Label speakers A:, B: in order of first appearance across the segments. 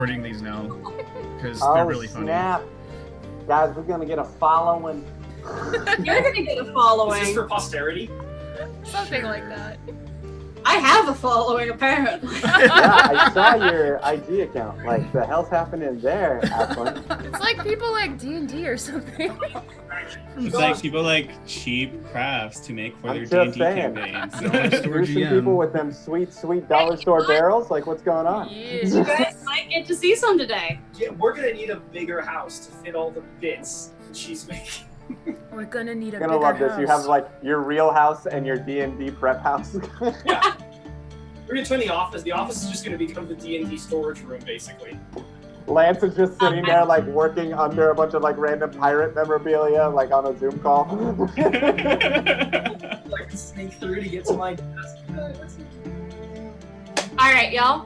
A: recording these now because they're really funny.
B: Snap. Guys, we're gonna get a following.
C: You're gonna get a following.
D: Is this for posterity?
E: Something like that.
C: I have a following, apparently.
B: Yeah, I saw your IG account. Like, the hell's happening there, Ashlyn?
E: It's like people like D&D or something.
F: It's like people like cheap crafts to make for their
B: just
F: D&D
B: saying.
F: campaigns.
B: There's some people with them sweet dollar store barrels. Like, what's going on?
C: You guys might get to see some today.
D: Yeah, we're gonna need a bigger house to fit all the bits that she's making.
E: We're gonna need a
B: You're gonna
E: bigger
B: love this.
E: house.
B: You have like your real house and your D&D prep house.
D: Yeah. We're gonna turn the office. The office is just gonna become the D&D storage room, basically.
B: Lance is just sitting there, like working under a bunch of like random pirate memorabilia, like on a Zoom call.
D: Like sneak through to get to my desk.
C: All right, y'all.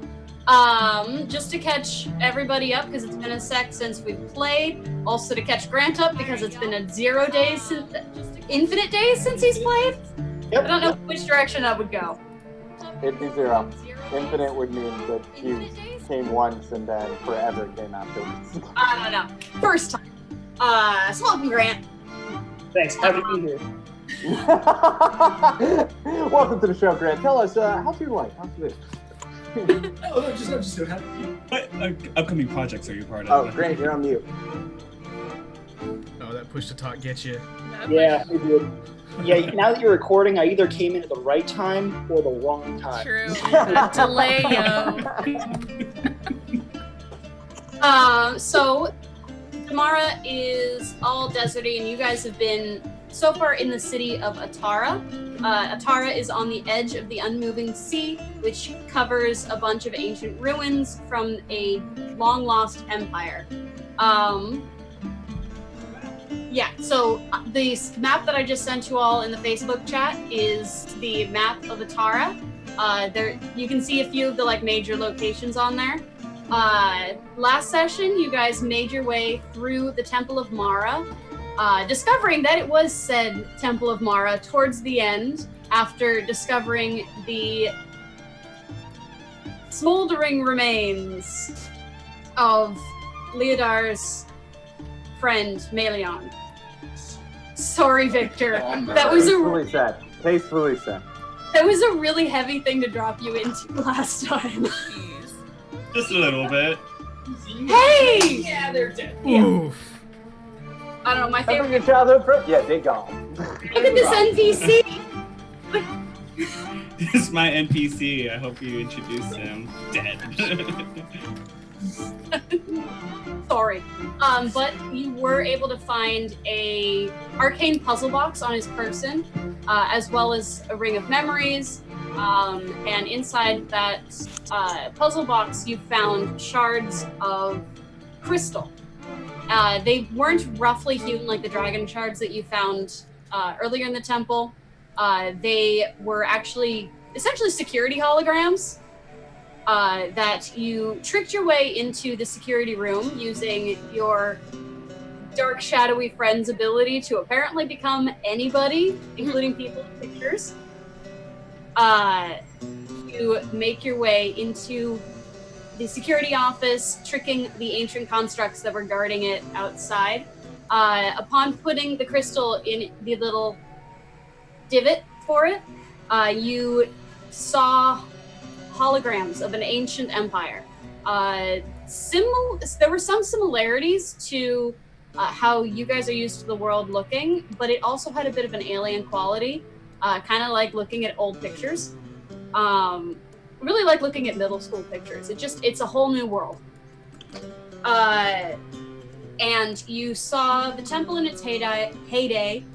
C: Just to catch everybody up, because it's been a sec since we've played. Also to catch Grant up, because it's been infinite days since he's played.
D: Yep.
C: I don't know which direction that would go.
B: It'd be 0. Infinite would mean that you came once and then forever came afterwards.
C: I don't know. First time. So welcome, Grant.
D: Thanks. Happy to be here.
B: Welcome to the show, Grant. Tell us, how's your life? How's it?
D: Oh, no, just so happy.
F: What upcoming projects are you part of?
B: Oh, Grant, you're on mute.
A: Oh, that push to talk gets you.
D: Yeah, it did. Yeah, now that you're recording, I either came in at the right time or the wrong time.
E: True. The delay, yo.
C: So Damara is all deserty, and you guys have been so far in the city of Atara. Atara is on the edge of the unmoving sea, which covers a bunch of ancient ruins from a long-lost empire. Yeah, so the map that I just sent you all in the Facebook chat is the map of Atara. There, you can see a few of the like major locations on there. Last session, you guys made your way through the Temple of Mara, discovering that it was said Temple of Mara towards the end, after discovering the smoldering remains of Leodyr's friend, Melion. Sorry, Victor. That was
B: Tastefully said. Tastefully said.
C: That was a really heavy thing to drop you into last time.
F: Just a little bit.
C: Hey!
D: Yeah, they're dead.
A: Oof.
C: I don't know, my
B: Remember
C: favorite.
B: your childhood friend? Yeah, they gone.
C: Look at this NPC!
F: This is my NPC. I hope you introduce him. Dead.
C: Sorry. But you were able to find a arcane puzzle box on his person, as well as a ring of memories. And inside that puzzle box, you found shards of crystal. They weren't roughly hewn like the dragon shards that you found earlier in the temple. They were actually essentially security holograms. That you tricked your way into the security room using your dark, shadowy friend's ability to apparently become anybody, including people in pictures. You make your way into the security office, tricking the ancient constructs that were guarding it outside. Upon putting the crystal in the little divot for it, you saw holograms of an ancient empire. There were some similarities to how you guys are used to the world looking, but it also had a bit of an alien quality, kind of like looking at old pictures. Really like looking at middle school pictures. It's a whole new world. And you saw the temple in its heyday,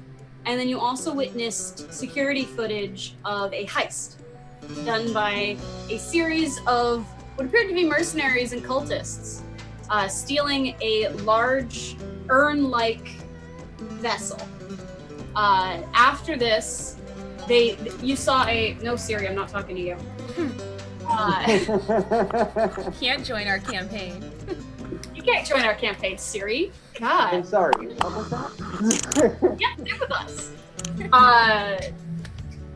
C: and then you also witnessed security footage of a heist done by a series of what appeared to be mercenaries and cultists, stealing a large urn-like vessel. After this, you saw no, Siri, I'm not talking to you.
E: Can't join our campaign.
C: You can't join our campaign, Siri. God.
B: I'm sorry. What was that?
C: Yeah, stay with us.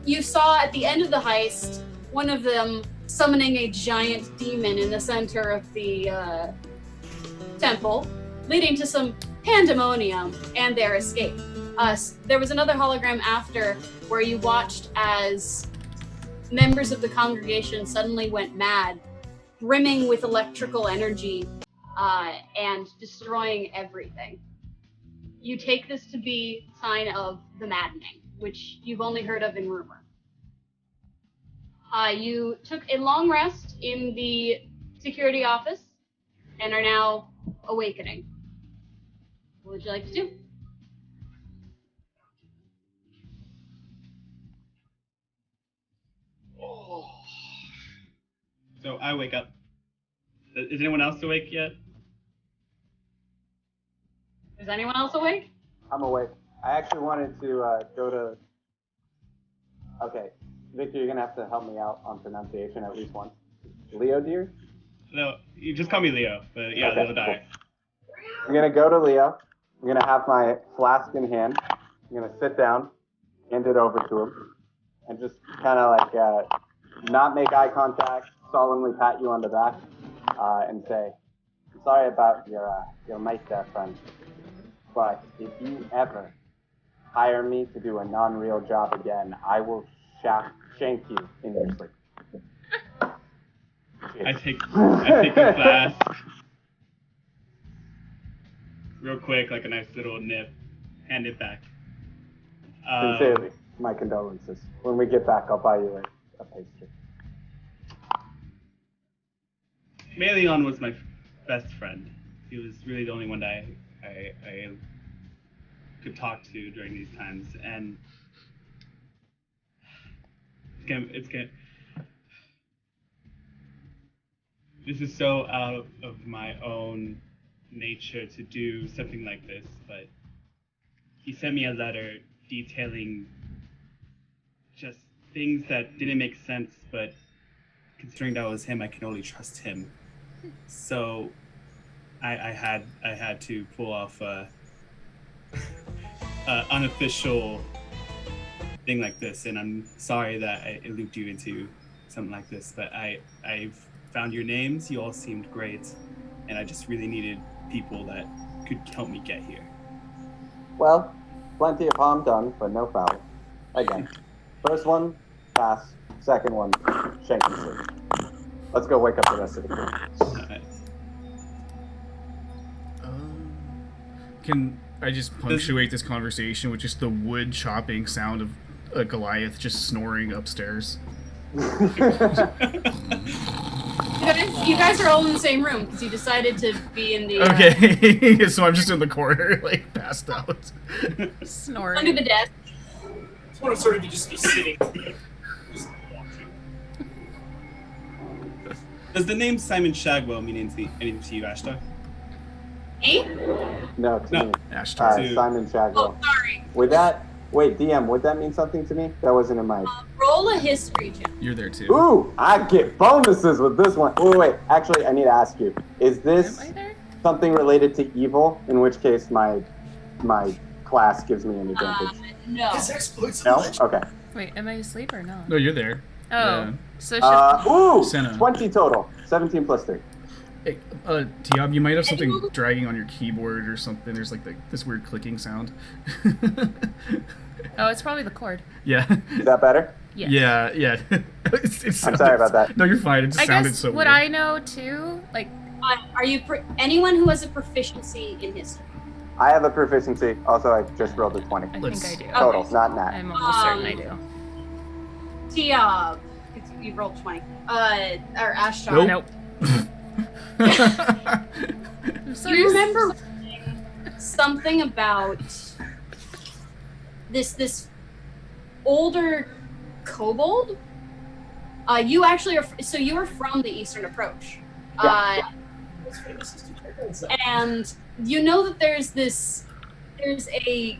C: You saw at the end of the heist, one of them summoning a giant demon in the center of the temple, leading to some pandemonium and their escape. There was another hologram after where you watched as members of the congregation suddenly went mad, brimming with electrical energy and destroying everything. You take this to be a sign of the maddening, which you've only heard of in rumor. You took a long rest in the security office and are now awakening. What would you like to do?
F: So I wake up. Is anyone else awake yet?
C: Is anyone else awake?
B: I'm awake. I actually wanted to go to... Okay, Victor, you're going to have to help me out on pronunciation at least once. Leodyr?
F: No, you just call me Leo, but yeah,
B: Okay,
F: Leodyr.
B: cool. I'm going to go to Leo. I'm going to have my flask in hand. I'm going to sit down, hand it over to him, and just kind of like not make eye contact, solemnly pat you on the back, and say, I'm sorry about your mic there, friend. But if you ever hire me to do a non-real job again, I will shank you in your sleep.
F: I take the flask real quick, like a nice little nip, hand it back.
B: Sincerely, my condolences. When we get back, I'll buy you a pastry.
F: Leon was my best friend. He was really the only one that I could talk to during these times, and it's gonna. This is so out of my own nature to do something like this, but he sent me a letter detailing just things that didn't make sense, but considering that was him, I can only trust him. So I had to pull off a unofficial thing like this, and I'm sorry that I looped you into something like this, but I've found your names. You all seemed great, and I just really needed people that could help me get here.
B: Well, plenty of harm done, but no foul. Again, first one, pass. Second one, shank and sleep. Let's go wake up the rest of the crew.
A: Can I just punctuate this conversation with just the wood chopping sound of a Goliath just snoring upstairs?
C: You guys are all in the same room because you decided to be in the
A: Okay, so I'm just in the corner, like passed out.
E: Snoring.
C: under the desk.
G: I just want to sort of just be sitting. Just watching.
F: Does the name Simon Shagwell mean anything to you, Ashtar?
C: Me?
B: No, to
F: No.
B: me.
A: Ashtar.
B: Simon Jackyl.
C: Oh, sorry.
B: Wait, DM, would that mean something to me? That wasn't in my...
C: Roll a history check.
A: You're there too.
B: Ooh, I get bonuses with this one. Wait, actually, I need to ask you. Is this
E: Am I there?
B: something related to evil? In which case, my class gives me an advantage.
C: No.
G: His exploits
B: No?
G: of legend.
B: Okay.
E: Wait, am I asleep or no?
A: No, you're there.
E: Oh,
A: Yeah.
E: so should
A: Senna.
B: 20 total. 17 plus 3.
A: Hey, Tiab, you might have something dragging on your keyboard or something. There's like this weird clicking sound.
E: oh, it's probably the cord.
A: Yeah.
B: Is that better?
E: Yes.
A: Yeah.
B: I'm sorry about that.
A: No, you're fine. It just
E: I
A: sounded
E: guess
A: so
E: would
A: weird.
E: I know too? Like,
C: Are you anyone who has a proficiency in history?
B: I have a proficiency. Also, I just rolled a 20.
E: I
A: Let's-
E: think I do.
B: Total,
C: Okay.
B: not nat.
E: I'm almost certain I do.
C: Tiab, you rolled 20. Or Ashtar.
A: Nope.
E: Nope. So
C: Do you remember something about this older kobold? You actually are. So you are from the Eastern Approach, and you know that there's a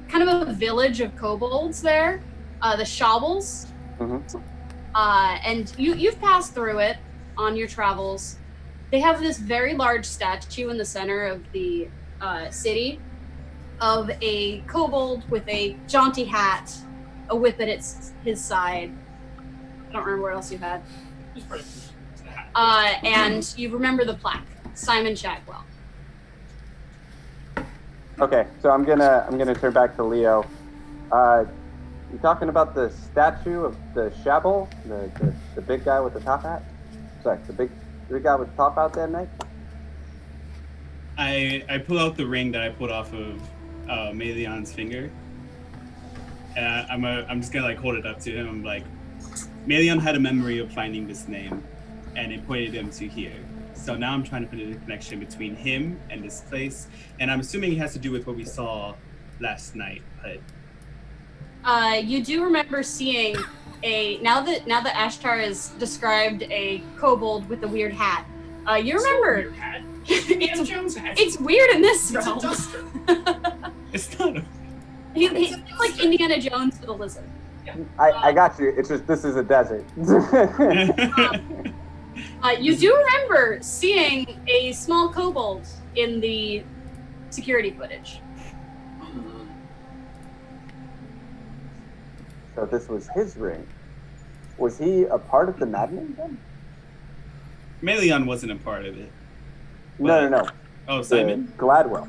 C: kind of a village of kobolds there, the Shabbles,
B: Mm-hmm.
C: and you've passed through it on your travels. They have this very large statue in the center of the city of a kobold with a jaunty hat, a whip at his side. I don't remember what else you had.
G: Just pretty- it's a hat.
C: And you remember the plaque, Simon Shagwell.
B: Okay, so I'm gonna turn back to Leo. You talking about the statue of the Shabble, the big guy with the top hat? Sorry, the big guy with the top hat that night?
F: I pull out the ring that I pulled off of Melion's finger. And I'm just gonna like hold it up to him. I'm like, Melion had a memory of finding this name, and it pointed him to here. So now I'm trying to put a connection between him and this place, and I'm assuming it has to do with what we saw last night. But
C: You do remember seeing now that Ashtar has described a kobold with a weird hat. You remember
G: Your hat. Indiana Jones hat.
C: it's weird in this
G: It's a
C: realm.
G: duster.
F: it's not.
C: He's like Indiana Jones with a lizard.
B: I got you. It's just this is a desert.
C: You do remember seeing a small kobold in the security footage.
B: So this was his ring. Was he a part of the maddening then?
F: Melion wasn't a part of it.
B: No.
F: Oh, Simon?
B: Gladwell.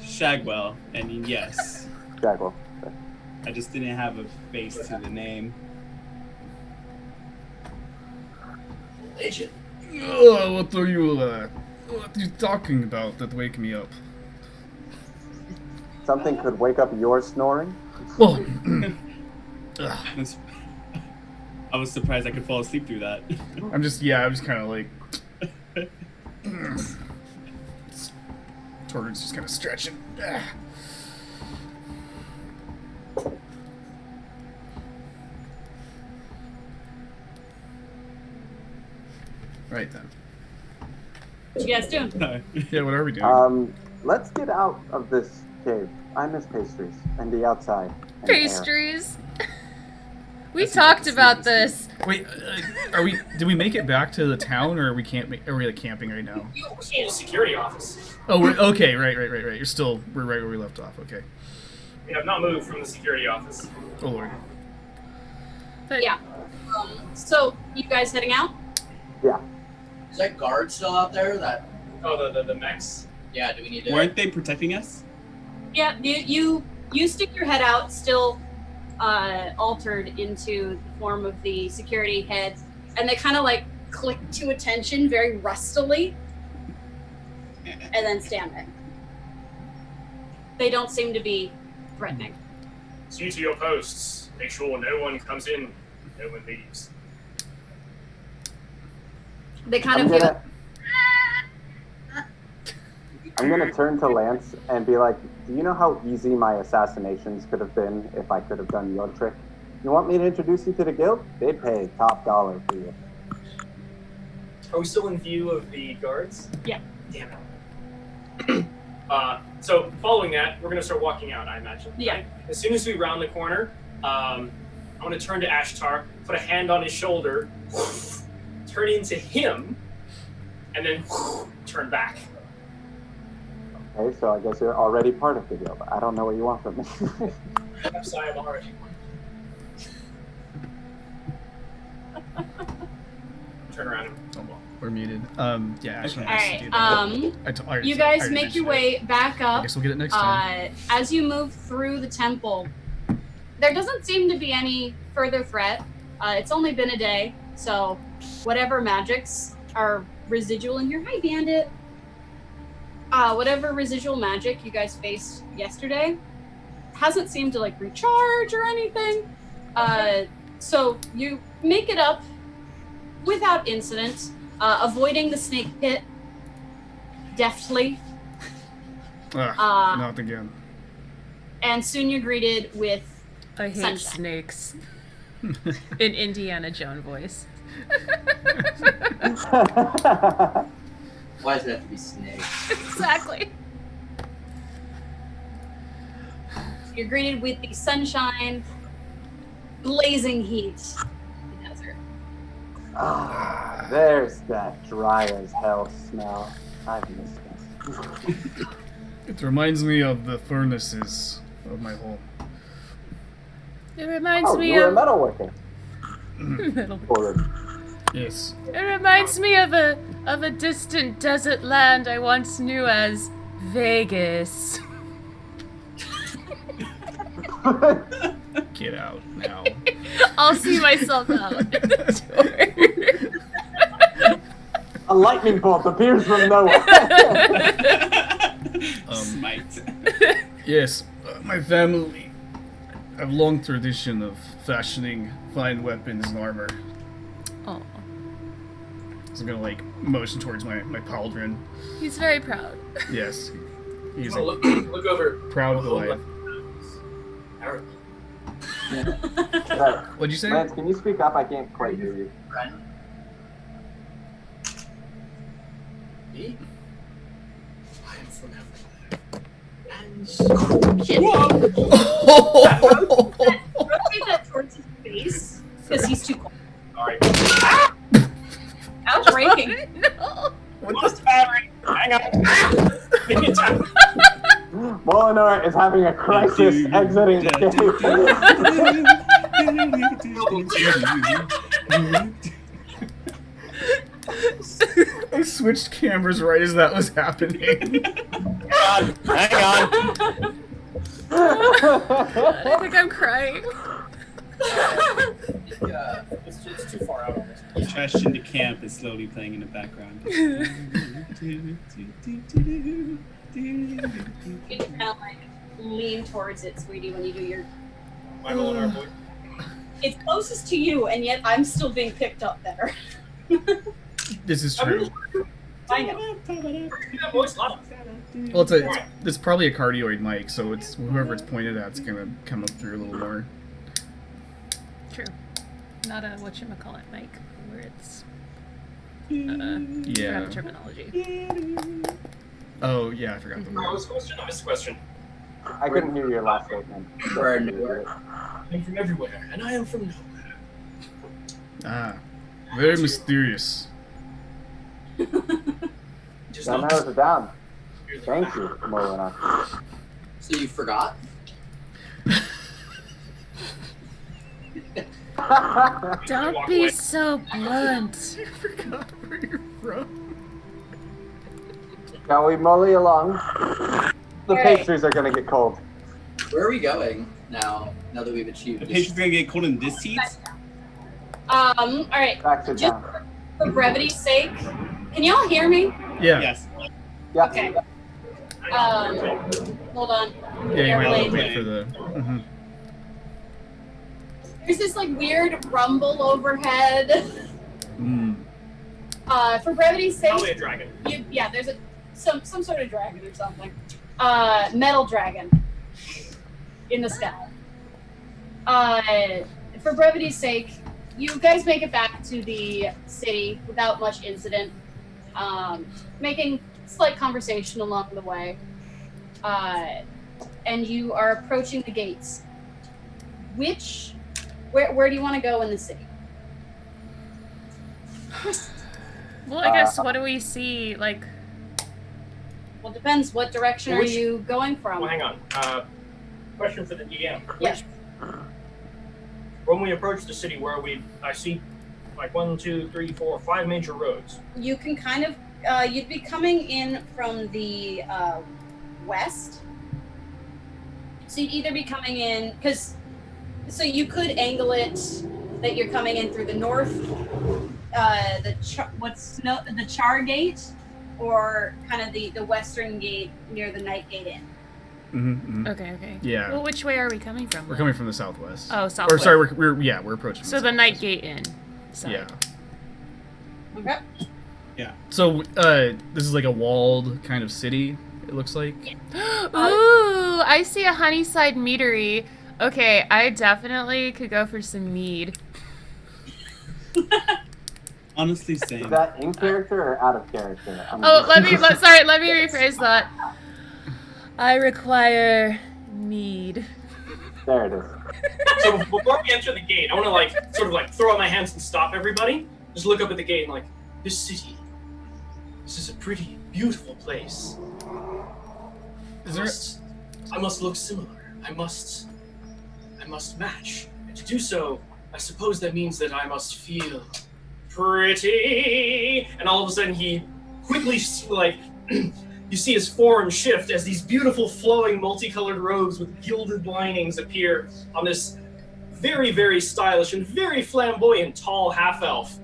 F: Shagwell, and yes.
B: Jackyl.
F: I just didn't have a face to the name.
G: Legend.
A: What are you talking about that wake me up?
B: Something could wake up your snoring?
A: Well,
F: I was surprised I could fall asleep through that.
A: I'm just kind of like... Torrent's just kind of stretching. Right then.
C: What you guys doing?
A: Yeah, what are we doing?
B: Let's get out of this cave. I miss pastries and the outside. And air.
E: Pastries. We
F: That's
E: talked
F: nice.
E: about this.
A: Wait, did we make it back to the town, or are we like camping right now?
G: You were in the security office.
A: Oh, okay, right. We're right where we left off. Okay.
G: We have not moved from the security office.
A: Oh lord.
E: But
C: Yeah. So you guys heading out?
B: Yeah.
H: Is that guard still out there? That
G: Oh, the mechs.
H: yeah. Do we need to?
F: Weren't they protecting us?
C: Yeah. You stick your head out, still altered into the form of the security head, and they kind of like click to attention very rustily, and then stand there. They don't seem to be threatening.
G: See to your posts. Make sure no one comes in, no one leaves.
C: They kind
B: I'm
C: of feel.
B: gonna, I'm gonna turn to Lance and be like, do you know how easy my assassinations could have been if I could have done your trick? You want me to introduce you to the guild? They'd pay top dollar for you.
G: Are we still in view of the guards?
C: Yeah.
G: Damn it. So following that, we're gonna start walking out, I imagine.
C: Yeah.
G: Right? As soon as we round the corner, I'm gonna turn to Ashtar, put a hand on his shoulder, turn into him, and then turn back.
B: Okay, so I guess you're already part of the guild. I don't know what you want from me.
G: Perhaps I am already one. Turn around.
A: Oh well, we're muted. Yeah. Actually,
C: All right. You guys make your way back
A: I
C: up.
A: guess we'll get it next time.
C: As you move through the temple, there doesn't seem to be any further threat. It's only been a day, so whatever magics are residual in here. Hi, Bandit. Whatever residual magic you guys faced yesterday hasn't seemed to like recharge or anything. So you make it up without incident, avoiding the snake pit deftly.
A: Not again.
C: And soon you're greeted with
E: I hate
C: Sunshine.
E: snakes. In Indiana Jones voice.
H: Why does it have to be snakes?
E: Exactly.
C: You're greeted with the sunshine, blazing heat of the desert.
B: Ah, there's that dry as hell smell. I've missed this.
A: It reminds me of the furnaces of my home.
E: It reminds
B: Oh,
E: me
B: you're a
E: of.
B: metalworker.
E: Metal.
B: Forward.
A: Yes.
E: It reminds me of a distant desert land I once knew as Vegas.
A: Get out now.
E: I'll see myself out the door.
B: A lightning bolt appears from nowhere.
F: Smite.
A: Yes, my family have long tradition of fashioning fine weapons and armor.
E: Oh,
A: So I'm gonna like motion towards my pauldron.
E: he's very proud.
A: Yes, he's
G: Oh,
A: a
G: look over.
A: proud Goliath.
G: Arrow.
B: Right.
A: What'd you say?
B: Lance, can you speak up? I can't quite hear you.
G: Me? I am from everywhere. And
C: Rotate that towards his face, because he's too cold.
G: sorry.
C: Ouch, breaking.
E: No.
G: Lost battery. Hang on. Give me time.
B: Molenar is having a crisis exiting the
A: I switched cameras right as that was happening.
G: Hang on.
E: I think I'm crying.
H: Yeah.
G: It's too far out on this.
F: Trashed into camp is slowly playing in the background.
C: You kind of like lean towards it, sweetie, when you do your.
G: My Molenar boy.
C: It's closest to you, and yet I'm still being picked up better.
A: This is true.
C: I know.
G: That voice loud.
A: Well, it's probably a cardioid mic, so it's whoever it's pointed at is gonna come up through a little more.
E: True. Not a whatchamacallit mic, where it's
A: Yeah.
E: forgot the terminology.
A: Oh yeah, I forgot the
G: What
A: word.
G: was the question? I missed the question.
B: I couldn't hear your last statement.
H: We're nowhere.
G: I'm from everywhere, and I am from nowhere.
A: Ah, very mysterious.
G: Just
B: That
G: not
B: narrows it down.
G: here than
B: Thank
G: that.
B: you, Molenar.
H: So you forgot?
E: Don't
G: Walk
E: be
G: away.
E: so blunt.
A: I forgot where you're from.
B: Shall we molly along? The
C: Alright.
B: pastries are gonna get cold.
H: Where are we going now? Now that we've achieved
F: The
H: this?
F: patient's gonna get cold in this seat?
C: All right.
B: Back to
C: Just
B: town.
C: for brevity's sake, can y'all hear me?
A: Yeah.
F: Yes.
B: Yeah.
C: Okay. Hold on.
A: Yeah, you might want to
C: Airplane.
A: wait for the. Mhm.
C: There's this like weird rumble overhead. For brevity's
G: Probably a
C: sake,
G: dragon.
C: yeah, there's some sort of dragon or something. Metal dragon in the sky. For brevity's sake, you guys make it back to the city without much incident, making slight conversation along the way, and you are approaching the gates. Where do you want to go in the city?
E: Well, I guess what do we see? Like,
C: Well, it depends. What direction are
G: Which-
C: you going from?
G: Well, hang on. Question for the DM.
C: Yes.
G: When we approach the city, I see like 1, 2, 3, 4, 5 major roads.
C: You can kind of, you'd be coming in from the west. So you'd either be coming in, so you could angle it that you're coming in through the north, the Char Gate, or kind of the western gate near the Night Gate Inn.
A: Mm-hmm.
E: okay.
A: Yeah.
E: Well, which way are we coming from?
A: We're
E: then?
A: coming from the southwest.
E: Oh,
A: Or
E: southwest.
A: sorry, we're approaching.
E: So the Night Gate Inn. Side.
A: Yeah.
C: Okay.
A: So this is like a walled kind of city. It looks like.
E: Ooh, I see a Honeyside meadery. Okay, I definitely could go for some mead.
F: Honestly,
B: Is
F: same.
B: that in character or out of character?
E: Oh, let me rephrase that. I require mead.
B: There it is.
G: So before we enter the gate, I want to sort of throw out my hands and stop everybody. Just look up at the gate and this city. This is a pretty beautiful place. I must look similar. I must match. And to do so, I I suppose that means that I must feel pretty. And all of a sudden he quickly, like, you see his form shift as these beautiful flowing multicolored robes with gilded linings appear on this very, very stylish and very flamboyant tall half-elf.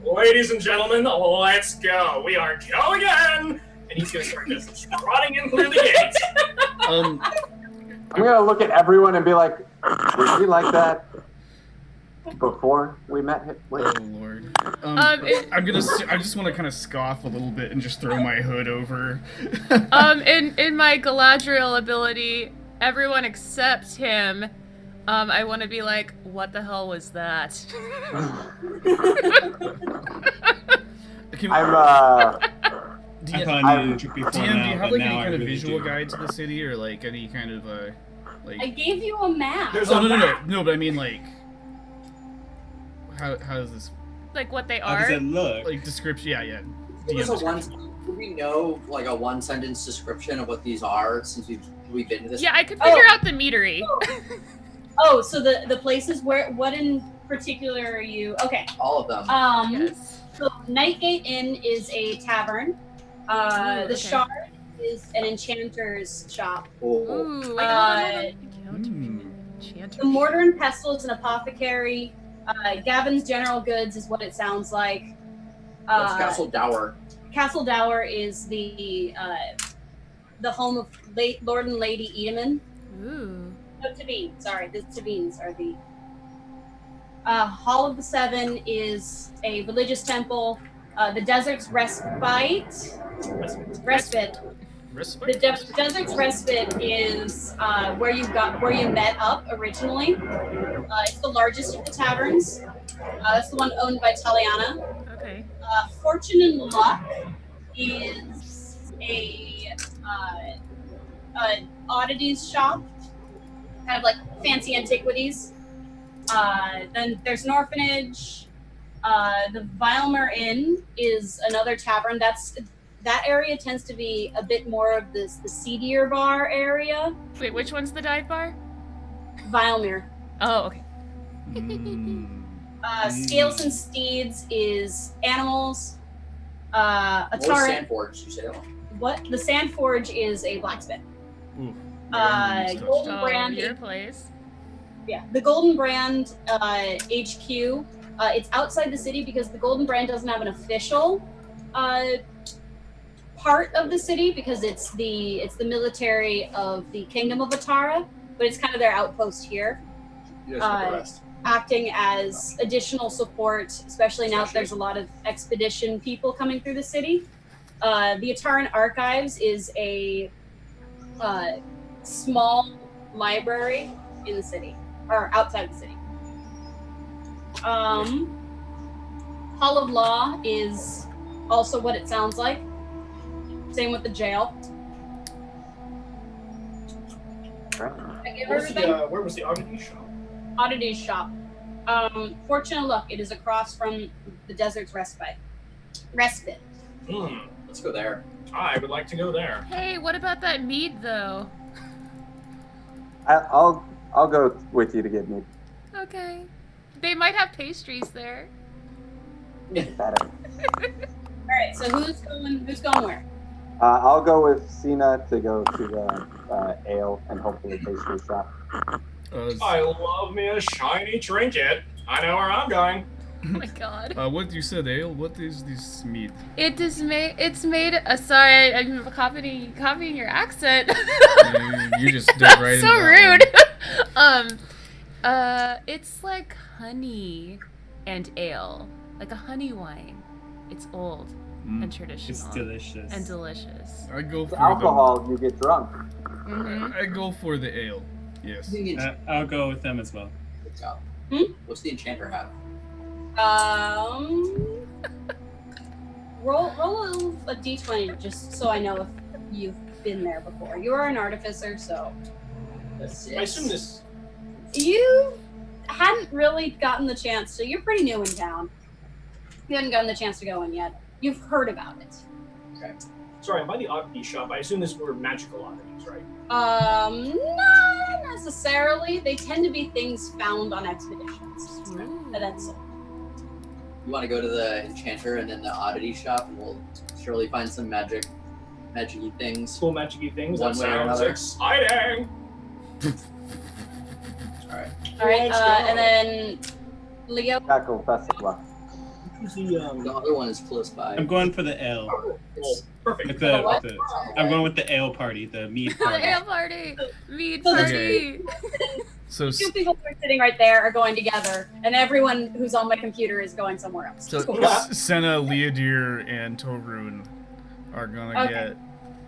G: Ladies and gentlemen, let's go. We are going in. And he's going to start just trotting in through the gate.
B: I'm going to look at everyone and be like, was he like that before we met him? Wait.
A: Oh lord. I just want to kind of scoff a little bit and just throw my hood over.
E: In my Galadriel ability, everyone except him. I want to be like, what the hell was that?
A: DM, do you have like any kind of visual guide to the city, or like any kind of like?
C: I gave you a map.
A: No, but I mean like, how does this?
E: Like what they
F: How
E: are?
F: does it look?
A: Like description, yeah.
H: Do we know like a one-sentence description of what these are since we've been to this?
E: Yeah, I could figure out the meadery.
C: Oh, so the places what in particular are you? Okay.
H: All of them.
E: Yes.
C: So Nightgate Inn is a tavern. The Shard is an enchanter's shop.
E: Ooh,
C: The Mortar and Pestle is an apothecary. Gavin's General Goods is what it sounds like.
H: What's Castle Dower?
C: Castle Dower is the home of Lord and Lady Edaman.
E: Ooh.
C: No, Tavine. Sorry, the Tavines are the. Hall of the Seven is a religious temple. The Desert's Respite. The Desert's Respite is where you met up originally. It's the largest of the taverns. That's the one owned by Taliana.
E: Okay.
C: Fortune and Luck is a oddities shop, kind of like fancy antiquities. Then there's an orphanage. The Vilemer Inn is another tavern. That area tends to be a bit more of the seedier bar area.
E: Wait, which one's the dive bar?
C: Vilemer.
E: Oh, okay.
C: Scales and Steeds is animals.
H: What was Sandforge, you say?
C: What? The Sandforge is a blacksmith.
A: Ooh,
C: Golden Brand.
E: Your place.
C: Yeah, the Golden Brand HQ. It's outside the city because the Golden Brand doesn't have an official part of the city because it's the military of the Kingdom of Atara, but it's kind of their outpost here. Acting as additional support, especially now that there's a lot of expedition people coming through the city. The Ataran Archives is a small library in the city, or outside the city. Hall of Law is also what it sounds like. Same with the jail. I give everything.
G: Where was the oddity shop?
C: Oddities shop. Fortune and Luck. It is across from the Desert's Respite.
H: Let's go there.
G: I would like to go there.
E: Hey, what about that mead though?
B: I'll go with you to get meat.
E: Okay. They might have pastries there.
B: Better.
C: All right. So who's going where?
B: I'll go with Senna to go to the ale and hopefully pastry shop.
G: I love me a shiny trinket. I know where I'm going.
E: Oh my god.
A: What you said, ale? What is this meat?
E: It's made. Sorry, I'm copying your accent.
A: You just did right.
E: So rude. It's like honey and ale, like a honey wine. It's old and traditional.
F: It's delicious.
E: And delicious.
A: I go for
B: alcohol. You get drunk.
A: I go for the ale. Yes.
F: I'll go with them as well.
H: Good job. What's the enchanter have?
C: Roll a d20 just so I know if you've been there before. You are an artificer, so
G: I assume this.
C: You hadn't really gotten the chance, so you're pretty new in town. You haven't gotten the chance to go in yet. You've heard about it.
H: Okay.
G: Sorry, by the oddity shop, I assume this were magical oddities, right?
C: Not necessarily. They tend to be things found on expeditions. and then so.
H: You want to go to the enchanter and then the oddity shop, and we'll surely find some magic-y things.
G: Cool magic-y things.
H: One
G: That
H: way or
G: sounds
H: another.
G: exciting.
H: Alright.
C: All right, and then Leo.
B: Jackyl, best of luck.
H: The other one is close by.
F: I'm going for the ale.
G: Cool. Perfect.
F: I'm going with the ale party, the mead
E: The
F: party.
E: ale party! Mead
C: So the
E: party!
A: So,
C: Two people who are sitting right there are going together, and everyone who's on my computer is going somewhere else.
A: so Senna, Leodyr, and Torun are gonna
C: Okay.
A: get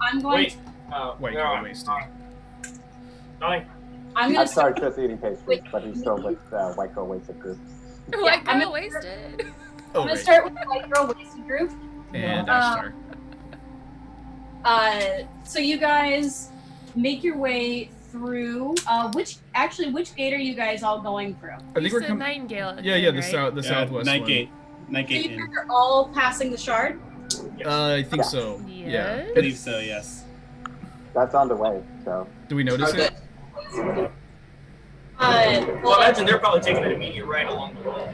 C: I'm going.
G: Wait.
A: white
G: no,
A: girl wasted.
G: Nothing.
C: I'm
B: I'm
C: gonna
B: sorry,
C: start.
B: Chris eating pastries, but he's still with White Girl Wasted group.
E: White
C: I'm
E: girl
C: gonna-
E: wasted.
C: I'm
A: Oh,
C: gonna
A: right.
C: start with the white girl wasted group.
A: And
C: Uh,
A: Ashtar.
C: So you guys make your way through. Which gate are you guys all going through?
A: I think
E: You
A: we're
E: said
A: coming.
E: Nightingale.
A: Yeah, yeah, the
E: right?
A: south, the southwest
F: Night
A: one.
F: Gate. Night
C: So
F: Gate
C: you
F: Inn.
C: guys are all passing the shard.
A: I think
B: Yeah.
A: so.
E: Yes.
A: Yeah.
F: I believe so, yes.
B: That's on the way, so.
A: Do we notice
H: Okay.
A: it?
G: Well, I imagine they're probably taking an immediate right along the wall.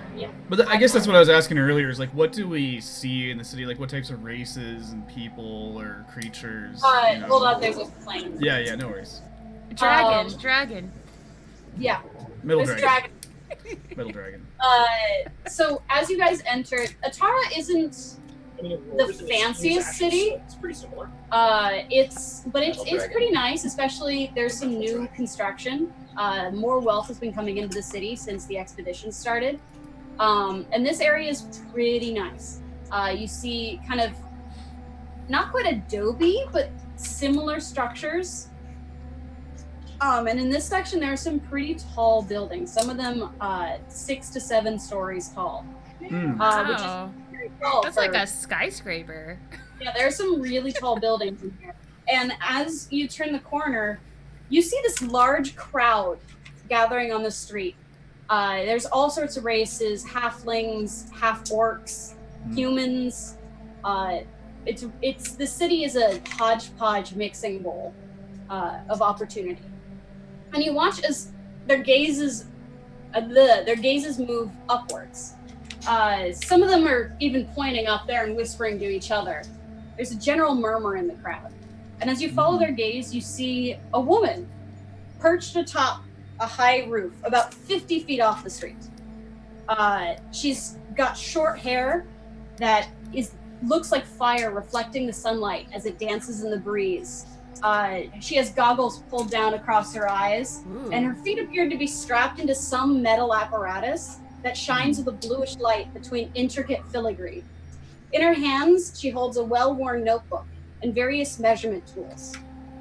A: But I guess that's what I was asking earlier. Is like, what do we see in the city? Like, what types of races and people or creatures? you know?
C: Hold on, there's a plane.
A: Yeah, yeah, no worries.
E: Dragon.
C: Yeah,
A: Middle
C: there's
A: dragon.
C: dragon.
A: Middle dragon.
C: So as you guys enter, Atara isn't
G: I mean,
C: the
G: Roars and
C: fanciest
G: Ashes,
C: city.
G: It's pretty similar.
C: It's
H: Dragon.
C: pretty nice, especially there's some new construction. More wealth has been coming into the city since the expedition started. And this area is pretty nice. You see kind of not quite adobe, but similar structures. And in this section, there are some pretty tall buildings. Some of them 6 to 7 stories tall. Which is
E: Wow.
C: very tall.
E: That's
C: for-
E: like a skyscraper.
C: Yeah, there are some really tall buildings in here. And as you turn the corner, you see this large crowd gathering on the street. There's all sorts of races: halflings, half orcs, humans. The city is a hodgepodge mixing bowl of opportunity. And you watch as their gazes move upwards. Some of them are even pointing up there and whispering to each other. There's a general murmur in the crowd. And as you follow their gaze, you see a woman perched atop a high roof about 50 feet off the street. She's got short hair that looks like fire reflecting the sunlight as it dances in the breeze. She has goggles pulled down across her eyes,
E: Ooh.
C: and her feet appear to be strapped into some metal apparatus that shines with a bluish light between intricate filigree. In her hands, she holds a well-worn notebook and various measurement tools.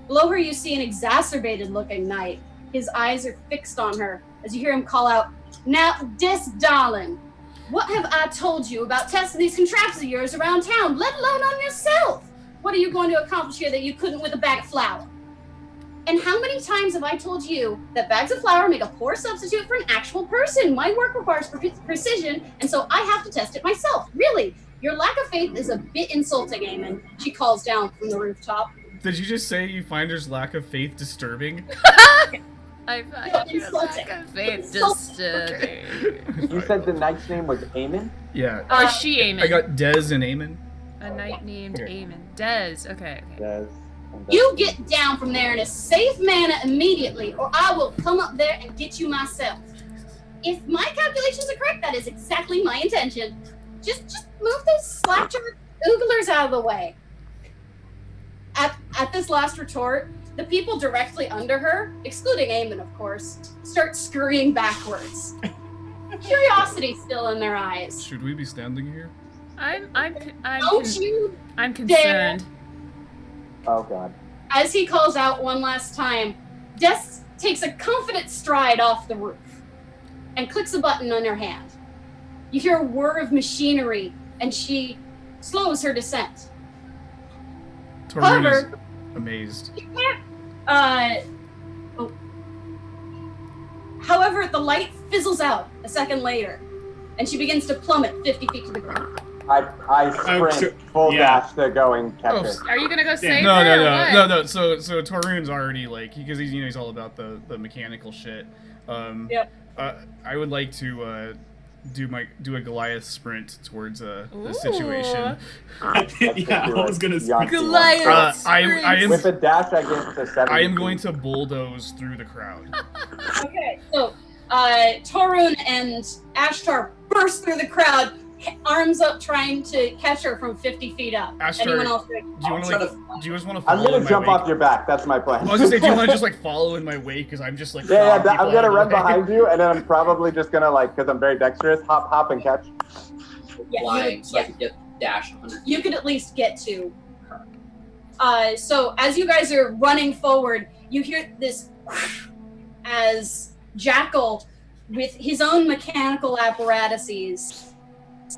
C: Below her, you see an exacerbated-looking knight. His eyes are fixed on her as you hear him call out, "Now, darling, what have I told you about testing these contraptions of yours around town, let alone on yourself? What are you going to accomplish here that you couldn't with a bag of flour? And how many times have I told you that bags of flour make a poor substitute for an actual person? My work requires precision, and so I have to test it myself. Really, your lack of faith is a bit insulting, Eamon," she calls down from the rooftop.
A: Did you just say you find her lack of faith disturbing?
E: I find your lack of faith disturbing.
B: You said the knight's name was Eamon?
A: Yeah.
E: Or she Eamon.
A: I got Dez and Eamon.
E: A knight named
A: Okay.
E: Eamon. Dez. Okay.
B: Yes.
C: You get down from there in a safe manner immediately, or I will come up there and get you myself. If my calculations are correct, that is exactly my intention. Just move those slapjaw ooglers out of the way. At this last retort, the people directly under her, excluding Eamon, of course, start scurrying backwards. Curiosity still in their eyes.
A: Should we be standing here?
C: Don't you
E: I'm concerned.
B: Oh god.
C: As he calls out one last time, Des takes a confident stride off the roof and clicks a button on her hand. You hear a whir of machinery, and she slows her descent.
A: Torun is
C: However,
A: amazed.
C: However, the light fizzles out a second later, and she begins to plummet 50 feet to the ground.
B: I sprint full dash to go and catch her.
E: Are you gonna go save
A: No,
E: her?
A: no,
E: or
A: no,
E: what?
A: no, no. So Torun's already like, because he's all about the mechanical shit.
C: Yep.
A: I would like to do a Goliath sprint towards the situation.
F: Yeah, I was gonna say.
E: Goliath
A: I am
B: With a dash, I get to 7.
A: I am going to bulldoze through the crowd.
C: Okay, so Torun and Ashtar burst through the crowd, arms up, trying to catch her from 50 feet up.
A: Ashtar,
C: Anyone else?
A: do you just want to
B: I'm
A: follow
B: gonna
A: in my
B: jump
A: wake?
B: off your back. That's my plan.
A: I was gonna say, do you want to just like follow in my wake? Because I'm just like
B: Yeah,
A: throwing people
B: I'm gonna
A: out of
B: run
A: the way.
B: behind you, and then I'm probably just gonna because I'm very dexterous, hop and catch.
C: Yeah,
H: Flying, so I could get dash 100.
C: you could at least get to her. So as you guys are running forward, you hear this as Jackyl, with his own mechanical apparatuses,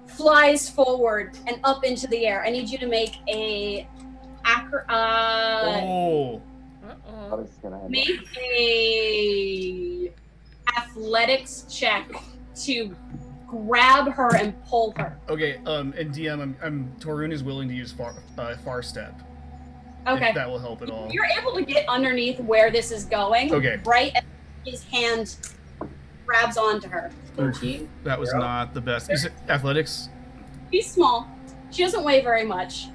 C: flies forward and up into the air. I need you to make a
A: Oh.
B: How is this gonna end?
C: make a athletics check to grab her and pull her.
A: Okay. And DM, Torun is willing to use far step.
C: Okay.
A: If that will help at all.
C: You're able to get underneath where this is going.
A: Okay.
C: Right as his hand grabs onto her.
H: 13.
A: That was not the best. Is it athletics?
C: She's small. She doesn't weigh very much.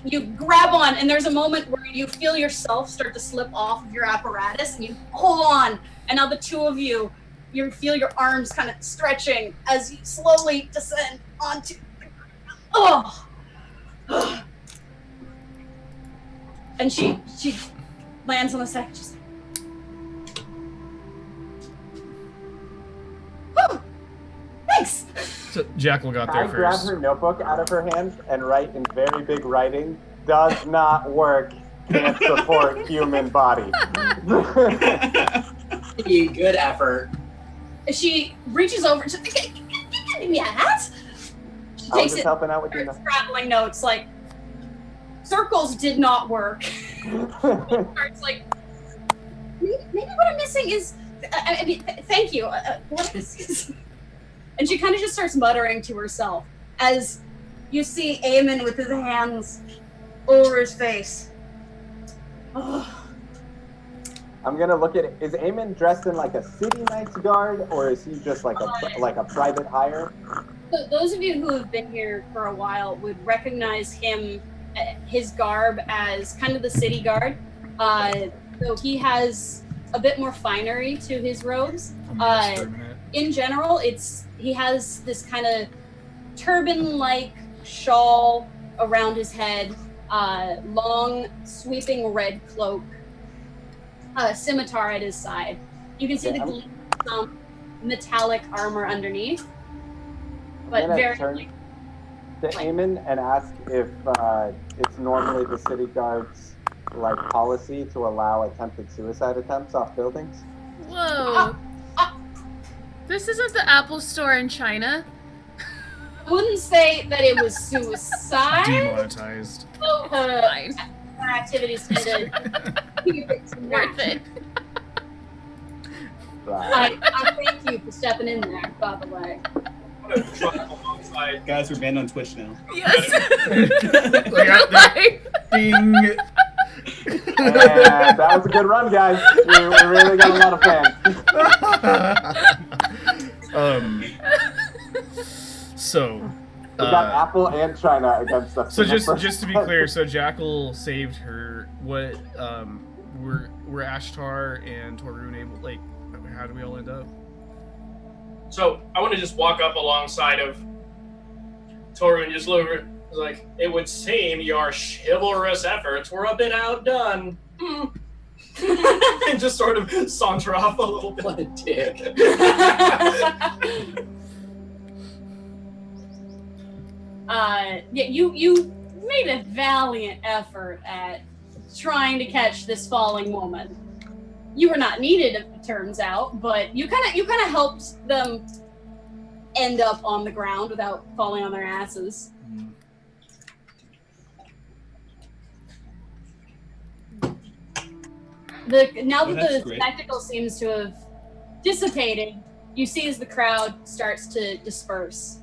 C: You grab on, and there's a moment where you feel yourself start to slip off of your apparatus, and you hold on. And now the two of you feel your arms kind of stretching as you slowly descend onto the ground. Oh! And she lands on the second. She's like, oh, thanks.
A: So Jackyl got
B: I
A: there
B: grab
A: first.
B: her notebook out of her hand and write in very big writing, "Does not work. Can't support human body."
H: Good effort.
C: She reaches over to give me a hat. She
B: I was
C: takes
B: just
C: it,
B: helping out with you.
C: starts scrabbling notes like circles did not work. Starts like maybe what I'm missing is I mean thank you. What is and she kind of just starts muttering to herself as you see Eamon with his hands over his face. Oh.
B: I'm gonna look at it. Is Eamon dressed in like a city knight's guard, or is he just like a private hire?
C: So those of you who have been here for a while would recognize him, his garb, as kind of the city guard. So he has a bit more finery to his robes. In general, he has this kind of turban-like shawl around his head, long sweeping red cloak, scimitar at his side. You can see the gleam of some metallic armor underneath, but very.
B: Turn to Eamon and ask if it's normally the city guard's policy to allow attempted suicide attempts off buildings.
E: Whoa. This isn't the Apple Store in China.
C: I wouldn't say that it was suicide.
A: Demonetized.
C: So,
E: Fine.
C: activities tend to keep it
E: Worth it.
C: I thank you for stepping in there, by the way.
F: Guys, we're banned on Twitch now.
E: Yes.
A: Ding.
B: And that was a good run, guys. We really got a lot of fans.
A: So.
B: We got Apple and China against us.
A: So just to be clear, so Jackyl saved her. What were Ashtar and Torun able? How do we all end up?
G: So I want to just walk up alongside of Torun and just look over. It's like, it would seem your chivalrous efforts were a bit outdone. And just sort of saunter off a little bit.
H: What a dick.
C: Yeah, you made a valiant effort at trying to catch this falling woman. You were not needed, it turns out, but you kind of helped them end up on the ground without falling on their asses. Now that the spectacle seems to have dissipated, you see as the crowd starts to disperse.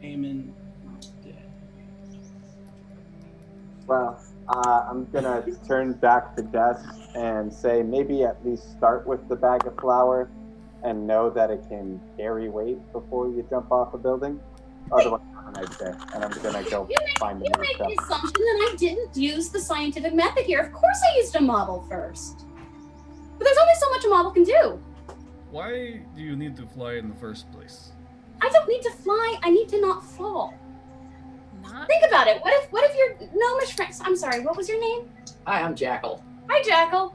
F: Eamon.
B: Well, I'm gonna turn back to Des and say maybe at least start with the bag of flour and know that it can carry weight before you jump off a building. Otherwise, have a nice day. And I'm gonna go find the
C: You
B: new
C: make
B: stuff.
C: the assumption that I didn't use the scientific method here. Of course I used a model first. But there's only so much a model can do.
A: Why do you need to fly in the first place?
C: I don't need to fly, I need to not fall.
E: Not
C: Think about it. What if your gnomish friends, I'm sorry, what was your name?
H: Hi, I'm Jackyl.
C: Hi, Jackyl.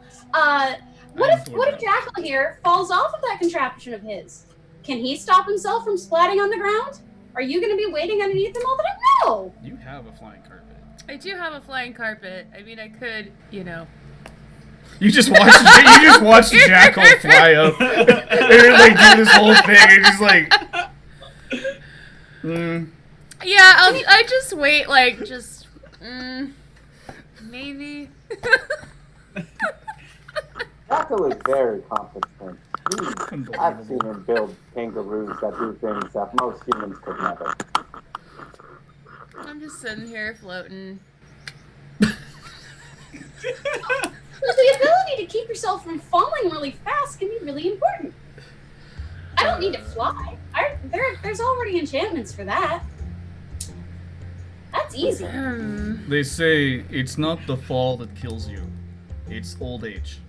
C: What if Jackyl here falls off of that contraption of his? Can he stop himself from splatting on the ground? Are you going to be waiting underneath him all the time? No!
A: You have a flying carpet.
E: I do have a flying carpet. I mean, I could, you know.
A: You just watched Jackyl fly up and like do this whole thing and just like.
E: Yeah, I just wait, like, maybe.
B: Jackyl is very competent. I've
A: Unbelievable.
B: seen him build kangaroos that do things that most humans could never.
E: I'm just sitting here floating.
C: The ability to keep yourself from falling really fast can be really important. I don't need to fly. There's already enchantments for that. That's easy.
A: They say it's not the fall that kills you, it's old age.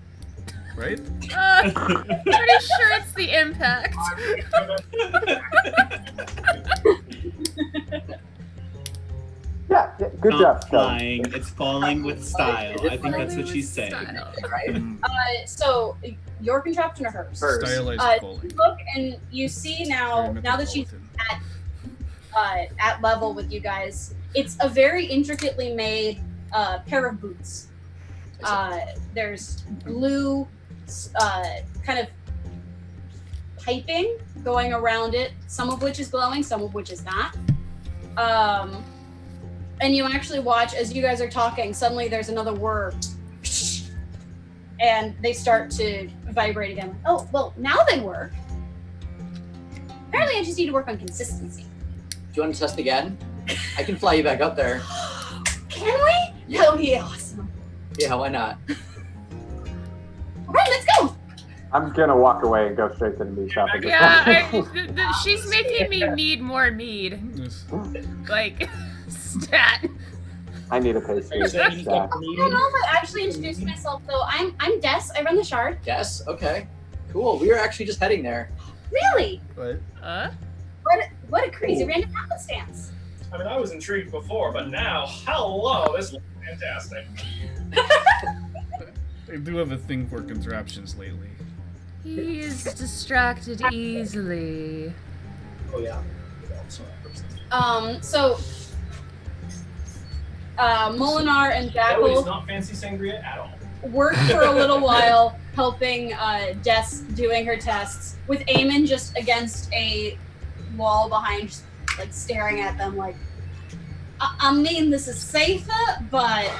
A: Right?
E: Pretty sure it's the impact.
B: Yeah, good
F: Not
B: job, Scully.
F: flying, it's falling with style. I think that's what she's saying.
C: So your contraption or hers?
A: Stylized
C: You
A: falling.
C: look and you see now that she's at level with you guys, it's a very intricately made pair of boots. There's blue kind of piping going around it, some of which is glowing, some of which is not. And you actually watch as you guys are talking, suddenly there's another whir. And they start to vibrate again. Oh, well, now they work. Apparently I just need to work on consistency.
H: Do you want to test again? I can fly you back up there.
C: Can we?
H: Yeah.
C: That would be awesome.
H: Yeah, why not?
C: All right, let's go.
B: I'm gonna walk away and go straight to the meat shop.
E: Yeah, she's making me need more mead.
A: Yes.
E: Like, stat.
B: I need a pastry.
D: Are you saying you
B: Zach.
C: I don't know if I actually introduced myself though. I'm Des. I run the shard.
H: Yes? Okay. Cool. We were actually just heading there.
C: Really?
A: But
C: What a crazy random happenstance.
G: I mean, I was intrigued before, but now, hello, this looks fantastic.
A: I do have a thing for contraptions lately.
E: He's distracted easily.
G: Oh yeah.
C: So Molenar and
G: That was
C: Jackyl
G: not fancy sangria at all.
C: worked for a little while helping Des doing her tests, with Eamon just against a wall behind, just, like staring at them like, I mean, this is safer, but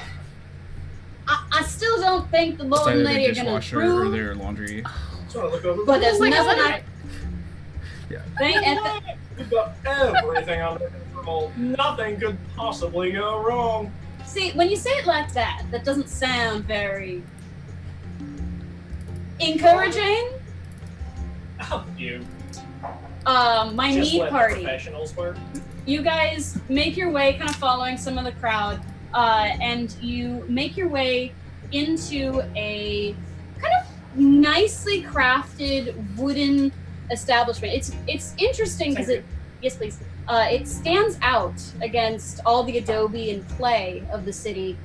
C: I still don't think the Lord and
A: Decided
C: Lady
A: the
C: are going to
A: dishwasher or
C: approve.
A: their laundry.
G: Just want to look over.
C: But there's
E: Like,
C: nothing
E: is
C: I...
E: that
A: Yeah.
G: We've got everything under control. Nothing could possibly go wrong.
C: See, when you say it like that, that doesn't sound very encouraging.
G: Oh, you.
C: My
G: Just
C: mead
G: let the
C: party.
G: professionals work.
C: You guys make your way, kind of following some of the crowd, and you make your way into a kind of nicely crafted wooden establishment. It's interesting because it, yes please, it stands out against all the adobe and clay of the city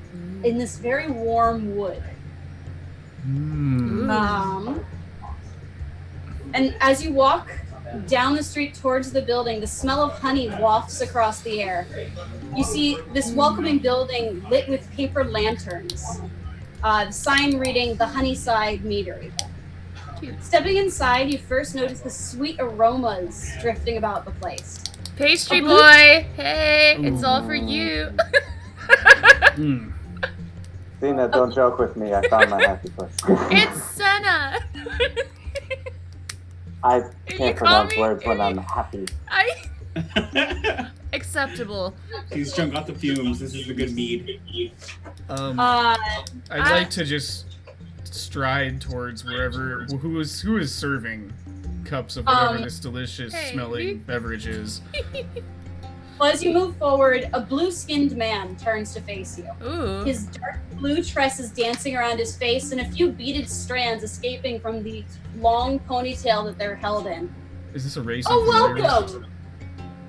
C: in this very warm wood. And as you walk down the street towards the building, the smell of honey wafts across the air. You see this welcoming building lit with paper lanterns. The sign reading the Honeyside Meadery. Stepping inside, you first notice the sweet aromas drifting about the place.
E: Pastry boy! Hey, it's all for you.
B: Senna, don't joke with me. I found my happy place.
E: It's Senna!
B: I
E: You
B: can't
E: call
B: pronounce
E: me-
B: words when I'm happy.
E: Acceptable.
I: He's drunk off the fumes. This is the good mead.
A: I'd like to just stride towards wherever who is serving cups of whatever this delicious smelling beverage is.
C: Well, as you move forward, a blue-skinned man turns to face you.
E: Ooh.
C: His dark blue tresses dancing around his face and a few beaded strands escaping from the long ponytail that they're held in.
A: Is this a race?
C: Oh, welcome!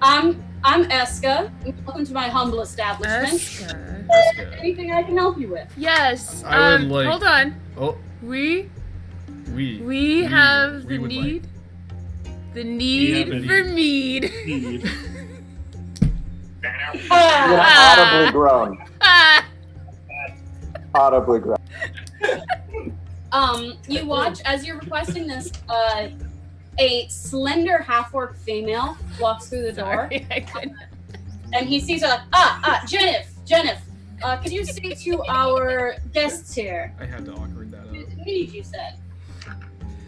C: I'm Eska. Welcome to my humble establishment.
E: Eska.
C: Anything I can help you with?
E: Yes.
A: I would like...
E: Hold on.
A: Oh.
E: We have the need. The need for mead.
B: Audibly groan. Audibly groan.
C: You watch as you're requesting this. A slender half-orc female walks through the door, and he sees her like, Jennifer, could you speak to our guests here?
A: I had to awkward that up.
C: Mead, you said.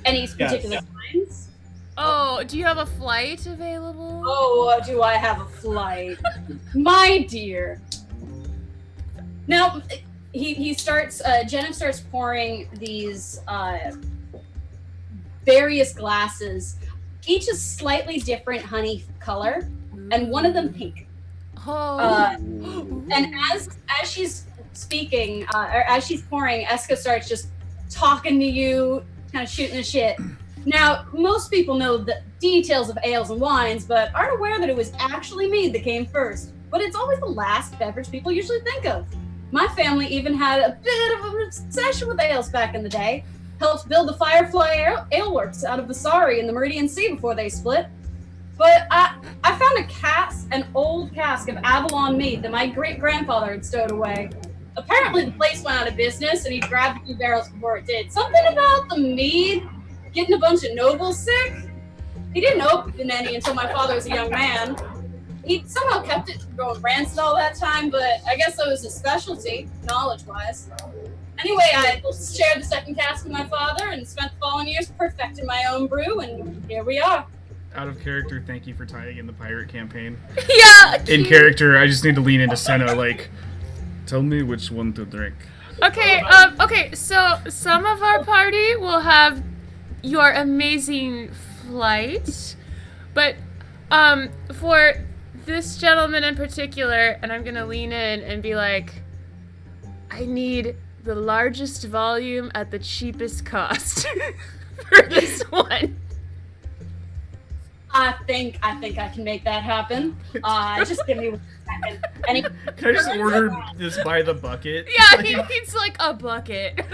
C: Any particular times?
E: Oh, do you have a flight available?
C: Oh, do I have a flight? My dear. Now, he starts, Jennifer starts pouring these, various glasses, each a slightly different honey color, and one of them pink. And as she's speaking, or as she's pouring, Eska starts just talking to you, kind of shooting the shit. Now, most people know the details of ales and wines, but aren't aware that it was actually mead that came first. But it's always the last beverage people usually think of. My family even had a bit of an obsession with ales back in the day. Helped build the Firefly Aleworks out of the Sari in the Meridian Sea before they split. But I found an old cask of Avalon mead that my great-grandfather had stowed away. Apparently the place went out of business and he grabbed a few barrels before it did. Something about the mead getting a bunch of nobles sick? He didn't open any until my father was a young man. He somehow kept it from going rancid all that time, but I guess that was his specialty, knowledge-wise. Anyway, I shared the second cask with my father and spent the following years perfecting my own brew, and here we are.
A: Out of character, thank you for tying in the pirate campaign.
E: Yeah!
A: In character, I just need to lean into Senna, like, tell me which one to drink.
E: Okay, so some of our party will have your amazing flight, but, for this gentleman in particular, and I'm gonna lean in and be like, I need the largest volume at the cheapest cost for this one.
C: I think I can make that happen. Just give me 1 second.
A: Can I just order this by the bucket?
E: Yeah, he's like a bucket.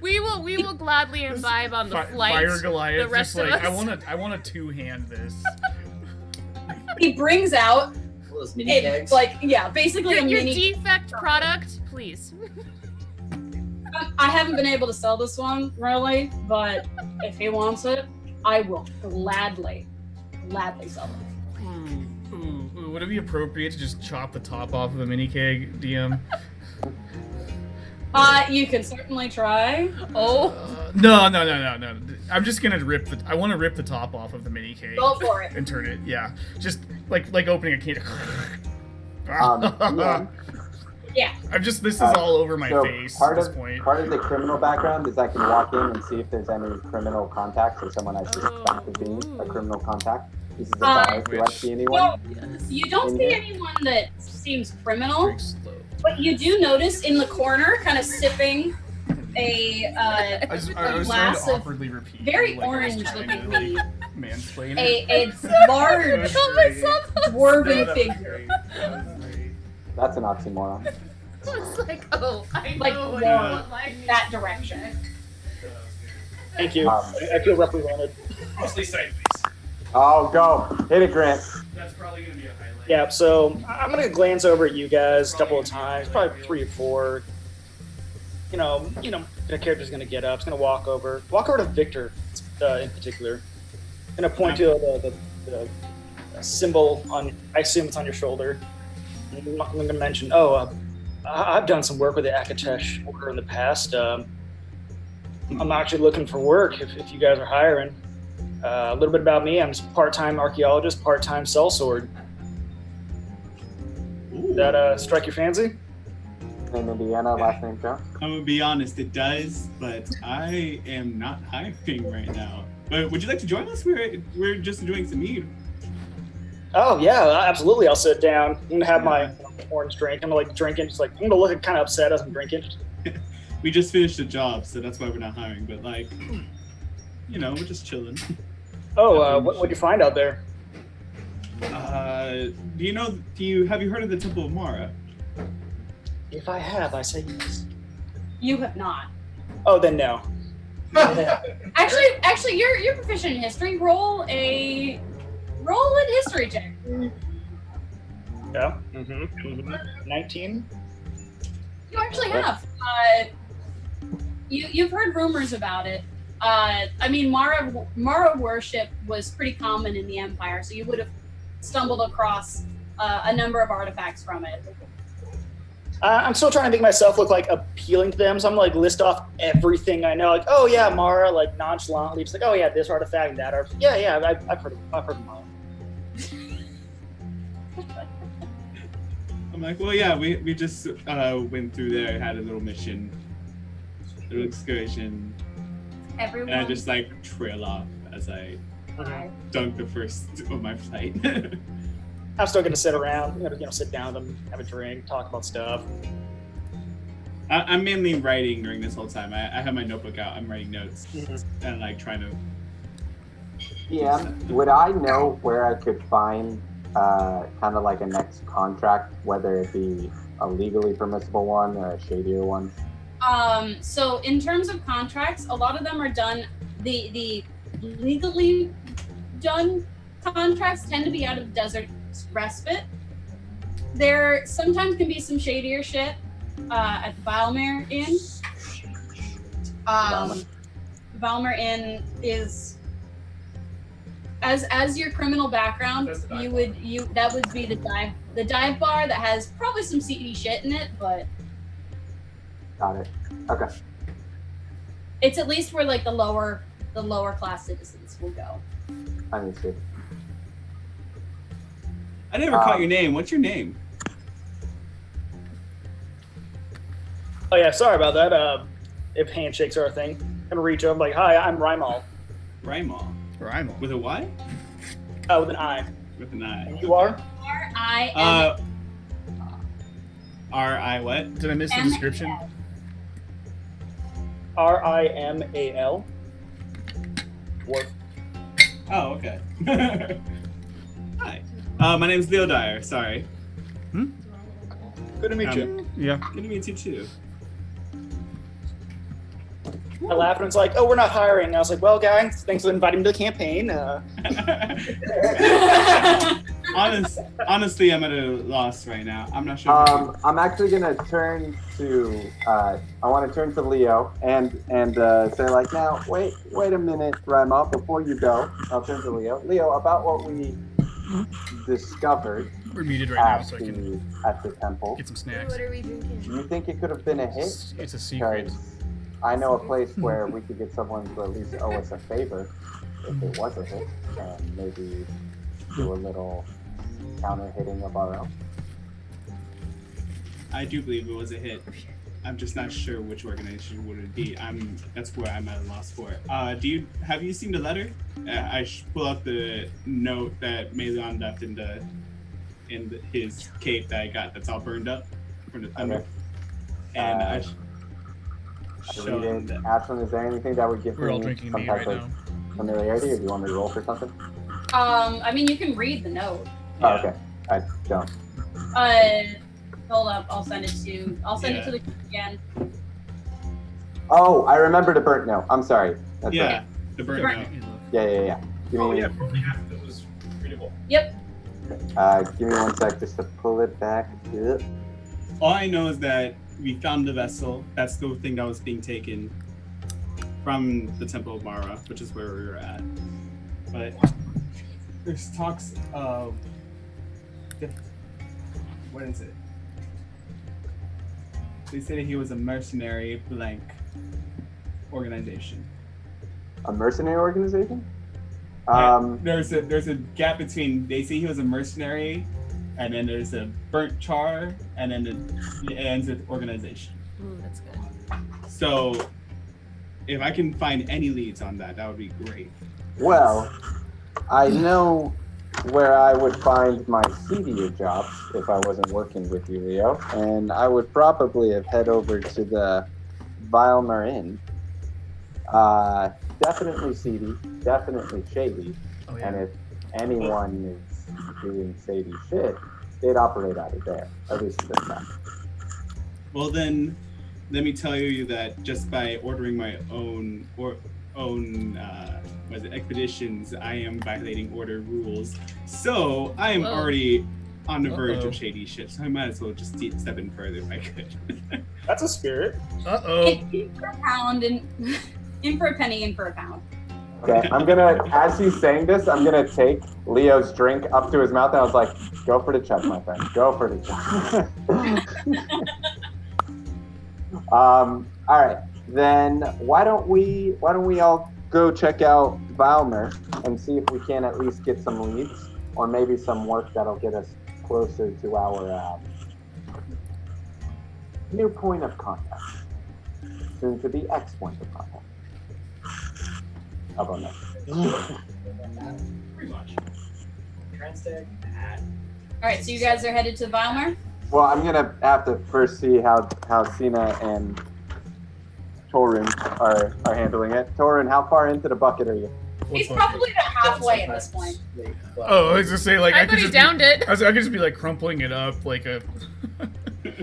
E: We will gladly imbibe on the flight.
A: Fire Goliath,
E: the rest
A: just like
E: of us.
A: I want to two-hand this.
C: He brings out
H: those mini kegs.
C: basically
E: your
C: mini
E: defect product, please.
C: I haven't been able to sell this one really, but if he wants it, I will gladly sell it.
A: Would it be appropriate to just chop the top off of a mini keg, DM?
C: You can certainly try.
A: No. I'm just gonna I want to rip the top off of the mini keg.
C: Go for it.
A: And turn it, yeah. Just like opening a can.
C: Yeah.
A: this is all over my face at this point.
B: Part of the criminal background is I can walk in and see if there's any criminal contacts or someone I suspect of being a criminal contact. This is a bar. Do I see anyone?
C: You don't see anyone that seems criminal, but you do notice in the corner, kind of sipping a glass of very orange-looking mead.
A: Mansplaining.
C: A large dwarven figure.
B: That's an oxymoron.
E: It's like, I know
C: like
E: what
C: that direction.
D: Thank you. I feel represented.
G: Mostly sideways.
B: Oh, go. Hit it, Grant.
A: That's probably going to be a highlight.
D: Yeah, so I'm going to glance over at you guys a couple of times, probably 3 or 4. You know, the character's going to get up. It's going to walk over to Victor in particular. Going to point to the symbol on, I assume it's on your shoulder. I'm going to mention, I've done some work with the Akatesh Order in the past. I'm actually looking for work if you guys are hiring. A little bit about me, I'm a part-time archaeologist, part-time sellsword. Does that strike your fancy?
B: Name Indiana, last name Jones.
I: I'm gonna be honest, it does, but I am not hiring right now. But would you like to join us? We're just enjoying some mead.
D: Oh yeah, absolutely. I'll sit down. I'm gonna have my orange drink. I'm gonna like drinking. Just like I'm gonna look kind of upset as I'm drinking.
I: We just finished a job, so that's why we're not hiring. But like, we're just chilling.
D: Oh, what'd you find out there?
I: Have you heard of the Temple of Mara?
D: If I have, I say yes.
C: You have not.
D: Oh, then no.
C: Actually, you're proficient in history. Roll a history check.
D: Yeah. 19.
C: You actually have. You've heard rumors about it. Mara worship was pretty common in the Empire, so you would have stumbled across a number of artifacts from it.
D: I'm still trying to make myself look like appealing to them, so I'm like list off everything I know. Like, oh yeah, Mara, like nonchalantly, just like, oh yeah, this artifact, that artifact. Yeah, I've heard of Mara.
I: I'm like, well, yeah, we just went through there, had a little mission, a little excursion,
C: Everyone.
I: and I just like trail off as I dunk the first of my flight.
D: I'm still gonna sit around, sit down with them, have a drink, talk about stuff.
I: I'm mainly writing during this whole time. I have my notebook out. I'm writing notes and like trying to.
B: Yeah. Would I know where I could find kind of like a next contract, whether it be a legally permissible one or a shadier one?
C: So in terms of contracts, a lot of them are done. The legally done contracts tend to be out of Desert Respite. There sometimes can be some shadier shit at the Valmir Inn. Valmir Inn is as your criminal background, that would be the dive bar that has probably some seedy shit in it, but
B: got it. Okay.
C: It's at least where like the lower class citizens will go.
B: Understood.
I: I never caught your name. What's your name?
D: Oh yeah, sorry about that. If handshakes are a thing, I'm gonna reach over like, hi, I'm Rymal.
I: Rymal. With a Y?
D: With an I.
I: With an I.
D: And you are?
C: R-I-M.
I: R-I what?
A: Did I miss the description?
D: R-I-M-A-L. Dwarf.
I: Oh, okay. Hi. My name's Leodyr, sorry.
D: Good to meet you.
A: Yeah.
I: Good to meet you too.
D: I laughed and it's like, oh, we're not hiring. I was like, well, guys, thanks for inviting me to the campaign.
I: Honestly, I'm at a loss right now. I'm not sure.
B: I'm actually gonna turn to. I want to turn to Leo and say like, now wait a minute, Rymal, before you go. I'll turn to Leo. Leo, about what we discovered.
A: We're muted right now, so I can
B: at the temple.
A: Get some snacks.
J: What are we drinking?
B: Do you think it could have been a hit?
A: It's a secret.
B: Because I know a place where we could get someone to at least owe us a favor if it was a hit, and maybe do a little counter hitting of our own.
I: I do believe it was a hit. I'm just not sure which organization would it be. That's where I'm at a loss for. Have you seen the letter? I pull out the note that Meleon left in his cape that I got. That's all burned up from the thunder.
B: Okay.
I: And I
B: read it. Ashton, is there anything that would give me some type of familiarity, or do you want me to roll for something?
C: I mean, you can read the note.
B: Oh, okay. I don't.
C: Hold up. I'll send it to the group again.
B: Oh, I remember the burnt note. I'm sorry. That's right.
I: The burnt note.
B: Yeah.
G: Probably half that was readable.
C: Yep.
B: Give me 1 sec just to pull it back. Yep.
I: All I know is that we found the vessel. That's the thing that was being taken from the Temple of Mara, which is where we were at. But there's talks of what is it? They say he was a mercenary blank organization.
B: A mercenary organization?
I: There's a gap between they say he was a mercenary and then there's a burnt char, and then it ends with organization.
E: Ooh, that's good.
I: So, if I can find any leads on that, that would be great.
B: Well, I know where I would find my seedier jobs if I wasn't working with you, Leo, and I would probably have head over to the Vilmer Inn. Definitely seedy, definitely shady, and if anyone is doing shady shit, they'd operate out of there, at least at this time.
I: Well then, let me tell you that just by ordering my own expeditions, I am violating order rules. So I am already on the verge of shady shit. So I might as well just step in further if I could.
D: That's a spirit.
C: In for a pound and in for a penny, in for a pound.
B: Okay, I'm gonna, as he's saying this, I'm gonna take Leo's drink up to his mouth, and I was like, "Go for the chug, my friend. Go for the chug." All right, then why don't we all go check out Vilmer and see if we can at least get some leads, or maybe some work that'll get us closer to our new point of contact, soon to be X point of contact. How about that?
G: Pretty much. Transtag, hat.
C: All right, so you guys are headed to Vilmer.
B: Well, I'm gonna have to first see how Senna and Torun are handling it. Torun, how far into the bucket are you?
C: He's probably about halfway at this point.
A: Oh, I was just saying, like, I could just
E: downed it.
A: I could just be like crumpling it up like a.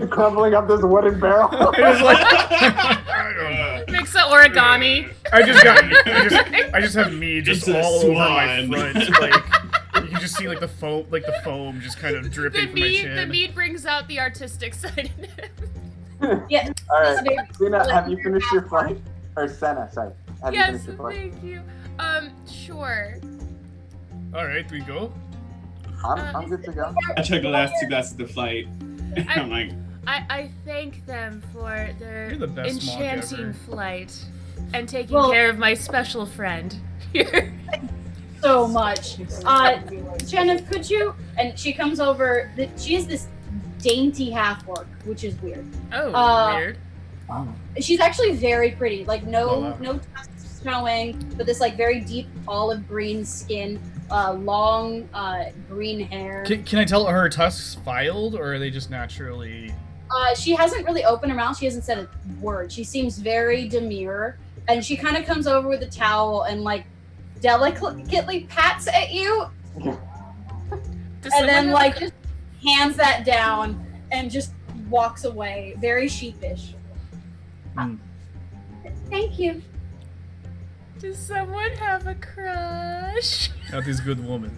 B: Crumbling up this wooden barrel.
A: It was like, I don't know.
E: Makes an origami.
A: I just have me just
I: It's a
A: all over my
I: swan.
A: front, like you can just see like the foam just kind of dripping from my chin.
E: The mead brings out the artistic side in him.
C: Yeah.
B: All right, Senna, have you finished your flight? Or Senna, sorry. Have you
E: Yes,
B: finished your flight?
E: thank you. Sure.
A: All right, we go.
B: I'm good to go.
I: I took the last 2 glasses of the flight. I'm like,
E: I thank them for their
A: You're the best monk
E: enchanting
A: ever.
E: flight and taking care of my special friend here.
C: So much. Jenna, could you? And she comes over. She is this dainty half-orc, which is weird.
E: Oh, weird.
C: She's actually very pretty. Like no
A: wow.
C: tusks showing, but this like very deep olive green skin, long green hair.
A: Can I tell are her tusks filed or are they just naturally?
C: She hasn't really opened her mouth. She hasn't said a word. She seems very demure, and she kind of comes over with a towel and like delicately pats at you, and then like just hands that down and just walks away, very sheepish. Thank you.
E: Does someone have a crush?
A: Not this good woman.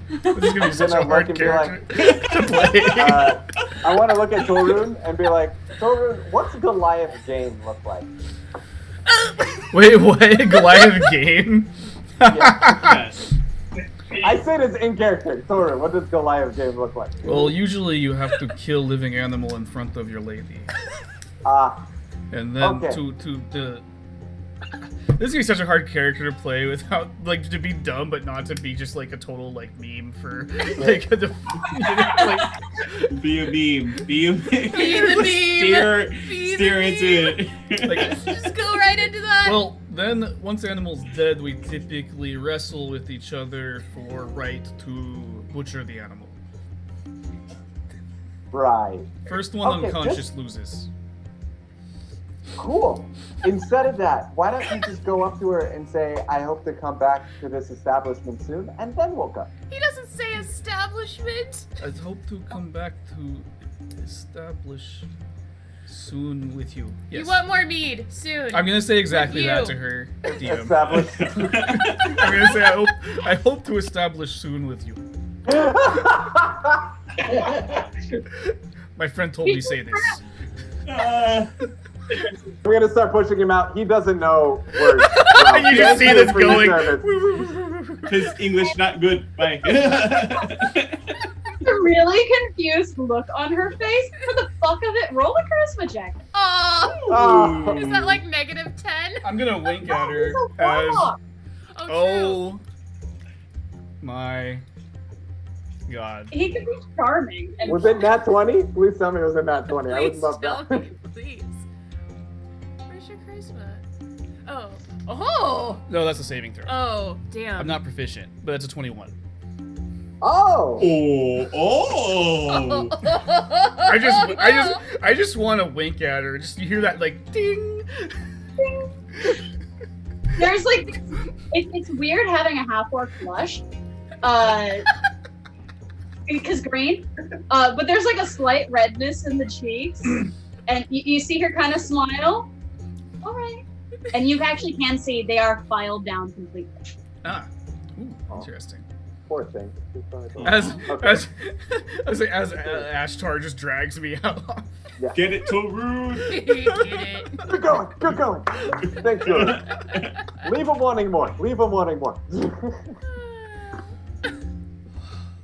A: This is gonna be such a hard character to play.
B: I want to look at Torun and be like, Torun, what's Goliath game look like?
A: Wait, what? Goliath game?
I: yes.
B: I say this in character. Torun, what does Goliath game look like?
A: Well, usually you have to kill living animal in front of your lady. And then
B: Okay.
A: to the. This is gonna be such a hard character to play without, like, to be dumb, but not to be just like a total like meme for like like.
I: Be a meme. Be a meme.
E: Be the meme.
I: Steer into it.
A: Like,
E: Just go right into that.
A: well, then once the animal's dead, we typically wrestle with each other for right to butcher the animal.
B: Right.
A: First one
B: Okay,
A: unconscious loses.
B: Cool. Instead of that, why don't you just go up to her and say, I hope to come back to this establishment soon, and then we'll go.
E: He doesn't say establishment.
A: I hope to come back to establish soon with you. Yes.
E: You want more mead soon.
A: I'm gonna say exactly
E: With
A: that
E: you.
A: to her. DM.
B: Establish.
A: I'm gonna say I hope to establish soon with you. My friend told me say this.
B: We're gonna start pushing him out. He doesn't know words.
A: You just see this going.
I: His English not good. Bye.
C: A really confused look on her face. For the fuck of it, roll a charisma check.
E: Oh, is that like -10?
A: I'm gonna wink at her
C: Oh,
A: as.
E: Oh, true.
A: my god.
C: He could be charming. And
B: Was it nat 20? Please tell me it was a nat 20. I would
E: Please
B: love
E: tell
B: that.
E: me, please. Where's your charisma? Oh. Oh!
A: No, that's a saving throw.
E: Oh, damn.
A: I'm not proficient, but it's a 21.
B: Oh!
I: Oh!
A: I just want to wink at her. Just you hear that like ding.
C: there's like, it's weird having a half-orc flush. Because green. But there's like a slight redness in the cheeks. And you see her kind of smile. All right. And you actually can see they are filed down completely.
A: Ah, ooh, interesting.
B: Poor thing.
A: As Ashtar just drags me out.
B: Yeah.
I: Get it, Torun!
E: Get it.
B: Keep going. Keep going. Thanks, Jordan. Leave him wanting more. Leave him wanting more.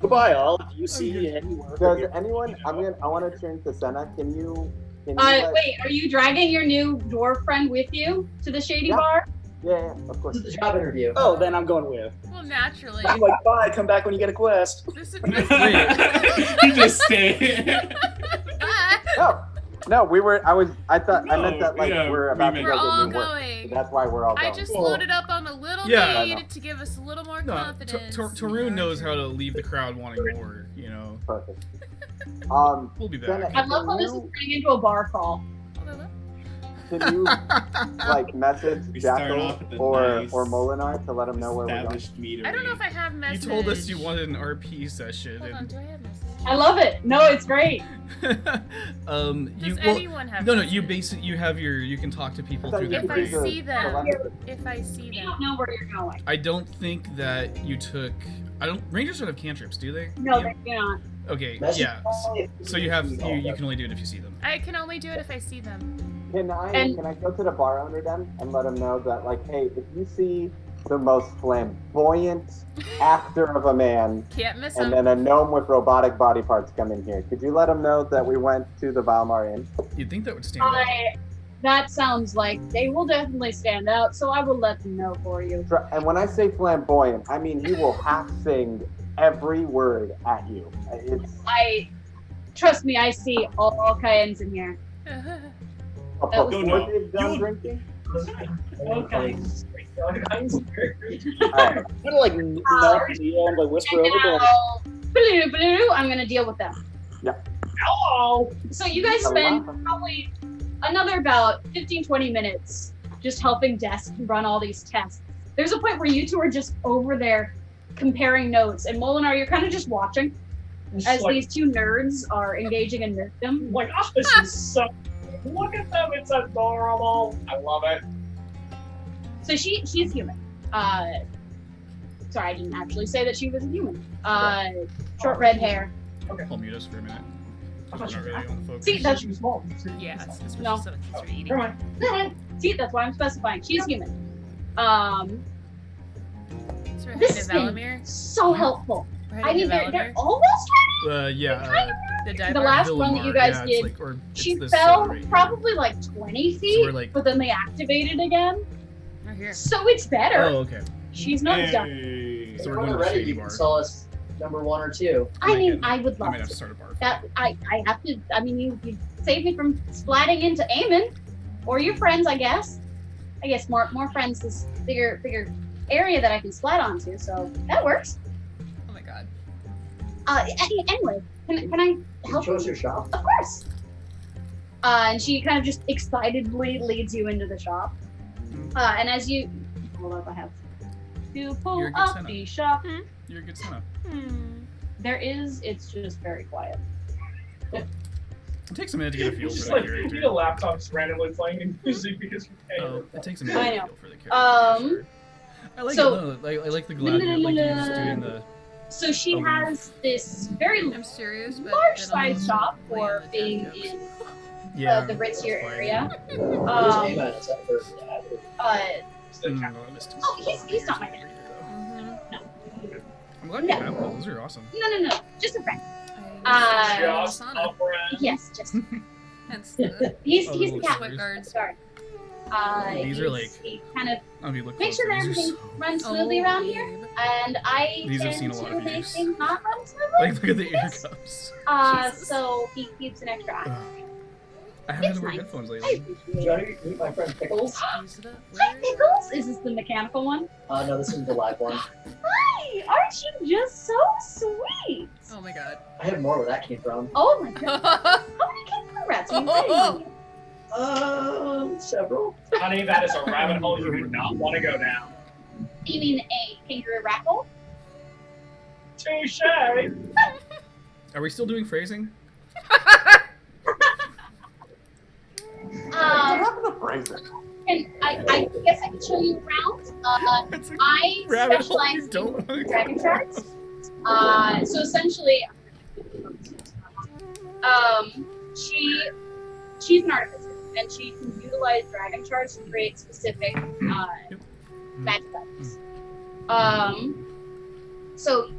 D: Goodbye, all. If you see anyone.
B: Does anyone? I want to turn to Senna. Can you
C: Wait, are you dragging your new dwarf friend with you to the shady bar?
B: Yeah, of course.
H: This is the job interview.
D: Oh, then I'm going with.
E: Well, naturally.
D: I'm like, bye. Come back when you get a quest.
E: This is
I: You just stay.
B: No, we were. I meant that like
I: yeah,
B: we're about to
E: We're
B: go
E: all
B: get new work.
E: going.
B: So that's why we're all going.
E: I just loaded up on a little
A: Yeah.
E: maid to give us a little more
A: No,
E: confidence.
A: Tarun knows how to leave the crowd wanting more. You know.
B: Perfect.
A: We'll be back.
B: Senna,
C: I love how this is turning into a bar crawl.
B: Can you like message
I: We start off
B: Jackyl
I: with the
B: or
I: nice
B: Molenar to let them know where we're going?
I: Established meter.
E: I don't know if I have
A: You
E: message.
A: told us you wanted an RP session.
E: Hold on, do I have message?
C: I love it. No, it's great.
E: Does anyone have
A: No,
E: message?
A: you you can talk to people
B: I thought
A: through
B: you
A: their
E: If I
B: could
A: brain.
E: see them.
B: telepathy.
E: If I see
C: You
E: them.
C: don't know where you're going.
A: I don't think that you took. Rangers don't have cantrips, do they?
C: No,
A: Yeah.
C: they're not.
A: Okay,
H: Message
A: yeah.
H: only if
A: So you have you can only do it if you see them.
E: I can only do it if I see them.
B: Can I
C: And-
B: go to the bar owner then and let him know that like, hey, if you see the most flamboyant actor of a man
E: Can't miss
B: and
E: them.
B: then a gnome with robotic body parts come in here, could you let him know that we went to the Valmar Inn?
A: You'd think that would stand out.
C: That sounds like they will definitely stand out, so I will let them know for you.
B: And when I say flamboyant, I mean he will half sing every word at you.
C: Trust me, I see all kinds in here.
B: Before
C: was-
B: they've done drinking.
C: Okay.
B: Alright.
D: I'm gonna like nod Leo and like whisper
C: And
D: over to him.
C: now, blue, I'm gonna deal with them.
B: Yeah.
C: Hello. So you guys spend probably another about 15-20 minutes just helping Desk run all these tests. There's a point where you two are just over there comparing notes, and Molenar, you're kind of just watching as these two nerds are engaging in nerddom.
G: Like, oh, this is so. Look at them, it's adorable. I love it.
C: So she's human. Sorry, I didn't actually say that she was a human. Short red hair.
A: I'll mute us for a minute.
G: I
A: We're
G: thought
A: not
G: you
A: really on the focus.
C: See, that's
G: she was small.
E: Yeah, it's especially
C: No.
E: so kids are eating.
G: Never mind.
C: See, that's why I'm specifying. She's human.
E: So we're
C: This
E: heading
C: has
E: to
C: been
E: Valamir.
C: so helpful.
E: We're
C: I
E: heading
C: mean,
E: to
C: they're
E: Valamir.
C: almost
A: Yeah.
E: The
C: the
E: diver.
C: last one that you guys
A: yeah,
C: did.
A: It's like, or
C: She
A: it's this
C: fell
A: right here.
C: probably like 20 feet,
A: we're like-
C: but then they activated again.
E: We're here.
C: So it's better.
A: Oh, okay.
C: She's not done.
I: Hey.
A: So we're
H: When
A: going
H: we're
A: to the
H: ready,
A: shady
H: you
A: bar.
H: can tell us number 1 or 2.
C: I mean, I would
A: I
C: love
A: might have to
C: to.
A: start a bar.
C: That I have to. I mean, you saved me from splatting into Eamon, or your friends, I guess. I guess more friends is bigger area that I can splat onto, so that works.
E: Oh my god.
C: Anyway, can I help
H: Show us
C: you?
H: your shop.
C: Of course. And she kind of just excitedly leads you into the shop. And as you hold up, I have to pull
A: You're a good
C: up
A: Senna.
C: the shop.
A: You're a good Senna.
C: It's just very quiet.
A: It takes a minute to get a feel
G: It's
A: for
G: just
A: the
G: like, you
A: character.
G: need a laptop just randomly playing in music because you're paying.
A: Oh, it takes a minute
C: I
A: to
C: know.
A: feel for the character. for sure. I like
C: so-
A: it. No, I like the glad like you just doing the.
C: So she
A: Oh,
C: has this very
E: I'm serious, but
C: large
E: then
C: size
E: I'll
C: shop
E: play
C: for
E: the
C: being
E: dead
C: in
A: Yeah.
C: the ritzier
A: that's fine.
C: area.
H: Where's Aemon? Is that her dad?
A: I missed him.
C: Oh, he's not my dad.
E: Mhm.
A: I'm glad you
C: No.
A: have those. Those are awesome.
C: No, just a friend.
G: Just
E: Sauna.
G: a friend.
C: Yes, just
E: Hence the
C: he's
A: Oh,
C: the
A: little
C: cat.
A: sweat
E: guards.
C: Sorry.
A: These are like.
C: He kind of
A: I'll be looking
C: makes sure that everything runs smoothly around here, and I
A: These have
C: tend
A: seen a lot
C: to
A: of
C: make
A: use.
C: things not run smoothly.
A: Like, look at the ear cups.
C: So he keeps an extra eye.
A: Ugh. I haven't had
C: It's
A: to wear
C: nice.
A: headphones
C: I
A: lately.
C: appreciate
J: Johnny,
C: it.
J: meet my friend Pickles.
C: Hi, Pickles! Is this the mechanical one?
J: No, this is the live one.
C: Hi! Aren't you just so sweet?
E: Oh my god.
J: I have more where that came from.
C: Oh my god. How many kangaroo rats are you fighting on you?
J: Several.
G: Honey, that is a rabbit hole you do not want to go down.
C: You mean a kangaroo rat hole?
G: Touche!
A: Are we still doing phrasing?
B: What happened to phrasing?
C: And I guess I can show you around.
A: It's a
C: I
A: rabbit hole
C: specialize
A: you don't want to
C: in
A: go
C: dragon
A: down.
C: shards. So essentially, she's an artificer, and she can utilize dragon shards to create specific magic items. So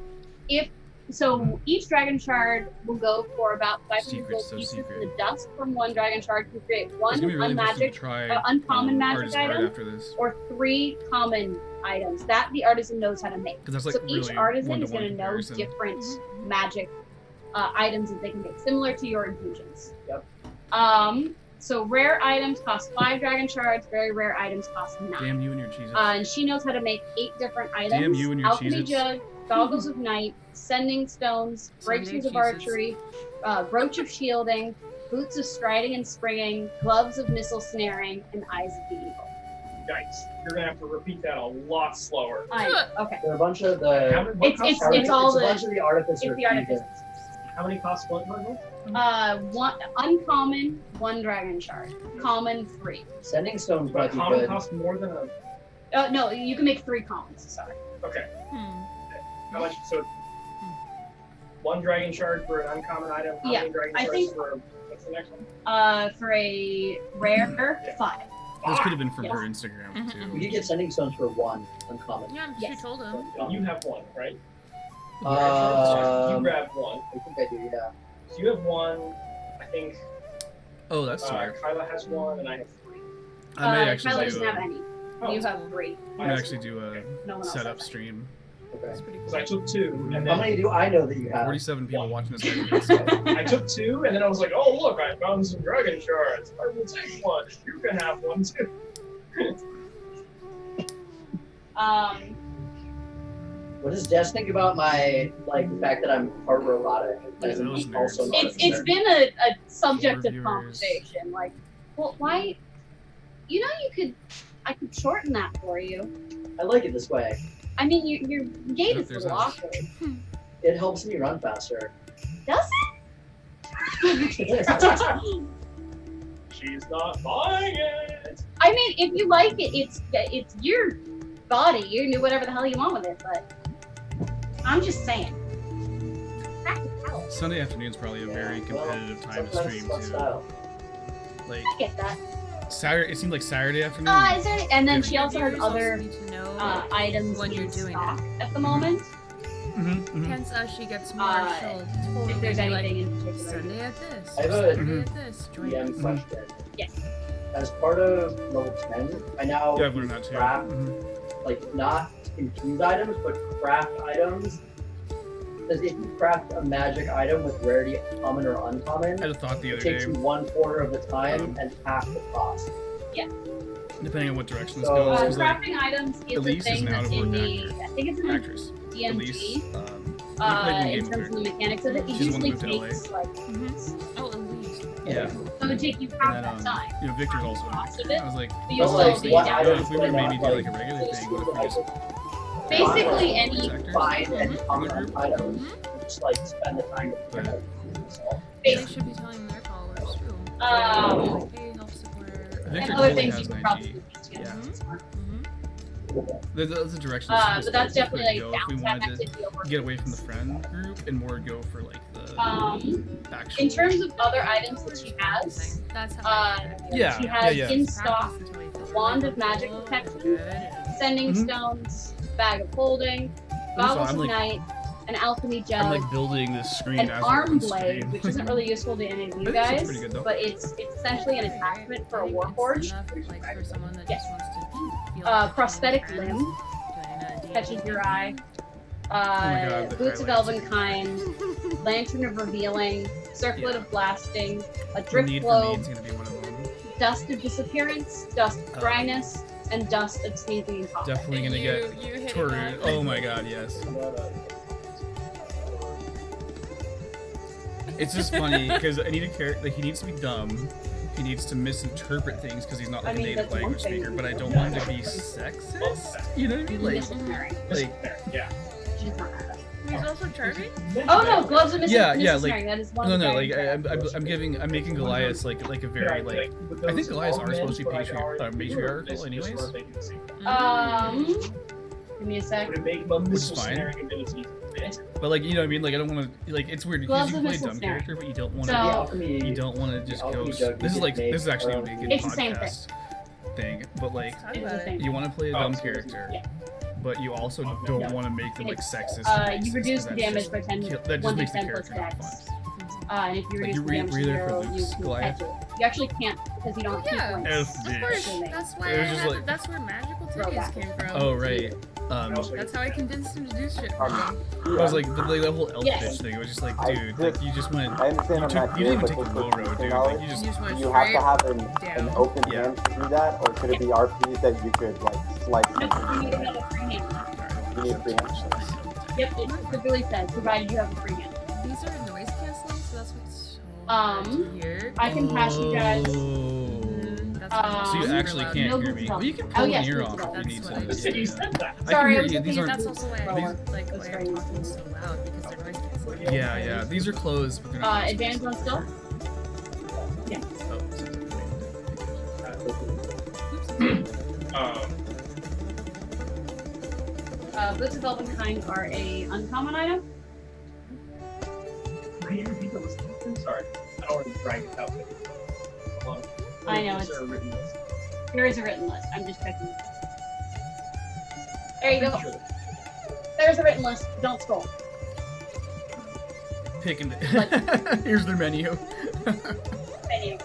C: each dragon shard will go for about 500 gold
A: so
C: pieces.
A: secret.
C: The dust from one dragon shard can create one
A: It's gonna be really interesting to
C: unmagic,
A: try
C: uncommon magic
A: artist art
C: item,
A: after this.
C: or 3 common items that the artisan knows how to make.
A: Because that's like
C: So each
A: really
C: artisan is
A: one-to-one
C: going to know
A: comparison.
C: different magic items that they can make, similar to your infusions.
J: Yep.
C: So rare items cost 5 dragon shards. Very rare items cost 9.
A: Damn you and your cheeses.
C: And she knows how to make 8 different items.
A: Damn you and your
C: Alchemy
A: Cheez-Its.
C: jug, goggles of night, sending stones, breakthroughs of archery, brooch of shielding, boots of striding and springing, gloves of missile snaring, and eyes of the eagle.
G: Yikes. You're going to have to repeat that a lot slower.
C: Okay.
J: There are a bunch of the.
G: How many, what cost-
C: It's all
J: a
C: the.
J: bunch of the artificers.
C: It's the artificers.
G: How many cost what level?
C: One uncommon, 1 dragon shard. Common, 3.
J: Sending stones
G: But
J: might be
G: common
J: good.
G: costs more than a.
C: No, you can make 3 commons. Sorry.
G: Okay. How much? So 1 dragon shard for an uncommon item. How
C: Yeah,
G: many dragon
C: I
G: shards
C: think-
G: for what's the next one?
C: For a rare, 5.
A: This could have been from
C: Yes.
A: her Instagram too.
J: We could get sending stones for 1 uncommon.
E: Yeah,
C: Yes.
E: she told him.
G: You have 1, right? You
J: Um,
G: grabbed 1.
J: I think I do, yeah.
G: So you have 1. I think
A: Oh, that's smart.
G: Kyla has 1, and I have 3.
A: I may actually
C: Tyler
A: do
C: doesn't have
A: a,
C: any.
G: Oh,
C: You have 3.
A: I may actually do a
C: No one else
A: setup
C: has
A: stream.
J: Okay.
G: Because I took 2, and
J: How
G: then
J: many do I know that you have?
A: 47 people watching this right now.
G: I took 2, and then I was like, oh look, I found some dragon shards. I will take 1. You can have 1 too.
J: What does Jess think about my, like, the fact that I'm part robotic?
A: Yeah,
J: And
A: those
J: also
A: nerds.
J: not a
C: It's
J: nerd?
C: been a subject of
A: Reviewers.
C: conversation. Like, well, why? You know, I could shorten that for you.
J: I like it this way.
C: I mean, your gait
A: What if
C: is a
A: there's
C: little
A: a-
C: awkward.
J: It helps me run faster.
C: Does it?
G: She's not buying it.
C: I mean, if you like it, it's your body. You can do whatever the hell you want with it. But I'm just saying. Practicality.
A: Sunday afternoon's probably a very competitive time to
J: sometimes
A: stream
J: it's my
A: too.
J: style.
A: Like
C: I get that.
A: Saturday, it seemed like Saturday afternoon.
C: Is there? And then
A: Yeah.
C: she also has
E: Viewers also
C: other
E: need to know
C: items
E: when
C: in
E: you're doing
C: stock
E: it.
C: at the moment.
E: Hence, as she gets more, she'll totally
C: If there's
E: be like,
C: anything in particular.
E: Sunday at this,
J: I have a-
E: Saturday at this, join
J: DM
E: us.
J: question.
C: Yes.
J: As part of level 10, I now
A: Yeah, I've learned that too.
J: craft,
A: Mhm.
J: like, not infuse items, but craft items. Because if you craft a magic item with rarity common or uncommon,
A: I had a thought the
J: it
A: other
J: takes
A: day,
J: you 1/4 of the time and half the cost.
A: depending on what direction this
J: So-
A: goes. 'cause, like,
C: Crafting items is a
A: Elise is
C: thing
A: an
C: that's in
A: out-of-work
C: the.
A: actor.
C: I think it's in the
A: actress.
C: DMG.
A: Elise. We played one game
C: In
A: with
C: terms of
A: her.
C: the mechanics of it, it
A: She's the one
C: usually
A: who moved to LA.
C: takes like.
E: Oh, at least.
A: Yeah.
C: So it would take you
A: And
C: half
A: then,
C: that time.
A: you know, Victor's also an
C: Cost
A: actor.
C: of it,
A: I was like,
C: but
A: I
C: you'll
A: was
C: still
A: like,
C: be
J: what
C: down.
J: items
A: if we
J: do
A: were
J: I
A: maybe
J: not
A: do
J: like?
A: like a regular thing, what if we just
C: Basically,
A: voice
C: any.
A: actors
J: Find and
A: in the
J: common
A: group?
J: items. Just like spend the time to
A: But-
E: They should be telling their followers too.
C: Um,
E: Like, hey, help support.
A: Victor
C: and other
A: totally
C: things
A: has
C: you
A: an
C: could probably
A: IG.
C: do too.
A: Yeah.
E: Mhm.
A: There's a direction
C: But that's definitely
A: go
C: like
A: if we
C: bounce
A: wanted
C: activity
A: to
C: over.
A: get away from the friend group and more go for like the actual.
C: In terms of other items that she has,
E: That's how
A: Yeah,
C: she has
A: yeah.
C: in stock Wand of Magic Protection, Sending
A: Mhm.
C: Stones, Bag of Holding,
A: That's
C: Goggles
A: fine,
C: of
A: I'm, like,
C: Night, an alchemy jug,
A: I'm like building this screen
C: an
A: as
C: arm
A: we're on
C: blade,
A: screen.
C: which isn't really useful to any of you
A: I think this looks
C: guys,
A: pretty good, though.
C: but it's essentially an attachment for a warforge.
E: Like for someone that
C: Yes.
E: just wants to feel like
C: Prosthetic
E: friends,
C: limb,
E: doing a D&D
C: catches your eye.
A: my God, the
C: Boots of
A: highlights.
C: Elvenkind, Lantern of Revealing, Circlet
A: Yeah.
C: of Blasting, a
A: The
C: Drift
A: need for
C: Globe,
A: need's gonna be one of them.
C: Dust of Disappearance, Dust of Dryness, and Dust of Sneezing and Coughing.
A: Definitely gonna
E: You
A: get
E: hit it
A: Toru.
E: up.
A: Oh my God, yes. It's just funny because I need a character. Like he needs to be dumb. He needs to misinterpret things because he's not like
C: I mean,
A: a native
C: that's one
A: language
C: thing.
A: speaker. But I don't want him to be sexist. You know what I mean? Like,
C: Mrs. Mary.
G: Yeah.
C: She's not bad.
E: He's also charming?
C: Oh no, Gloves of Mrs.
A: yeah,
C: Mrs.
A: yeah, like
C: Mary. That is one
A: no,
C: of the
A: no, like
C: dragons.
A: I'm making Goliath like a very like. I think Goliaths are supposed to be matriarchal, anyways.
C: Give me a sec.
G: Would it make my
A: Which is
G: missile
A: fine.
G: snaring ability fit?
A: But like you know what I mean? Like I don't want to like it's weird because
C: Gloves
A: you
C: of
A: can play a
C: missile
A: dumb
C: snare.
A: character, but you don't want
C: So-
A: to.
J: The alchemy.
A: You don't want to just go.
J: alchemy jug
A: This is
J: you
A: like
J: can
A: this is
J: make
A: actually
J: from-
A: gonna be a good
C: It's the same
A: podcast thing. But like
E: Talk
C: It's
E: about
C: the
E: it.
C: same.
A: you want to play a
G: Oh,
A: dumb
G: so
A: character,
C: yeah.
A: but you also don't want to make them like sexist.
C: You
A: racist,
C: reduce
A: 'cause
C: the
A: that's
C: damage
A: just
C: by 10,
A: that just makes the
C: 1d10 plus
A: character not
C: dex.
A: fun.
C: And if you
A: Like,
C: reduce
A: you
C: the damage
A: were
C: to
A: there for
C: 0,
A: Luke's
C: you
A: Goliath?
C: catch it. You actually can't because you don't have
E: Yeah.
C: key points.
A: F
E: Of
A: bitch.
E: course,
C: It
E: that's
A: It
E: why
A: was just like-
E: that's where magical
C: Throw
E: titties
C: back.
E: came from.
A: Oh right.
E: That's how I convinced him to do shit for me.
A: I was like the whole elf
C: Yes.
A: bitch thing. It was just like,
B: I
A: dude,
B: just-
A: like you just went.
B: I understand I'm not
A: You
B: here,
A: didn't even
B: but
A: take the
B: just
A: low
B: for
A: road, dude.
B: knowledge,
A: Like you just.
E: You just went
B: you have to
E: straight
B: have an
E: down.
B: open
A: Yeah.
B: hand to do that, or could it be RPs that you could like slice?
C: Nope, you need another free hand.
B: You need a free hand.
C: Yep, it specifically says, provided you have a free hand.
E: These are noise canceling, so that's what's so hard to hear.
C: I can pass you guys.
E: That's
C: Um,
A: So you actually
E: super
A: can't
C: no
A: hear
C: boots
A: me.
C: on.
A: Well, you can
C: Oh,
A: pull an
C: yes,
A: ear
C: boots
A: off
C: on.
A: if you need
E: That's
A: to.
E: what I
G: The city
A: Yeah.
G: said that.
A: I can
C: Sorry,
A: hear
C: I was
A: you.
C: looking
A: These
C: at
A: aren't.
E: That's also why I
C: Lower.
E: like
C: That's
E: why
C: very
E: I'm talking so loud because they're noise canceling.
A: Yeah, yeah. These are closed, but they're not. noise
C: Advantage on
A: canceling.
C: stealth? Yeah.
A: Oh,
C: Boots of Elvenkind are a uncommon item.
G: Sorry, I don't want to drag it out. Hold on.
C: I know,
G: Is
C: it's-
G: there a written list?
C: There is a written list. I'm just checking. There you go.
G: Sure.
C: There's a written list. Don't scroll.
A: Picking it. Here's their menu.
C: Menu.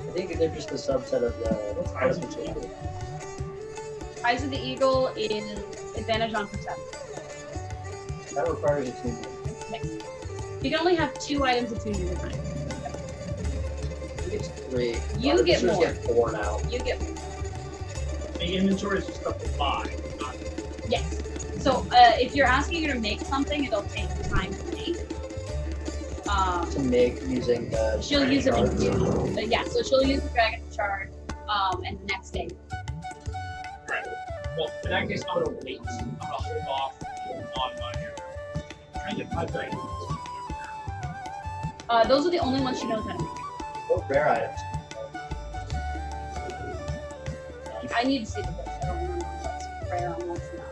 J: I think they're just a subset of the.
G: Eyes of the Eagle.
C: Eyes of the Eagle is advantage on perception.
J: That requires a team.
C: You can only have 2 items attuned at a time.
J: I think it's 3.
C: You get
J: Officers
C: more.
J: get 4 now.
C: You get
G: The inventory is just up to 5. Not
C: yes. So if you're asking her to make something, it'll take time to make.
J: To make using the.
C: She'll use it
J: shard.
C: in yeah. So she'll use the dragon shard, and the next day.
G: right. Well, in that case, I'm gonna wait. I'm gonna hold off on my trying to get my brain.
C: Those are the only ones she knows how to make.
J: What rare items?
C: I need to see the list. I don't remember what's rare and what's not.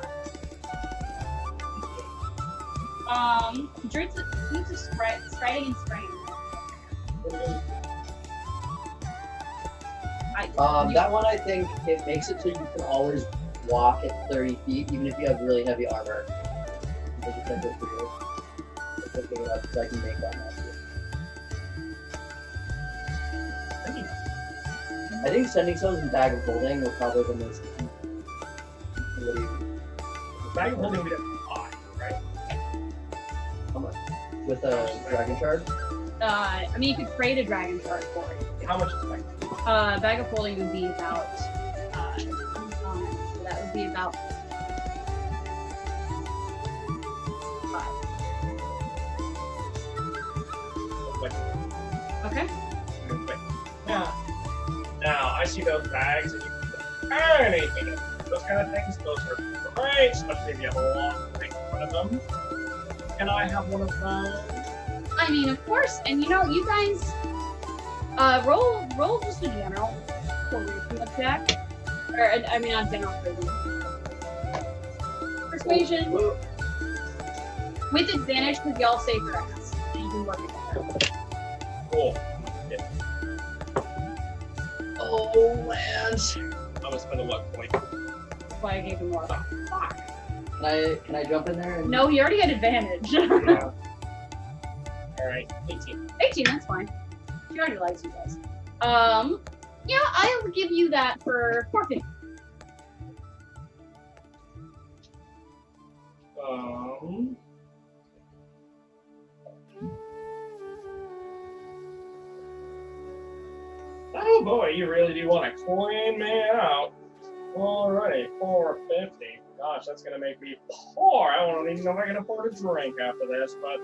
C: Druids of striding and spraying.
J: That one I think it makes it so you can always walk at 30 feet, even if you have really heavy armor. I think it's a good for you. It's a big enough because I can make that now too. I think sending stones and bag of holding will probably the most. What do you?
G: Bag of holding we have 5, right?
J: How much? With a dragon shard?
C: I mean, you could create a dragon shard for it.
G: How much is bag?
C: Bag of holding would be about. So that would be about 5. Okay.
G: Now I see those bags and you can put anything in them. Those kind of things, those are great, especially if you have a long thing in front of them. Can I have one of those?
C: I mean, of course, and you know, you guys, roll just a general persuasion check, or I mean, not general persuasion with advantage because y'all save your ass, and you can work it together.
G: Cool.
J: Oh man!
G: I'm gonna spend a luck point.
C: That's why I gave him more.
J: Can Can I jump in there? And...
C: No, he already had advantage.
G: Yeah. All right, 18.
C: 18, that's fine. She already likes you guys. Yeah, I'll give you that for 450.
G: Oh boy, you really do want to coin me out. Alrighty, 450. Gosh, that's gonna make me poor. I don't even know if I can afford a drink after this, but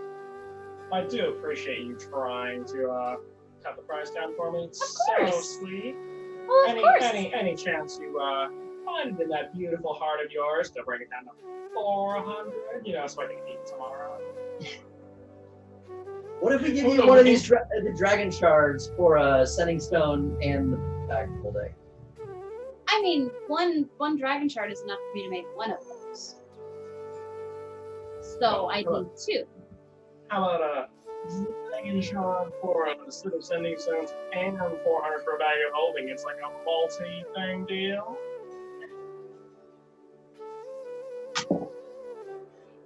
G: I do appreciate you trying to cut the price down for me. It's so sweet.
C: Well, of course.
G: Any chance you find in that beautiful heart of yours to bring it down to 400? You know, so I can eat tomorrow.
J: What if we give you one of these the dragon shards for a sending stone and the bag holding?
C: I mean, one dragon shard is enough for me to make one of those. So I need 2.
G: How about a dragon shard for a set of sending stones and 400 for a bag of holding? It's like a multi-thing deal.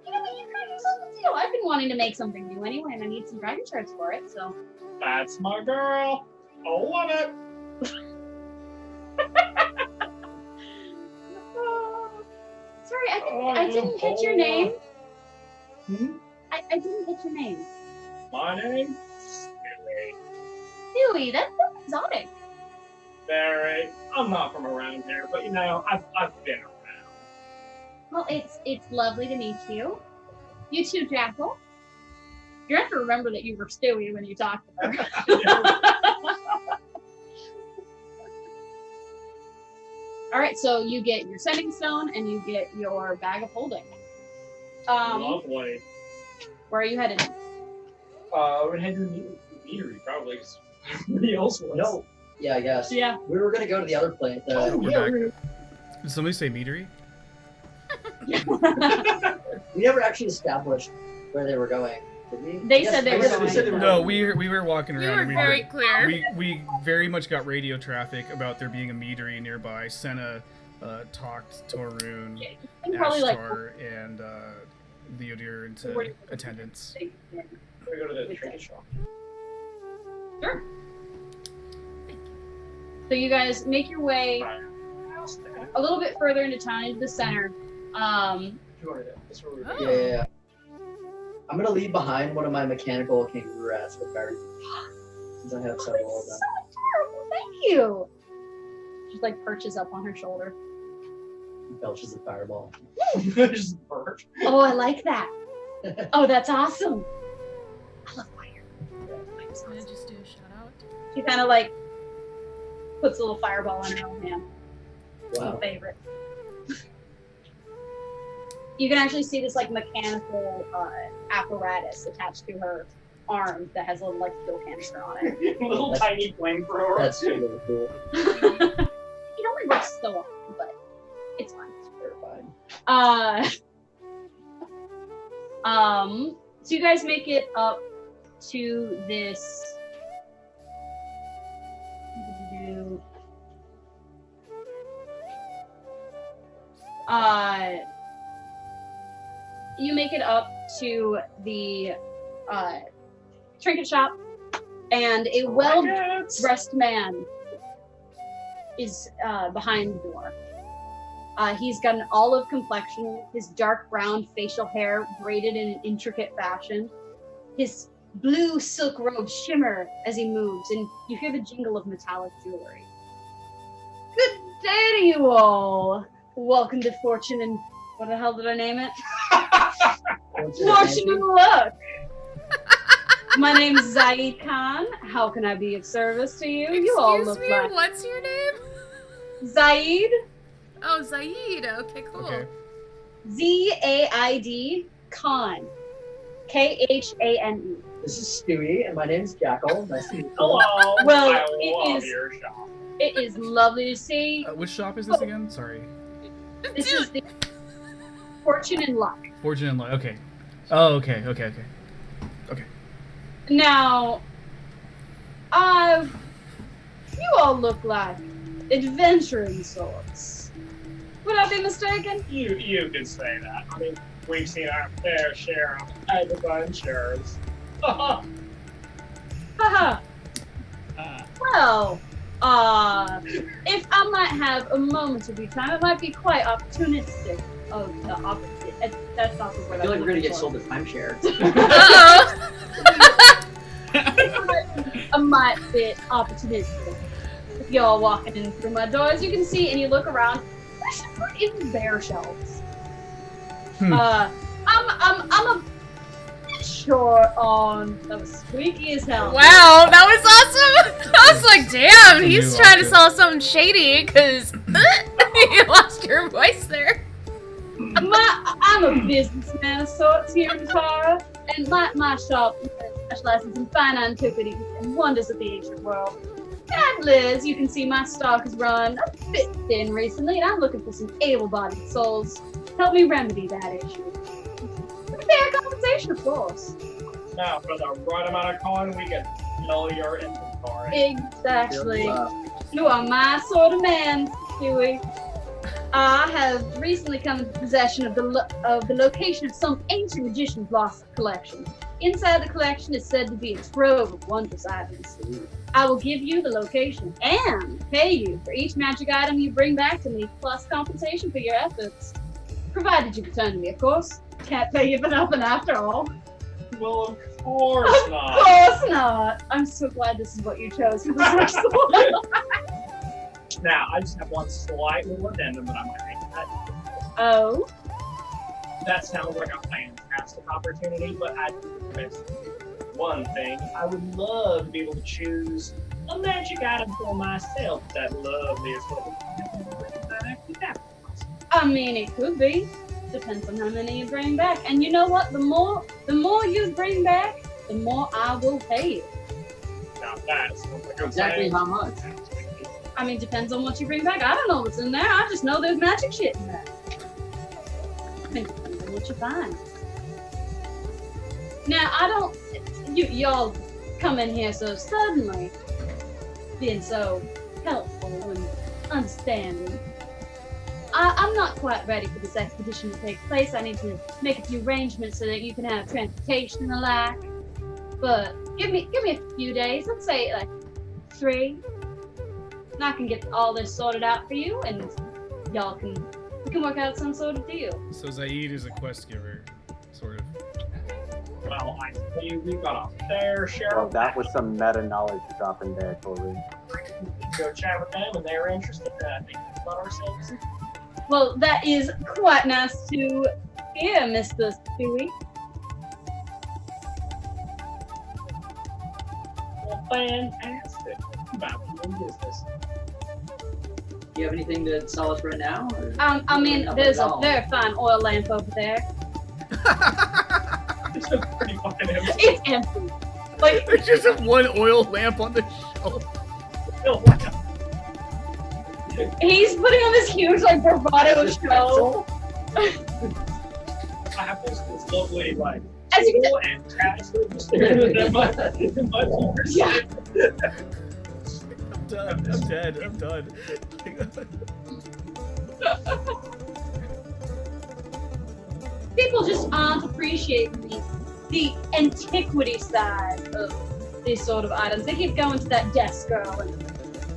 C: You know what, you kind of sold the deal. I've been wanting to make something new anyway, and I need some dragon shards for it, so.
G: That's my girl. I love it.
C: Sorry, I didn't hit your name.
G: Hmm?
C: I didn't hit your name.
G: My name? Stewie.
C: Stewie, that's so exotic.
G: Very. I'm not from around here, but you know, I've been around.
C: Well, it's lovely to meet you. You too, Jackyl. You have to remember that you were Stewie when you talked to her. All right, so you get your sending stone and you get your bag of holding.
G: Lovely.
C: Where are you headed?
G: We're heading to the meadery, probably, because nobody else was.
J: No. Yeah, I guess.
C: Yeah.
J: We were gonna go to the other place.
A: We're back. Did somebody say meadery?
J: We never actually established where they were going, did we?
C: They said they were going.
A: No, we were walking
E: You
A: around.
E: were
A: and
E: very clear.
A: We very much got radio traffic about there being a meadery nearby. Senna talked Torun,
C: Probably
A: Ashtar, and Leodyr into attendance.
G: We go to the trinket shop.
C: Sure. So you guys make your way a little bit further into town, into the center.
J: Yeah. I'm gonna leave behind one of my mechanical kangaroo rats with berries. Since I have several of them.
C: So adorable, thank you. Just like perches up on her shoulder.
J: Belches a fireball.
G: Just a bird.
C: Oh, I like that. Oh, that's awesome. I love fire.
E: I'm gonna just do a shout out.
C: She kind of like puts a little fireball in her own hand.
J: Wow.
C: My favorite. You can actually see this like mechanical apparatus attached to her arm that has a little like fuel canister on it.
G: Little tiny flamethrower.
J: That's really cool.
C: It only works so often, but it's fine.
J: It's terrifying.
C: So you guys make it up to this. You make it up to the trinket shop, and a well-dressed man is behind the door. He's got an olive complexion, his dark brown facial hair braided in an intricate fashion. His blue silk robes shimmer as he moves, and you hear the jingle of metallic jewelry. Good day to you all. Welcome to Fortune and... What the hell did I name it? Fortune and Luck. My name's Zaid Khan. How can I be of service to you? You all look
E: Excuse me,
C: like...
E: what's your name?
C: Zaid.
E: Oh, Zaid. Okay, cool.
A: Okay.
C: Z-A-I-D Khan. K-H-A-N-E.
J: This is Stewie, and my name's Jackyl. Nice to meet you.
G: Hello.
C: Well,
G: I
C: it
G: love
C: is-
G: your shop.
C: It is lovely to see.
A: Which shop is this again? Sorry.
C: This is the Fortune and Luck.
A: Fortune and Luck. Okay. Oh, okay.
C: Now, you all look like adventuring sorts. Would I be mistaken?
G: You could say that. I mean, we've seen our fair share of adventures.
C: Haha.
F: Uh,
C: Well, if I might have a moment of your time, it might be quite opportunistic. Of the opposite. That's not the word
J: I feel like we're gonna get
C: for.
J: sold a timeshare.
C: A might bit opportunistic. If y'all walking in through my doors, you can see and you look around. There's some pretty bare shelves. I'm a bit short on. That was squeaky as hell.
E: Wow, that was awesome! I was like, damn, he's trying to sell something shady because you lost your voice there.
C: I'm a businessman of sorts here in Tara, and my shop specializes in fine antiquities and wonders of the ancient world. And Liz, you can see my stock has run a bit thin recently, and I'm looking for some able-bodied souls to help me remedy that issue. Fair compensation, of course.
G: Now, for the right amount of coin, we can fill your inventory.
C: Exactly. You are my sort of man, Huey. I have recently come into possession of the location of some ancient magician's lost collection. Inside the collection is said to be a trove of wondrous items. I will give you the location and pay you for each magic item you bring back to me, plus compensation for your efforts. Provided you return to me, of course. Can't pay you for nothing after all.
G: Well, of course not.
C: Of course not. I'm so glad this is what you chose for this next one.
G: Now, I just have one slight little addendum that I might make to that.
C: Oh?
G: That sounds like a fantastic opportunity, but I do miss one thing. I would love to be able to choose a magic item for myself that lovely as well.
C: I mean, it could be. Depends on how many you bring back. And you know what? The more you bring back, the more I will pay you.
G: Now that's like
J: Exactly how much?
C: I mean, depends on what you bring back. I don't know what's in there. I just know there's magic shit in there. I mean, depends on what you find. Now, I don't... Y'all come in here so suddenly, being so helpful and understanding. I'm not quite ready for this expedition to take place. I need to make a few arrangements so that you can have transportation and the like. But give me a few days. Let's say like 3. And I can get all this sorted out for you, and we can work out some sort of deal.
A: So Zaid is a quest giver, sort of.
G: Well, I see we've got a fair share.
B: Well, that was some meta knowledge dropping there, Tori.
G: Go chat with them, and they're interested in thinking about ourselves.
C: Well, that is quite nice to hear, Mr. Stewie.
G: Well, fantastic. About in business.
J: Do you have anything to sell us right now? Or
C: I mean, there's a very fine oil lamp over there.
G: It's pretty fucking empty.
C: It's empty. Like,
A: There's just have one oil lamp on the shelf.
C: he's putting on this huge, like, bravado show.
G: I have this lovely, like,
C: As you
G: cool and casually just staring at them in my fingers.
C: Yeah.
A: I'm done. I'm dead. I'm done.
C: People just aren't appreciating the antiquity side of these sort of items. They keep going to that desk girl and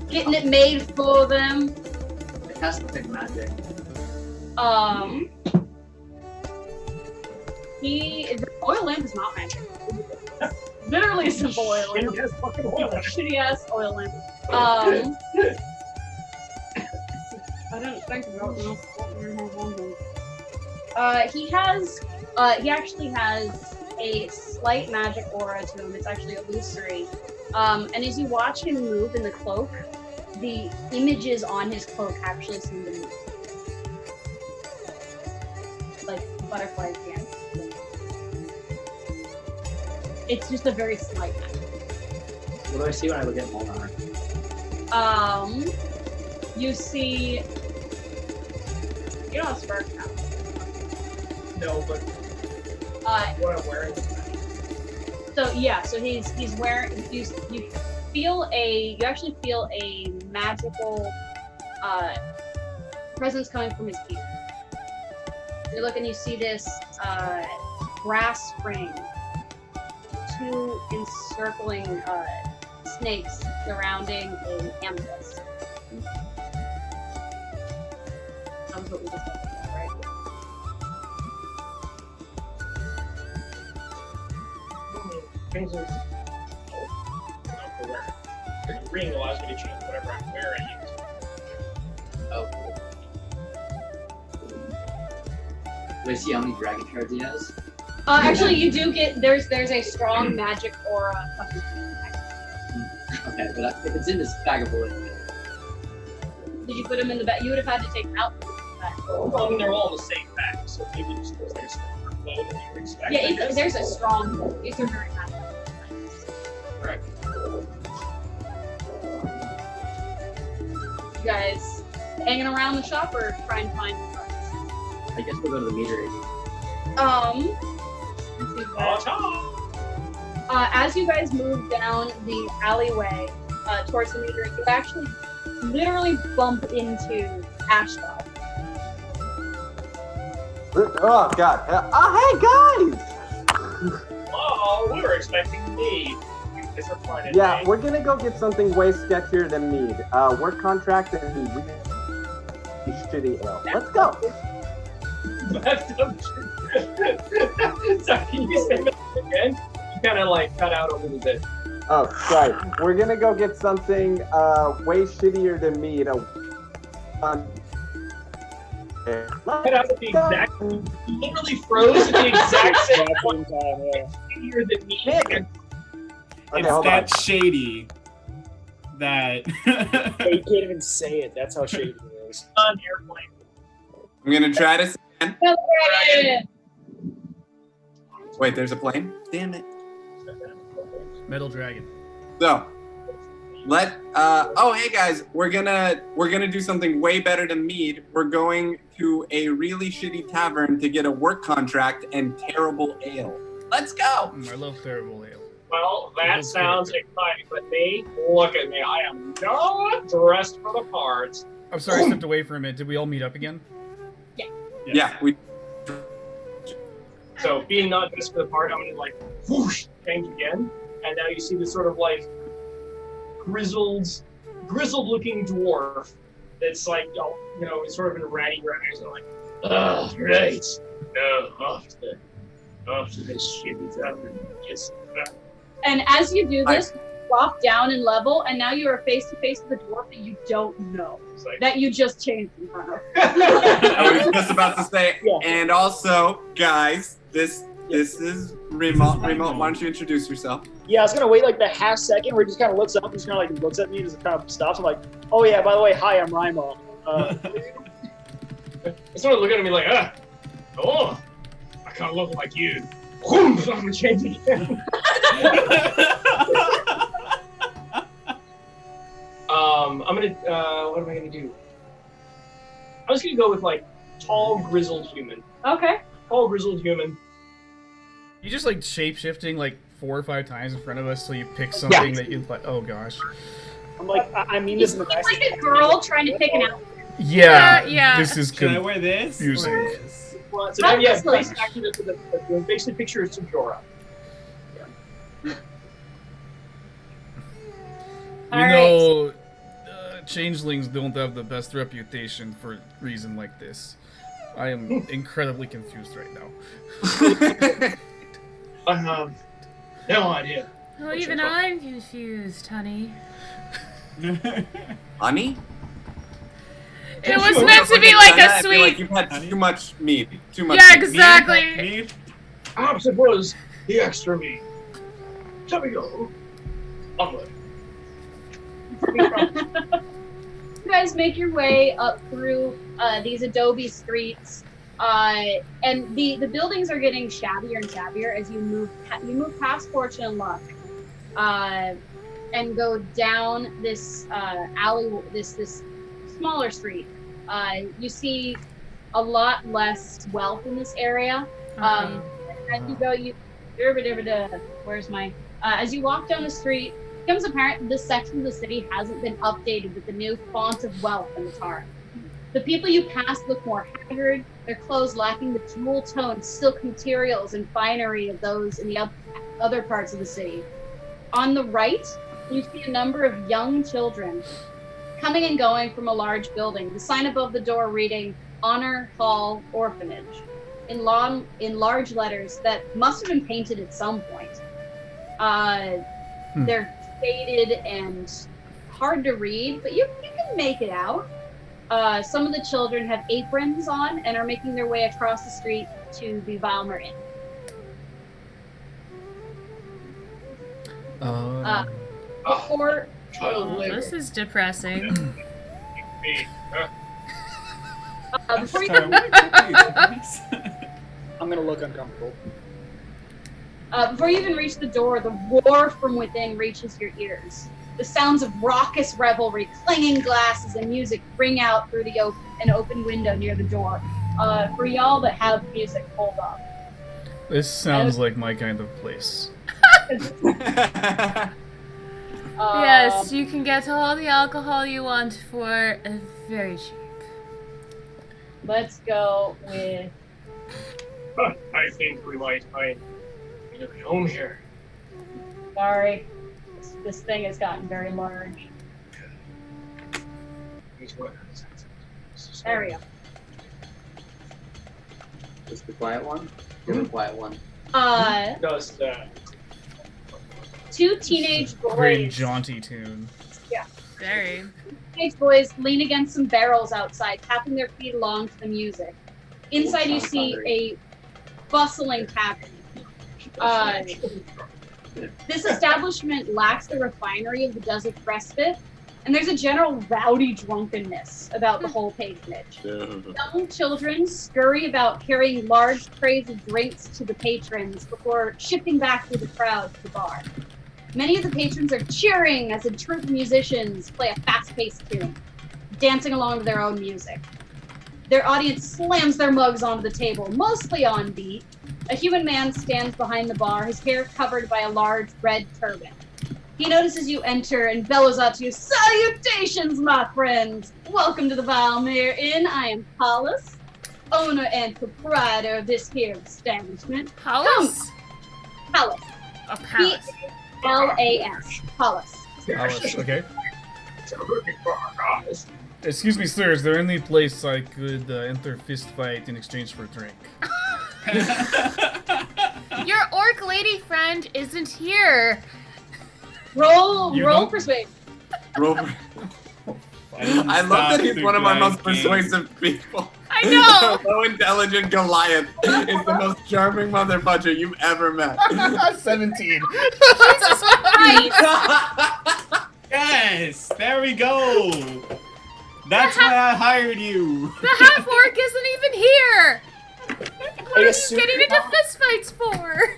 C: getting it made for them.
J: It has to pick magic.
C: The oil lamp is not magic. Literally a simple oil lamp. Shitty ass oil lamp. I don't think about he actually has a slight magic aura to him. It's actually illusory. And as you watch him move in the cloak, the images on his cloak actually seem to move. Like butterflies again. It's just a very slight magic.
J: What do I see when I look at Molenar?
C: You see... You don't have Spark now.
G: No, but what I'm wearing.
C: So yeah, so he's wearing. You actually feel a magical presence coming from his feet. You look and you see this brass ring, 2 encircling snakes surrounding an amethyst. That was what we just talked about, right?
G: Changelings. The ring allows me to change whatever I'm wearing.
H: Oh, cool. Do I see how many dragon shards he has?
C: Actually, you do get there's a strong magic aura.
H: Okay, but if it's in this bag of bullets.
C: Did you put them in the bag? You would have had to take them out.
G: Well, I mean, they're all in the same bag, so maybe just feels like a stronger flow than you would expect.
C: Yeah, there's a strong. These are very magical.
G: Right.
C: You guys hanging around the shop or trying to find cards?
H: I guess we'll go to the meter.
C: Let's see as you guys move down the alleyway towards the meter, you actually literally bump into Ashtar.
B: Oh god. Hey guys!
G: Oh, we were expecting me.
B: Yeah, we're gonna go get something way sketchier than mead. Work contract and really shitty ale. Let's go.
G: Sorry, can you say that again? You kind of like cut out a little bit.
B: Oh, sorry. We're gonna go get something way shittier than mead.
G: Cut out at the exact. You literally froze at the exact same time. Shittier than me.
I: Okay, it's that shady that.
D: You can't even say it. That's how shady it is.
G: On airplane.
I: I'm gonna try this again.
K: Wait, there's a plane? Damn it.
A: Metal dragon.
K: So, oh hey guys, we're gonna do something way better than mead. We're going to a really shitty tavern to get a work contract and terrible ale. Let's go.
A: I love terrible ale.
G: Well, that sounds exciting, but me, look at me. I am not dressed for the parts.
A: I'm sorry, I stepped away for a minute. Did we all meet up again?
C: Yeah.
K: Yes. Yeah, we.
G: So, being not dressed for the part, I'm gonna like whoosh change again, and now you see this sort of like grizzled-looking dwarf that's like, you know, it's sort of in ratty rags and like, oh, right, no, off to this shitty tavern. Just.
C: And as you do this, you drop down in level, and now you are face to face with a dwarf that you don't know, that you just changed in front of.
K: I was just about to say, and also, guys, this is remote. Remote, why don't you introduce yourself?
D: Yeah, I was gonna wait like the half second where he just kind of looks up and just kind of like looks at me and just kind of stops. I'm like, oh yeah, by the way, hi, I'm Raimo.
G: I sort of look at me like, oh, I kind of look like you. I'm gonna change again. I'm gonna, what am I gonna do? I'm just gonna go with like tall, grizzled human.
C: Okay.
G: Tall, grizzled human.
A: You just like shape-shifting like 4 or 5 times in front of us till you pick something that you like, oh gosh.
D: I'm like, I mean this in the
C: It's like a girl trying to take an out.
A: Yeah, this is
I: Can I wear this?
A: confusing.
G: Well, so then, yeah, basically picture is Sujora.
A: You know, changelings don't have the best reputation for a reason like this. I am incredibly confused right now.
G: I have no idea.
E: Oh, even I'm confused, honey.
K: Honey?
E: It was meant to be like a sweet.
K: Like you've had too much meat. Too much.
E: Yeah, exactly.
K: Meat.
G: Opposite was the extra meat. Shall we go? Onward.
C: You guys make your way up through these adobe streets, and the buildings are getting shabbier and shabbier as you move past Fortune and Luck, and go down this alley, this smaller street. You see a lot less wealth in this area. As you go, as you walk down the street, it becomes apparent this section of the city hasn't been updated with the new font of wealth in the tar. The people you pass look more haggard, their clothes lacking the jewel-toned silk materials and finery of those in the other parts of the city. On the right, you see a number of young children coming and going from a large building, the sign above the door reading Honor Hall Orphanage in large letters that must have been painted at some point. They're faded and hard to read, but you can make it out. Some of the children have aprons on and are making their way across the street to the Valmer Inn. Before
E: this is depressing.
C: Before you
D: I'm gonna look uncomfortable.
C: Before you even reach the door, the roar from within reaches your ears. The sounds of raucous revelry, clanging glasses, and music ring out through an open window near the door. For y'all that have music, hold on.
A: This sounds like my kind of place.
E: Yes, you can get all the alcohol you want for very cheap.
C: Let's go with...
G: I think we might find a gnome here.
C: Sorry. This thing has gotten very large. There we go.
H: Is the quiet one? The quiet one.
G: Does that?
C: Two teenage boys.
A: Very jaunty tune.
C: Yeah.
E: Very.
C: Teenage boys lean against some barrels outside, tapping their feet along to the music. Inside you see a bustling tavern. This establishment lacks the refinery of the Desert Respite, and there's a general rowdy drunkenness about the whole patronage. Young children scurry about carrying large trays of drinks to the patrons before shifting back through the crowd to the bar. Many of the patrons are cheering as a troupe of musicians play a fast-paced tune, dancing along to their own music. Their audience slams their mugs onto the table, mostly on beat. A human man stands behind the bar, his hair covered by a large red turban. He notices you enter and bellows out to you, "Salutations, my friends! Welcome to the Valmer Inn. I am Paulus, owner and proprietor of this here establishment."
E: Paulus?
C: Paulus.
E: A palace.
C: P-L-A-S. Paulus.
A: Alice, okay. Excuse me, sir, is there any place I could enter fist fight in exchange for a drink?
E: Your orc lady friend isn't here.
C: Roll persuade.
K: I love that he's one of our most persuasive people.
E: I know!
K: Low intelligent Goliath is the most charming mother butcher you've ever met.
A: 17.
E: Jesus Christ!
I: Yes, there we go. That's why I hired you.
E: The half orc isn't even here. What are you
D: assume-
E: getting into fistfights for?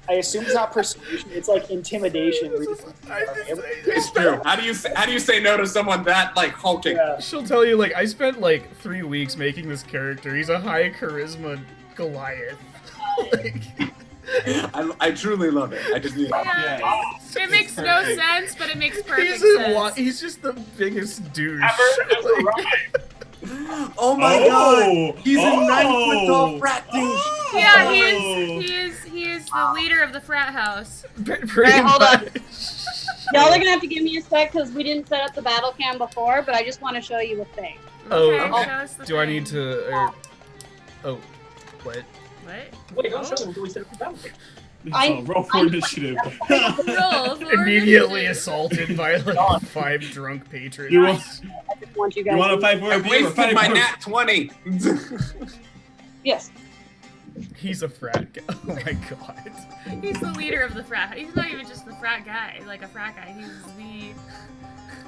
D: I assume it's not persuasion; it's like intimidation.
K: It's true. How do you say no to someone that like hulking?
D: Yeah.
A: She'll tell you, like, I spent like 3 weeks making this character. He's a high charisma Goliath.
K: I truly love it. I just need
E: Yes. It makes no sense, but it makes perfect sense.
A: He's just the biggest douche.
K: Oh my god! He's a 9-foot tall frat douche.
E: Yeah, he is the leader of the frat house.
C: Alright, hold on. Y'all are gonna have to give me a sec because we didn't set up the battle cam before, but I just want to show you a thing.
A: Oh,
E: Okay, show us the
A: do I
E: thing.
A: need to? Oh, what?
E: What?
G: Wait, don't show them until we set up the battle cam.
I: Roll for initiative.
E: Roll for
A: Immediately
E: initiative.
A: assaulted by like 5 drunk patrons.
I: You want,
C: I just want you guys.
I: you want to fight for
K: I
I: it?
K: wasted my nat 20.
C: Yes.
A: He's a frat guy. Oh my god.
E: He's the leader of the frat. He's not even just the frat guy, like a frat guy.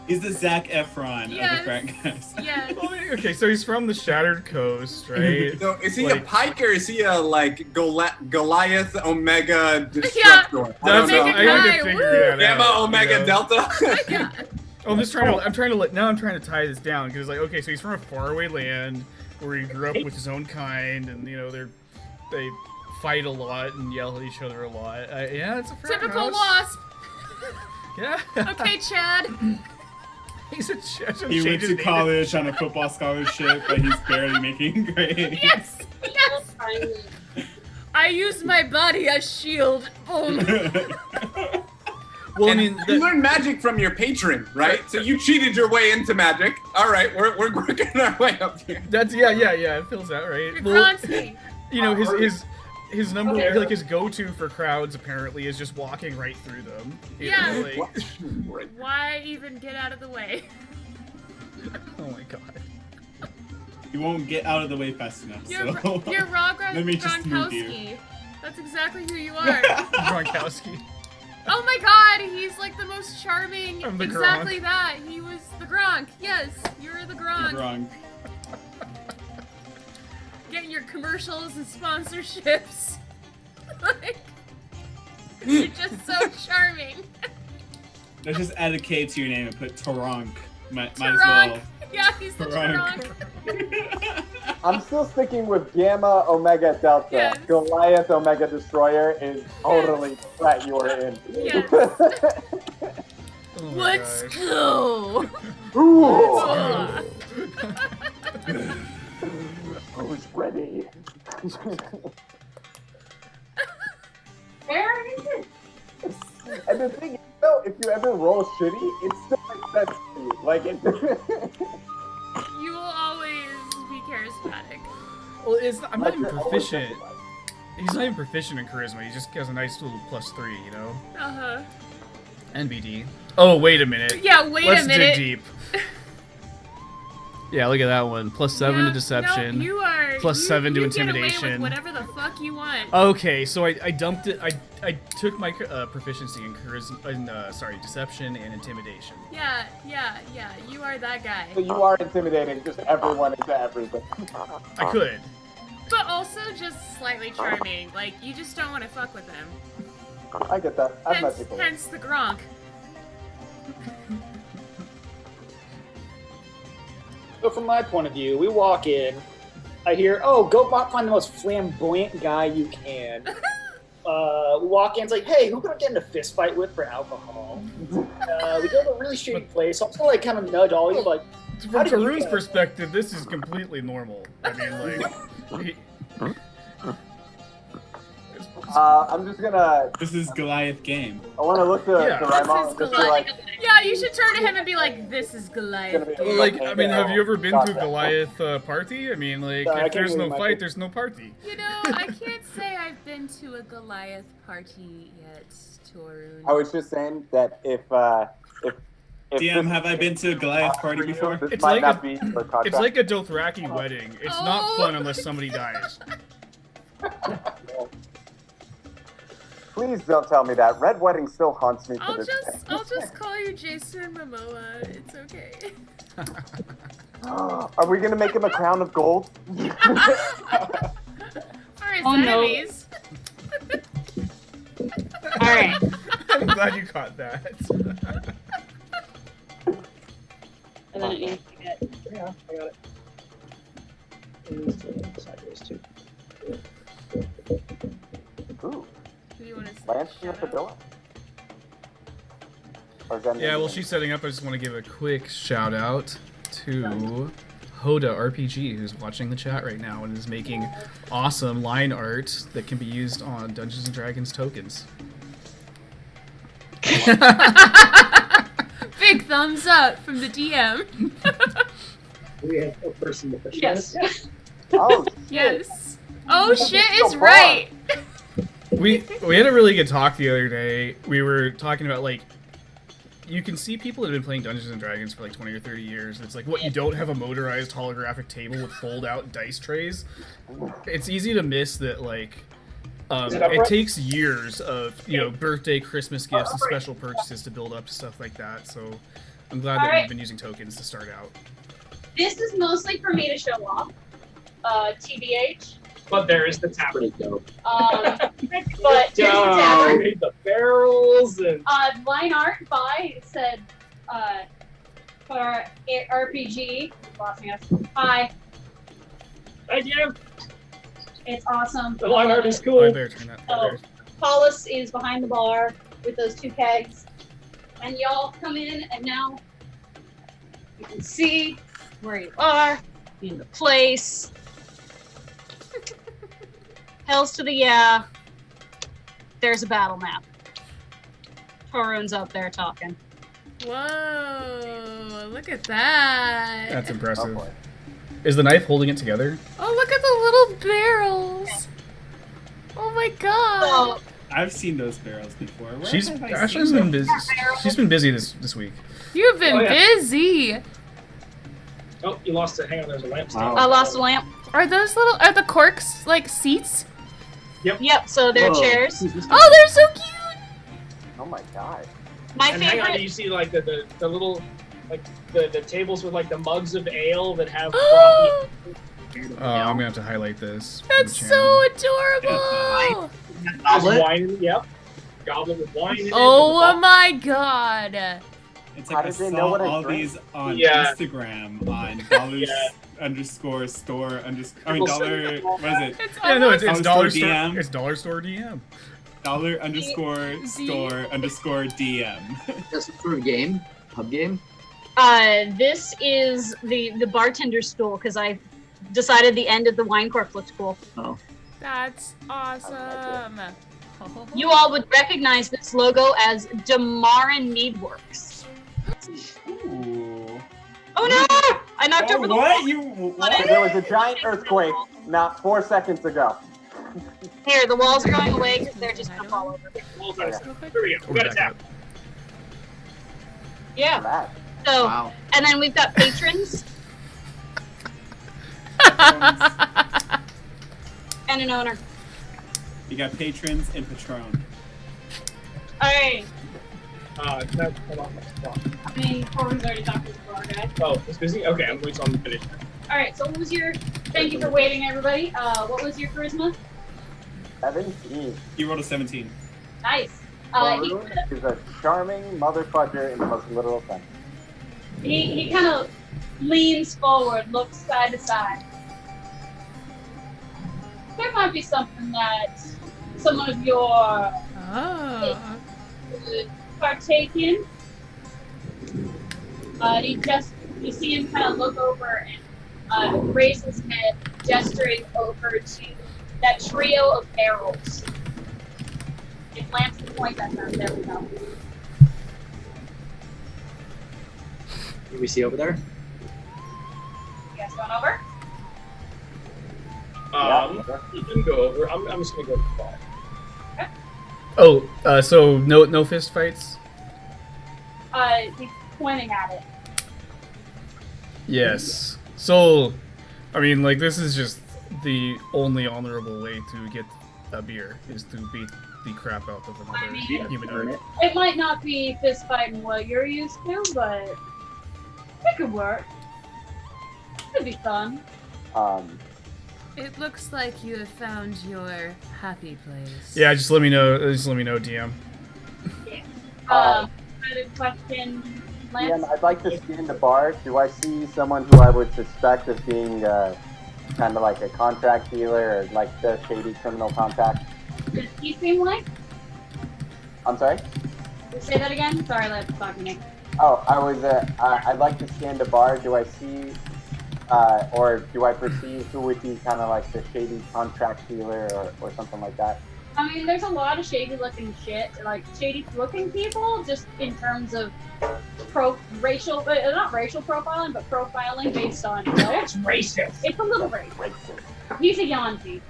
I: He's the Zac Efron
E: Yes.
I: of the frat guys.
E: Yeah.
A: Okay, so he's from the Shattered Coast, right?
K: So is he a
A: Like-
K: pike or is he a like Goliath Omega Destructor? I don't
A: That's
K: know.
A: I had to figure that
K: Gamma
A: out.
K: Omega
A: you know?
K: Delta.
A: I'm trying to tie this down because like, okay, so he's from a faraway land where he grew up with his own kind, and you know they fight a lot and yell at each other a lot. Yeah, it's a frat
E: Typical
A: house.
E: wasp.
A: Yeah.
E: Okay, Chad.
A: He's a
I: He went to college on a football scholarship, but he's barely making grades.
E: Yes! Yes! I use my body as shield. Boom.
K: Well, I mean, you learned magic from your patron, right? So you cheated your way into magic. All right, we're working our way up here.
A: That's yeah. It feels that right. Well, you know his number like his go-to for crowds apparently is just walking right through them. You know, like,
E: why even get out of the way?
A: Oh my god.
I: You won't get out of the way fast enough.
E: You're
I: Let me just move you.
E: Gronkowski. That's exactly who you are.
A: Gronkowski.
E: Oh my god, he's like the most charming.
A: I'm the
E: exactly
A: Gronk.
E: that. He was the Gronk. Yes, you're the Gronk.
I: Gronk.
E: Getting your commercials and sponsorships. Like, you're just so charming.
I: Let's just add a K to your name and put Taronk. Might as
E: Taronk.
I: well.
E: Yeah, he's the Taronk.
B: I'm still sticking with Gamma Omega Delta.
E: Yes.
B: Goliath Omega Destroyer is totally what you are in.
E: Yes.
A: Oh my
E: Let's
A: gosh.
E: go.
B: Ooh. Who's ready? And the thing is, though, if you ever roll shitty, it still makes sense to you. Like it.
E: You will always be charismatic.
A: Well, I'm not even proficient. He's not even proficient in charisma. He just has a nice little +3, you know.
E: Uh-huh.
A: NBD. Oh, wait a minute.
E: Yeah, wait a minute.
A: Let's dig deep. Yeah, look at that one. +7 to deception.
E: No, you are.
A: +7 to
E: you
A: intimidation.
E: Get away with whatever the fuck you want.
A: Okay, so I dumped it. I took my proficiency in charisma, deception and intimidation.
E: Yeah. You are that guy.
B: So you are intimidating just everyone into everything.
A: I could.
E: But also just slightly charming. Like, you just don't want to fuck with them.
B: I get that. I've met people.
E: Hence the Gronk.
D: So from my point of view, we walk in. I hear, oh, go find the most flamboyant guy you can. We walk in, it's like, hey, who can I get in a fist fight with for alcohol? We go to a really shady place. So I'm still like kind of nudge all you like.
A: From Tarun's perspective, this is completely normal. I mean, like.
B: I'm just gonna.
I: This is Goliath game.
B: I want to look to Doraemon and just be like.
E: Yeah, you should turn to him and be like, "This is Goliath."
A: Well, like, I mean, have you ever been to a Goliath party? I mean, like, if there's no fight, there's no party.
E: You know, I can't say I've been to a Goliath party yet, Torun.
B: I was just saying that if
I: DM, have I been to a Goliath party before?
A: It's like a Dothraki wedding. It's not fun unless somebody dies.
B: Please don't tell me that. Red Wedding still haunts me to this day.
E: I'll just call you Jason Momoa. It's okay.
B: Are we gonna make him a crown of gold?
E: For his enemies.
C: Alright.
A: I'm glad you caught that.
C: And then it needs to get.
D: Yeah, I got it. Sideways too.
B: Ooh.
E: Do you want to
B: Lance with the door?
A: Yeah, well, she's setting up. I just want to give a quick shout out to Hoda RPG, who's watching the chat right now and is making awesome line art that can be used on Dungeons & Dragons tokens.
E: Big thumbs up from the DM.
J: We have a person with a
C: Yes.
B: Oh,
E: Yes. Oh shit is right.
A: We had a really good talk the other day. We were talking about, like, you can see people that have been playing Dungeons & Dragons for like 20 or 30 years. It's like, what, you don't have a motorized holographic table with fold-out dice trays? It's easy to miss that, like, it takes years of, you know, birthday, Christmas gifts, and special purchases to build up to stuff like that. So I'm glad that we've been using tokens to start out.
C: This is mostly for me to show off, TBH.
G: But there is the tavern.
C: But there's the tavern.
G: The barrels and.
C: Line art by said for RPG. Bossing us. Hi.
G: Thank you.
C: It's awesome.
G: The line art is cool.
A: I better turn that.
C: Paulus is behind the bar with those two kegs, and y'all come in, and now You can see where you are in the place. Hells to the yeah. There's a battle map. Torun's up there talking.
E: Whoa, look at that.
A: That's impressive.
B: Oh, boy.
A: Is the knife holding it together?
E: Oh, look at the little barrels. Oh my god.
C: So,
I: I've seen those barrels before. Where
A: She's
I: have I
A: Ashley's
I: seen
A: been
I: them?
A: busy. She's been busy this week.
E: You've been
G: Oh, yeah.
E: busy.
G: Oh, you lost it. Hang on, there's a lampstand.
B: Wow.
C: I lost a lamp.
E: Are the corks like seats?
C: Yep, so they're
J: Whoa.
C: chairs.
E: Oh, they're so cute.
B: Oh my god.
C: My
G: And hang on,
C: favorite.
G: you see like the little like the tables with like the mugs of ale that have
E: Oh,
A: I'm gonna have to highlight this. for the
E: that's
A: channel.
E: so adorable.
G: There's
J: Goblet?
G: wine in it, yep. Goblet with wine in it.
E: Oh my god.
I: It's
B: How
I: like I
B: did they
I: saw
B: know what I
I: all
B: drank?
I: these on
G: Yeah.
I: Instagram on dollars underscore store I mean dollar. What is it?
E: It's
A: Yeah, no, it's
I: Dollar
A: dollar
I: store
A: store.
I: DM.
A: It's dollar store DM.
I: Dollar underscore store underscore DM.
J: Just some sort of game, pub game.
C: This is the bartender's stool because I decided the end of the wine cork looked cool.
J: Oh,
E: That's awesome.
C: You all would recognize this logo as Damara Needworks.
I: Ooh.
C: Oh no! I knocked over the
I: what?
C: wall.
I: You what?
B: There was a giant earthquake not 4 seconds ago.
C: Here, the walls are going away because they're just gonna fall over.
G: Well, here we go. We got a tap.
C: Yeah.
B: That.
C: So,
J: wow.
C: and then we've got patrons and an owner.
I: You got patrons and Patron.
C: All right.
G: No, hold on.
C: I mean, Corbin's already talked to the bar guy.
G: Oh, it's busy? Okay, I'm waiting on the finish.
C: All right. So, what was your? Thank you for waiting, everybody. What was your charisma?
B: 17.
I: You rolled a 17.
C: Nice.
B: Maroon is a charming motherfucker in the most literal sense.
C: He kind of leans forward, looks side to side. There might be something that someone of your
E: Oh.
C: would partake in. You see him kind of look over and raise his head, gesturing over to that trio of barrels. It lands the point at them. There we go.
J: What do we see over there?
C: You guys going over?
G: You can go over. I'm just gonna go to the bar.
A: Oh, so no fist fights?
C: He's pointing at it.
A: Yes. So, I mean, like, this is just the only honorable way to get a beer, is to beat the crap out of another humanoid.
C: It might not be fist fighting what you're used to, but it could work. Could be fun.
E: It looks like you have found your happy place.
A: Yeah, just let me know. DM.
C: Other question, Lance?
B: Ian, I'd like to scan the bar. Do I see someone who I would suspect of being kind of like a contract dealer or like the shady criminal contact?
C: Does he seem like?
B: I'm sorry?
C: Say that again? Sorry, Lance was talking to me.
B: Oh, I'd like to scan the bar. Do I see, or do I perceive who would be kind of like the shady contract dealer or something like that?
C: I mean, there's a lot of shady looking shit, like shady looking people, just in terms of not racial profiling, but profiling based on,
G: That's racist.
C: it's a little racist.
B: Racist.
C: He's a Yuan-ti.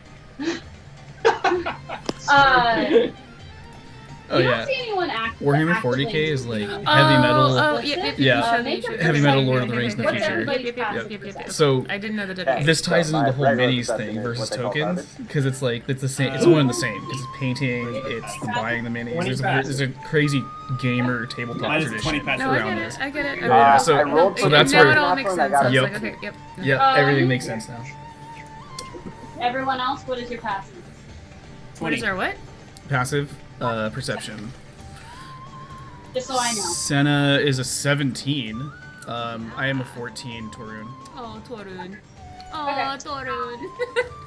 A: Oh
C: You
A: yeah.
C: don't see anyone
A: Warhammer 40k is like heavy
E: Oh,
A: metal.
E: oh, yep,
A: Yeah.
E: you showed me.
A: Heavy metal Lord of the Rings in the
C: What's
A: future.
C: everybody's
E: Yep.
C: passive?
A: So
E: I didn't know the definition.
A: this ties into the whole
B: regular
A: minis
B: perception
A: thing
B: is
A: versus
B: what they call
A: tokens,
B: garbage.
A: because it's like it's the same. It's one and the same. Because it's painting, it's the buying the minis. There's a crazy gamer tabletop
I: Mine is 20
A: tradition
I: passive.
E: No, I
A: around
E: get
A: this.
E: it. I get it.
A: Yeah, so-
B: I rolled
A: so that's
E: now
A: where-
E: it all makes sense. I was
A: Yep.
E: like, okay, yep.
A: Yeah, everything makes sense now.
C: Everyone else, what is your passive?
E: What is our what?
A: Passive perception.
C: Just so I know.
A: Senna is a 17. I am a 14. Torun.
E: Oh, Torun. Oh, Torun.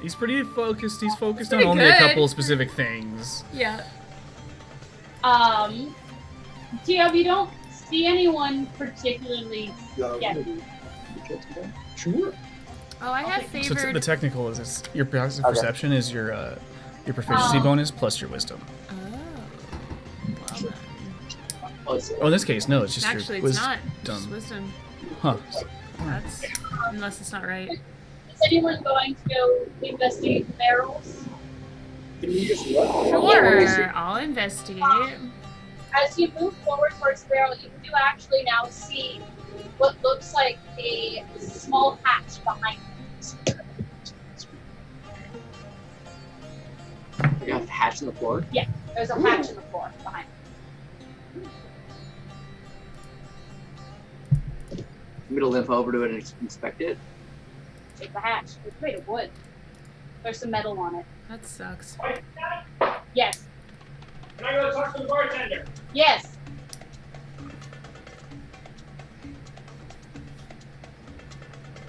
A: He's pretty focused. He's focused on
E: Pretty
A: only a
E: good.
A: couple of specific things.
E: Yeah.
C: GM, you don't see anyone particularly sketchy.
G: Sure.
E: Oh, I have
A: So
E: favored.
A: the technical is your passive perception is your proficiency bonus plus your wisdom.
E: Oh. Well then.
A: Oh, in this case, no, it's just
E: Actually,
A: your
E: it's
A: wisdom.
E: not. Just wisdom.
A: Huh.
E: That's unless it's not right.
C: Is anyone going to go investigate the barrels?
E: Sure, I'll investigate.
C: As you move forward towards the barrel, you do actually now see what looks like a small hatch behind it.
J: You have a hatch in the floor?
C: Yeah, there's a hatch in the floor behind it.
J: I'm gonna limp over to it and inspect it.
C: It's a hatch. It's made of wood. There's some metal on it.
E: That sucks.
C: Yes.
G: Can I go talk to the bartender?
C: Yes.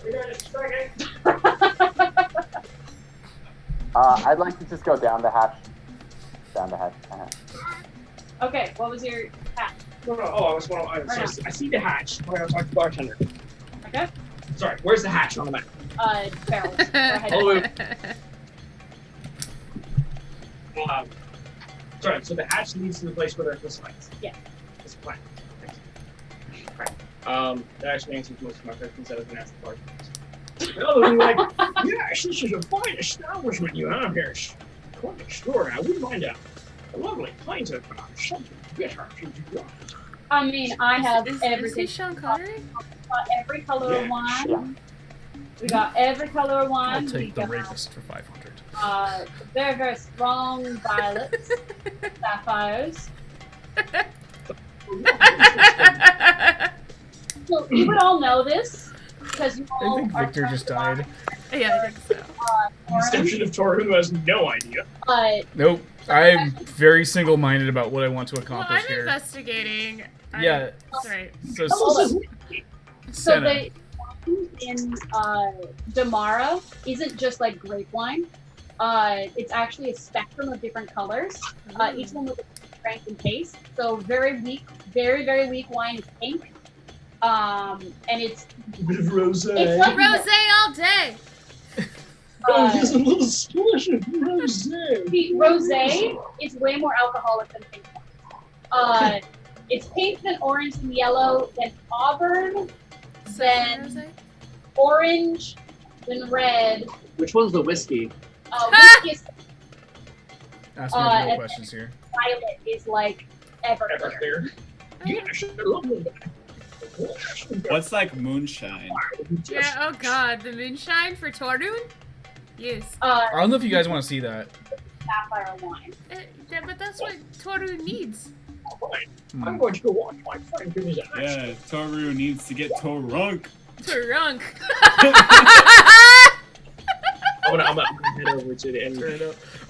G: We got a second.
B: I'd like to just go down the hatch. Down the hatch.
C: Okay, what was your hatch?
G: No. Oh, I see the hatch. I gotta talk to the bartender.
C: Okay.
G: Sorry, where's the hatch on the map?
C: Barrels. Go ahead.
G: Oh, sorry, so the hatch leads to the place where there's the lights.
C: Yeah.
G: That's the plan. Right. That actually answers most of my questions. I was gonna ask the bartender. Other than like, yes, this is a fine establishment you have here. It's quite extraordinary. I wouldn't mind a lovely pint of something bitter if you like.
C: I mean, I have
E: Is
C: everything.
E: he Sean Connery?
C: We got every color of wine.
B: Yeah.
C: We got every color of wine.
A: I'll take
C: We
A: the
C: got,
A: rapist for 500.
C: very, very strong violets, sapphires. So you would all know this because you
A: I
C: all
A: think
C: are
A: Victor just died.
E: Yeah, I think so.
G: The exception of Toru, who has no idea.
A: Nope. I'm very single-minded about what I want to
E: Well,
A: accomplish
E: I'm
A: here.
E: investigating.
A: Yeah.
E: That's right.
A: So,
C: So
A: Senna.
C: the wine in Damara isn't just like grape wine. It's actually a spectrum of different colors. Each one with a different strength and taste. So very weak, very, very weak wine is pink. And it's
G: A bit of rosé.
C: It's like
E: Rosé all day.
G: There's a little splash of rosé.
C: The rosé is way more alcoholic than pink wine. It's pink, then orange, then yellow, then auburn, then
E: Rosé?
C: orange, then red.
J: Which one's the whiskey?
C: Whiskey is
A: Ask me real questions here.
C: violet is like everclear.
G: Everclear. Yeah, I should love that.
I: What's like moonshine?
E: Yeah, oh god, the moonshine for Torun? Yes.
A: I don't know if you guys want to see that.
C: Sapphire wine.
E: Yeah, but that's what Torun needs.
G: Fine. I'm going to go watch my friend do his action.
I: Yeah, Toru needs to get Torunk.
E: Torunk.
G: I'm gonna head over to the end.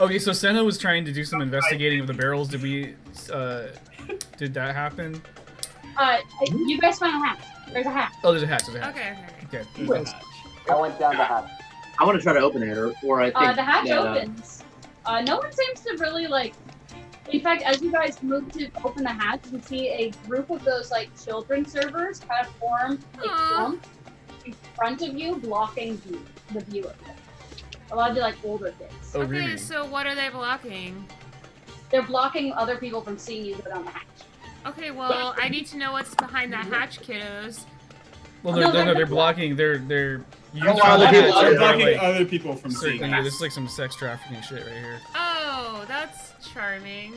A: Okay, so Senna was trying to do some investigating of the barrels. Did we? Did that happen?
C: You guys find a hatch. There's a hatch.
A: Oh, there's a hatch. There's a hatch.
E: Okay.
A: Okay.
I: There's a hatch.
B: I went down the hatch.
J: I want to try to open it, or I think
C: The hatch
J: that,
C: opens. No one seems to really like. In fact, as you guys move to open the hatch, you see a group of those like children servers kind of form a clump in front of you, blocking the view of it. A lot of the like older kids.
A: Oh,
E: Okay,
A: really?
E: so what are they blocking?
C: They're blocking other people from seeing you go down the hatch.
E: Okay, well, I need to know what's behind that hatch, kiddos.
A: Well,
C: No,
A: they're
C: they're
A: blocking. They're you
J: Oh,
A: try
J: other
A: the
J: people-
A: hatch,
I: They're
A: they're
I: blocking
A: like,
I: other people from seeing
A: circling you.
I: us.
A: This is like some sex trafficking shit right here.
E: Oh, that's charming.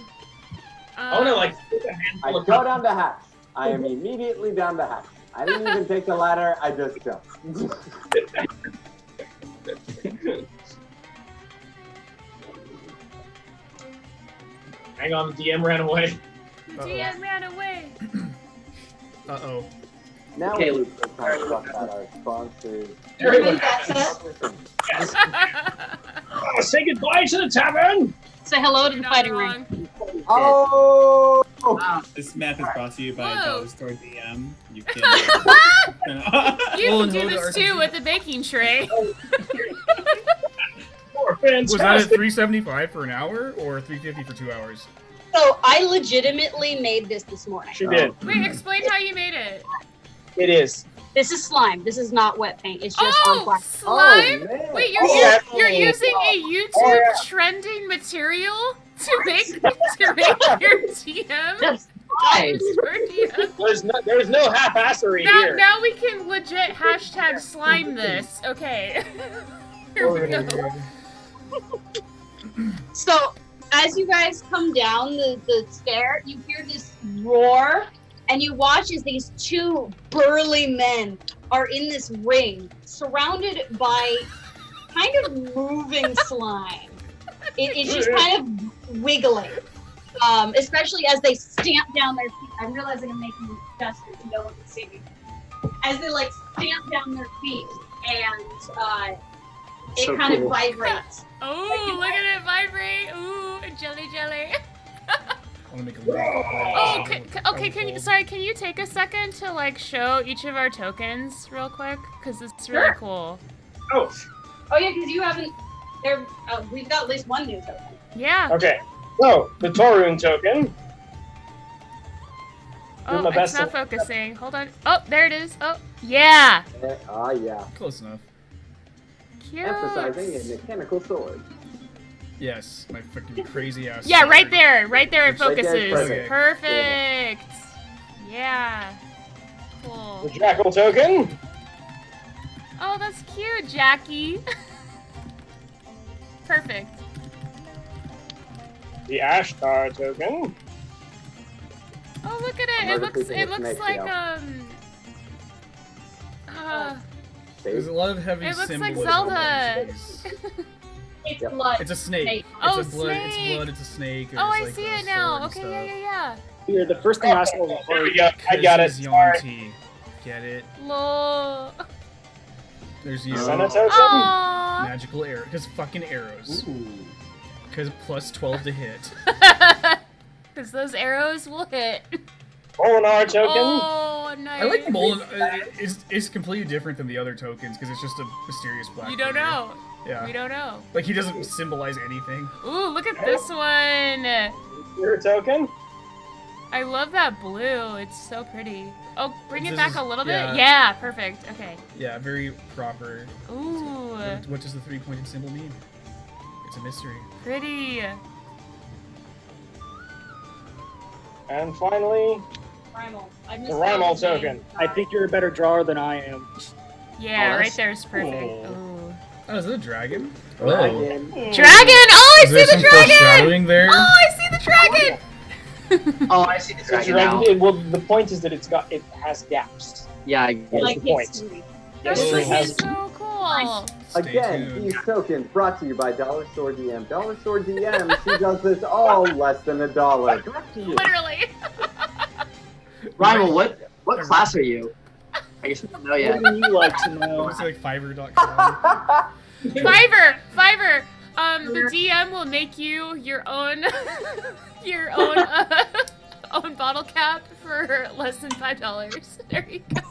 G: I wanna like put a handful
B: I
G: of
B: go down the hatch. I am immediately down the hatch. I didn't even take the ladder. I just jumped.
G: Hang on, the DM ran away.
E: DM ran away.
A: Uh-oh.
B: Now
J: Okay,
B: we
J: Luke.
B: can talk about our sponsors.
G: Everyone,
C: That's
G: yes. Say goodbye to the tavern.
C: Say hello to
E: You're
C: the
E: not
C: fighting ring.
E: wrong.
B: Oh!
I: This map is brought to you by
E: Whoa.
I: Dollar Store DM. You can.
E: You
A: Well,
E: can do
A: and
E: this
A: hold
E: too
A: our-
E: with the baking tray.
G: More fantastic.
A: Was that at $3.75 for an hour or $3.50 for 2 hours?
C: So I legitimately made this morning.
D: She did.
E: Wait, explain how you made it.
D: It is.
C: This is slime. This is not wet paint. It's just on
E: Oh,
C: plastic.
E: slime?
B: man.
E: Wait,
D: Oh,
E: you're using a YouTube trending material to make your DM?
J: That's nice.
D: There's no half-assery here.
E: Now we can legit hashtag slime this. Okay. Here we go.
C: So as you guys come down the stair, you hear this roar, and you watch as these two burly men are in this ring, surrounded by kind of moving slime. It's just kind of wiggling, especially as they stamp down their feet. I'm realizing I'm making gestures and no one can see me. As they like stamp down their feet, and it
J: So
C: kind
J: cool.
C: of vibrates.
E: Oh, look at it vibrate. Ooh, jelly.
A: I want to make a little.
E: Oh, okay. Can you take a second to like show each of our tokens real quick? Because it's really
C: Sure.
E: cool.
C: Oh yeah, because you haven't. We've got at least one new token.
E: Yeah.
D: Okay. So, the Torun token.
E: Oh,
D: my
E: it's
D: best
E: not
D: to-
E: focusing. Hold on. Oh, there it is. Oh, yeah.
B: Yeah.
A: Close enough.
E: Cute.
B: Emphasizing a mechanical sword.
A: Yes, my freaking crazy ass.
E: Yeah, right
A: sword.
E: there. Right there it
B: Right there,
E: focuses.
B: perfect.
E: Perfect. Yeah.
D: The
E: Cool.
D: Jackyl token.
E: Oh, that's cute, Jackie. Perfect.
D: The Ashtar token.
E: Oh, look at it.
B: I'm
E: It
B: never
E: looks
B: thinking it's
E: like
B: next,
A: There's a lot of heavy
E: It looks like
A: symbolism.
E: Zelda.
C: It's
B: Yep.
C: blood.
A: It's a snake.
C: Snake.
E: Oh,
A: it's a blood.
E: snake.
A: It's blood. It's a snake.
E: Oh, I
A: There's, like,
E: see
A: a
E: it now.
A: sword
E: Okay,
A: and stuff.
E: yeah.
D: Here, the first thing I saw was there we go. I got it.
A: This is
D: Sorry.
A: Yuan-ti. Get it?
E: Lol.
A: There's you.
D: Senna token.
E: Aww.
A: Magical arrow. Because fucking arrows.
I: Ooh.
A: Because plus 12 to hit.
E: Because those arrows will hit.
D: Molenar token.
E: Oh, nice.
A: I like Molenar. It's completely different than the other tokens because it's just a mysterious black.
E: You don't
A: figure.
E: know.
A: Yeah.
E: We don't know.
A: Like he doesn't symbolize anything.
E: Ooh, look at this one.
D: Your token.
E: I love that blue. It's so pretty. Oh, bring it
A: This
E: back
A: is-
E: a little
A: yeah.
E: bit. Yeah, perfect. Okay.
A: Yeah, very proper.
E: Ooh,
A: What does the three-pointed symbol mean? It's a mystery.
E: pretty.
D: And finally,
C: Primal.
D: the Ramal token. I think you're a better drawer than I am.
E: Yeah,
J: Oh,
E: right
J: that's
E: there's perfect.
A: cool.
E: Ooh.
A: Oh, is it a dragon?
B: Dragon.
E: Dragon! Oh, I
A: Is there
E: see
A: some
E: the dragon!
A: foreshadowing there?
E: Oh, I see the dragon!
J: Oh, I see the
D: It's
J: dragon now.
D: well, the point is that it has gaps.
J: Yeah, I get
D: That's
J: it.
C: Like
D: the point.
C: history.
D: Yes,
A: Oh.
D: it
E: This
D: has.
E: is so cool.
A: Stay
B: Again,
A: tuned.
B: these tokens brought to you by Dollar Store DM. Dollar Store DM, she does this all less than $1. Back to you.
E: Literally.
J: Rival, what class are you? I guess we don't know yet.
D: What do you like to
A: I
D: know?
A: want to say like Fiverr.com.
E: Fiverr. The DM will make you your own, own bottle cap for less than $5. There you go.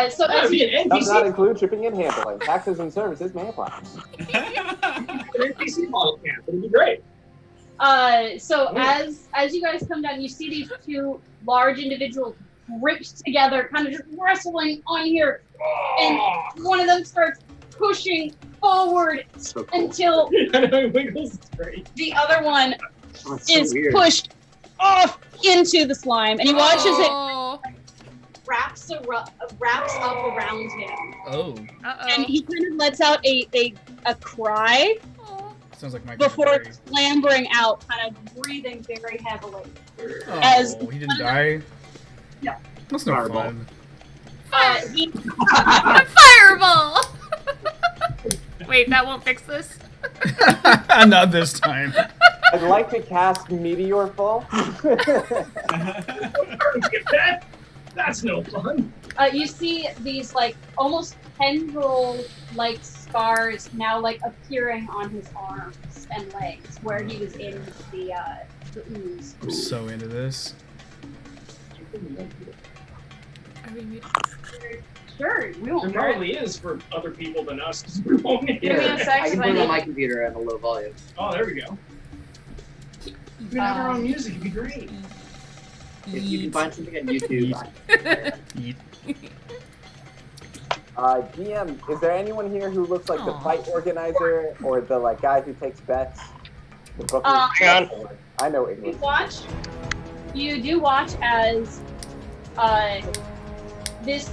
C: So
G: That
C: as
G: would be
C: you,
G: an
B: Does not
G: NPC,
B: include shipping and handling. Taxes and services may apply.
G: an NPC model camp. It'd be great.
C: so as you guys come down, you see these two large individuals gripped together, kind of just wrestling on here, and one of them starts pushing forward
J: So cool.
C: until
G: I know Wiggles is great.
C: the other one
J: Oh, it's so
C: is
J: weird.
C: pushed off into the slime, and he watches it
E: Oh.
C: wraps up around him,
A: Oh,
C: and
E: Uh-oh.
C: he kind of lets out a cry
E: Oh.
A: sounds like my
C: before clambering out, kind of breathing very heavily.
A: Oh,
C: as-
A: he didn't die?
C: No.
A: That's no
J: Fireball.
A: fun.
C: He
E: A fireball! Wait, that won't fix this?
A: Not this time.
B: I'd like to cast Meteor Fall.
G: That's no fun.
C: you see these like almost tendril like scars now like appearing on his arms and legs where he was in the ooze.
A: I'm so into this.
E: Are we muted?
C: Sure, we
G: There
C: won't hurt.
G: probably is for other people than us. 'cause we won't hear
C: Give me a
G: it.
C: sec.
J: I can put it on my computer at a low volume.
G: Oh, there we go. We can have our own music. It'd be great.
J: If you can find something on YouTube,
B: GM, is there anyone here who looks like the
E: Aw.
B: fight organizer or the like guy who takes bets? The booker?
G: Hang
B: I know
C: You
B: English.
C: watch. You do watch as this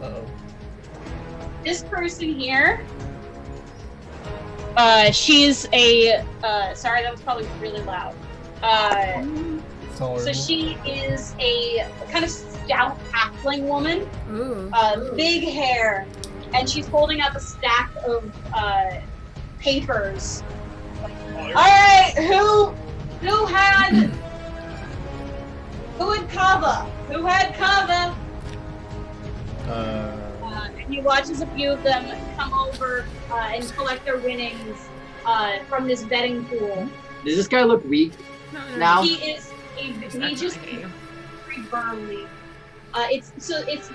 A: Uh-oh.
C: this person here. She's a sorry, that was probably really loud. So she is a kind of stout halfling woman,
E: Ooh.
C: big hair, and she's holding up a stack of papers. All right, who had Kava? Who had Kava? And he watches a few of them come over and collect their winnings from this betting pool.
J: does this guy look weak now?
C: He is he just very burly. It's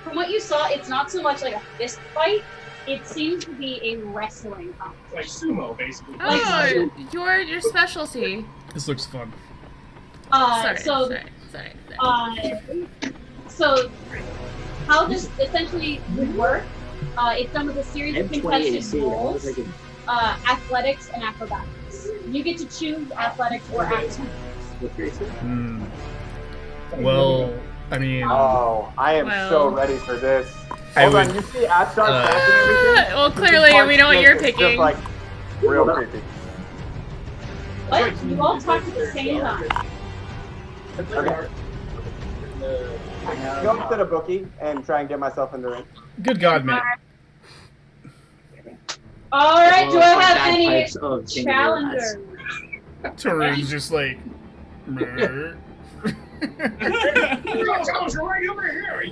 C: from what you saw, it's not so much like a fist fight. It seems to be a wrestling competition.
G: Like sumo, basically.
E: Oh, your specialty.
A: This looks fun.
E: Sorry.
C: So how this essentially would work, it's done with a series of contested roles, athletics and acrobatics. You get to choose athletics or acrobatics.
A: Well, I mean,
B: Oh, I am so ready for this. Hold on, you see Ashtar cracking everything?
E: Well, clearly we know what you're
B: It's
E: picking.
B: just like real creepy.
C: What? You all talk at the same time.
B: Okay. Go up to the bookie and try and get myself in the ring.
A: good God, man.
C: All right, do I have
J: Bad
C: any
J: types of
C: challengers?
A: Tarun's just like. "Meh."
G: Challenger right over here.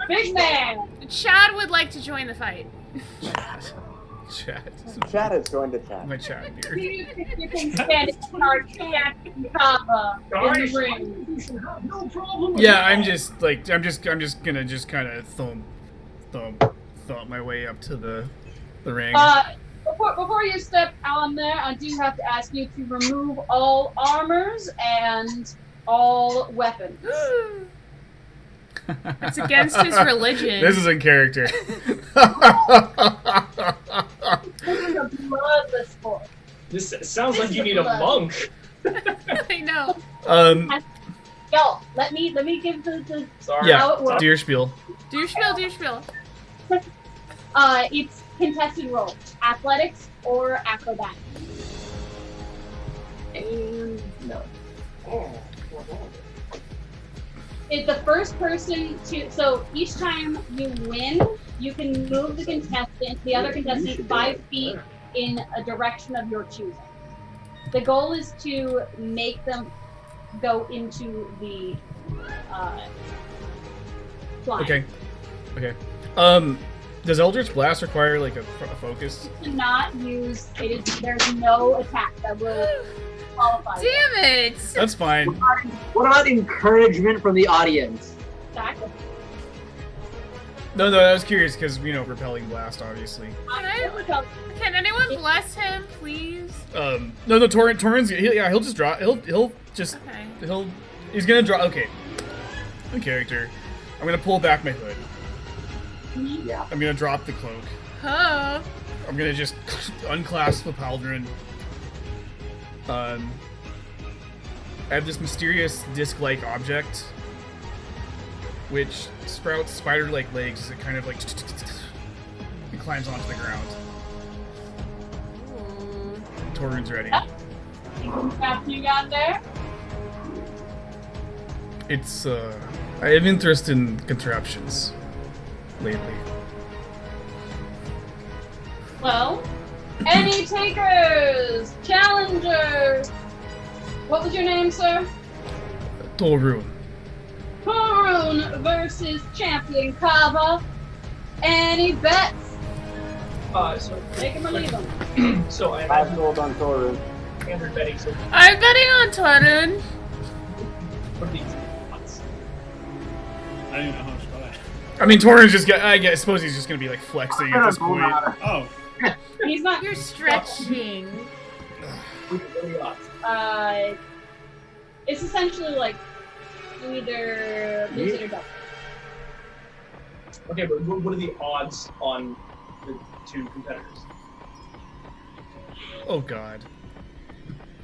C: Big man.
E: Chad would like to join the fight.
A: Chat.
B: Chat has joined the chat.
A: My chat here.
C: See if you can stand our champ Kava in the ring.
G: No problem.
A: Yeah, I'm just gonna just kind of thump my way up to the ring.
C: Before you step on there, I do have to ask you to remove all armors and all weapons.
E: It's against his religion.
A: This is in character.
C: This is a bloodless sport.
G: This sounds like you need a monk.
E: I know.
C: Yo, let me give the
G: Sorry.
C: how it
A: Yeah,
C: works.
A: deer spiel.
E: Do spiel.
C: It's contested roles, athletics or acrobatics. And
J: No.
C: it's the first person to. So each time you win, you can move the other contestant 5 feet in a direction of your choosing. The goal is to make them go into the flying.
A: Okay. Does Eldritch Blast require like a focus?
C: You cannot use it. Is there's no attack that will qualify.
E: Damn it!
A: That's fine.
J: What about encouragement from the audience?
C: Exactly.
A: No, I was curious because repelling blast, obviously.
E: Can anyone bless him, please?
A: No, Torrens. He'll just drop. He'll just.
E: Okay.
A: He's gonna drop. Okay. In character, I'm gonna pull back my hood.
J: Yeah.
A: I'm gonna drop the cloak.
E: Oh.
A: I'm gonna just unclasp the pauldron. I have this mysterious disc-like object, which sprouts spider-like legs as it kind of like it climbs onto the ground. Torun's ready.
C: After you got there,
A: It's I have interest in contraptions lately.
C: well, any takers, challengers. What was your name, sir?
A: Torun.
C: Torun versus champion Kava. Any bets?
G: So
C: Take him or leave him.
G: So I
B: I've
G: have
B: rolled on Torun.
G: standard betting. So
E: I'm betting on Torun.
G: what are these odds?
I: I don't even know how much
A: I mean, Torrin's just I suppose he's just gonna be like flexing at this point.
I: Oh.
C: He's not.
E: You're stretching.
C: It's essentially like you either lose it or don't.
G: Okay, but what are the odds on the two competitors?
A: Oh God.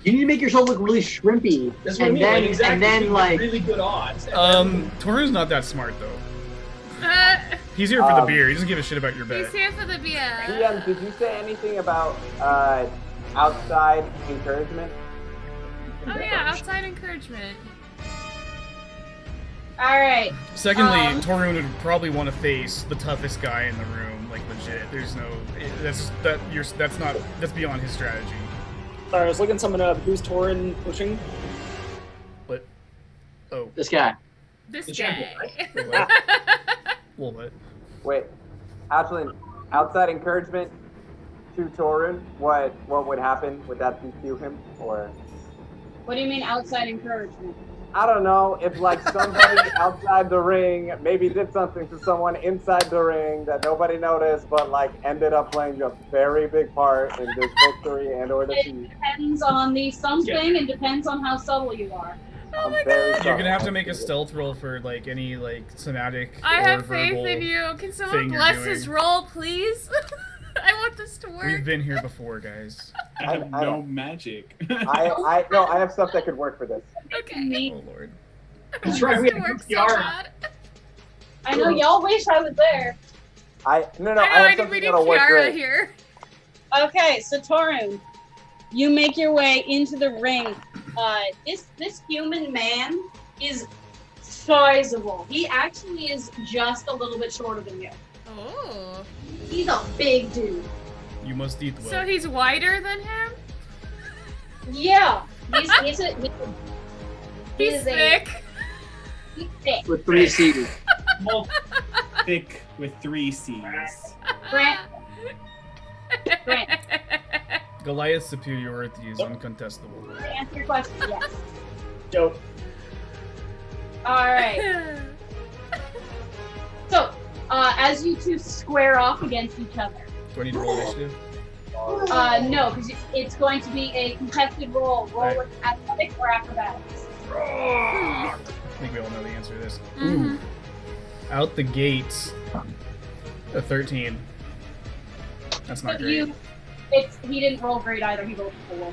J: You need to make yourself look really shrimpy.
G: That's what I mean.
J: Then,
G: Like, exactly.
J: and then, like,
G: really good odds.
A: Torrin's not that smart though. He's here for the beer. He doesn't give a shit about your bet.
E: He's here for the beer.
B: DM, did you say anything about outside encouragement?
E: Oh yeah, outside encouragement.
C: All right.
A: Secondly, Torrin would probably want to face the toughest guy in the room, like legit. There's no, that's beyond his strategy.
D: Sorry, I was looking someone up. Who's Torrin pushing?
A: But, oh,
J: this guy.
E: This
G: The
E: guy.
G: champion, right?
A: wait, what? Well, what?
B: Wait, Ashlyn, outside encouragement to Torrin, what would happen? Would that be to him, or?
C: What do you mean outside encouragement?
B: I don't know, if like somebody outside the ring maybe did something to someone inside the ring that nobody noticed, but like ended up playing a very big part in this victory and or defeat.
C: It depends on the something and depends on how subtle you are.
E: Oh my
B: very
E: god.
A: You're gonna have to make a stealth roll for like any like somatic
E: I
A: or
E: have faith
A: verbal
E: in you. Can someone
A: thing you're
E: bless his
A: doing.
E: roll, please? I want this to work.
A: We've been here before, guys.
I: I have no magic.
B: I have stuff that could work for this.
E: Okay.
A: Oh lord.
G: That's right, we
E: This
G: have
E: works
G: the
E: so
G: armor.
E: bad.
C: I know y'all wish I was there.
B: I
E: I know,
B: have
E: I need,
B: something
E: we need
B: that'll work
E: Kiara
B: great.
E: here.
C: Okay, so Torun, you make your way into the ring. This human man is sizable. He actually is just a little bit shorter than you.
E: Oh.
C: He's a big dude.
A: You must eat well.
E: So he's wider than him?
C: Yeah, he's
E: He's thick.
C: He's thick.
J: With 3 C's.
I: Thick with 3 C's.
C: Grant. Grant.
A: Goliath's superiority is uncontestable.
C: To answer your question, yes.
G: Dope.
C: All right. So, as you two square off against each other.
A: Do I need to roll initiative?
C: No, because it's going to be a contested roll. Roll
A: Right.
C: with athletics or acrobatics.
A: I think we all know the answer to this.
E: Mhm.
A: Out the gates, a 13. That's not
C: But
A: great.
C: he didn't roll great either. He rolled 4.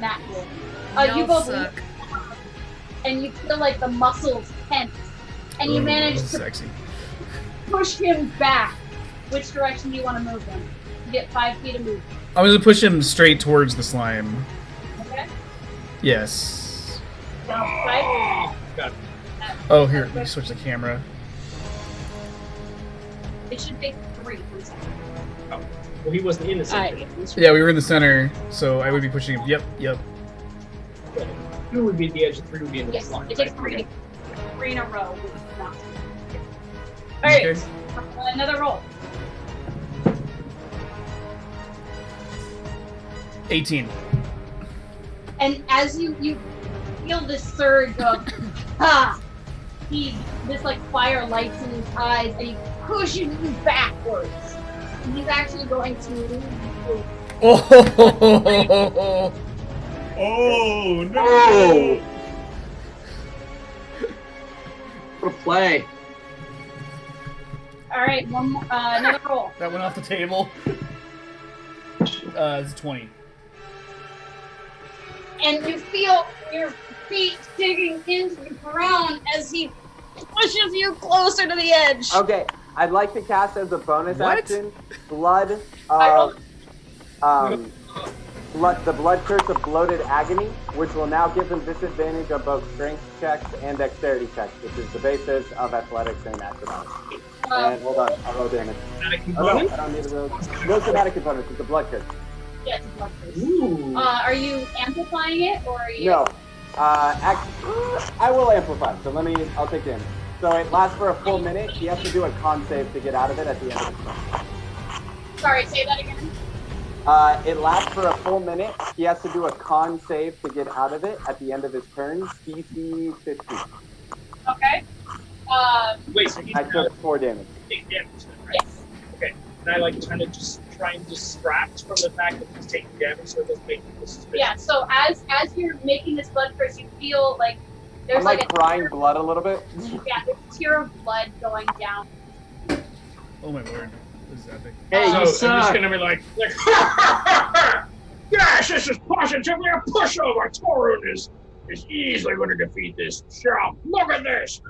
C: Not cool. You
E: Y'all
C: both
E: suck.
C: and you feel like the muscles tense, and you
A: Ooh,
C: manage to
A: sexy.
C: push him back. Which direction do you want to move him? You get 5 feet of movement.
A: I'm gonna push him straight towards the slime.
C: Okay.
A: Yes.
C: Right.
A: Oh, here, let me switch the camera.
C: It should take 3 for a second.
G: Well, he wasn't in the center.
C: Alright.
A: Yeah, we were in the center, so I would be pushing him. Yep.
G: 2 would be at the edge, 3 would be in the
C: Yes,
G: slot.
C: it takes
G: right?
C: 3 in a row. With nothing. Alright,
A: Okay.
C: another roll.
A: 18.
C: And as you feel this surge of this like fire lights in his eyes, and he pushes you backwards. And he's actually going to
A: Oh!
I: Oh no!
J: Oh! What a play.
C: Alright, one more, another roll.
A: That went off the table. It's 20.
C: And you feel your feet digging into the ground as he pushes you closer to the edge.
B: Okay, I'd like to cast as a bonus
A: What?
B: action Blood
C: I
B: of the Blood Curse of Bloated Agony, which will now give him disadvantage on both strength checks and dexterity checks, which is the basis of athletics and acrobatics. And hold on, I'll roll damage.
G: Somatic
B: Oh no,
G: component?
B: I don't need to roll. No somatic components, it's a Blood Curse.
C: Yeah, it's a blood curse.
G: Ooh.
C: Are you amplifying it, or are you?
B: No. I will amplify, so I'll take damage. So it lasts for a full minute. He has to do a con save to get out of it at the end of the turn.
C: Sorry, say that again.
B: It lasts for a full minute. He has to do a con save to get out of it at the end of his turn. DC 15.
C: Okay.
G: Wait, so he's
B: I took 4 damage.
G: take damage then, right?
C: Yes.
G: Okay. And I like kind of just try and distract from the fact that he's taking damage so it doesn't make people suspicious.
C: Yeah, so as you're making this blood curse, you feel like there's
B: I'm like
C: a
B: crying
C: tear,
B: blood a little bit.
C: yeah, there's a tear of blood going down.
A: Oh my lord. This is epic.
D: Hey,
G: So
D: you
G: I'm just
D: suck.
G: gonna be like yes, this is positively a pushover. Torun is easily going to defeat this chump. Look at this.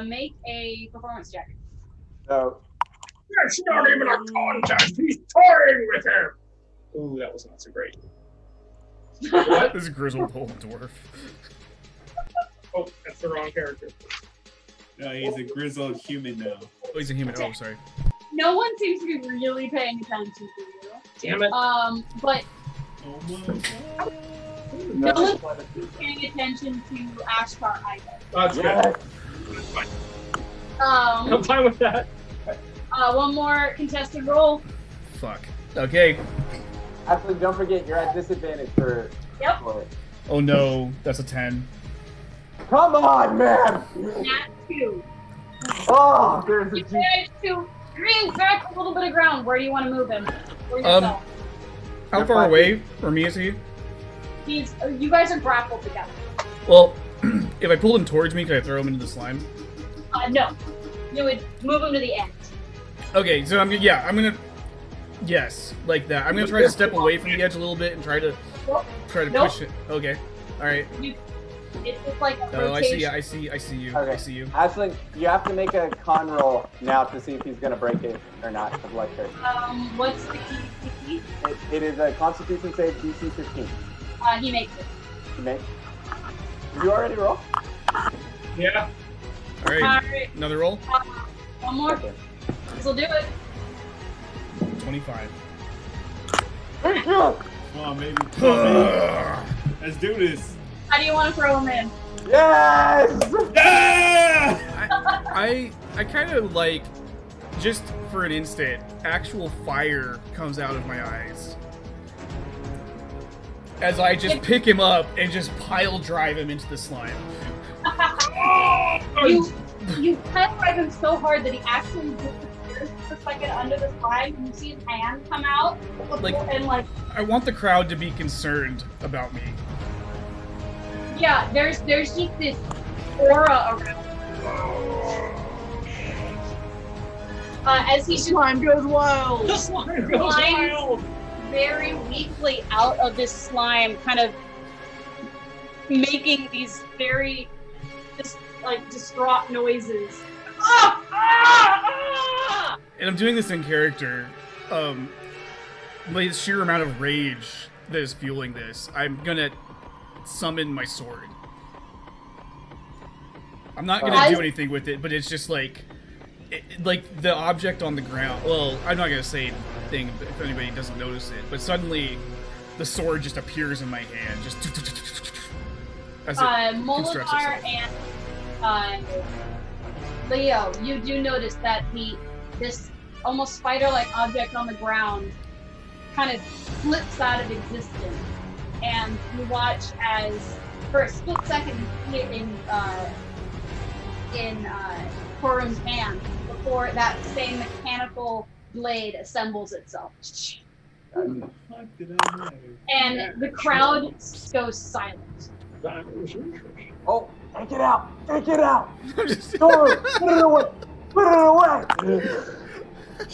C: Make a performance check.
B: So
G: It's not even a contest. He's toying with him. Ooh, that was not so great. What?
A: This grizzled old dwarf.
G: Oh, that's the wrong character.
I: No, he's a grizzled human now.
A: Oh, he's a human. Oh, sorry.
C: No one seems to be really paying attention to you.
G: Damn it.
C: But
I: Oh my god.
C: no one's paying attention to Ashtar either.
G: That's
B: yes.
G: good. That's fine. I'm fine with that.
C: One more contested roll.
A: Fuck. Okay.
B: Actually, don't forget you're at disadvantage for.
C: Yep.
B: for it.
A: Oh no, that's a 10.
B: Come on, man!
C: Nat 2.
B: Oh, there's a
C: You
B: G.
C: managed to bring back a little bit of ground. Where do you want to move him? Or yourself?
A: How far away from me is he?
C: You guys are grappled together.
A: Well, if I pulled him towards me, could I throw him into the slime?
C: No. You would move him to the end.
A: Okay, so I'm gonna. Yes, like that. I'm gonna try to step away from the edge a little bit and try to
C: Nope.
A: push it. Okay. All right.
C: It's just like a
A: Oh,
C: rotation.
A: I see you.
B: Okay.
A: I see you.
B: Ashling, you have to make a con roll now to see if he's gonna break it or not. The blood curse.
C: What's the key?
B: It is a Constitution save DC 15.
C: He makes it.
B: You make. Did you already roll?
G: Yeah.
A: All right.
C: Alright.
A: Another roll.
C: One more.
B: Okay.
C: This will do it.
A: 25.
B: Thank you.
I: Oh, maybe. Let's do this.
C: How do you want to throw him in?
B: Yes.
I: Yeah!
A: I kind of like, just for an instant, actual fire comes out of my eyes as I just pick him up and just pile drive him into the slime.
C: You pile drive him so hard that he actually disappears for a second under the slime, and you see his hand come out, and
A: I want the crowd to be concerned about me.
C: yeah, there's just this aura around him. As he
G: Slime goes wild. The slime goes
C: Slime.
G: wild.
C: very weakly out of this slime, kind of making these very distraught noises.
A: And I'm doing this in character. The sheer amount of rage that is fueling this, I'm gonna summon my sword. I'm not gonna do anything with it, but it's just like the object on the ground. Well, I'm not gonna say anything if anybody doesn't notice it, but suddenly the sword just appears in my hand, just as it constructs
C: Molenar
A: itself.
C: and Leo, you do notice that this almost spider-like object on the ground kind of flips out of existence, and you watch as for a split second you see it in Korum's hand before that same mechanical blade assembles itself. And the crowd goes silent.
B: Oh, take it out! Take it out! Storm, put it away! Put it away!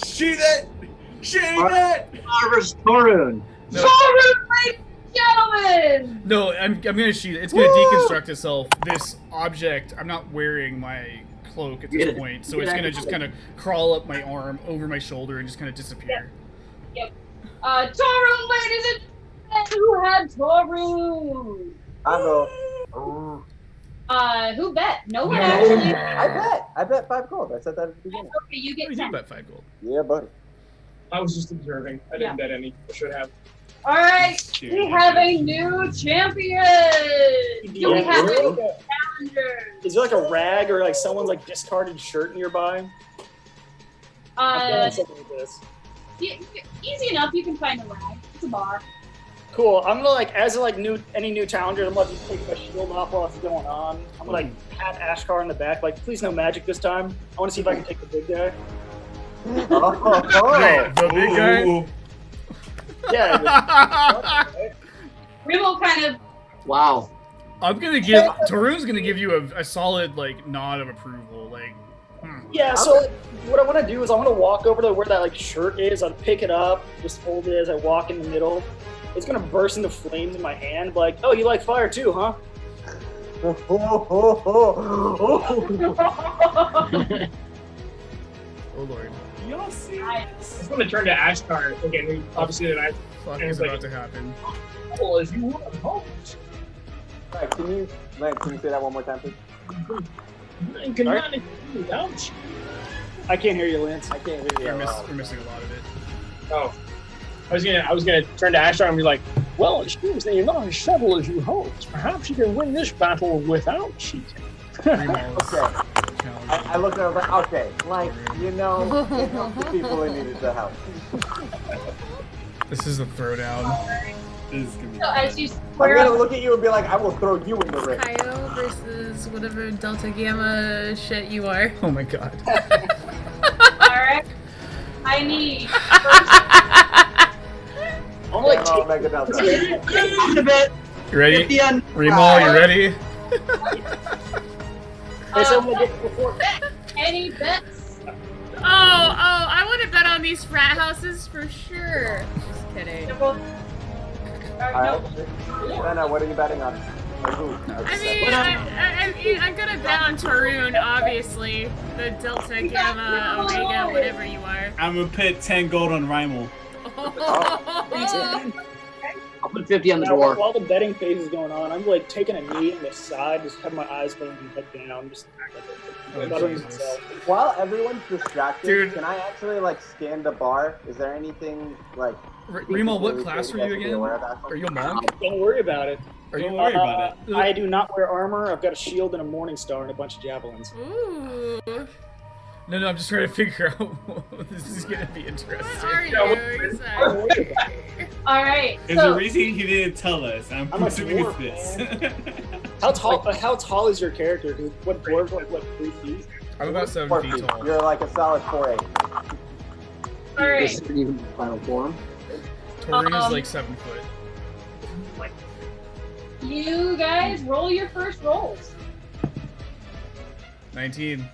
I: Shoot it! Shoot it!
B: Harvest Torun!
C: Torun, ladies and gentlemen!
A: No, I'm gonna shoot it. It's gonna deconstruct itself. This object, I'm not wearing my cloak at this point, so it's gonna just kind of crawl up my arm, over my shoulder, and just kind of disappear.
C: Yep. Torun, ladies and gentlemen, who had Torun?
B: I go.
C: Who bet? No one actually.
B: I bet 5 gold. I said that at the beginning.
C: Okay, you get
A: You
C: 10.
A: did bet 5 gold.
B: Yeah, buddy.
G: I was just observing. I didn't bet any. I should have.
C: All right, we have a new champion. Do we have any challengers?
D: Is there like a rag or like someone's like discarded shirt nearby? I've done something like this.
C: Easy enough. You can find a rag. It's a bar.
D: Cool. I'm gonna like, as like any new challenger, I'm gonna take my shield off while it's going on. I'm gonna like pat Ashtar in the back, like, please no magic this time. I want to see if I can take the big guy.
A: Wait, the big guy?
D: Yeah.
C: We will kind of.
J: Wow.
A: I'm gonna give Tarun's gonna give you a solid like nod of approval. Like,
D: Yeah. So like, what I want to do is I want to walk over to where that like shirt is. I'll pick it up, just hold it as I walk in the middle. It's gonna burst into flames in my hand. Like, oh, you like fire too, huh?
A: oh lord.
F: Y'all see?
G: I just want to turn to Ashtar again. Obviously, that
A: Fuck is about to happen.
G: well as you want.
B: Right, can you say that one more time, please?
G: I cannot do without you.
D: I can't hear you, Lance.
B: I can't hear you.
A: We're missing a lot of it.
G: Oh, I was gonna turn to Ashtar and be like, "Well, it seems that you're not as subtle as you hoped. Perhaps you can win this battle without cheating."
B: Okay. I looked at it, I was like, okay, like, you know, the people who needed the help.
A: This is a throwdown.
F: This is gonna be
C: So as you
B: I'm
C: square
B: gonna
C: up,
B: look at you and be like, I will throw you in the ring.
E: Kyo versus whatever Delta Gamma shit you are.
A: Oh my god.
C: alright, I need
D: I'm like,
B: Oh, Mega Delta.
A: You ready? Remo, you ready?
C: any bets.
E: Oh, I want to bet on these frat houses for sure. Just kidding.
B: Alright. Senna, what are you betting on? Or who?
E: I mean, I'm gonna bet on Tarun, obviously. The Delta, Gamma, Omega, whatever you are.
F: I'm gonna put 10 gold on Rymel.
J: I'll put 50 on the
D: Now,
J: door.
D: while the betting phase is going on, I'm like taking a knee on the side, just have my eyes closed and head down, just buttering myself.
B: While everyone's distracted,
A: Dude.
B: can I actually like scan the bar? Is there anything like?
A: Remo, what class are you again? Are you a monk?
D: Don't worry about it.
A: Are you
F: Don't worry about it.
D: I do not wear armor. I've got a shield and a morning star and a bunch of javelins.
E: Ooh.
A: No, I'm just trying to figure out. This is gonna be
E: What
A: interesting.
E: are you?
D: Don't worry about it.
C: Alright,
F: There's a
C: so
F: reason he didn't tell us. I'm
D: I'm a
F: assuming it's
D: dwarf,
F: this.
D: How tall is your character, dude? What dwarf, like 3 feet?
A: I'm about 7
B: 4
A: feet
B: feet.
A: tall.
B: You're like a solid 4'8".
C: alright.
J: This isn't even the final form.
A: Tarun is like 7 foot.
C: You guys roll your first rolls.
A: 19.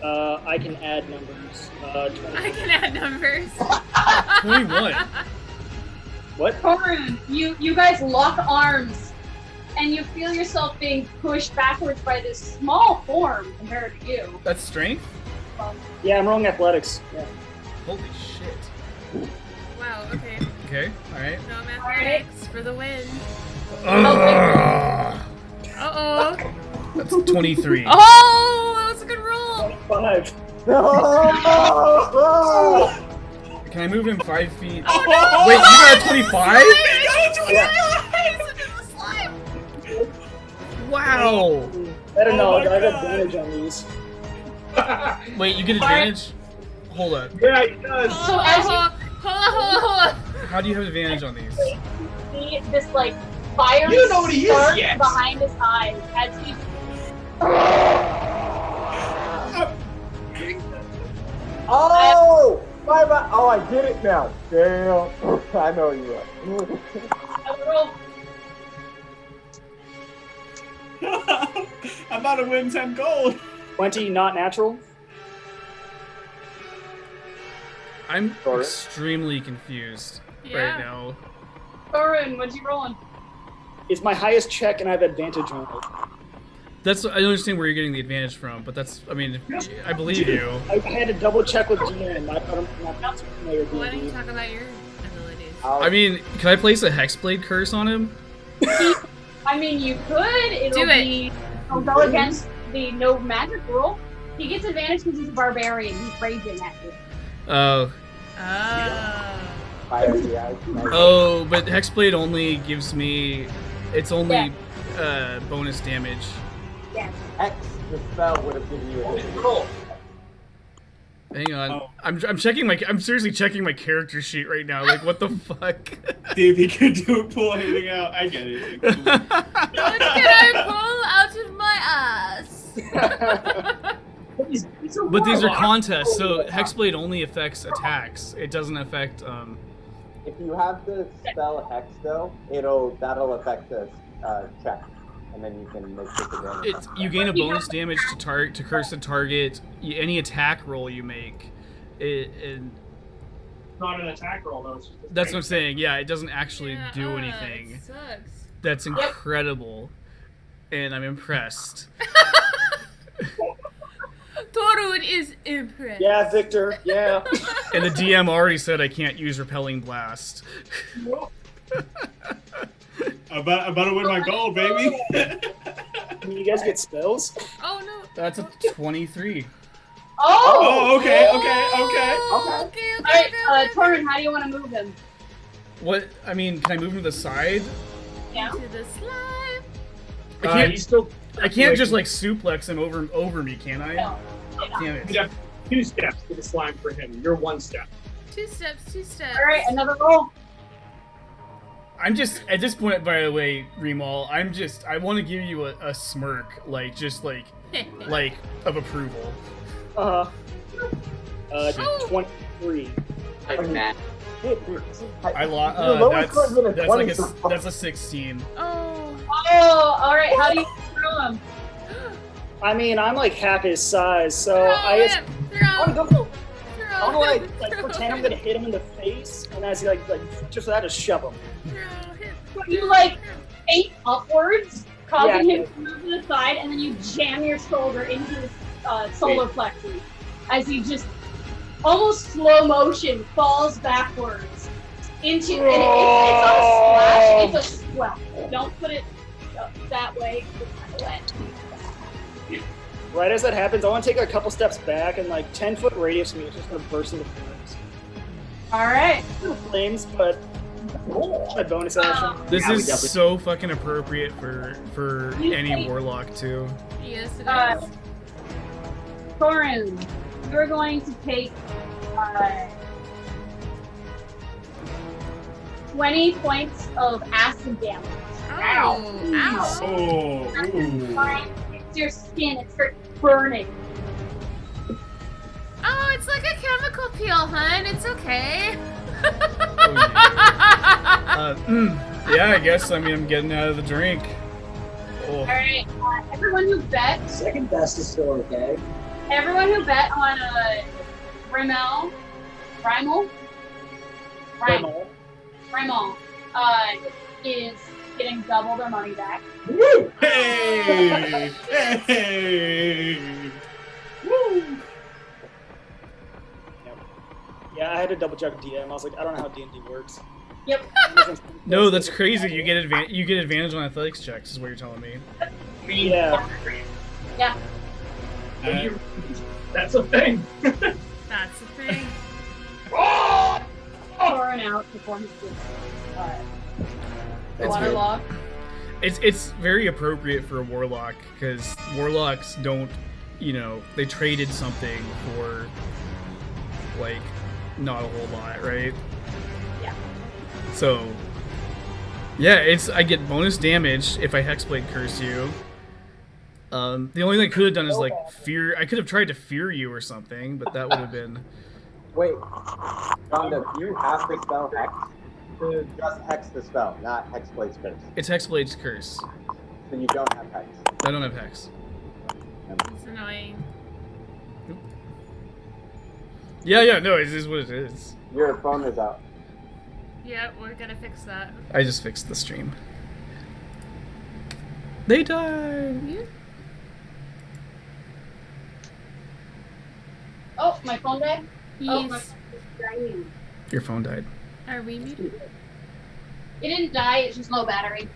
D: I can add numbers. 20.
E: I can add numbers.
A: 21.
D: What?
C: Torun, you guys lock arms, and you feel yourself being pushed backwards by this small form compared to you.
A: That's strength?
D: Yeah, I'm rolling athletics. Yeah.
A: Holy shit.
E: Wow, okay.
A: Okay, alright.
E: No mathematics for the win.
A: Ugh.
E: Uh-oh.
A: That's 23.
E: Oh, that was a good roll.
D: 5.
B: No!
A: Can I move him 5 feet?
E: Oh, no.
A: Wait, you got a 25? Wow.
D: Better know,
G: Oh
D: I
G: my
D: have
G: God.
D: advantage on these.
A: Wait, you get advantage? Hold up.
G: Yeah, it does.
C: So as you
E: Hold on.
A: How do you have advantage on these?
C: see this like fire
G: You don't know what he is
C: start
G: yet.
C: behind his eyes as he
B: Oh! Oh, I get it now. Damn. I know you are.
C: roll.
F: I'm about to win 10 gold.
D: 20, not natural.
A: I'm
B: Sorry.
A: extremely confused
E: Yeah.
A: right now.
C: Torun, what'd you rolling?
D: It's my highest check, and I have advantage on it.
A: That's I don't understand where you're getting the advantage from, but that's I mean I believe you.
D: I had to double check with GM. I'm not familiar with
E: Why don't you
D: D&D.
E: talk about your abilities?
A: I mean, can I place a Hexblade curse on him?
C: I mean, you could. It'll
E: Do it.
C: be. It'll go against the no magic rule. He gets advantage because he's a barbarian. He's raging at you.
A: Oh. Oh, but Hexblade only gives me it's only bonus damage.
C: Yes.
B: X, the spell would have given you a
G: Roll.
A: Hang on.
F: Oh,
A: I'm checking my. I'm seriously checking my character sheet right now. Like, what the fuck?
I: See if he can pull anything out. I get it. Cool.
E: What can I pull out of my ass?
A: But these are contests, so Hexblade only affects attacks. It doesn't affect.
B: If you have the spell Hex, though, that'll affect the check, and then you can make disadvantage.
A: You gain a bonus damage to cursed target. Any attack roll you make.
G: Not an attack roll though. It's just a
A: That's what I'm
G: strength
A: saying. Yeah, it doesn't actually do anything.
E: It sucks.
A: That's incredible, and I'm impressed.
E: Torun is impressed.
D: Yeah, Victor. Yeah.
A: And the DM already said I can't use Repelling Blast.
I: About to win my gold, baby.
D: Can you guys get spells?
E: Oh no.
A: That's a 23.
I: Oh, okay.
C: All right, Torun, how do you want to move him?
A: What? I mean, can I move him to the side?
C: Yeah.
E: To the slime.
A: I can't just like suplex him over me, can I?
C: No.
A: Damn it.
G: You'd have 2 steps to the slime for him. You're 1 step.
E: 2 steps. 2 steps.
C: All right, another roll.
A: I'm just at this point, by the way, Remal. I want to give you a smirk, like of approval.
D: 23.
H: Like that.
A: I lost. That's a 16.
E: Oh.
C: Oh, all right. How do you throw him?
D: I mean, I'm like half his size, so
E: Throw
D: I
E: him.
D: want to go.
E: Throw
D: I want
E: him.
D: to like pretend I'm gonna hit him in the face, and as he like just that, just shove him.
E: Throw him.
C: You like feint upwards, causing
D: Yeah.
C: him to move to the side, and then you jam your shoulder into his solar plexus as he just almost slow motion falls backwards into. And it's not a splash; it's a swell. Don't put it that way. It's kind of wet.
D: Right as that happens, I want to take a couple steps back, and like 10-foot radius from me, it's just gonna burst into flames.
C: All right.
D: Flames, but my bonus action.
A: This
H: Yeah, we
A: is
H: definitely-
A: so fucking appropriate for any warlock too.
E: Yes, it
C: Uh,
E: is.
C: Torun, you're going to take 20 points of acid damage.
E: Ow.
I: Oh, ooh.
C: It's your skin. It starts burning.
E: Oh, it's like a chemical peel, hun. It's okay.
A: Yeah, I guess. I mean, I'm getting out of the drink. Oh.
C: All right. Everyone who bet.
J: Second best is still okay.
C: Everyone who bet on Rimmel, is getting double their money back.
I: Hey! Hey! Woo!
D: Yeah, I had to double check DM. I was like, I don't know how D&D works.
C: Yep.
A: No, that's crazy. You get advantage on athletics checks, is what you're telling me.
D: Yeah.
C: Yeah.
G: That's a thing.
E: That's the thing.
C: Torn out before he gets waterlogged.
A: It's very appropriate for a warlock because warlocks don't, they traded something for like not a whole lot, right?
C: Yeah.
A: So yeah, I get bonus damage if I hexblade curse you. The only thing I could have done is like fear. I could have tried to fear you or something, but that would have been.
B: Wait, Rhonda, do you have the spell Hex? Just Hex the spell, not Hexblade's Curse.
A: It's hexblade's curse.
B: Then you don't have Hex.
A: I don't have hex.
E: It's annoying.
A: Yeah, no, it is what it is.
B: Your phone is out.
E: Yeah, we're gonna fix that.
A: I just fixed the stream. They died.
E: Yeah.
C: Oh, my phone died? Oh, my
E: Yes.
C: phone died.
A: Your phone died.
E: Are we muted?
C: It didn't die, it's just low battery.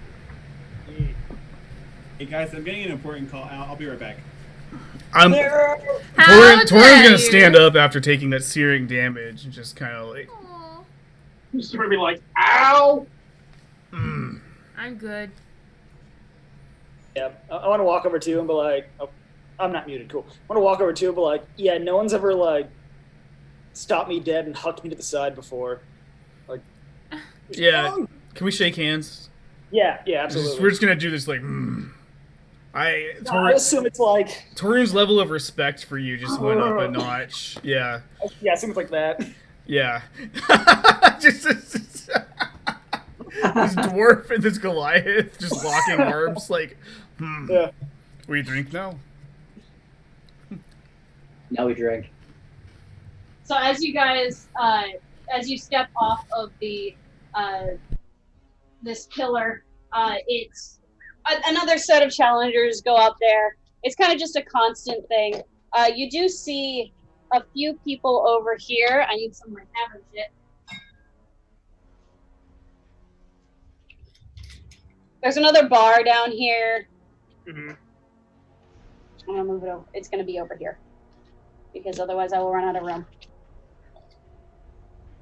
I: Hey guys, I'm getting an important call. I'll be right back.
A: Torren's gonna stand up after taking that searing damage and just kind of like.
E: Aw.
G: He's gonna be like, ow!
E: I'm good.
D: Yeah, I want to walk over to him and be like, oh, I'm not muted, cool. I want to walk over to him and be like, yeah, no one's ever like stopped me dead and hucked me to the side before. Like,
A: Yeah. Can we shake hands?
D: yeah, absolutely.
A: We're just gonna do this like. I
D: assume it's like
A: Torium's level of respect for you just went up a notch. Yeah.
D: Yeah, I assume it's like that.
A: Yeah. just this dwarf and this Goliath just locking arms like.
D: Yeah.
A: We drink now.
J: Now we drink.
C: So as you guys, as you step off of the this pillar, it's another set of challengers go up there. It's kind of just a constant thing. You do see a few people over here. I need some of my hammer shit. There's another bar down here.
D: Mm-hmm.
C: I'm gonna move it over. It's gonna be over here because otherwise I will run out of room.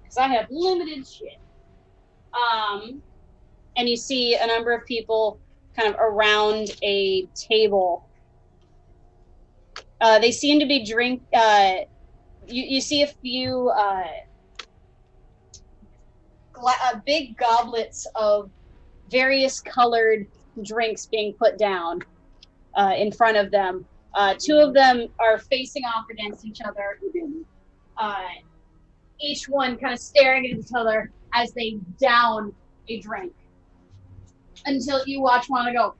C: Because I have limited shit. And you see a number of people kind of around a table. They seem to be you see a few big goblets of various colored drinks being put down in front of them. Two of them are facing off against each other. Each one kind of staring at each other as they down a drink. Until you watch one of them go,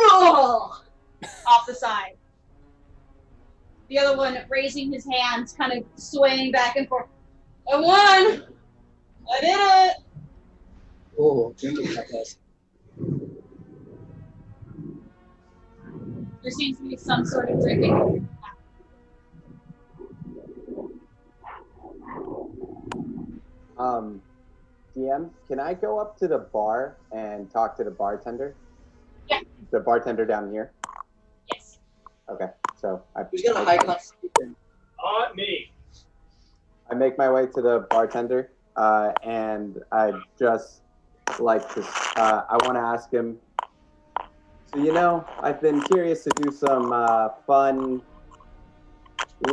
C: oh! Off the side. The other one raising his hands, kind of swaying back and forth. I won! I did it!
J: Oh, drinking contest.
C: There seems to be some sort of drinking.
B: DM, can I go up to the bar and talk to the bartender?
C: Yeah.
B: The bartender down here?
C: Yes.
B: Okay, so
J: Who's gonna high constitution?
G: Not me.
B: I make my way to the bartender, and I just like to, I want to ask him, so I've been curious to do some fun,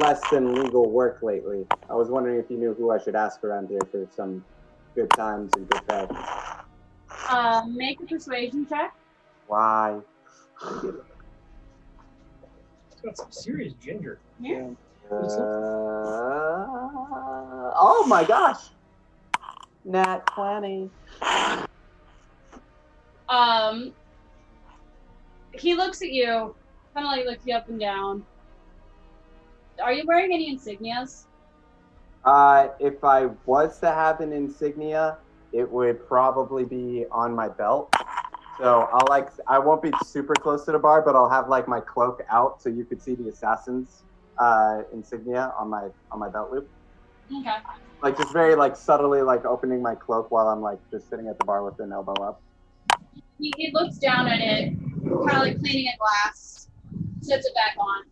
B: less than legal work lately. I was wondering if you knew who I should ask around here for some good times and good pay.
C: Make a persuasion check.
B: Why?
G: It's got some serious ginger.
C: Yeah.
B: Oh my gosh! Nat 20.
C: He looks at you, kind of like looks you up and down. Are you wearing any insignias?
B: If I was to have an insignia, it would probably be on my belt. So I won't be super close to the bar, but I'll have like my cloak out so you could see the assassin's insignia on my belt loop.
C: Okay.
B: Like just very like subtly like opening my cloak while I'm like just sitting at the bar with an elbow up.
C: He looks down at it, kind of like cleaning a glass, sets it back on.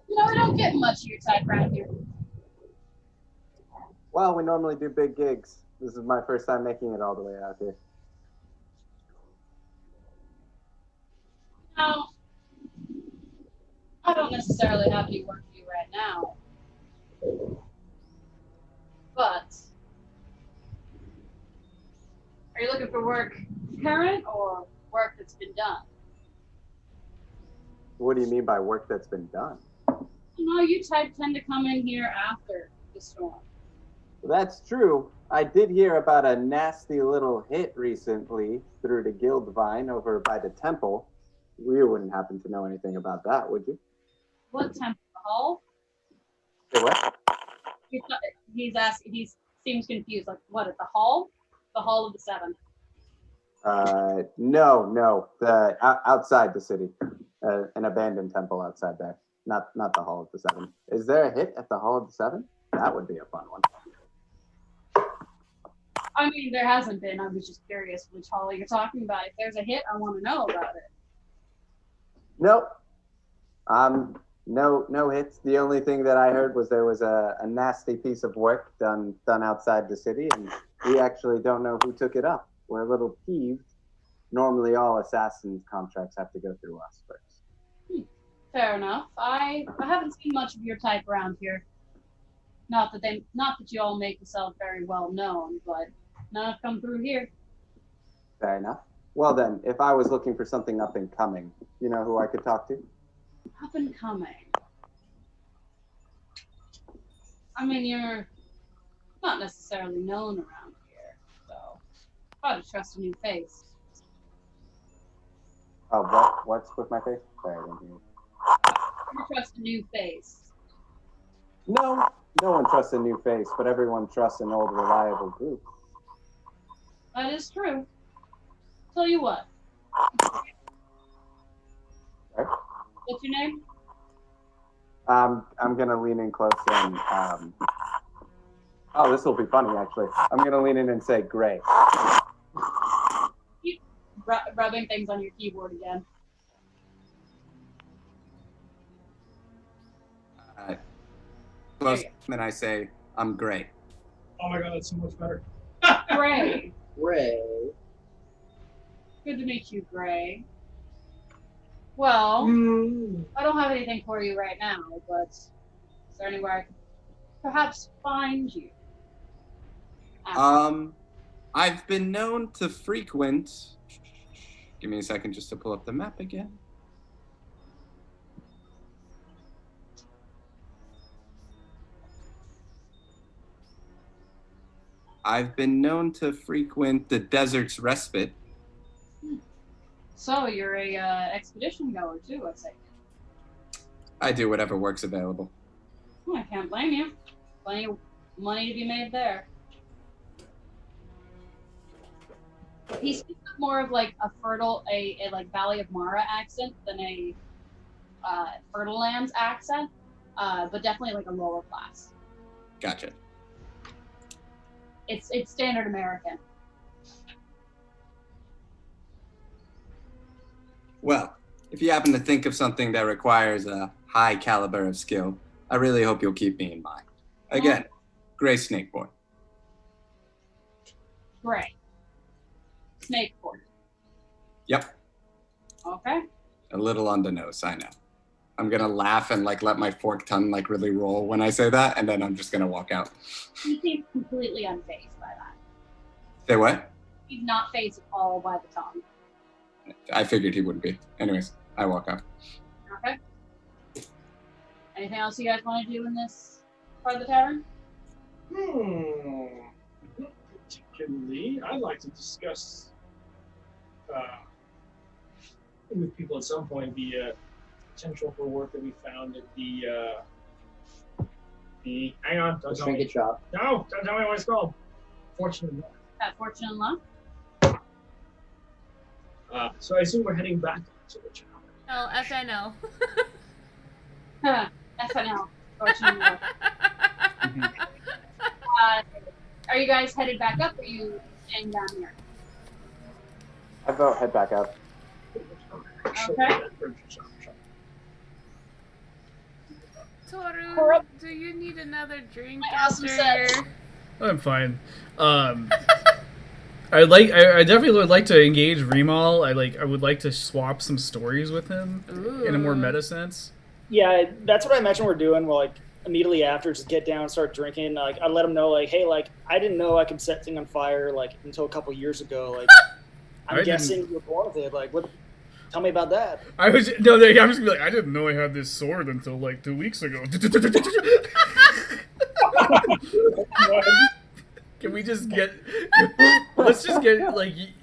C: We don't get much of your type around here.
B: Well, we normally do big gigs. This is my first time making it all the way out here.
C: No, I don't necessarily have any work to do right now. But, are you looking for work current or work that's been done?
B: What do you mean by work that's been done?
C: You type tend to come in here after the storm.
B: Well, that's true. I did hear about a nasty little hit recently through the guild vine over by the temple. You wouldn't happen to know anything about that, would you?
C: What temple? The hall?
B: Say what?
C: He's asking. He seems confused. Like, what, at the hall? The Hall of the Seven.
B: No. Outside the city. An abandoned temple outside there. Not the Hall of the Seven. Is there a hit at the Hall of the Seven? That would be a fun one.
C: I mean, there hasn't been. I was just curious which hall you're talking about. If there's a hit, I want to know about it.
B: Nope. No hits. The only thing that I heard was there was a nasty piece of work done outside the city, and we actually don't know who took it up. We're a little peeved. Normally, all assassins' contracts have to go through us first.
C: Fair enough. I haven't seen much of your type around here. Not that you all make yourself very well known, but none have come through here.
B: Fair enough. Well then, if I was looking for something up and coming, you know who I could talk to?
C: Up and coming. I mean, you're not necessarily known around here, so I'd trust a new face.
B: Oh, what's with my face? Sorry, I didn't hear you.
C: You trust a new face.
B: No one trusts a new face, but everyone trusts an old, reliable group.
C: That is true. Tell you what.
B: Sorry?
C: What's your name?
B: I'm gonna lean in close and oh, this will be funny actually. I'm gonna lean in and say Gray.
C: Keep rubbing things on your keyboard again.
K: Close, and I say, I'm Gray.
G: Oh my god, that's so much better.
C: Gray.
J: Ray.
C: Good to meet you, Gray. Well, I don't have anything for you right now, but is there anywhere I could perhaps find you?
K: I've been known to frequent. Give me a second just to pull up the map again. I've been known to frequent the Desert's Respite.
C: So you're a expedition goer too, I think.
K: I do whatever work's available.
C: I can't blame you. Plenty of money to be made there. He speaks with more of like a fertile, a like Valley of Mara accent than a Fertile Lands accent, but definitely like a lower class.
K: Gotcha.
C: It's standard American.
K: Well, if you happen to think of something that requires a high caliber of skill, I really hope you'll keep me in mind. Again, Gray Snake Boy.
C: Gray. Snake Boy.
K: Yep.
C: Okay.
K: A little on the nose, I know. I'm gonna laugh and like let my fork tongue like really roll when I say that, and then I'm just gonna walk out.
C: He seems completely unfazed by that.
K: Say what?
C: He's not fazed at all by the tongue.
K: I figured he wouldn't be. Anyways, I walk out.
C: Okay. Anything else you guys want to do in this part of the tavern?
G: Not particularly. I'd like to discuss with people at some point the potential for work that we found at the hang on, don't
J: The
G: tell me.
J: trinket shop.
G: No, don't tell me what it's called. Fortune and Luck.
C: At Fortune and Luck?
G: So I assume we're heading back to the town.
E: Oh, FNL.
C: FNL. Fortune and Luck. Are you guys headed back up, or are you staying down here?
B: I vote head back up.
C: Okay.
E: Toru, do you need another drink after your...
A: I'm fine. I definitely would like to engage Remal. I would like to swap some stories with him in a more meta sense.
D: Yeah, that's what I imagine we're doing. We'll like immediately after just get down and start drinking. Like I let him know, like, hey, like I didn't know I could set things on fire like until a couple years ago. Like I'm guessing you're born with it. Like what? Tell me about that.
A: I'm just gonna be like, I didn't know I had this sword until like 2 weeks ago. Can we just get? Let's just get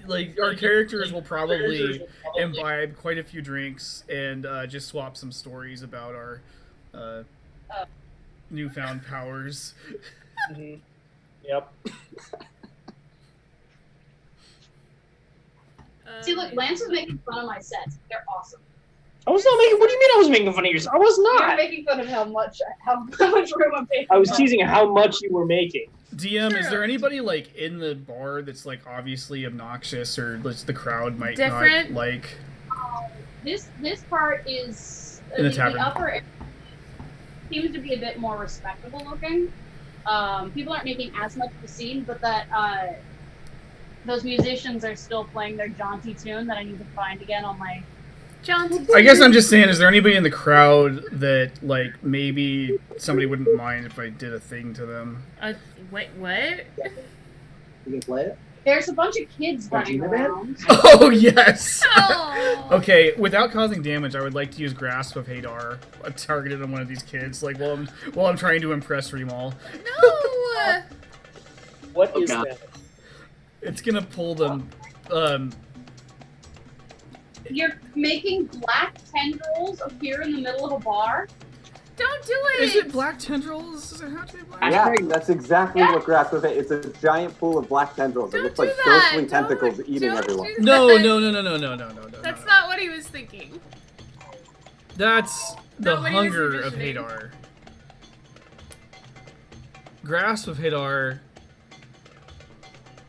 A: like our characters will probably imbibe quite a few drinks and just swap some stories about our newfound powers.
D: Mm-hmm. Yep.
C: See, look, Lance was making fun of my sets. They're awesome.
D: I was not making. What do you mean I was making fun of yours? I was
C: You're
D: not.
C: making fun of how much room I'm taking.
D: I was teasing how much you were making.
A: DM, is there anybody like in the bar that's like obviously obnoxious or the crowd might
E: Different?
A: not like?
C: This part is
A: In the tavern.
C: upper area seems to be a bit more respectable looking. People aren't making as much of a scene, but that those musicians are still playing their jaunty tune that I need to find again on my
E: John.
A: I guess I'm just saying, is there anybody in the crowd that, like, maybe somebody wouldn't mind if I did a thing to them?
E: Wait, what?
J: You can play it?
C: There's a bunch of kids running around.
A: Oh, yes!
E: Oh.
A: Okay, without causing damage, I would like to use Grasp of Hadar targeted on one of these kids, like, while I'm trying to impress Remal.
E: No!
D: What is that?
A: It's gonna pull them,
C: You're making black tendrils appear in the middle of a bar.
E: Don't do it!
A: Is it black tendrils? Does it have to be black?
B: Yeah, that's exactly what Grasp of it. It's a giant pool of black tendrils. It looks like ghostly tentacles eating everyone.
A: No.
E: That's not what he was thinking.
A: That's the
E: Not what he was
A: hunger of
E: envisioning.
A: Hadar. Grasp of Hadar.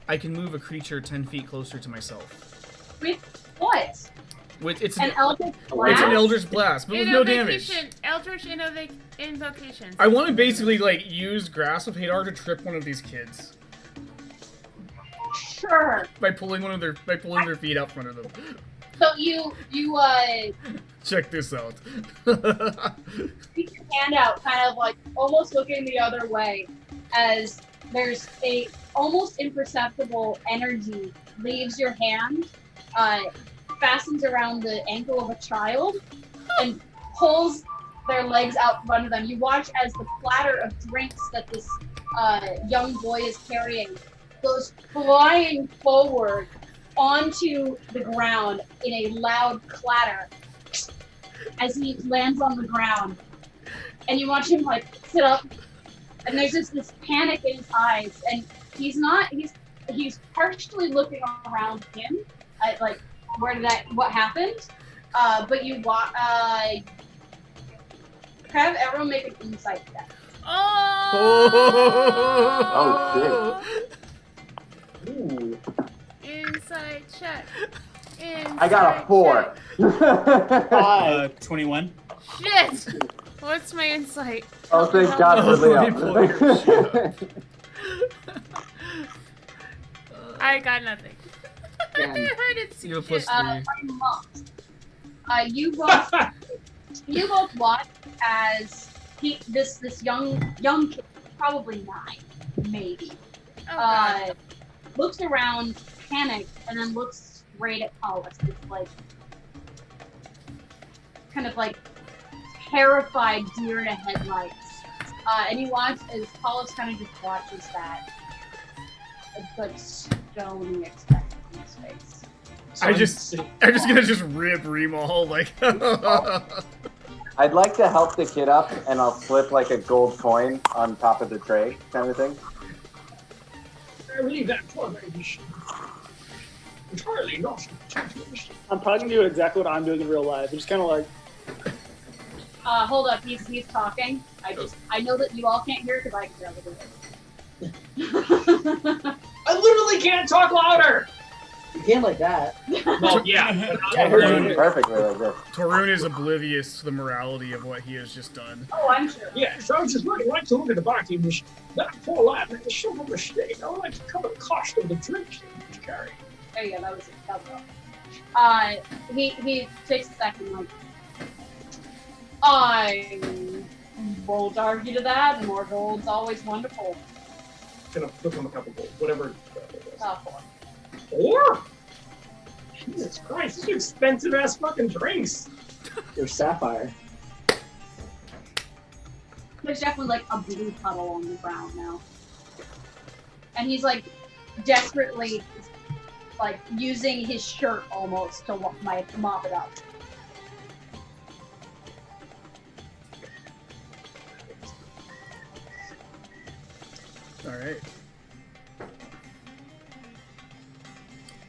A: I can move a creature 10 feet closer to myself.
C: With what?
A: It's
C: An Eldritch
A: It's
C: Blast?
A: an Eldritch Blast, but with no damage.
E: Eldritch Invocations.
A: I want to basically, like, use Grasp of Hadar to trip one of these kids.
C: Sure.
A: By pulling their feet out front of them.
C: So you
A: Check this out.
C: Keep your hand out, kind of like almost looking the other way, as there's a almost imperceptible energy leaves your hand, fastens around the ankle of a child, and pulls their legs out in front of them. You watch as the platter of drinks that this young boy is carrying goes flying forward onto the ground in a loud clatter as he lands on the ground. And you watch him like sit up, and there's just this panic in his eyes, and he's partially looking around him at like what happened, but you have everyone make an insight check.
B: Oh shit. Ooh.
E: Insight check.
B: I got a 4.
I: 21.
E: Shit! What's my insight?
B: Oh, thank God for
A: let me pull your shit
B: Leo.
A: up.
E: I got nothing.
J: Damn.
E: I didn't see
A: You have
E: shit.
C: You both watch as this young kid, probably 9, maybe,
E: Oh, God.
C: looks around, panicked, and then looks straight at Paulus. It's like kind of like terrified deer in headlights. And you watch as Paulus kind of just watches that. It's like stony expression on his face.
A: I'm just gonna rip Remal, like.
B: I'd like to help the kid up, and I'll slip like a gold coin on top of the tray, kind of thing.
G: I believe that poor baby entirely not.
D: I'm probably gonna do exactly what I'm doing in real life. I'm just kind of like,
C: Hold up, he's talking. I know that you all can't hear because I can barely do it.
G: I literally can't talk louder.
J: You can't like that.
G: Well, yeah.
B: I heard you perfectly like this.
A: Torun is oblivious to the morality of what he has just done.
C: Oh, I'm sure.
G: Yeah, so I was just really like to look at the barkeep machine. That poor lad made a simple mistake. I would like to cover the cost of the drinks that he was carrying.
C: There you go, that was he takes a second, like, I won't argue to that. More gold's always wonderful.
G: Gonna flip him a couple gold, whatever.
C: 4.
G: 4? Jesus Christ, these are expensive ass fucking drinks.
J: Your sapphire.
C: There's definitely like a blue puddle on the ground now. And he's like desperately like using his shirt almost to mop it up.
A: Alright.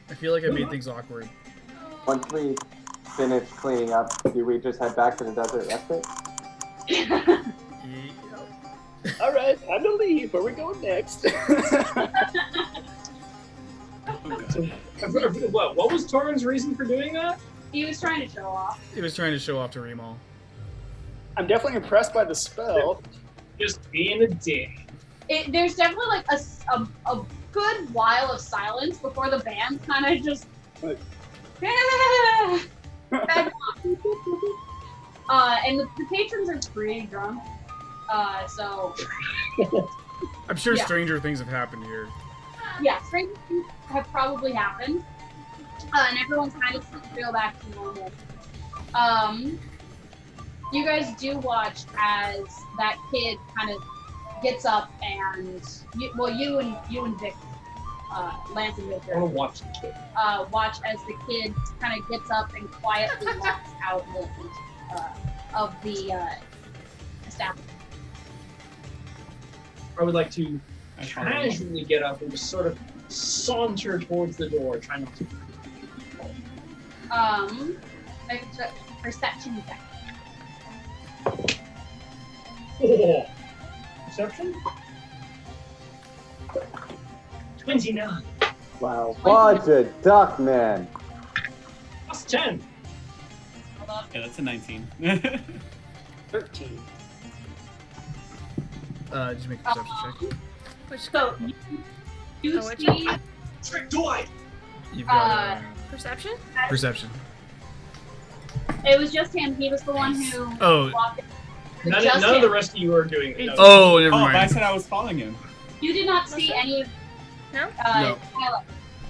A: I feel like I made things awkward.
B: Once we finish cleaning up, do we just head back to the desert respite?
D: all right, time to leave. Where we going next?
G: What was Torrin's reason for doing that?
C: He was trying to show off.
A: He was trying to show off to Remal.
D: I'm definitely impressed by the spell.
G: Just being a dick.
C: There's definitely like a good while of silence before the band kind of just. And the patrons are pretty drunk. So
A: I'm sure
C: Yeah.
A: stranger things have happened here.
C: yeah, strange things have probably happened. And everyone's kind of starting to go back to normal. You guys do watch as that kid kind of gets up and you and Vic, Lance and Victor.
G: I want to watch the kid.
C: Watch as the kid kind of gets up and quietly walks out of the establishment.
G: I would like to
I: I follow.
G: casually get up and just sort of saunter towards the door, trying not to.
C: Make a perception check.
G: Oh, perception? 29.
B: Wow. Bunch of duck men.
G: Plus 10.
C: Hold on.
F: Yeah, that's a 19.
G: 13.
A: Just make a perception check.
E: Which
C: So you
E: Oh, which
C: see
G: Trick Dwight!
A: You've got
E: perception?
A: perception.
C: it was just him. He was the one who
A: Oh.
C: walked in.
G: None
C: Just
G: of
C: him.
G: the rest of you are doing it.
A: Oh, never
F: Oh, but I
A: mind.
F: said I was following him.
C: You did not see any of
E: No?
A: No.
C: Tyler.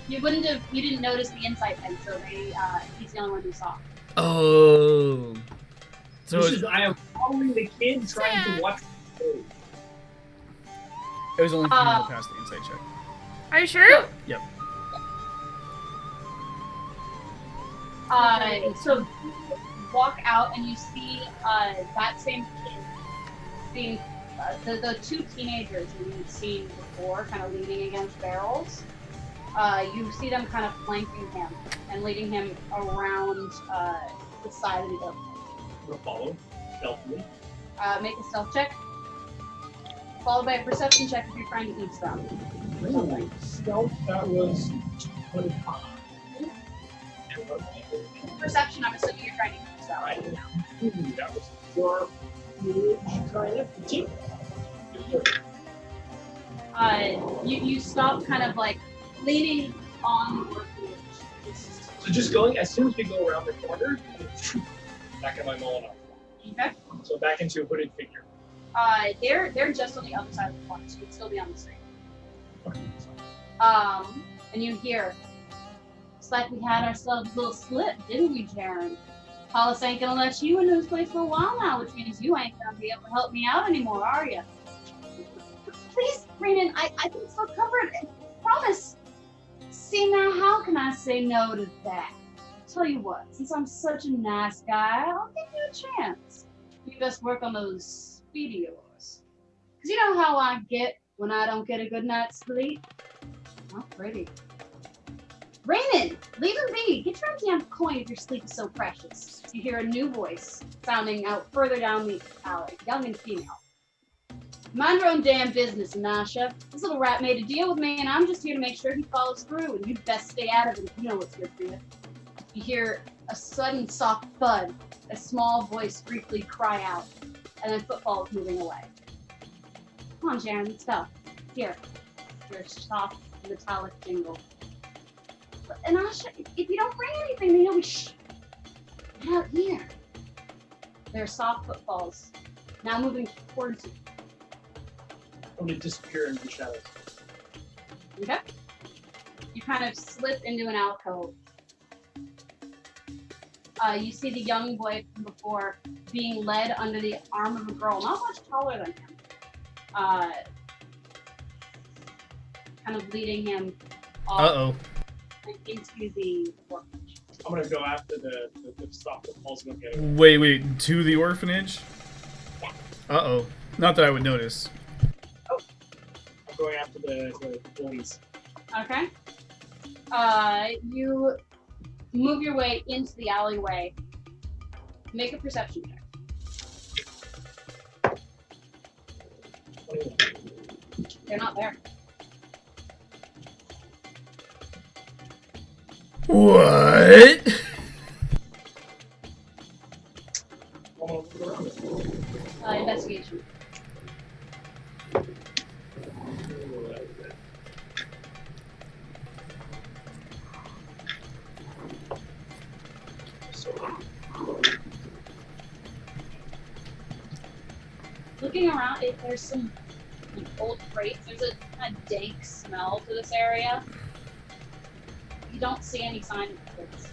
C: You didn't notice the insight thing, so he's the only one who saw.
A: Oh. So
G: This is, I am following the kid trying
E: Sam.
G: to watch.
A: it was only for people to pass the insight check.
E: Are you sure?
A: Yep.
C: So you walk out and you see that same kid being the two teenagers that you've seen before, kind of leaning against barrels. You see them kind of flanking him and leading him around the side of the building.
G: I'm gonna follow stealthily.
C: Make a stealth check, followed by a perception check if you're trying to eavesdrop. Or something.
G: Stealth, that was 25.
C: Perception, I'm assuming you're trying to eavesdrop.
G: I know. That was your kind of 15.
C: You stop kind of like leaning on the workbench.
G: So just going, as soon as we go around the corner, back in my Molenar.
C: Okay.
G: So back into a hooded figure.
C: They're just on the other side of the corner, so you'd still be on the street.
G: Okay.
C: And you hear, it's like we had ourselves a little slip, didn't we, Jaren? Hollis ain't gonna let you into his place for a while now, which means you ain't gonna be able to help me out anymore, are you? Please, Renan, I can still cover it. Promise. See, now, how can I say no to that? Tell you what, since I'm such a nice guy, I'll give you a chance. You best work on those speed of yours. Because you know how I get when I don't get a good night's sleep? Not pretty. Raymond, leave him be. Get your damn coin if your sleep is so precious. You hear a new voice sounding out further down the alley, young and female. Mind your own damn business, Nasha. This little rat made a deal with me, and I'm just here to make sure he follows through, and you'd best stay out of it if you know what's good for you. You hear a sudden soft thud, a small voice briefly cry out, and then footfalls moving away. Come on, Jaren, let's go. Here. Your soft, metallic jingle. And Asha, if you don't bring anything, then you'll be out here. There are soft footfalls, now moving towards you.
G: I'm gonna disappear into the shadows.
C: Okay? You kind of slip into an alcove. You see the young boy from before being led under the arm of a girl not much taller than him. Kind of leading him off into the orphanage.
G: I'm gonna go after the stop that falls and get it.
A: Wait, to the orphanage? Uh-oh. Not that I would notice.
G: I'm going after the bullies.
C: Okay. You move your way into the alleyway. Make a perception check. They're not there.
A: What?
C: Investigation. Looking around, there's some like, old crates. There's a kind of dank smell to this area. You don't see any sign of kids.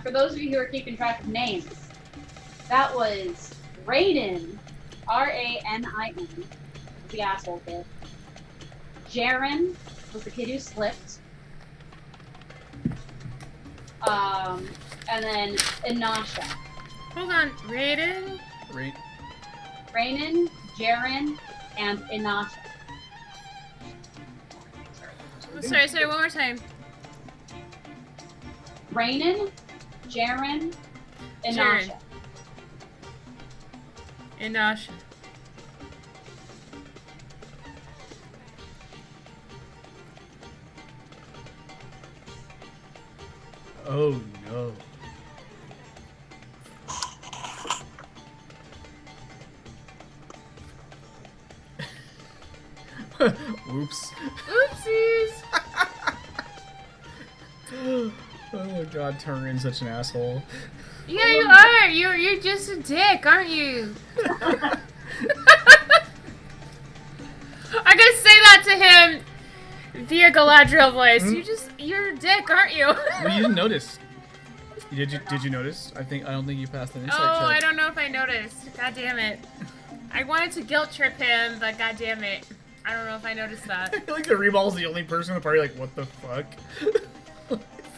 C: For those of you who are keeping track of names, that was Raiden, R-A-N-I-N, the asshole kid. Jaren was the kid who slipped. And then Inasha.
E: Hold on, Raiden?
C: Rainen, Jaren, and Inasha.
E: Sorry, one more time.
C: Rainen, Jaren, Inasha.
E: Inasha.
A: Oh no. Oops.
E: Oopsies!
A: Oh god, Turin's such an asshole.
E: Yeah, you are. You're just a dick, aren't you? I'm gonna say that to him via Galadriel voice. You're a dick, aren't you?
A: Well, you didn't notice. Did you notice? I don't think you passed an insight check.
E: Oh, I don't know if I noticed. God damn it. I wanted to guilt trip him, but god damn it. I don't know if I noticed that.
A: I feel like the Reball's the only person in the party like, what the fuck?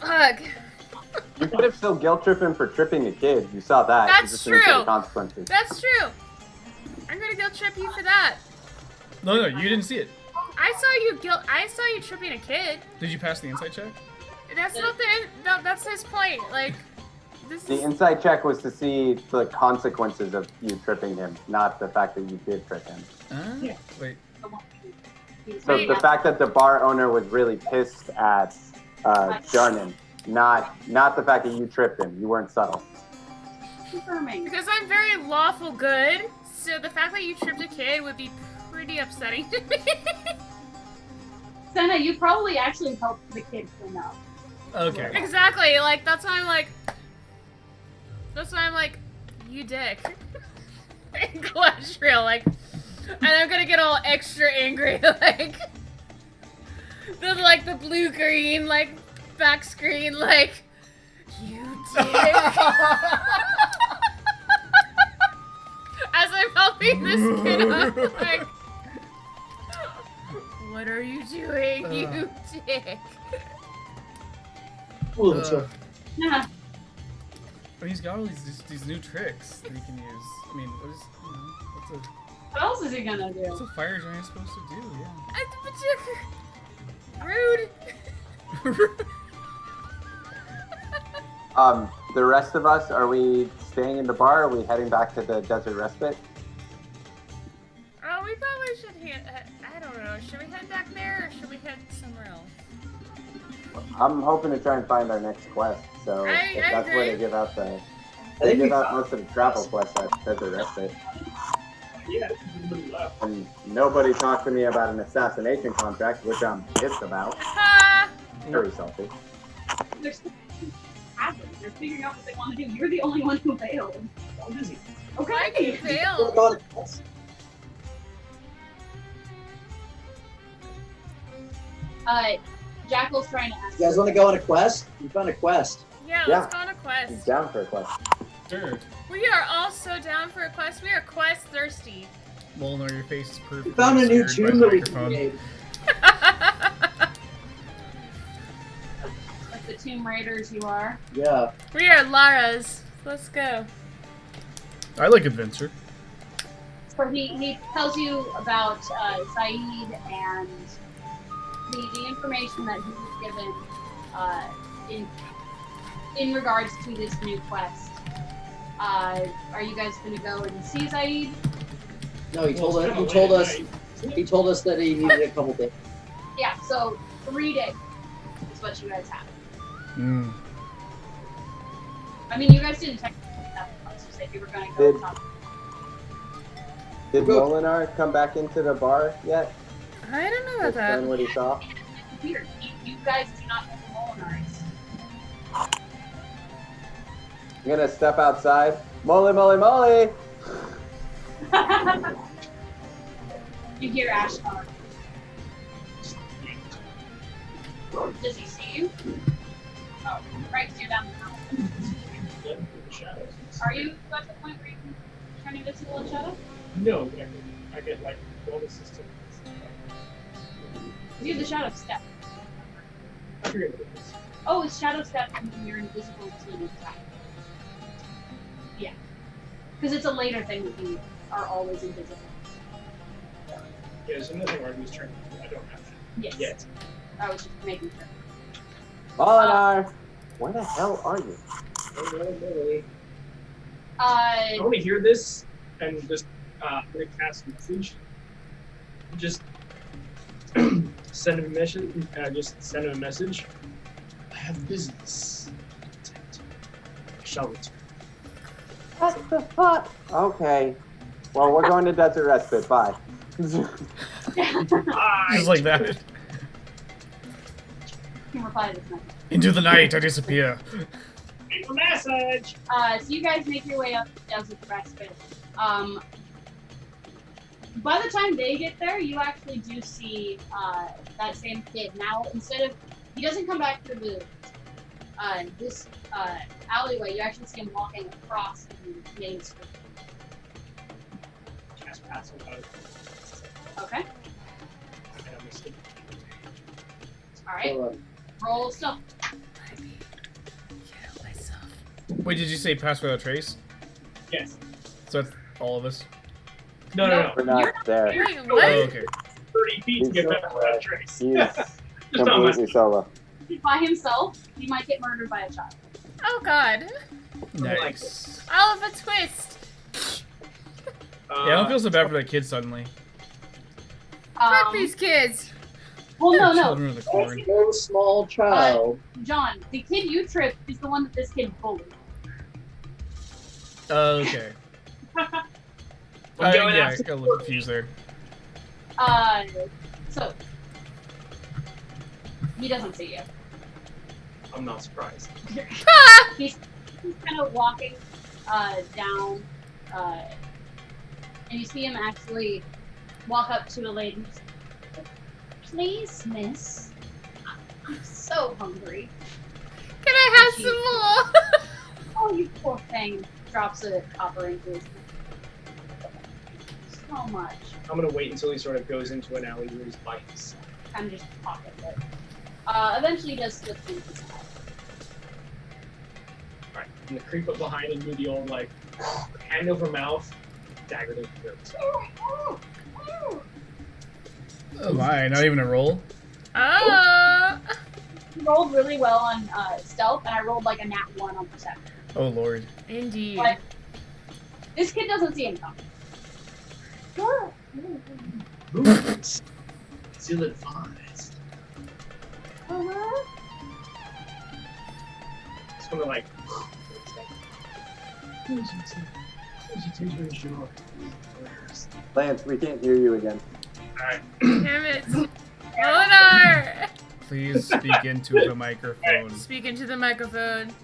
E: Fuck.
B: You could have still guilt tripped him for tripping a kid. You saw that. You
E: That's
B: just didn't see
E: true.
B: the consequences.
E: That's true. I'm gonna guilt trip you for that.
A: No, you didn't see it.
E: I saw you tripping a kid.
A: Did you pass the insight check?
E: That's not that's his point. Like, this
B: The
E: is...
B: insight check was to see the consequences of you tripping him, not the fact that you did trip him.
C: Yeah.
A: Wait.
B: So the fact that the bar owner was really pissed at Jarnan, not the fact that you tripped him. You weren't subtle.
C: Confirming.
E: Because I'm very lawful good, so the fact that you tripped a kid would be pretty upsetting to me.
C: Senna, you probably actually helped the kid clean up.
A: Okay.
E: Exactly, like, that's why I'm like, you dick. Galadriel, like, and I'm gonna get all extra angry, like, the blue-green, like, back screen, like, you dick. As I'm helping this kid up, like, what are you doing, you dick?
C: Yeah.
A: But he's got all these new tricks that he can use. I mean,
C: What else is he gonna do?
A: what's a fire giant supposed to do? Yeah.
E: Rude.
B: The rest of us, are we staying in the bar? Or are we heading back to the desert respite?
E: Oh, we probably should I don't know. Should we head back there, or should we head somewhere else?
B: I'm hoping to try and find our next quest. So
E: I
B: if that's where they
E: agree.
B: give out they give out most of the travel quests at desert respite.
G: Yeah, nobody left.
B: And nobody talked to me about an assassination contract, which I'm pissed about. Very salty.
C: They're still happening. They're figuring out what they want to do. You're the only one who failed.
G: So busy.
E: Why'd you
C: Okay.
E: fail?
C: Jackyl's trying to ask.
J: You guys want to go on a quest? We found a quest.
E: Yeah,
B: Yeah.
E: let's go on a
B: He's
E: quest.
B: down for a quest.
A: Sure.
E: We are all so down for a quest. We are quest thirsty.
A: Molenar, your face is perfect.
J: We found a new tune that we can create.
C: Like the Tomb Raiders you are.
J: Yeah.
E: We are Lara's. Let's go.
A: I like adventure.
C: So he tells you about Saeed and the information that he was given in regards to this new quest. Are you guys going to go and see Saeed?
J: No, he told us that he needed a couple days.
C: Yeah, so 3 days is what you guys have.
A: Mm.
C: I mean, you guys didn't technically have the quest. You said you were going to go talk.
B: Did Molenar come back into the bar yet?
E: I don't know about
B: Explain
E: that.
B: what he saw.
C: Weird. You guys do not know who Molenar is.
B: I'm gonna step outside. Mole, mole, mole!
C: You hear Ashtar. Does he see you? Oh, right, 'cause you're down the mountain. Are you at the point where you can turn invisible in shadow?
G: No, I get like bonus system.
C: You have the shadow step.
G: I forget what it is.
C: Oh, it's shadow step and you're invisible until you attack. Yeah. Because it's a later thing that you are always invisible.
G: Yeah, there's another thing where I lose turn. I don't have that.
C: Yes.
G: Yet.
C: I was just making sure.
B: Molenar! Where the hell are you?
G: I want to hear this and just I'm gonna cast message. Just send him a message. Just send him a message. I have business. I shall return.
B: What the fuck? Okay. Well, we're going to Desert Respite. Bye.
A: Just like that.
C: You can reply to this message.
A: Into the night, I disappear.
G: Leave a message.
C: So you guys make your way up Desert Respite. By the time they get there, you actually do see that same kid. Now, instead of he doesn't come back through the this alleyway, you actually see him walking across the main street.
G: Cast pass without.
C: Okay.
G: And I'm missing.
C: All right. Roll stuff.
A: Wait, did you say pass without trace?
G: Yes.
A: So that's all of us?
G: No.
B: We're not there.
E: Wait,
A: Oh,
E: what?
A: okay.
G: 30 feet to get back without trace.
B: He's
G: Just on my
B: completely solo.
C: By himself, he might get murdered by a child.
E: Oh god.
A: Nice.
E: Oliver Twist.
A: Yeah, I don't feel so bad for that kid suddenly.
E: Fuck these kids.
C: Well, no.
A: Children of the corn.
J: No small child.
C: John, the kid you tripped is the one that this kid bullied.
A: Okay.
G: I'm going
A: Yeah, I
G: after
A: got a little confused there.
C: So he doesn't see you.
G: I'm not surprised.
C: He's kind of walking down, and you see him actually walk up to a lady. And say, please, miss, I'm so hungry.
E: Can I have some more?
C: Oh, you poor thing. Drops a copper into his mouth. So much.
G: I'm gonna wait until he sort of goes into an alley where he's by himself.
C: Kind of just pocket it. Eventually he does slip through his mouth.
G: Alright, I'm gonna creep up behind and do the old like hand over mouth, dagger to the throat.
A: Oh my, not even a roll?
C: He rolled really well on stealth, and I rolled like a nat 1 on perception.
A: Oh lord.
E: Indeed.
C: But this kid doesn't see him coming.
G: Still advised. It's gonna like.
B: Lance, we can't hear you again.
G: Alright.
E: Damn it. Molenar!
A: Please speak into the microphone.
E: Speak into the microphone.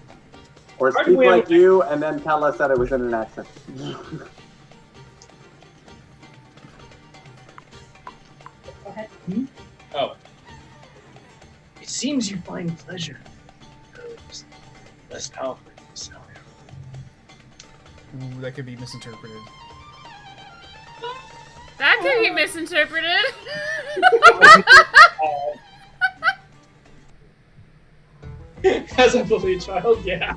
B: Or speak like you and then tell us that it was in an accent.
C: Go ahead.
G: Oh. It seems you find pleasure in those less powerful than yourself.
A: Ooh, that could be misinterpreted.
E: That could be misinterpreted.
G: As a bully child, yeah.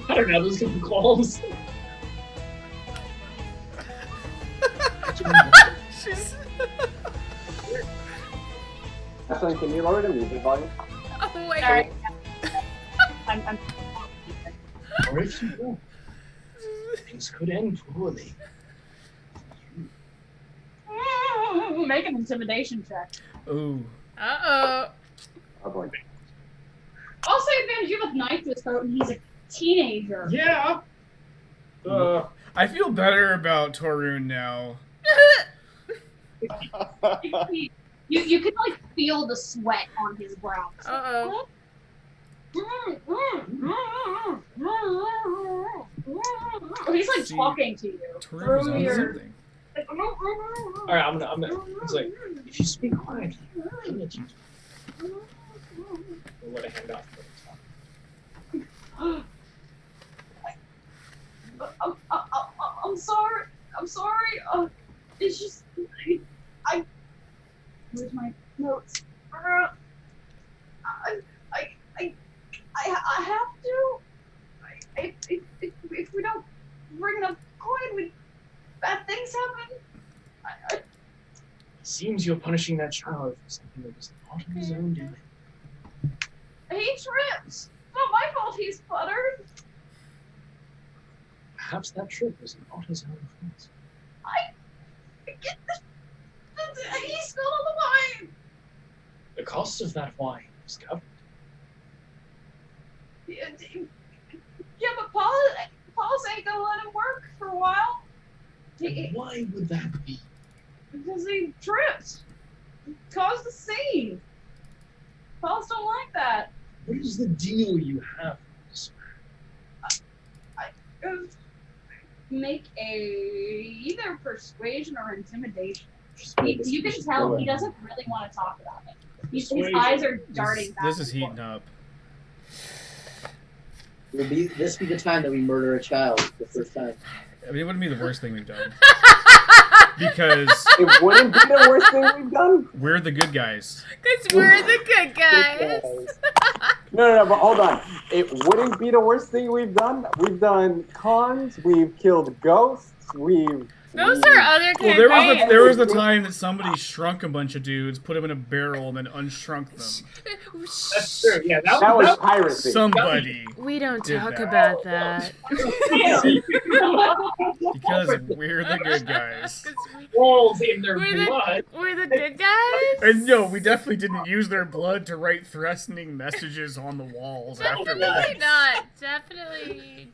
G: I don't know, those good qualms.
E: She's...
B: Ashley, can you lower the music volume?
E: Oh wait.
C: Sorry. I'm
G: Or if you don't, things could end poorly.
C: make an intimidation check.
A: Ooh.
E: Uh-oh.
B: Oh boy.
C: Also, advantage, you have a knife to his throat, and he's a teenager.
G: Yeah.
A: I feel better about Torun now.
C: You can like feel the sweat on his brow.
E: Uh-oh.
C: He's like
A: See,
C: talking to you
A: Turin was
C: through
A: on
C: your.
A: something.
G: All right, I'm gonna. It's like, if you speak quietly, pay attention. We'll let a hand off.
C: I'm sorry. I'm sorry. It's just where's my notes? I have to. If we don't bring enough coin, bad things happen.
G: Seems you're punishing that child for something that was not of his own doing.
C: He tripped. It's not my fault he sputtered.
G: Perhaps that trip was not his own fault.
C: I get this. He spilled all the wine.
G: The cost of that wine was covered.
C: Yeah, but Paul's ain't gonna let him work for a while.
G: And why would that be?
C: Because he tripped. Caused a scene. Paul's don't like that.
G: What is the deal you have with this man?
C: Make either persuasion or intimidation. You can tell he doesn't really want to talk about it. His eyes are darting back.
A: This is heating up.
J: Will this be the time that we murder a child the first time?
A: I mean, it wouldn't be the worst thing we've done. Because
B: It wouldn't be the worst thing we've done.
A: we're the good guys.
E: Because we're the good guys.
B: No, but hold on. It wouldn't be the worst thing we've done. We've done cons. We've killed ghosts.
E: Those are other
A: Well,
E: campaigns.
A: there was the time that somebody shrunk a bunch of dudes, put them in a barrel, and then unshrunk them.
G: That's true. Yeah,
B: That was piracy.
A: Somebody.
E: We don't
A: did
E: talk
A: that.
E: about that.
A: Because we're the good guys.
G: Walls in their
E: We're
G: blood.
E: the good guys?
A: And no, we definitely didn't use their blood to write threatening messages on the walls afterwards.
E: Definitely not. Definitely.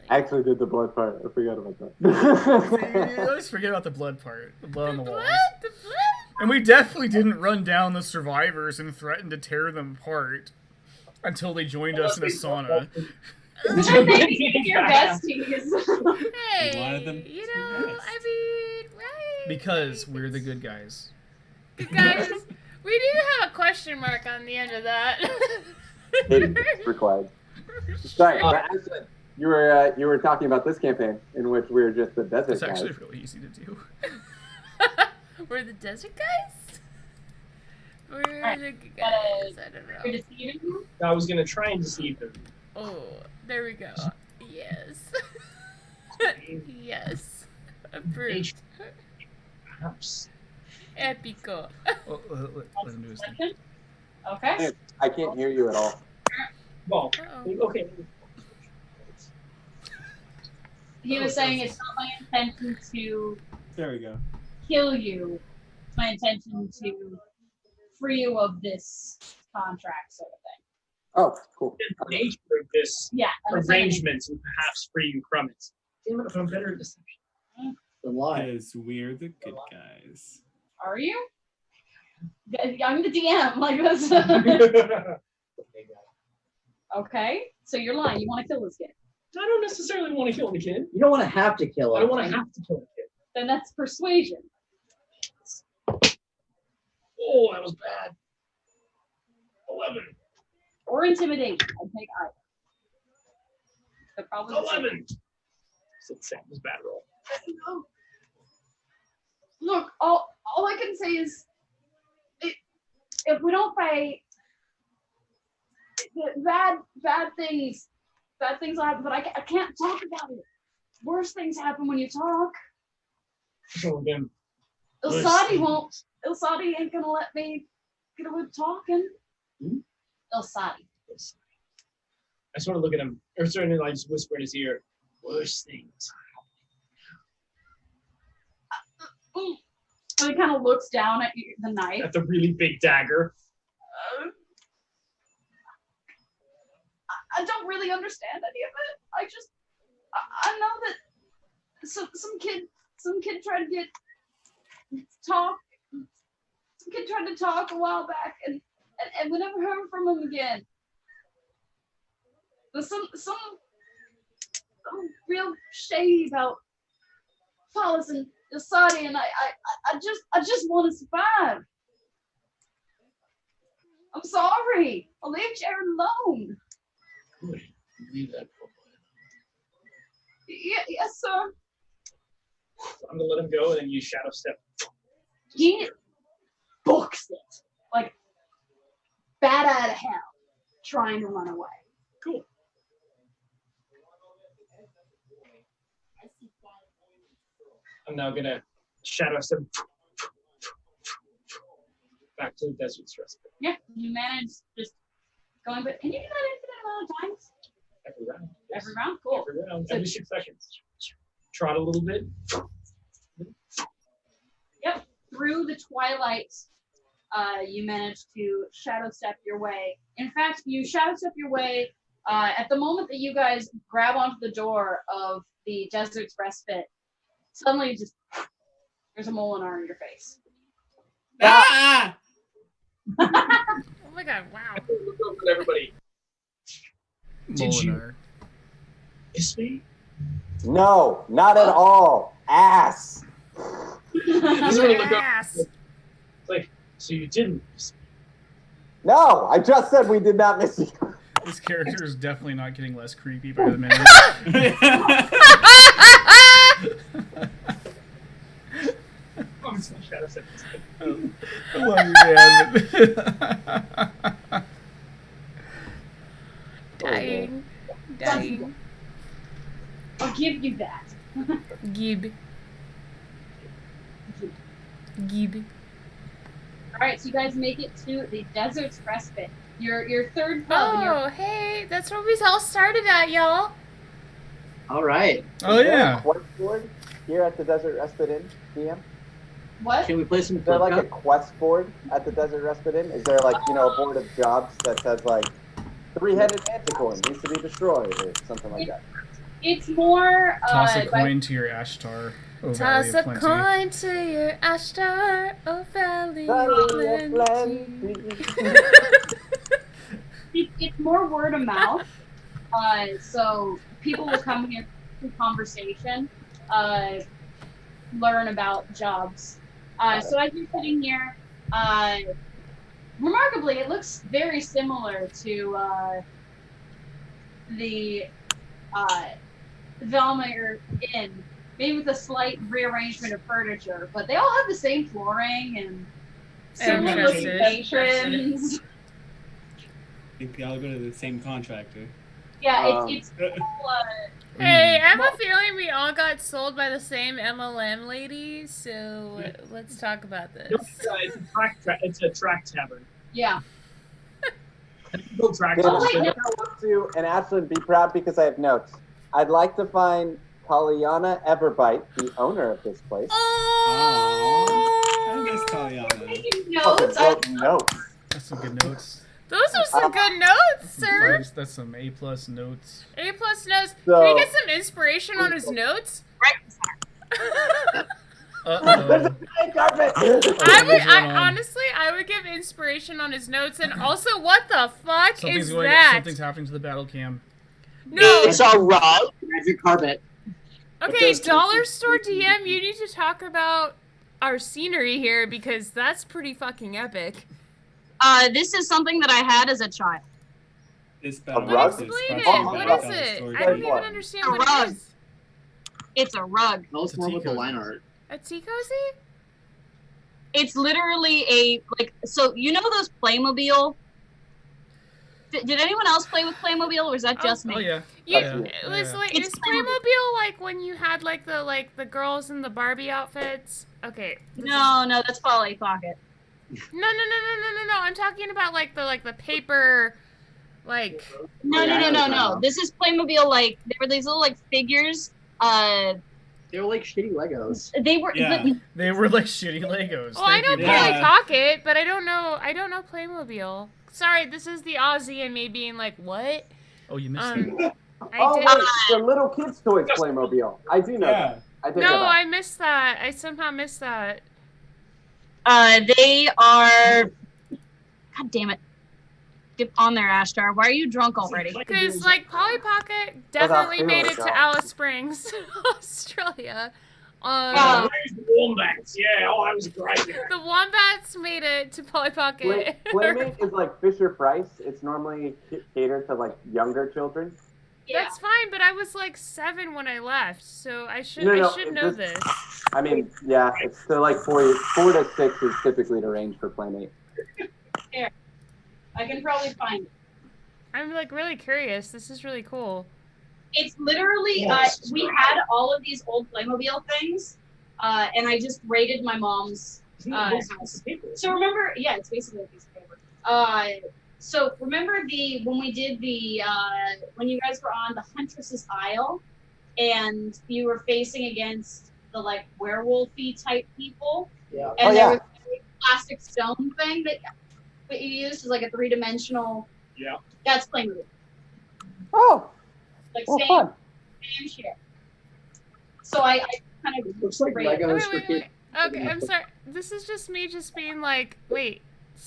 B: I actually did the blood part. I forgot about that.
A: You always forget about the blood part. The blood on the walls.
E: The blood?
A: And we definitely didn't run down the survivors and threaten to tear them apart until they joined us in a sauna.
C: Your besties.
E: Hey,
I: A lot of them-
E: you know, I mean, right?
A: Because we're the good guys.
E: Guys, we do have a question mark on the end of that.
B: It's required. Sorry, but actually, you were talking about this campaign in which we're just the desert
A: It's actually
B: guys.
A: really easy to do.
E: We're the desert guys? We're the good guys. I don't know.
C: You're deceiving him?
G: I was gonna try and deceive them.
E: Oh, there we go. Yes. Yes. Approved.
G: Perhaps.
E: Epico.
A: Well, let him do his thing.
C: Okay.
B: I can't hear you at all.
G: Well,
E: Uh-oh.
G: okay.
C: He was saying it's not my intention to
I: There we go.
C: kill you. It's my intention to free you of this contract, sort of thing.
B: Oh, cool.
G: The nature of this
C: Yeah. I'm saying-
G: arrangement and perhaps free you from it. Damn it, I'm better at deception.
J: The lie.
I: Because we're the good guys.
C: Are you? I'm the DM. Like this. Okay. So you're lying. You want to kill this kid.
G: I don't necessarily want to kill the kid.
J: You don't want to have to kill
G: I
J: him.
G: don't want to have to kill the kid.
C: Then that's persuasion.
G: Oh, that was bad. 11.
C: Or intimidation. I'd take either. But probably
G: 11. So the same was bad roll.
C: Look, all I can say is, if we don't pay, bad things will happen. But I can't talk about it. Worse things happen when you talk.
G: So again,
C: Ilsadi won't. Ilsadi ain't gonna let me get away with talking. Ilsadi.
G: I sort of look at him, or certainly like just whisper in his ear, worse things.
C: So he kind of looks down at the knife.
G: At the really big dagger.
C: I don't really understand any of it. I know that some kid tried to get talk. Kid tried to talk a while back, and we never heard from him again. There's some real shady about Paulus and Yosadi, and I just want to survive. I'm sorry. I'll leave Jared alone.
G: Leave that for
C: Yes, sir.
G: I'm gonna let him go, and then you shadow step.
C: He books it like bat out of hell, trying to run away.
G: Cool. I'm now gonna shadow step back to the desert's respite.
C: Yeah, you manage just going, but can you do that infinite amount of times?
G: Every round. Yes.
C: Every round? Cool.
G: Every round.
C: So-
G: Every 6 seconds. Trot a little bit.
C: Yep. Through the twilight, you manage to shadow step your way. In fact, you shadow step your way at the moment that you guys grab onto the door of the desert's respite. Suddenly, just there's a Molenar in your face.
I: Ah!
E: Oh my god, wow.
G: Look over at everybody. Did you
A: Molenar.
G: miss me?
B: No, not at all. Ass.
G: He's gonna look up.
E: Ass.
G: Like, so you didn't miss me.
B: No, I just said we did not miss you.
A: This character is definitely not getting less creepy by the minute.
G: I'm just gonna shadow step.
A: I love you, man.
E: Dying. Dying.
C: I'll give you that.
E: Gib. Gib.
C: All right, so you guys make it to the desert's respite. Your third pub. and your
E: Oh, hey, that's where we all started at, y'all.
J: All right.
A: Oh yeah.
B: Quest board here at the Desert Respite Inn, DM?
C: what?
J: Can we play some
B: Is there
J: Flip
B: like a
J: Cup?
B: quest board at the Desert Respite Inn? Is there like, a board of jobs that says like, 3-headed manticore needs to be destroyed or something like that?
C: It's more.
A: Toss a
C: by-
A: coin to your Ashtar. Oh,
E: Toss
A: Valley
E: a
A: of Plenty.
E: coin to your Ashtar, oh Valley of
B: Valley of
E: Plenty.
B: Plenty.
C: It's more word of mouth. So people will come here through conversation, learn about jobs. So as you're sitting here, remarkably, it looks very similar to the Valmir Inn, maybe with a slight rearrangement of furniture, but they all have the same flooring and similar looking
E: Interesting.
C: patrons.
I: I think they all go to the same contractor.
C: Yeah, it's
E: Hey, I have a feeling we all got sold by the same MLM lady, so let's talk about this.
G: It's a track tavern.
C: yeah.
G: Go track
B: Can I
C: wait, no.
B: go up to and Ashlyn be proud because I have notes. I'd like to find Pollyanna Everbite, the owner of this place.
I: Oh, I miss Kaliana.
C: Taking
B: Fucking
C: notes.
B: wrote notes.
A: That's some good notes.
E: Those are some good notes, sir.
A: That's some A+ notes.
E: A+ notes.
B: So-
E: Can we get some inspiration on his notes?
A: Uh-oh.
B: Hey, carpet!
E: Honestly, I would give inspiration on his notes, and also, what the fuck
A: Something's
E: is
A: going.
E: that?
A: Something's happening to the battle cam.
E: No.
J: It's a rug. Magic carpet.
E: Okay, Dollar Store DM, you need to talk about our scenery here because that's pretty fucking epic.
C: This is something that I had as a child.
I: This battle
B: rug?
I: is
E: Explain it.
I: sponsored
E: What
I: by
E: is
I: Dollar
E: it?
I: Store.
E: I don't even
B: What?
E: understand
C: A
E: what
C: rug.
E: it is.
C: It's a rug.
J: Tell us
A: It's a
J: more about the
A: tea
J: line
A: cozy.
J: art.
E: A tea cozy?
C: It's literally so you know those Playmobil? Did anyone else play with Playmobil, or was that just me?
A: Oh yeah.
E: Yeah,
A: Yeah.
E: it was
A: Yeah.
E: like
C: It's
E: is Playmobil like when you had like the girls in the Barbie outfits? Okay.
C: No, that's Polly Pocket.
E: No. I'm talking about like the paper, like.
C: No. This is Playmobil. Like there were these little like figures.
J: They were like shitty Legos.
C: They were.
I: Yeah.
A: They were like shitty Legos.
E: Well, I know
A: Thank you.
E: Polly
I: Yeah.
E: Pocket, but I don't know Playmobil. Sorry, this is the Aussie and me being like, what?
A: Oh, you missed it.
E: I
B: Oh,
E: did.
B: wait, the little kids' toys Playmobil. I do know
I: Yeah.
B: that. I did know
E: No,
B: that.
E: I missed that. I somehow missed that.
C: They are. God damn it! Get on there, Ashtar. Why are you drunk already?
E: Because like Polly Pocket definitely made it to Alice Springs, Australia.
G: Where's the wombats? Yeah, I was right there.
E: The wombats made it to Polly Pocket.
B: Playmate is like Fisher Price. It's normally catered to like younger children.
C: Yeah.
E: That's fine, but I was like 7 when I left, so I should know this.
B: I mean, yeah, it's still like 4 to 6 is typically the range for Playmate.
C: Here, I can probably find it.
E: I'm like really curious. This is really cool.
C: It's literally, we had all of these old Playmobil things, and I just raided my mom's house. So remember, yeah, it's basically a piece of paper. So remember when we did when you guys were on the Huntress's Isle, and you were facing against the like werewolfy type people?
J: Yeah.
C: And there was a plastic stone thing that you used as like a 3-dimensional.
G: Yeah.
C: That's Playmobil.
B: Oh.
C: Like
B: fun.
C: same shit. So I kind of
J: Looks like Legos for kids.
E: Wait. Okay, I'm sorry. This is just me being like, wait.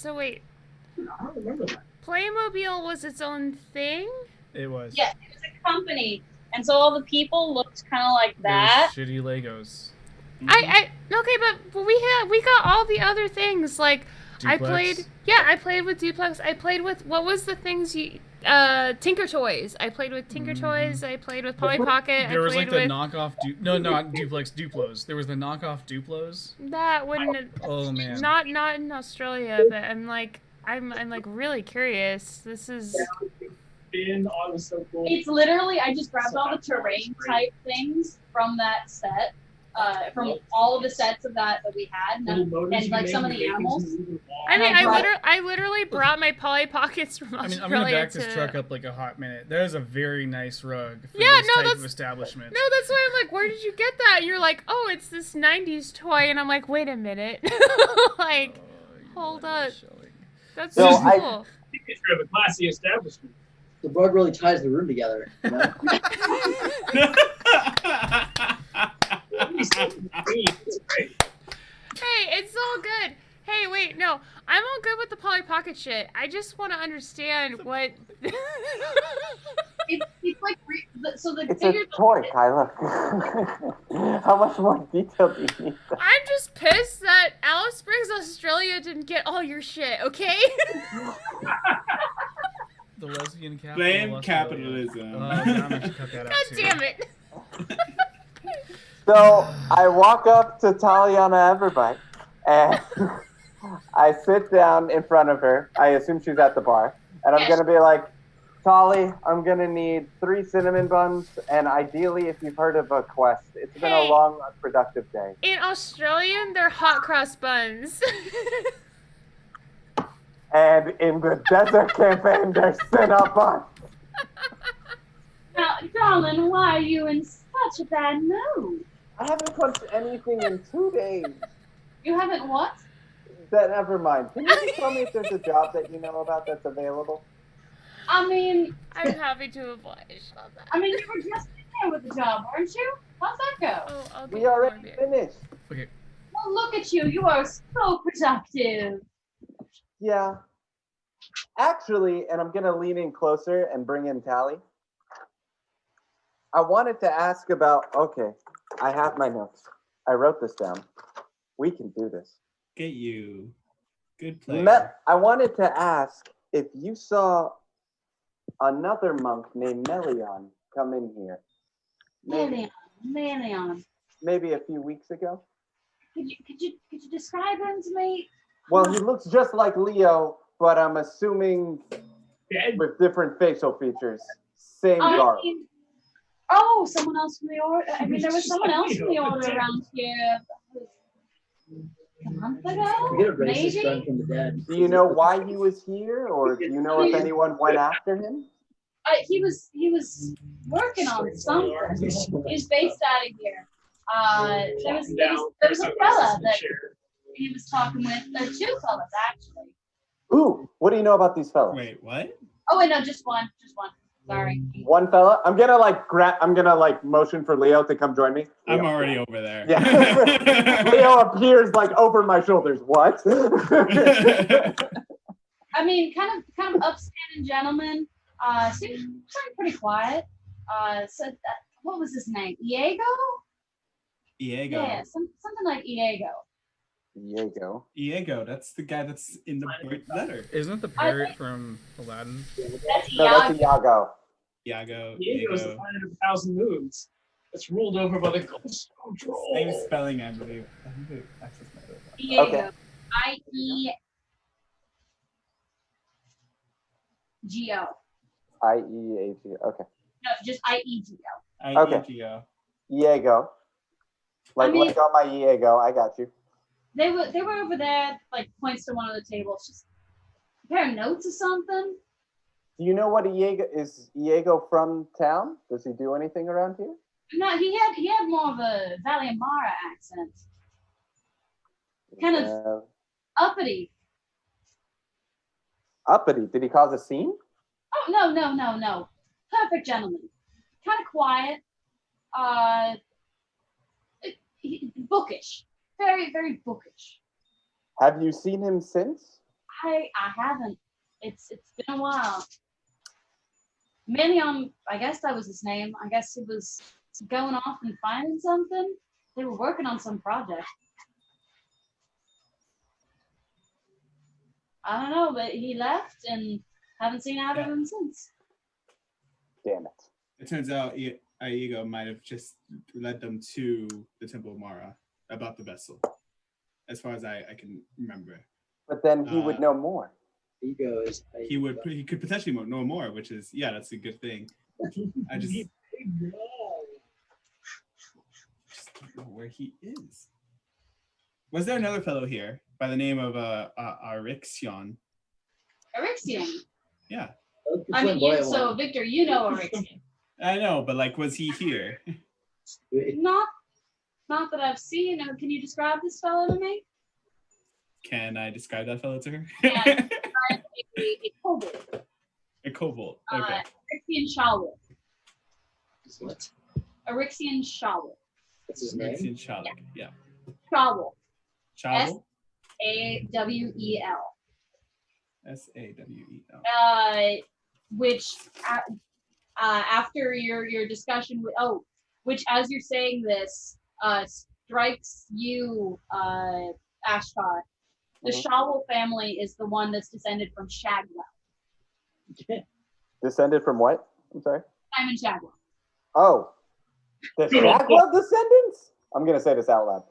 G: I don't remember that.
E: Playmobil was its own thing?
A: It was.
C: Yeah, it was a company, and so all the people looked kind of like that.
A: Those shitty Legos.
E: Okay, but we got all the other things like
A: Duplex.
E: I played with Duplex. I played with what was the things you Tinker Toys. I played with Tinker Toys. I played with Polly Pocket.
A: There was like the knockoff not Duplex Duplos. There was the knockoff Duplos.
E: That wouldn't.
A: Oh man.
E: Not in Australia, but I'm like really curious. This is.
G: Oh, it was so cool.
C: It's literally I just grabbed all the terrain type things from that set, from all of the sets of that we had, and like some of the animals.
E: I mean, I literally brought my Polly Pockets from Australia.
A: I'm gonna back this truck up like a hot minute. That is a very nice rug for
E: Yeah,
A: this
E: no,
A: type of establishment.
E: No, that's why I'm like, where did you get that? And you're like, oh, it's this 90s toy. And I'm like, wait a minute. Like, hold up. That's so cool.
G: I think it's kind of a classy establishment.
J: The rug really ties the room together. You know?
E: Hey, it's all good. Hey, wait, no. I'm all good with the Polly Pocket shit. I just want to understand what...
C: It's like... So the
B: It's a toy, Kyla. How much more detail do you need?
E: I'm just pissed that Alice Springs, Australia didn't get all your shit, okay?
A: The lesbian capital.
I: Blame capitalism.
A: I'm gonna have to cut that out
E: God
A: too.
E: damn it.
B: So I walk up to Taliana Everbite and I sit down in front of her. I assume she's at the bar. And I'm going to be like, Tali, I'm going to need 3 cinnamon buns. And ideally, if you've heard of a quest, it's been a long, unproductive day.
E: In Australian, they're hot cross buns.
B: And in the desert campaign, there's Senna buns.
C: Now, darling, why are you in such a bad mood?
B: I haven't cooked anything in 2 days.
C: You haven't what?
B: Never mind. Can you just tell me if there's a job that you know about that's available?
C: I mean...
E: I'm happy to oblige on that.
C: I mean, you were just in there with the job, weren't you? How's that go?
E: Oh,
B: We already finished.
A: Okay.
C: Well, look at you. You are so productive.
B: Yeah. Actually, and I'm going to lean in closer and bring in Tally. I wanted to ask about, okay, I have my notes. I wrote this down. We can do this.
I: Get you. Good play.
B: I wanted to ask if you saw another monk named Melion come in here.
C: Melion.
B: Maybe a few weeks ago.
C: Could you describe him to me?
B: Well, he looks just like Leo, but I'm assuming with different facial feeters. Same garb.
C: Someone else from the order. I mean, there was someone else from the order around here a month ago,
J: We get a racist
C: maybe?
J: friend from the dead.
B: Do you know why he was here, or do you know if anyone went after him?
C: He was working on something. He was based out of here. There was a fella that he was talking with. There were 2 fellas, actually.
B: Ooh, what do you know about these fellas?
I: Wait, what?
C: Oh, wait, no, just one. Sorry.
B: One fella. I'm gonna like motion for Leo to come join me.
I: I'm
B: Leo.
I: already over there.
B: Yeah. Leo appears like over my shoulders. What?
C: I mean, kind of upstanding gentleman. Seems pretty quiet. What was his name? Diego?
I: Diego.
C: Yeah, something like Diego.
I: Diego, that's the guy that's in the letter.
A: Isn't it the parrot from Aladdin?
C: That's
B: No, that's
C: Iago.
I: Diego.
G: Diego is the planet of 1,000 moons. It's ruled over by the ghost control.
I: Same spelling, I believe. I think they access my other one.
C: Diego.
B: Okay.
C: I-E-G-O.
B: I-E-A-G. Okay.
C: No, just I-E-G-O.
I: I-E-G-O.
B: Diego. Like on my Diego. I got you.
C: They were over there, like points to one of the tables, just compare notes or something.
B: Do you know what Diego from town? Does he do anything around here?
C: No, he had more of a Valley Mara accent. Kind of uppity.
B: Uppity? Did he cause a scene?
C: Oh no. Perfect gentleman. Kind of quiet. Bookish. Very, very bookish.
B: Have you seen him since?
C: I haven't. It's been a while. Manion, I guess that was his name. I guess he was going off and finding something. They were working on some project. I don't know, but he left and haven't seen out of him since.
B: Damn it.
I: It turns out Iego might have just led them to the Temple of Mara about the vessel, as far as I can remember.
B: But then he would know more.
I: He could potentially know more, which is, yeah, that's a good thing. I just don't know where he is. Was there another fellow here by the name of Arixion?
C: Arixion?
I: Yeah.
C: I mean, so Victor, you know Arixion.
I: I know, but like, was he here?
C: Not that I've seen. Can you describe this fellow to me?
I: Can I describe that fellow to her?
C: Yeah, a Cobalt.
I: A Cobalt. Okay.
C: Arixion Shawol.
J: What?
C: Arixion Shawol.
J: What's his name?
I: Arixion Shawol. Yeah.
C: Shawol.
I: Shawol.
C: S-A-W-E-L.
I: S-A-W-E-L.
C: Which after your discussion with which as you're saying this strikes you, Ashtar. The Shawol family is the one that's descended from Shagwell.
B: Descended from what? I'm sorry?
C: Simon Shagwell.
B: Oh. The Shagwell descendants? I'm going to say this out loud.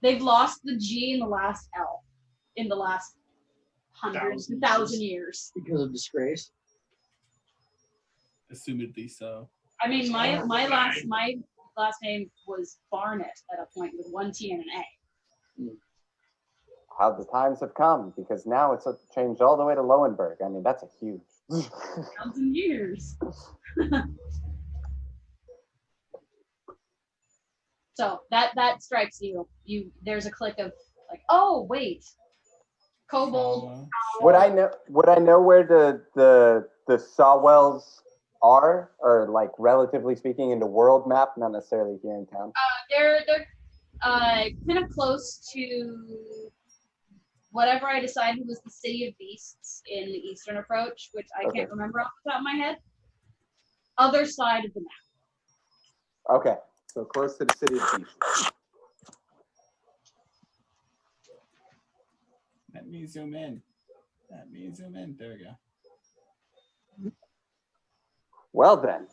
C: They've lost the G in the last L in the last hundreds, 1,000 years.
J: Because of disgrace?
I: Assumedly so.
C: I mean, my last name was Barnett at a point with one T and an A.
B: How the times have come, because now it's changed all the way to Lowenberg. I mean, that's a huge
C: 1,000 years. So that strikes you. There's a click of like, oh wait, Cobalt.
B: Would I know where the Sawwells are, or like relatively speaking in the world map, not necessarily here in town?
C: They're kind of close to whatever I decided was the City of Beasts in the Eastern Approach, which I can't remember off the top of my head. Other side of the map.
B: Okay, so close to the City of Beasts.
I: Let me zoom in. There we go.
B: Well then,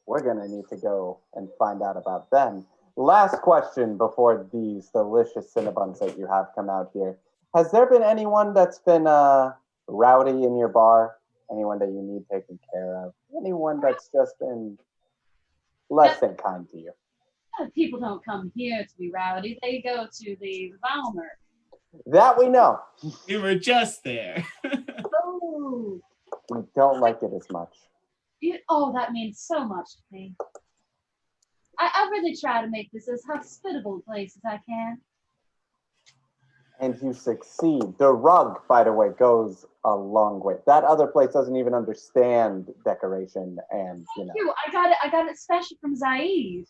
B: we're gonna need to go and find out about them. Last question before these delicious Cinnabuns that you have come out here. Has there been anyone that's been rowdy in your bar? Anyone that you need taken care of? Anyone that's just been less than kind to you?
C: People don't come here to be rowdy. They go to the Valmer.
B: That we know.
I: We were just there.
C: Oh.
B: We don't like it as much.
C: That means so much to me. I really try to make this as hospitable a place as I can.
B: and you succeed. The rug, by the way, goes a long way. That other place doesn't even understand decoration, and
C: Thank you. I got it special from Zaid.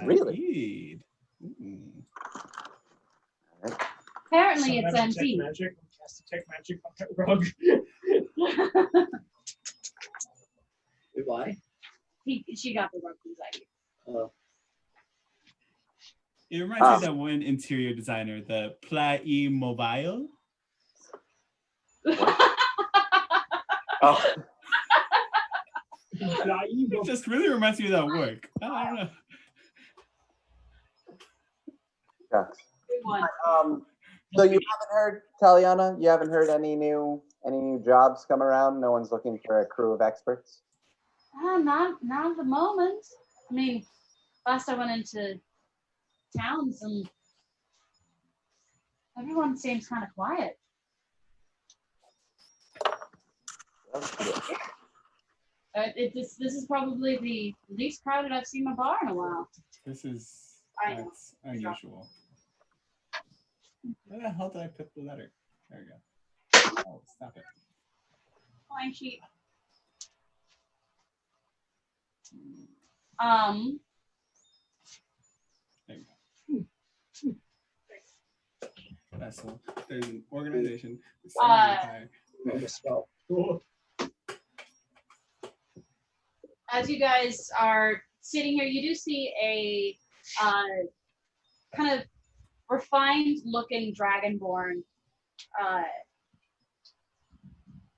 B: Really?
C: Apparently it's
G: Some
C: empty.
G: magic. Cast detect magic on that rug.
J: Why?
C: She got the rug from Zaid.
J: Oh.
I: It reminds me of that one interior designer, the Play Mobile.
B: Oh.
I: It just really reminds me of that work. I don't know.
B: Shucks.
C: Good one.
B: So you haven't heard, Taliana? You haven't heard any new jobs come around? No one's looking for a crew of experts?
C: Not at the moment. I mean, last I went into towns and everyone seems kind of quiet. This is probably the least crowded I've seen my bar in a while.
I: That's unusual. Where the hell did I put the letter? There we go. Oh, stop it.
C: Flying sheep.
I: There you go. That's all. There's an organization.
C: As you guys are sitting here, you do see a kind of refined looking dragonborn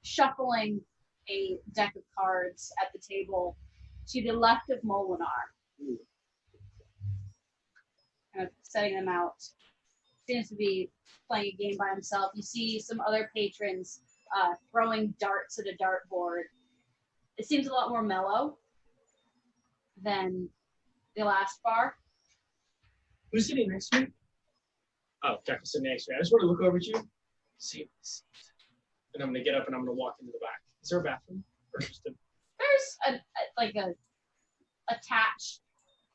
C: shuffling a deck of cards at the table to the left of Molenar. Kind of setting them out. Seems to be playing a game by himself. You see some other patrons throwing darts at a dartboard. It seems a lot more mellow than the last bar.
G: Who's sitting next to me? Oh, Jackyl sitting next to me. I just want to look over at you, see, and I'm gonna get up and I'm gonna walk into the back. Is there a bathroom? Or just a...
C: There's a attached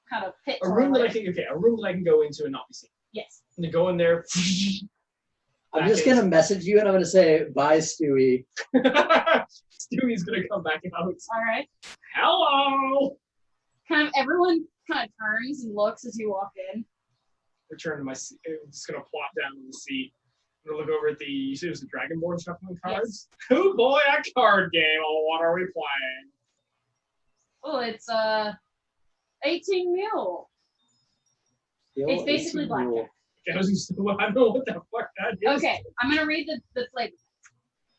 C: kind of pit.
G: A room that I can go into and not be seen.
C: Yes.
G: And to go in there.
J: I'm just gonna message you and I'm gonna say bye, Stewie.
G: Stewie's gonna come back out.
C: All right.
G: Hello.
C: Kind of everyone kind of turns and looks as you walk in.
G: Return to my seat. I'm just gonna plop down in the seat. I'm gonna look over at the. You said it was the Dragonborn shuffling cards. Yes. Oh boy, a card game. Oh, what are we playing?
C: Oh, it's 18 mil. It's basically blackjack.
G: I don't know what the fuck that is.
C: Okay, I'm gonna read the flavor.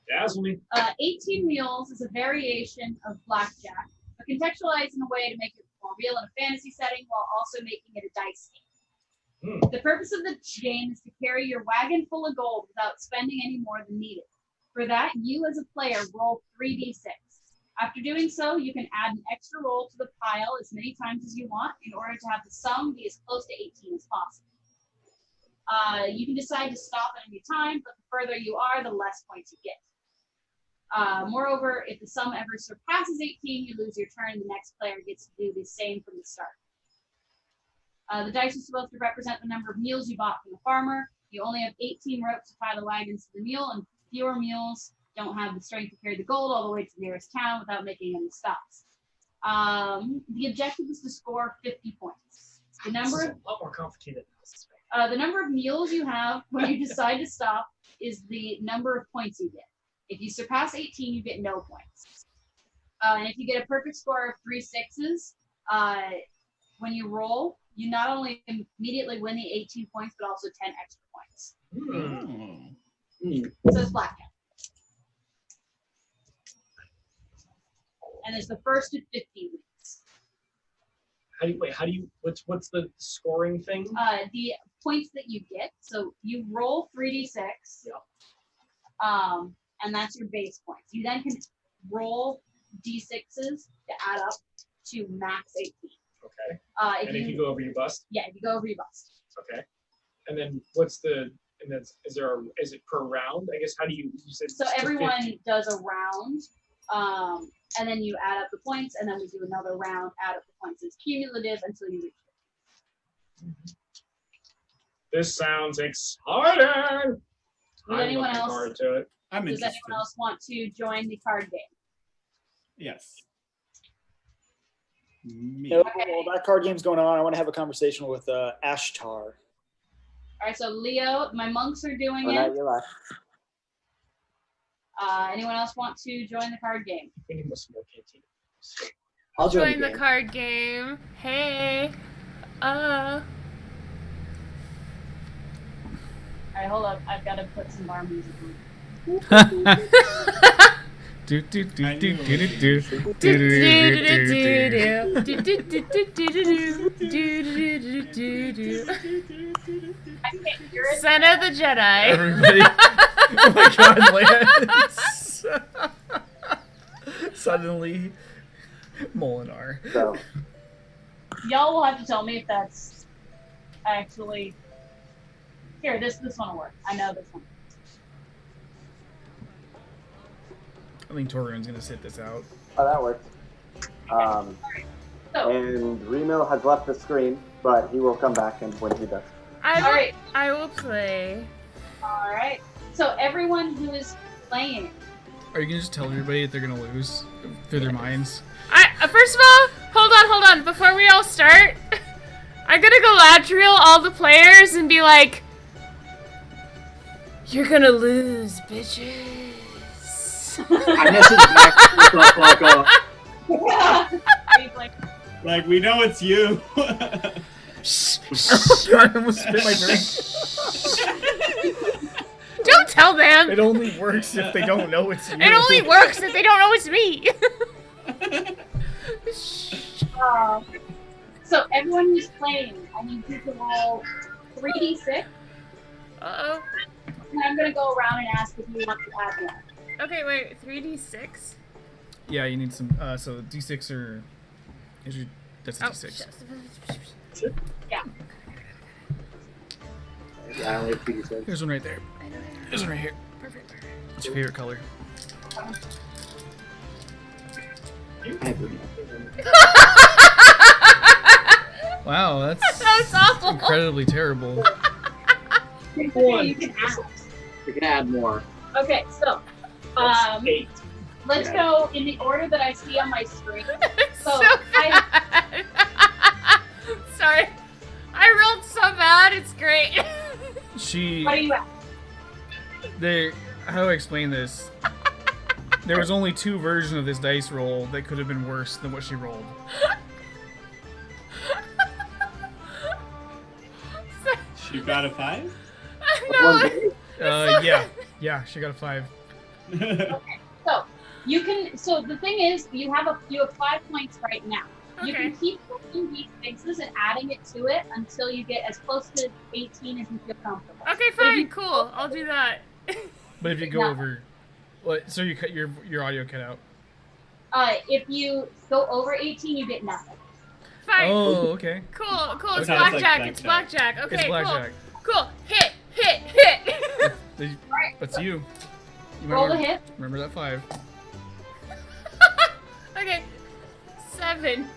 G: Dazzle me.
C: 18 mules is a variation of blackjack, but contextualized in a way to make it more real in a fantasy setting while also making it a dice game. The purpose of the game is to carry your wagon full of gold without spending any more than needed. For that, you as a player roll 3d6. After doing so, you can add an extra roll to the pile as many times as you want in order to have the sum be as close to 18 as possible. You can decide to stop at any time, but the further you are, the less points you get. Moreover, if the sum ever surpasses 18, you lose your turn. The next player gets to do the same from the start. The dice are supposed to represent the number of mules you bought from the farmer. You only have 18 ropes to tie the wagons to the mule, and fewer mules don't have the strength to carry the gold all the way to the nearest town without making any stops. The objective is to score 50 points. The number of
G: a lot more complicated.
C: The number of mules you have when you decide to stop is the number of points you get. If you surpass 18, you get no points. And if you get a perfect score of 3 6s, when you roll, you not only immediately win the 18 points, but also 10 extra points. So it's blackjack. And there's the first to 50 wins.
G: What's the scoring thing?
C: The points that you get. So you roll 3d6.
G: Yeah.
C: And that's your base points. You then can roll d6s to add up to max 18.
G: Okay.
C: If
G: you go over, you bust.
C: Yeah, if you go over, you bust.
G: Okay. And then is it per round? I guess how do you said
C: so everyone does a round, and then you add up the points, and then we do another round, add up the points. It's cumulative until you reach
G: This sounds exciting.
C: Does
G: I'm
C: anyone
G: looking
C: else?
G: forward to it.
I: I'm
C: Does
I: interested.
C: anyone else want to join the card game?
I: Yes. Me.
D: No, while that card game's going on, I want to have a conversation with Ashtar.
C: All right, so Leo, my monks are doing
B: Oh,
C: it.
B: no, you're left.
C: Anyone else want to join the card game?
G: We need some more canteen.
J: I'll
E: Join the card game. Hey.
C: All right, hold up. I've got to put some bar music on.
A: Do do do
I: I
A: do
I: knew
A: do
I: it.
A: do do do do
C: I can't hear it.
E: Senna the Jedi.
A: Everybody! Oh my God, Lance! Suddenly, Molenar.
B: So,
C: Y'all will have to tell me if that's actually. Here, this one will work. I know this one.
A: I think Torun's gonna sit this out.
B: oh, that works.
C: So,
B: And Remo has left the screen, but he will come back and when he does.
C: Alright.
E: I will play.
C: all right. So everyone who is playing,
A: Are you gonna just tell everybody that they're gonna lose through their minds?
E: First of all, hold on. Before we all start, I'm gonna Galadriel all the players and be like, "You're gonna lose, bitches."
J: I messaged back.
C: he's like,
I: Like, we know it's you.
A: I almost spit my drink.
E: Don't tell them.
A: It only works if they don't know it's you.
E: It only works if they don't know it's me.
C: so everyone who's playing, I need you to roll 3d6,
E: Uh-oh.
C: and I'm gonna go around and ask if you want to add one.
E: Okay, wait. 3d6?
A: Yeah, you need some. So D6 or that's a
E: Oh,
A: D6.
E: shit.
C: Yeah.
J: Yeah, I only have 3d6.
A: Here's one right there. There's one right here.
E: Perfect.
A: What's your favorite color?
J: I have green.
A: Wow, that's
E: That's awful.
A: incredibly terrible.
C: Okay, you can add.
J: We can add more.
C: Okay, so
G: That's 8.
C: let's
J: Yeah.
C: go in the order that I see on my screen. So
E: so bad. Sorry. I rolled so bad. It's great.
A: She.
C: What are you at?
A: How do I explain this? There was only 2 versions of this dice roll that could have been worse than what she rolled.
I: She got a 5?
E: No.
A: Yeah, she got a 5.
C: So you can. So the thing is, you have 5 points right now. You
E: Okay.
C: can keep rolling these fixes and adding it to it until you get as close to 18 as you feel comfortable.
E: Okay, fine, cool. I'll do that.
A: But if you go
C: No.
A: over, what? So you cut your audio cut out.
C: If you go over 18, you get nothing.
E: Fine.
A: Oh, okay.
E: Cool.
I: That
E: It's
I: sounds like
E: blackjack. It's
I: blackjack.
E: blackjack. Okay,
A: It's blackjack.
E: cool. Hit.
A: That's you. You
C: Roll the
A: remember,
C: hit.
A: remember that 5.
E: Okay. 7.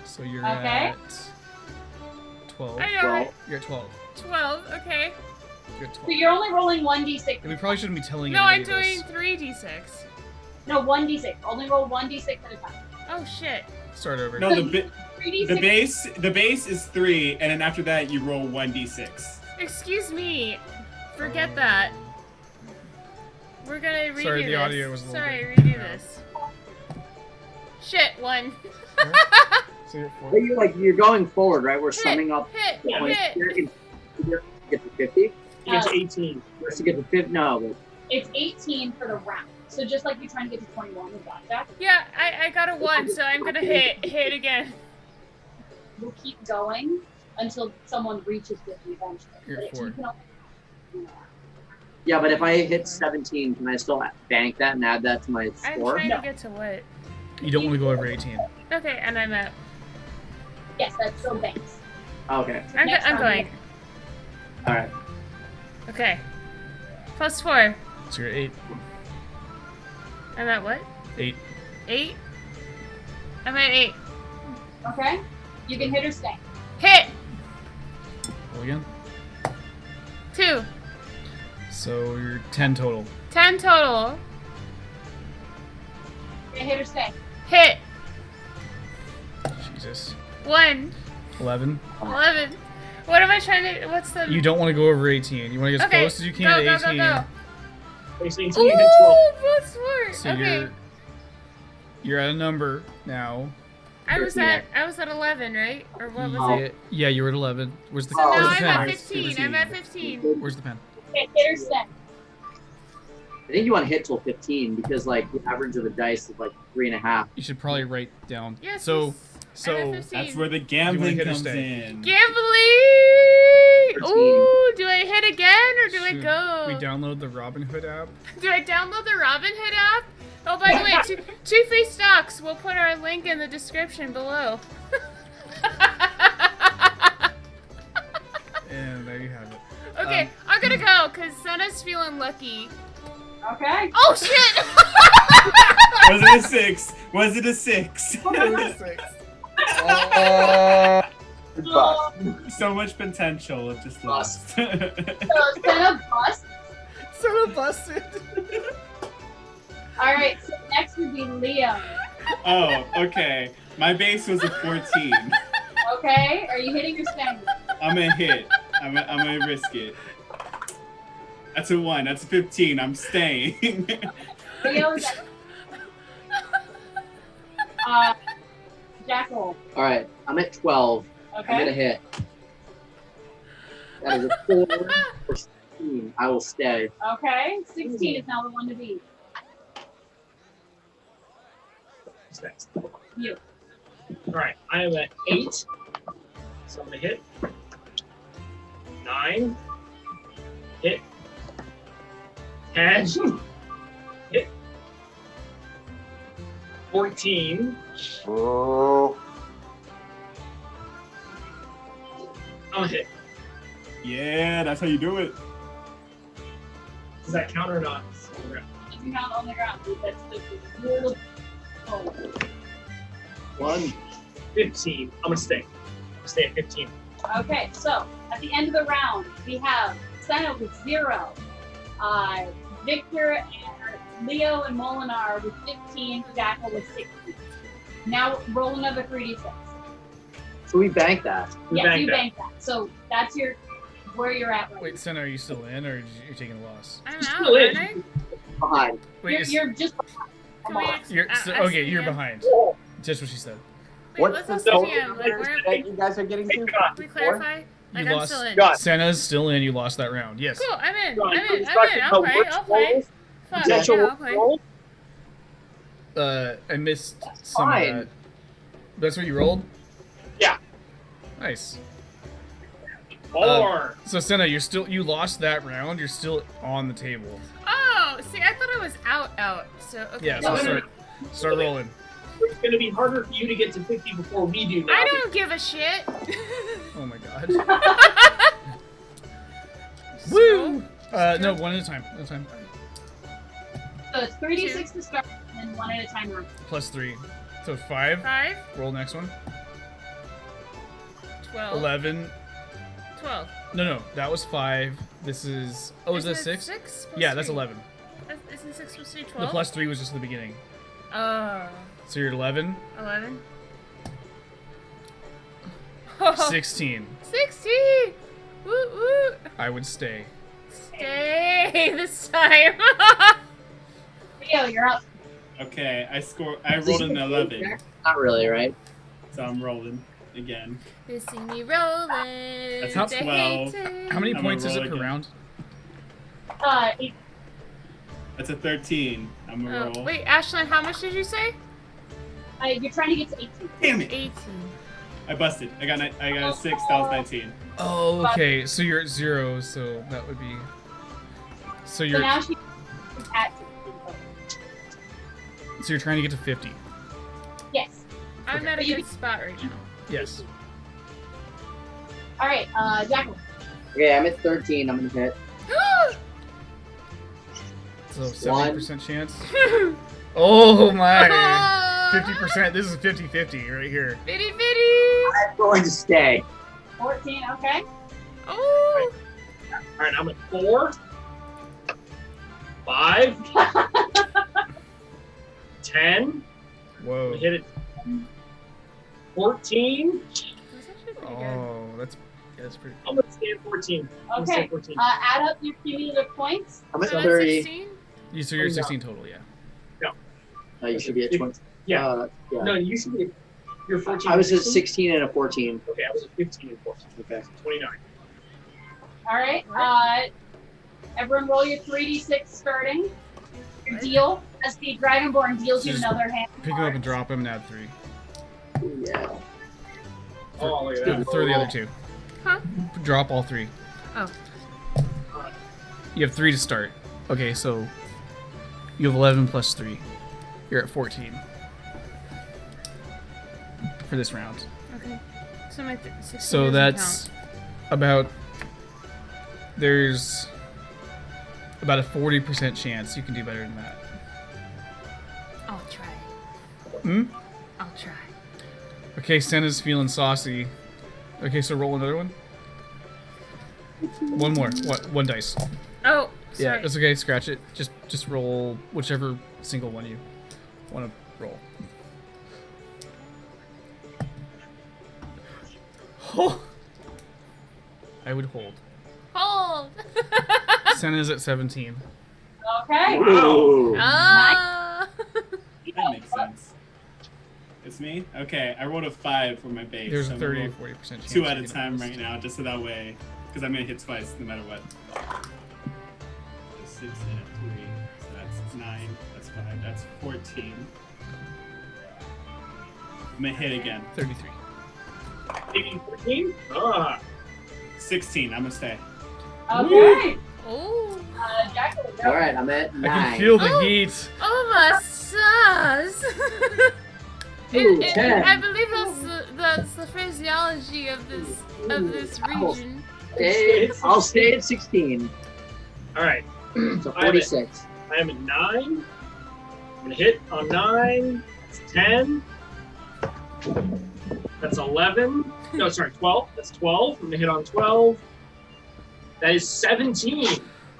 A: So you're
C: Okay.
A: at 12.
E: I know, right?
A: You're at 12.
E: 12. Okay.
A: You're at 12.
C: So you're only rolling 1d6.
A: And we probably shouldn't be telling
E: No, I'm
A: anybody
E: doing 3d6.
C: No, 1d6. Only roll 1d6 at a time.
E: Oh shit.
A: this. Start over.
I: No, the
C: 3d6.
I: the base is 3, and then after that you roll 1d6.
E: Excuse me. Forget that. We're gonna redo
A: Sorry, the
E: this.
A: audio was a little
E: Sorry,
A: bit
E: redo
A: out.
E: this. Shit, 1.
A: So you're at 4.
J: But you're going forward, right? We're summing up
E: Hit.
J: the points.
E: Hit.
J: You're to get to 50.
G: It's 18.
J: First to get to 50. No, but
C: It's 18 for the round. So just like you're trying to get to 21 with blackjack,
E: Yeah, I got a 1, so I'm gonna hit again.
C: you'll keep going until someone reaches 50 eventually.
A: You're
C: But
A: at
C: you
A: 4.
C: can only-
J: yeah, but if I hit 17, can I still bank that and add that to my
E: I'm
J: score?
E: trying
C: No.
E: to get to what?
A: You don't want to go over 18.
E: Okay, and I'm at.
C: Yes, that's still banks.
J: Okay.
C: So next
E: I'm
C: round,
E: going.
J: All right.
E: Okay. +4.
A: So you're at 8.
E: I'm at what?
A: 8.
E: 8? I'm at 8.
C: Okay? You can hit or stay.
E: Hit!
A: Roll again.
E: 2.
A: So you're 10 total.
E: 10 total.
C: Okay, hit or stay.
E: Hit.
A: Jesus.
E: 1.
A: 11.
E: 11. What am I trying to? What's the?
A: You don't want to go over 18. You want to get as
E: Okay,
A: close as you can
E: go,
A: to
E: go,
A: 18.
E: go, go.
G: Okay, so until you hit 12.
E: Ooh, plus 4.
A: So
E: Okay.
A: you're at a number now.
E: I was at 11, right? Or what was it?
A: Yeah, you were at 11. Where's the,
E: So
A: where's
E: now
A: the
E: I'm
A: pen?
E: at 15. I'm at 15.
A: Where's the pen?
C: Okay, hit or stay.
J: I think you want to hit till 15 because like the average of the dice is like 3.5.
A: You should probably write down.
E: Yes.
A: So,
E: I'm
A: so
E: at 15.
I: That's where the
A: You
I: gambling
A: wanna hit or
I: comes
A: stay?
I: in.
E: Gambling! Ooh, do I hit again or do I
A: should
E: go?
A: we download the Robin Hood app?
E: Do I download the Robin Hood app? Oh, by the way, two free stocks. We'll put our link in the description below.
A: And there you have it.
E: Okay, I'm gonna go because Senna's feeling lucky.
C: Okay.
E: Oh shit!
I: Was it a 6? Was it a 6?
B: Goodbye.
I: So much potential, it just lost.
C: So Senna bust.
A: Senna busted.
C: All right. So next would be Leo.
I: Oh, okay. My base was a 14.
C: Okay. Are you hitting or staying?
I: I'm gonna hit. I'm gonna risk it. That's a 1. That's a 15. I'm staying.
C: Leo is at. Jackyl.
J: All right, I'm at 12.
C: Okay.
J: I'm gonna hit. That is a 4 or 16. I will stay.
C: Okay. 16 is now the one to beat.
G: What's next?
C: You.
G: All right, I am at 8. So I'm gonna hit. 9. Hit. 10. Hit. 14.
B: Oh.
G: I'm gonna hit.
I: Yeah, that's how you do it.
G: Does that count or not?
C: If you count on the ground, that's the rule of. Oh.
J: 1.
G: 15. I'm gonna stay. I'm gonna stay at 15.
C: Okay, so at the end of the round, we have Senna with 0, Victor and Leo and Molenar with 15, Jackyl with 16. Now roll another 3d6.
J: So we bank that.
C: Yes, you bank that. So that's where you're at right
A: Wait, Senna, are you still in, or you're taking a loss?
E: I'm
G: Just
E: out,
G: still in.
E: aren't I?
J: Behind.
A: Wait,
C: You're just
E: Can we
A: okay, you're behind. Just what she said.
E: Wait,
B: What's
E: what's
B: the
E: this
B: total
E: GM? Like, where?
B: that you guys are getting to?
E: Can we clarify? Like,
A: You
E: I'm
A: lost.
E: still in.
G: Got it.
A: Senna's still in. You lost that round. Yes.
E: Cool, I'm in.
G: John,
E: I'm in.
G: you're
E: I'm in. I'll
G: talking
E: play.
G: about
E: I'll play.
G: which
E: Fuck,
G: Is that
E: yeah,
G: your
E: I'll play.
G: roll?
A: I missed some
J: fine.
A: of that. That's what you rolled?
G: Yeah.
A: Nice.
G: 4.
A: So Senna, you lost that round. You're still on the table.
E: Oh, see, I thought I was out. So, okay.
A: Yeah. So
G: No.
A: start rolling.
G: It's gonna be harder for you to get to 50 before we do now.
E: I don't give a shit.
A: Oh my god.
E: Woo!
A: No, one at a time. One at a time.
C: So it's 3d6 to start, and then 1 at a time.
A: Plus 3. So 5.
E: 5,
A: Roll next one.
E: 12.
A: 11.
E: 12.
A: No, that was 5. This is. Oh, is that 6?
E: 6
A: Yeah, that's 11.
E: Isn't 6 supposed to be
A: The
E: 12?
A: plus 3 was just the beginning.
E: Oh.
A: So you're at 11.
E: 11.
A: 16.
E: 16! Woo woo!
A: I would stay.
E: Stay this time.
C: Leo, you're up.
I: Okay, I rolled an 11,
J: Not really, right?
I: so I'm rolling again.
E: They see me rolling.
I: That's a
E: they
I: 12.
E: hate it.
A: How many
I: I'm
A: points
I: gonna
A: is it
I: roll
A: per
I: again.
A: round?
C: 8.
I: That's a 13. I'm gonna
E: Oh,
I: roll.
E: wait, Ashlyn, how much did you say?
C: You're trying to get to 18.
I: Damn it!
E: 18.
I: I busted. I got a 6. That was 19.
A: Oh, okay. So you're at 0. So that would be. So
C: So
A: you're.
C: now she's at 16.
A: So you're trying to get to 50.
C: Yes.
E: I'm at a
C: You-
E: good spot right now.
A: Yes.
C: All right, Jackyl.
J: Okay, I'm at 13. I'm gonna hit.
A: So 70% chance. Oh my. 50%. This is 50-50 right here.
E: Bitty bitty.
J: I'm going to stay.
C: 14, okay.
E: Oh.
G: right, I'm at 4, 5, 10.
A: Whoa.
G: Hit it. 14.
A: Oh, that's pretty.
G: I'm gonna stay at 14. I'm gonna stay
C: Okay.
G: at 14.
C: Add up your cumulative points.
J: I'm at
E: So
J: 30.
E: 16?
A: So you're 16 total, yeah.
J: You should be at 20.
G: Yeah.
J: Yeah.
G: No, you should be. You're 14.
J: I was at 16 and a 14.
G: Okay, I was at 15 and 14.
J: Okay.
G: 29.
C: All right. Everyone roll your 3d6 starting. Your deal, as the Dragonborn deals you
A: Just
C: another hand.
A: Pick him up and drop him and add 3.
J: Yeah.
G: Oh, look at that.
A: Throw the other 2.
E: Huh?
A: Drop all 3.
E: Oh.
A: You have 3 to start. Okay, so you have 11 plus 3. You're at 14 for this round.
E: Okay. So my 16
A: So
E: doesn't
A: that's
E: count.
A: about. There's about a 40% chance you can do better than that.
E: I'll try.
A: Hmm?
E: I'll try.
A: Okay, Senna's feeling saucy. Okay, so roll another one. One more. One dice.
E: Oh,
A: Yeah,
E: sorry.
A: it's okay. Scratch it. Just roll whichever single one you want to roll. Oh, I would hold.
E: Hold.
A: Senna's at 17.
C: Okay.
J: Ooh.
E: Ah.
I: That makes sense. It's me? Okay, I rolled a 5 for my base.
A: There's
I: so
A: a
I: I'm gonna
A: 30
I: roll
A: to 40% chance.
I: 2 at
A: you
I: a
A: get
I: time
A: this.
I: right now, just so that way, because I'm gonna hit twice no matter what. 6 and a 3, so that's 9, that's 5, that's 14. I'm gonna hit again.
A: 33.
G: 18, 14. Ah.
I: 16, I'm gonna stay.
C: Okay.
E: Oh.
C: Jackyl, go.
J: All right, I'm at 9.
A: I can feel the
E: Oh.
A: heat.
E: Oh my sauce.
J: Ooh,
E: It-
J: 10.
E: I believe that's the phraseology of this region.
J: I'll stay at 16.
G: All right.
J: So 46.
G: I am at 9. I'm gonna hit on 9. That's 10. That's 11. No, sorry, 12. That's 12. I'm gonna hit on 12. That is 17.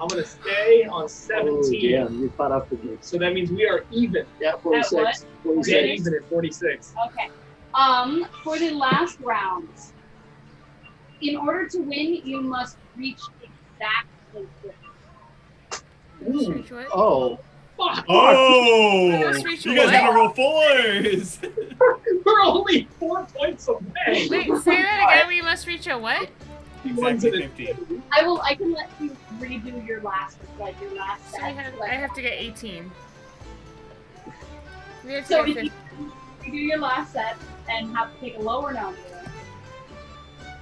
G: I'm gonna stay on
J: Oh,
G: 17.
J: damn, you caught up with me.
G: So that means we are even.
J: Yeah, 46.
C: what?
G: Dead
J: 46.
G: even at 46.
C: Okay. For the last round, in order to win, you must reach exactly 50.
E: Reach what?
J: Oh.
G: Fuck.
I: Oh!
E: Let's reach
I: You guys
E: what?
I: gotta roll 4s!
G: We're only 4 points away.
E: Wait, say that again. We must reach a what?
I: Exactly 50.
C: I can let you redo your last set.
E: So I have to get 18. We have to
C: So
E: get
C: if you do your last set and have to take a lower number,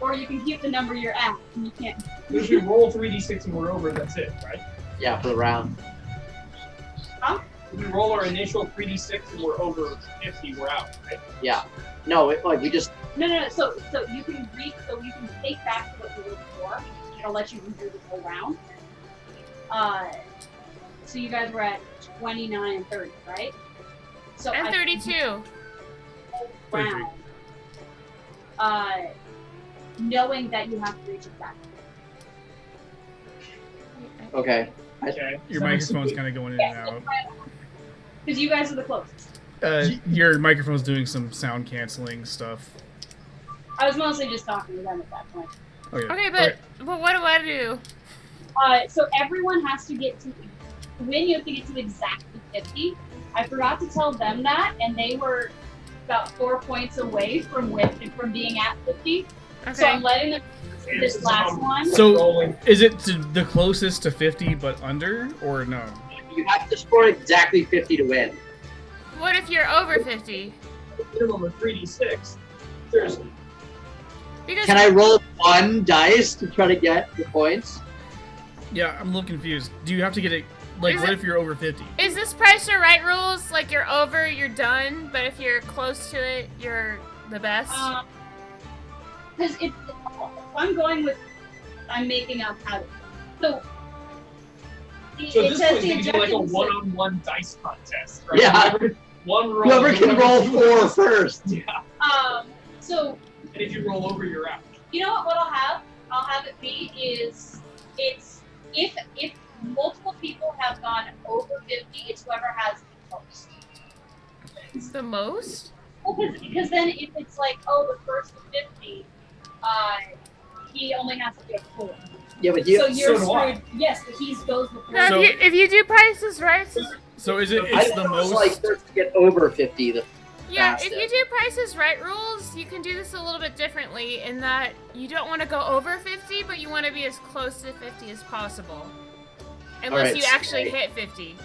C: or you can keep the number you're at and you can't.
G: If we roll 3d6 and we're over, that's it, right?
J: Yeah, for the round.
C: Huh?
G: If we roll our initial 3d6 and we're over 50, we're out, right?
J: Yeah. No, we just.
C: No. So you can you can take back to what you were before. It'll let you redo the whole round. So you guys were at 29 and 30, right? So
E: And
C: I-
E: 32.
C: round. Knowing that you have to reach exactly.
J: Okay.
G: Okay.
A: Your microphone's kind of going in and out.
C: Because you guys are the closest.
A: Your microphone's doing some sound canceling stuff.
C: I was mostly just talking to them at that point.
E: Okay, but what do I do?
C: So everyone has to get to win. You have to get to exactly 50. I forgot to tell them that, and they were about 4 points away from being at 50.
E: Okay.
C: So I'm letting them do this last one.
A: So, is it the closest to 50 but under, or no?
J: You have to score exactly 50 to win.
E: What if you're over 50?
G: Minimum of 3d6. Seriously.
E: Because
J: Can I roll 1 dice to try to get the points?
A: Yeah, I'm a little confused. Do you have to get it? Like,
E: Is
A: what
E: it-
A: if you're over 50?
E: Is this price or right rules? Like you're over, you're done, but if you're close to it, you're the best?
C: Because if I'm going with, I'm making up how to. So.
G: So at
C: it
G: this
C: says
G: point,
C: the
G: we can do like a
C: objectives-
G: one-on-one dice contest, right?
J: Yeah.
G: One roll.
J: Whoever can roll 4 first.
G: Yeah.
C: So
G: And if you roll over, you're out.
C: you know what? What I'll have it be is it's if multiple people have gone over 50, it's whoever has the most.
E: The most?
C: Well, because then if it's like, oh, the first to 50, he only has to get 4.
J: Yeah, but you.
C: So you're
G: So do I.
C: screwed. Yes, but he goes before.
E: No,
A: So-
E: if you do prices right,
A: So is it?
J: I
A: It's
J: thought
A: the
J: it was
A: most.
J: like first to get over 50.
E: yeah,
J: Fastest.
E: if you do prices right rules, you can do this a little bit differently in that you don't want to go over 50, but you want to be as close to 50 as possible. Unless
J: Alright,
E: you actually
J: so-
E: hit 50.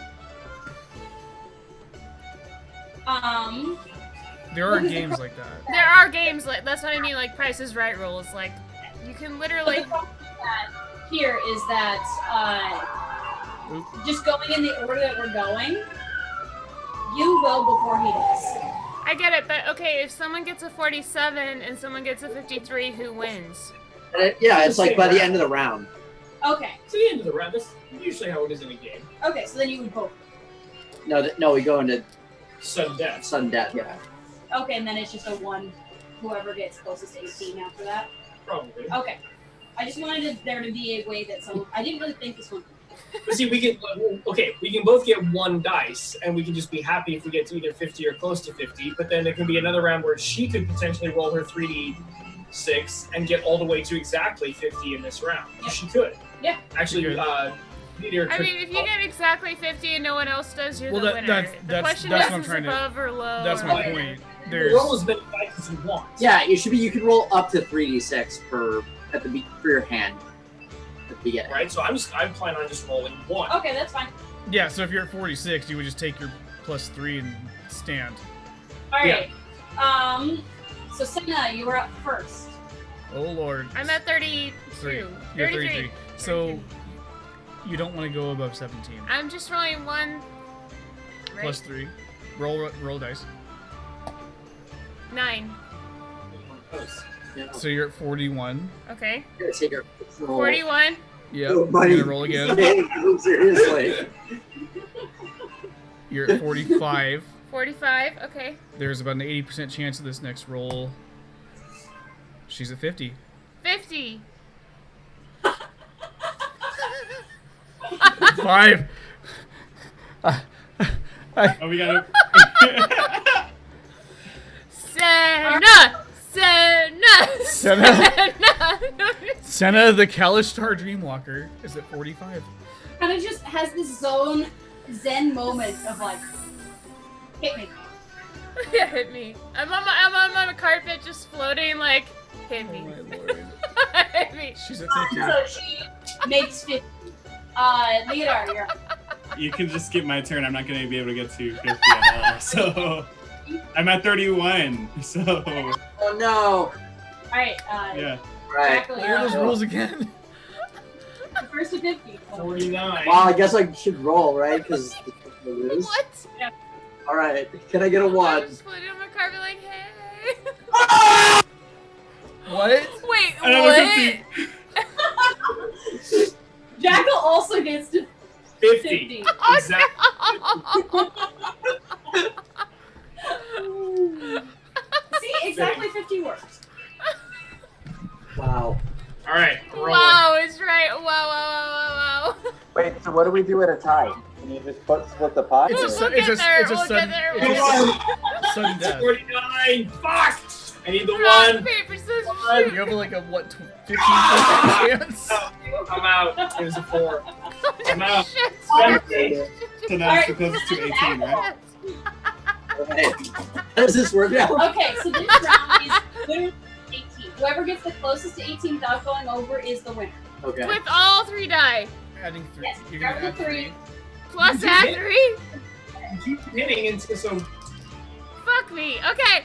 A: There are games like that.
E: There are games like that's what I mean, like Price is Right rules. Like you can literally.
C: The problem with that here is that just going in the order that we're going, you will before he does.
E: I get it, but okay, if someone gets a 47 and someone gets a 53, who wins?
J: Yeah, it's like by the end of the round.
C: Okay.
G: To the end of the round. That's usually how it is in a game.
C: Okay, so then you would both.
J: No, we go into
G: Sudden death.
J: sudden death. Yeah.
C: Okay, and then it's just a 1, whoever gets closest to 18 after that.
G: Probably.
C: Okay. I just wanted there to be a way that some. I didn't really think this one.
G: But see, we can both get 1 dice, and we can just be happy if we get to either 50 or close to 50. But then there can be another round where she could potentially roll her 3d6 and get all the way to exactly 50 in this round.
C: Yeah.
G: She could.
C: Yeah.
G: Actually,
A: Good.
G: Leodyr
E: I
G: could.
E: mean, if you get exactly 50 and no one else does, you're
A: Well,
E: the
A: that-
E: winner.
A: that's-
E: The
A: that's-
E: question
A: that's
E: is,
A: what I'm
E: is
A: trying to-
E: above or low.
A: That's
E: or
A: my
E: whatever.
A: point.
G: Roll as many dice as you want.
J: Yeah, you should be. You can roll up to 3d6 for your hand at the beginning.
G: Right. So I'm planning on just rolling 1.
C: Okay, that's fine.
A: Yeah. So if you're at 46, you would just take your +3 and stand.
C: All right. So Senna, you were up first.
A: Oh lord.
E: I'm at 32.
A: 3. You're 33. So you don't want to go above 17.
E: I'm just rolling 1. Right?
A: +3. Roll dice.
E: 9.
A: So you're at 41.
E: Okay.
J: You're gonna take your
E: 41.
A: Yep.
J: Oh,
A: You're
J: buddy.
A: gonna roll again.
J: Seriously.
A: You're at 45.
E: 45. Okay.
A: There's about an 80% chance of this next roll. She's at 50.
E: 50.
A: 5.
I: Oh, we gotta.
E: Senna! Senna!
A: Senna. Senna, the Kalashtar Dreamwalker, is at 45.
C: Kind of just has this zen moment of like, hit me.
E: Yeah, hit me. I'm on a carpet just floating like, hit me.
A: Oh my lord.
E: Hit me.
A: She's at 50.
C: So she makes 50. Leodyr, you're up.
I: You can just skip my turn. I'm not gonna be able to get to 50 at all. So I'm at 31. So
J: Oh no.
C: Alright,
I: yeah.
J: Right.
C: Jackyl,
A: Here
C: you're
A: are those
C: up.
A: rules again.
C: First to 50.
G: 49.
J: Well, I guess I should roll, right? Because the lose.
E: What?
J: All right. Can I get a
E: I'm
J: 1?
E: just floating on my carpet like, hey.
A: What?
E: Wait,
I: Another
E: what?
I: 50.
C: Jackyl also gets to
G: 50.
C: 50.
E: Oh,
G: Exactly.
E: no.
C: See, exactly 50 works.
J: Wow.
G: All right. Rolling.
E: Wow, it's right. Wow.
B: Wait, so what do we do at a time? Can you just split the pot?
A: It's a
E: We'll
A: su-
E: get
A: it's a
E: there,
A: it's a
E: we'll
A: sudden
E: get there,
A: it's
E: we'll
A: a sudden death.
G: 49. Fuck! I need the
E: Rock,
G: 1.
E: paper, scissors,
G: One.
E: shoot.
A: You have like a what 15% chance?
G: I'm out. It was a 4. I'm out.
E: Shit.
I: So now it's the closest to 18, right?
J: All right. How does this work out?
C: Okay, so this round is winner 18. Whoever gets the closest to 18 without going over is the winner.
J: Okay.
E: With all 3 die.
A: Adding 3.
C: Yes,
A: You're gonna
C: start
A: add
C: with
A: 3.
C: 3.
E: Plus add 3.
G: Keep hitting until so.
E: Fuck me. Okay.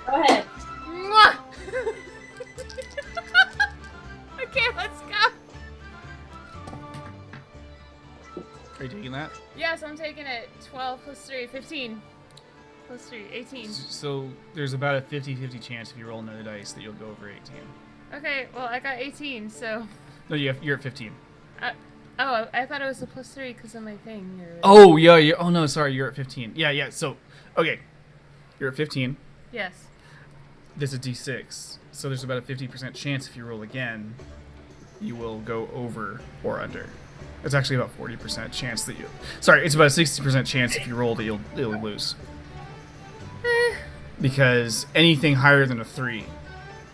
C: Go ahead.
E: Mwah. Okay, let's go.
A: Are you taking that?
E: Yes, I'm taking it. 12 plus 3, 15. Plus 3, 18.
A: So there's about a 50-50 chance if you roll another dice that you'll go over 18.
E: Okay, well, I got 18, so.
A: No, you're at 15.
E: Oh, I thought it was a plus 3 because of my thing. Or...
A: Oh yeah. Oh no, sorry. You're at 15. Yeah. So, okay, you're at 15.
E: Yes.
A: This is D6, so there's about a 50% chance if you roll again you will go over or under. It's actually about 40% chance that you. Sorry, it's about a 60% chance if you roll that you'll lose. Because anything higher than a 3,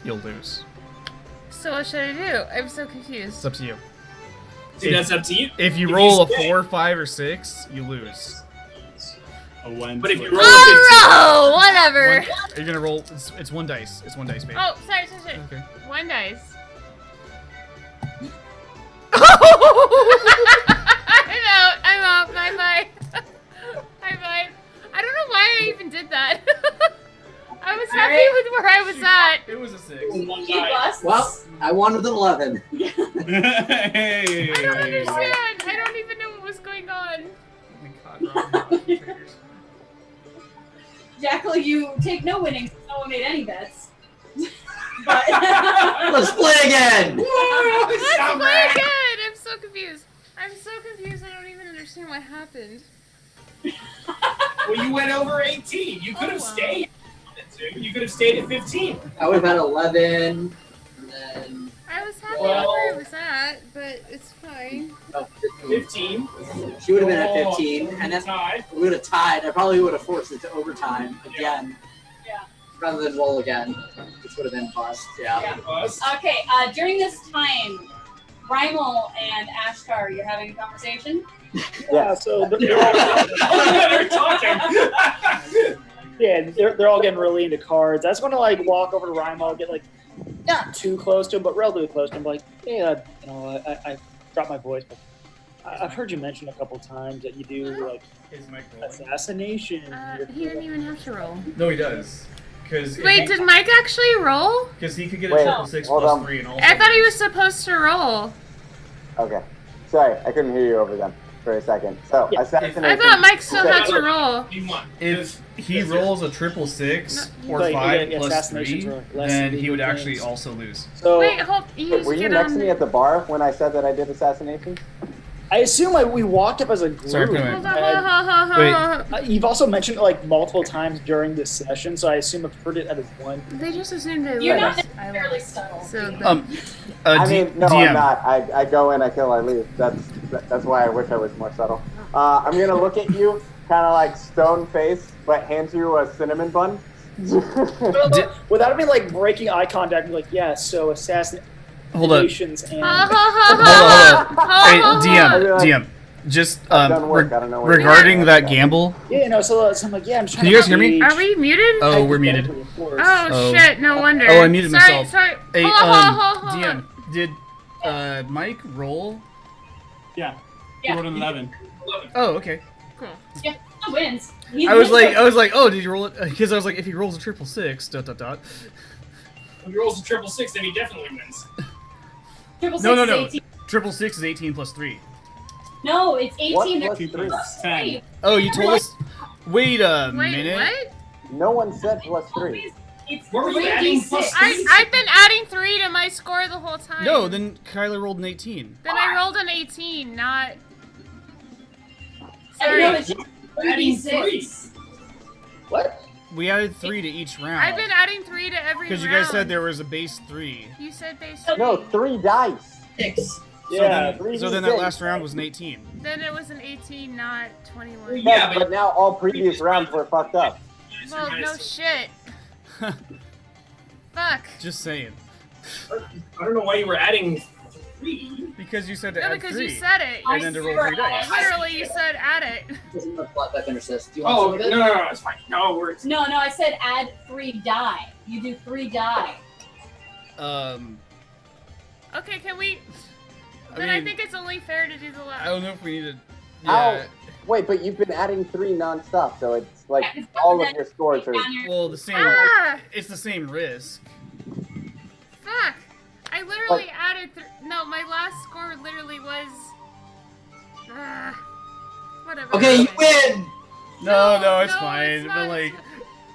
A: you'll lose.
E: So what should I do? I'm so confused.
A: It's up to you.
G: See, that's up to you.
A: If you roll a 4, 5, or 6, you lose.
F: A 1.
G: But if you roll
E: Oh, whatever.
A: You're gonna roll. It's 1 dice. It's 1 dice, baby.
E: Oh, sorry.
A: Okay.
E: 1 dice. I'm out. Bye. Bye. I don't know why I even did that. I was happy with where I was at.
A: It was a 6.
H: Well, I won with an 11.
E: I don't understand. I don't even know what was going on.
C: Jackyl, you take no winnings. No one made any bets. But
H: Let's play again.
E: Let's play again. I'm so confused. I don't even understand what happened.
G: Well, you went over 18. You could have stayed. You could have stayed at 15.
H: I would have had 11, and then...
E: I was happy with where I was at, but it's fine.
H: Oh,
G: 15.
H: She would have been at 15, and then
G: tied.
H: we would have tied. I probably would have forced it to overtime again.
C: Yeah.
H: Rather than roll again, which would have been bust. Yeah.
C: Okay, during this time, Rymel and Ashtar, you're having a conversation?
D: Yeah, so
G: They're talking.
D: yeah, they're all getting really into cards. I just want to like walk over to Rymel, get like not too close to him, but relatively close to him. Like, yeah, you know, I dropped my voice, but I've heard you mention a couple times that you do like assassination.
E: He didn't even have to roll.
A: No, he does.
E: Wait, did Mike actually roll?
A: Because he could get a 666 plus 3 and all.
E: I thought he was supposed to roll.
B: Okay. Sorry, I couldn't hear you over them for a second. So, assassination.
E: I thought Mike still had to roll.
A: If he rolls a 666 or
D: Like,
A: 5
D: yeah,
A: plus
D: assassinations
A: 3,
D: are less
A: then he
D: illegal
A: would actually
D: things.
A: also lose.
D: So,
E: Wait, hold.
B: Were you next to me at the bar when I said that I did assassination?
D: I assume like we walked up as a group.
A: Sorry, put it
E: Hold
A: away.
E: on.
D: You've also mentioned it like multiple times during this session, so I assume I've heard it at one.
E: They just assumed I
C: You're not
E: lost.
C: necessarily subtle.
E: So
B: I mean, no,
A: DM.
B: I'm not. I go in, I kill, I leave. That's why I wish I was more subtle. I'm gonna look at you, kind of like stone face, but hand you a cinnamon bun.
D: Without me like breaking eye contact, I'm like, yeah, so assassinations
A: Hold up.
D: and
A: Hold up. Hey, DM. Just regarding that gamble.
D: yeah, no, so I'm like, yeah, I'm trying
A: Can you guys hear me?
E: Are we muted?
A: Oh, we're muted.
E: Oh shit! No wonder.
A: Oh, I muted myself.
E: Sorry.
A: Hey,
E: Hold on.
A: DM, did Mike roll?
F: Yeah. He rolled an 11.
A: Oh, okay.
E: Cool.
C: Yeah, he wins.
A: I was like, oh, did you roll it? Because I was like, if he rolls a 666, ...
G: If he rolls a 666, then he definitely wins.
C: 666
A: No.
C: is 18.
A: 666 is 18 plus 3.
C: No, it's 18.
B: What?
C: There's
B: Plus
C: 3 plus 3.
A: Oh, you told us. Wait a
E: Wait,
A: minute.
E: what?
B: No one said plus 3.
C: It's
G: What were you adding plus
C: 3d6.
E: I've been adding 3 to my score the whole time.
A: No, then Kyler rolled an 18.
E: Then I rolled an 18, not.
C: No,
E: Sorry.
C: it's
G: Adding
C: 3d6.
D: What?
A: We added 3 to each round.
E: I've been adding 3 to every round.
A: Because you guys said there was a base 3.
E: You said base
B: No,
E: 3.
B: 3 dice.
H: 6.
D: Yeah,
A: So then that last round was an 18.
E: Then it was an 18, not 21.
G: Yeah,
B: But now all previous rounds were fucked up.
E: Well, no shit. Fuck.
A: Just saying.
G: I don't know why you were adding 3.
A: Because you said to
E: No,
A: add
E: because
A: 3.
E: you said it.
A: And then to roll 3 dice.
E: Literally, you said add it.
H: Doesn't have Bloodhunter assist. Do you want
G: Oh,
H: some of it?
G: no, it's fine. No, we're...
C: No, I said add 3 die. You do 3 die.
E: Okay, can we?
A: I
E: Then I
A: mean,
E: think it's only fair to do the
A: I
E: last.
A: don't know if we need to.
B: How?
A: Yeah.
B: Wait, but you've been adding 3 non-stop, so it's like all of your scores are...
A: Well, the same.
E: Ah!
A: It's the same risk.
E: Fuck! I literally added. No, my last score literally was. Whatever.
H: Okay, you win!
A: No, it's
E: no,
A: fine.
E: it's
A: But
E: not.
A: like,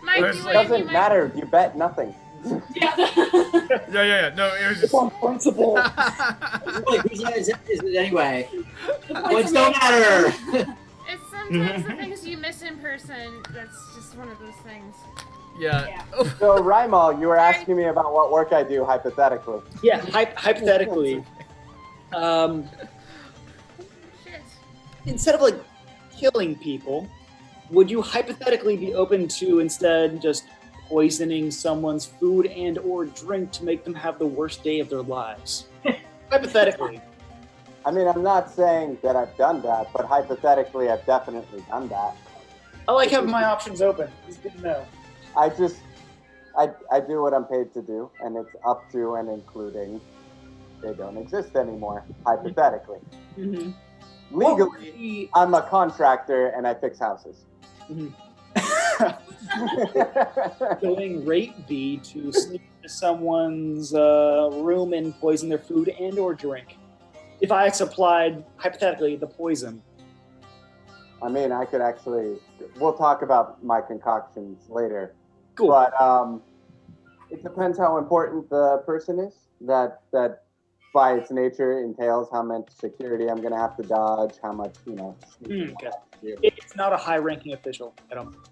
E: Mike,
A: there's
E: you
A: like-
E: win,
B: Doesn't matter. You bet nothing.
C: Yeah.
A: yeah. No, it was just.
D: on principle.
H: Like, whose line is it anyway? Points don't matter!
E: It's sometimes the things you miss in person. That's just one of those things.
A: Yeah.
B: So, Rymel, you were asking me about what work I do hypothetically.
D: Yeah, hypothetically,
E: Shit.
D: Instead of like killing people, would you hypothetically be open to instead just poisoning someone's food and or drink to make them have the worst day of their lives? Hypothetically.
B: I mean, I'm not saying that I've done that, but hypothetically, I've definitely done that.
D: I like having my options open. It's good to know.
B: I do what I'm paid to do, and it's up to and including they don't exist anymore, hypothetically.
D: Mm-hmm.
B: Legally, I'm a contractor and I fix houses.
D: Going rate B to sneak into someone's room and poison their food and or drink. If I had supplied, hypothetically, the poison.
B: I mean, I could actually, we'll talk about my concoctions later.
D: Cool.
B: But it depends how important the person is. That by its nature entails how much security I'm going to have to dodge, how much,
D: Okay. It's not a high-ranking official.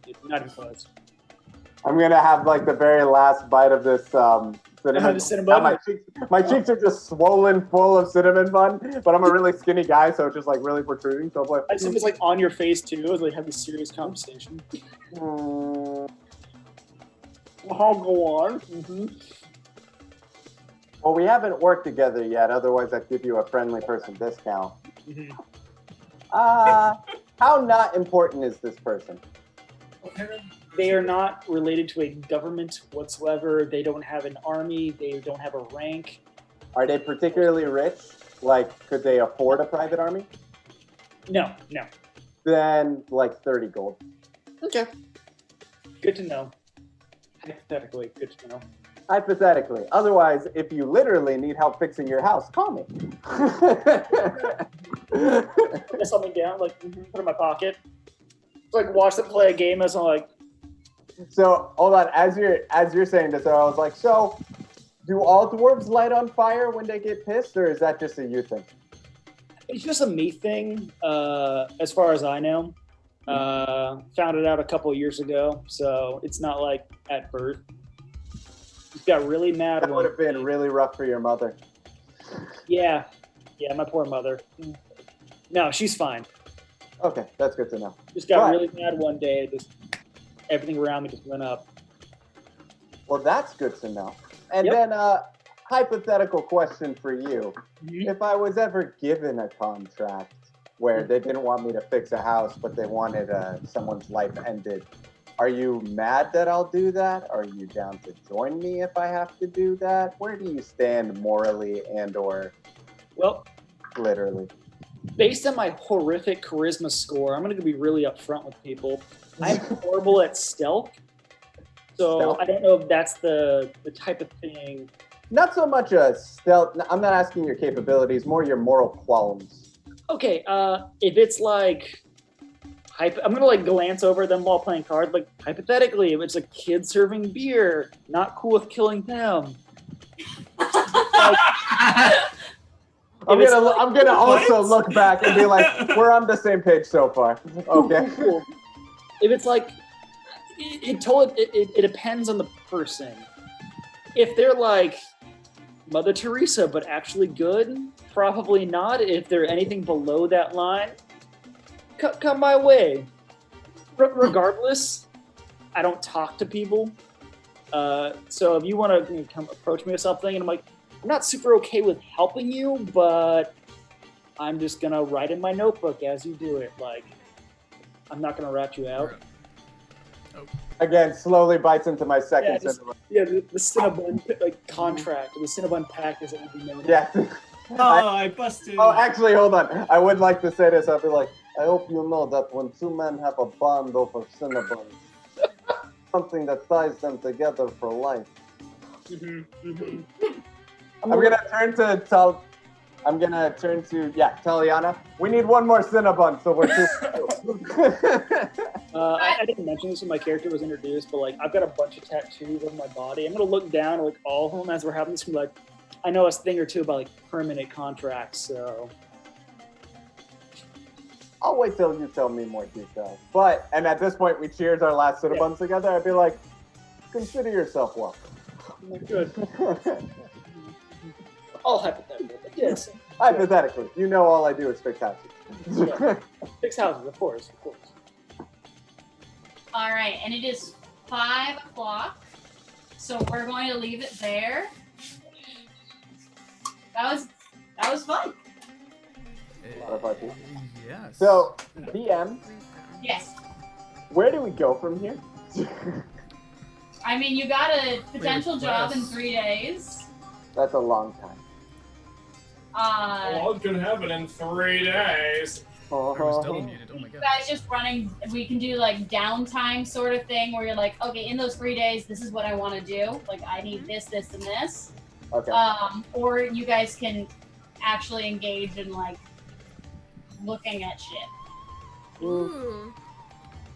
D: It's not even close.
B: I'm going to have like the very last bite of this cinnamon.
D: Cinnamon?
B: My cheeks are just swollen full of cinnamon bun, but I'm a really skinny guy, so it's just like really protruding. So I'm like,
D: I assume it's like on your face too, as they have this serious conversation. I'll go on. Mm-hmm.
B: Well, we haven't worked together yet, otherwise I'd give you a friendly person discount.
D: Mm-hmm.
B: How not important is this person?
D: They are not related to a government whatsoever. They don't have an army. They don't have a rank.
B: Are they particularly rich? Like, could they afford a private army?
D: No.
B: Then, like, 30 gold.
D: Okay. Good to know. Hypothetically, good to know.
B: Hypothetically. Otherwise, if you literally need help fixing your house, call me.
D: Put something down, like, put it in my pocket. Like, watch them play a game as I'm like...
B: So, hold on. As you're saying this, I was like, so, do all dwarves light on fire when they get pissed, or is that just a you thing?
D: It's just a me thing, as far as I know. Found it out a couple of years ago, so it's not like at birth. Just got really mad.
B: That would have been really rough for your mother.
D: Yeah, my poor mother. No, she's fine.
B: Okay, that's good to know.
D: Just got really mad one day. Just everything around me just went up.
B: Well, that's good to know. And then, hypothetical question for you: if I was ever given a contract where they didn't want me to fix a house, but they wanted someone's life ended, are you mad that I'll do that? Are you down to join me if I have to do that? Where do you stand morally and/or, literally?
D: Based on my horrific charisma score, I'm going to be really upfront with people. I'm horrible at stealth, so I don't know if that's the type of thing.
B: Not so much a stealth. I'm not asking your capabilities, more your moral qualms.
D: Okay, if it's like, I'm gonna like glance over them while playing cards. Like hypothetically, if it's a kid serving beer, not cool with killing them.
B: I'm gonna also look back and be like, we're on the same page so far. Okay.
D: Cool. If it's like, it depends on the person. If they're like Mother Teresa but actually good, probably not. If they're anything below that line, come my way. Regardless, I don't talk to people. So if you want to come approach me with something, and I'm like, I'm not super okay with helping you, but I'm just gonna write in my notebook as you do it. Like, I'm not gonna rat you out.
B: Again, slowly bites into my second Cinnabon.
D: Yeah, the Cinnabon contract, the Cinnabon pact is what would be known.
B: Yeah.
I: I busted.
B: Oh, actually, hold on. I would like to say this. I'd be like, I hope you know that when two men have a bond over Cinnabons, something that ties them together for life. I'm gonna turn to Taliana. We need one more Cinnabon, so we're two.
D: I didn't mention this when my character was introduced, but like I've got a bunch of tattoos on my body. I'm gonna look down at like all of them as we're having this. And be like, I know a thing or two about like permanent contracts, so
B: I'll wait till you tell me more details. And at this point, we cheers our last Cinnabon together. I'd be like, consider yourself welcome.
D: Good. All hypothetical, but yes.
B: Hypothetically, you know all I do is fix houses.
D: Yeah. 6 houses, of course.
C: All right, and it is 5 o'clock, so we're going to leave it there. That was fun.
A: Yes.
B: So, DM,
C: Yes.
B: where do we go from here?
C: I mean, you got a potential job in
A: request.
C: 3 days.
B: That's a long time.
G: Well, it could happen in 3 days.
A: I was double muted. Oh my
C: You
A: god.
C: guys just running, we can do like downtime sort of thing where you're like, okay, in those 3 days, this is what I want to do. Like, I need this, this, and this.
B: Okay.
C: Or you guys can actually engage in like looking at shit.
E: Ooh.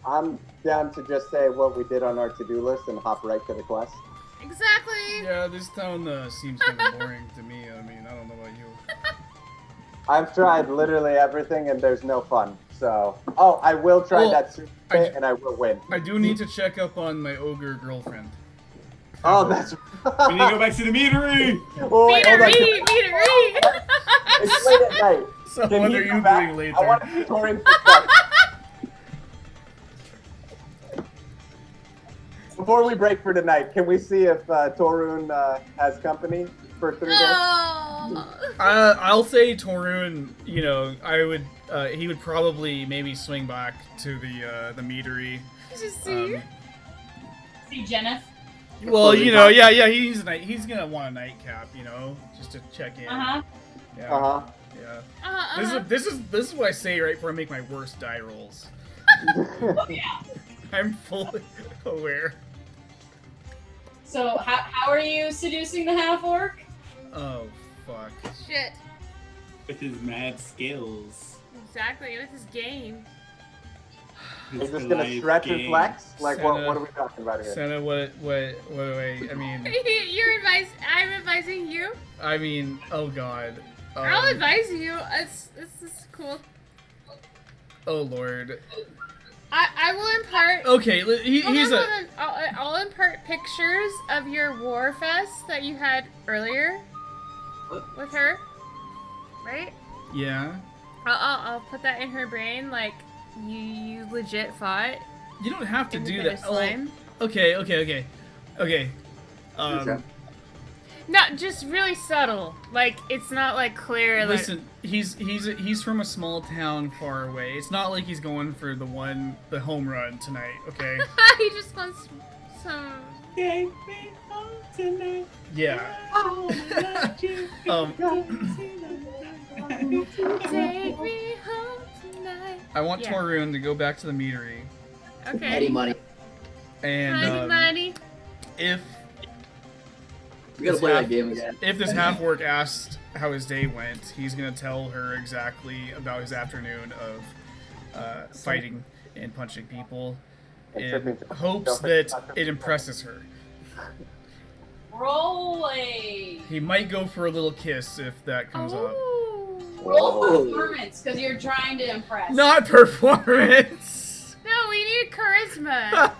B: I'm down to just say what we did on our to-do list and hop right to the quest.
E: Exactly.
A: Yeah, this town seems kind of boring to me. I mean, I don't know about you.
B: I've tried literally everything and there's no fun. So, I will try
A: Well,
B: that super bit and I will win.
A: I do need to check up on my ogre girlfriend.
B: Oh, that's
I: We need to go back to the meadery.
B: Oh, wait, hold on.
E: Meadery.
B: It's late at night.
A: So
B: Can
A: what
B: he
A: are
B: come
A: you
B: back?
A: doing later?
B: I want to be touring for fun. Before we break for tonight, can we see if Torun has company for 3 days?
E: Oh.
A: I'll say Torun. You know, he would probably maybe swing back to the meadery.
E: Just see.
C: See Jennifer?
A: Well, you know, yeah, he's gonna want a nightcap, you know, just to check in.
C: Uh-huh.
A: Yeah. Yeah. This is what I say right before I make my worst die rolls.
C: Oh, yeah.
A: I'm fully aware.
C: So, how are you seducing the half-orc?
A: Oh, fuck.
E: Shit.
I: With his mad skills.
E: Exactly, with his game.
B: We're just gonna stretch and flex? Like,
A: Senna,
B: what are we talking about here?
A: Senna, what do I mean,
E: I'm advising you.
A: I mean, oh god.
E: I'll advise you. It's cool.
A: Oh lord.
E: I will impart.
A: Okay, he's
E: hold on. I'll impart pictures of your war fest that you had earlier with her, right?
A: Yeah.
E: I'll put that in her brain, like you legit fought.
A: You don't have to
E: in
A: do
E: the
A: that.
E: slime.
A: Okay.
E: Not just really subtle. Like it's not like clear.
A: Listen, he's from a small town far away. It's not like he's going for the home run tonight. Okay.
E: He just wants some.
I: Take me home tonight.
A: Yeah.
E: Take me home tonight.
A: I want
E: Yeah.
A: Torun to go back to the meadery.
E: Okay.
H: Eddie money.
A: And
E: money.
A: if
H: We gotta play that game again.
A: If this half-orc asked how his day went, he's gonna tell her exactly about his afternoon of fighting and punching people, in hopes that it impresses her.
C: Rolling.
A: He might go for a little kiss if that comes up.
C: Roll performance, because you're trying to impress.
A: Not performance.
E: No, we need charisma.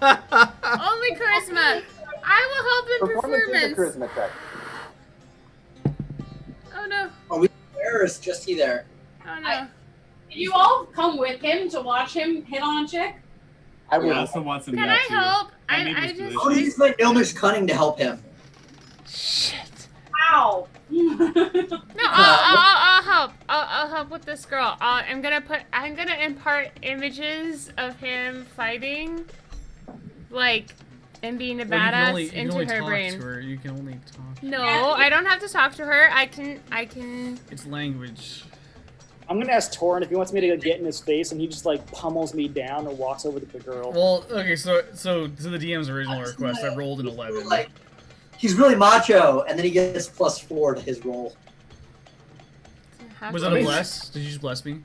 E: Only charisma. I will help in performance.
B: Performance is a charisma check.
E: Oh no.
H: Are we there or is just he there?
E: Oh no.
C: Did you all come with him to watch him hit on a chick?
B: I
I: would
B: would.
I: also want some.
E: Can I help? I just.
H: Oh, he's my gnomish cunning to help him.
E: Shit.
C: Ow.
E: No, I'll help. I'll help with this girl. I'm gonna impart images of him fighting, like, and being a badass into her brain.
A: To her. You can only talk.
E: No, I don't have to talk to her. I can.
A: It's language.
D: I'm gonna ask Torin if he wants me to get in his face, and he just like pummels me down and walks over to the girl.
A: Well, okay, so to the DM's original request, I rolled an 11.
H: Like, he's really macho, and then he gets +4 to his roll.
A: Was that a bless? Did you just bless me?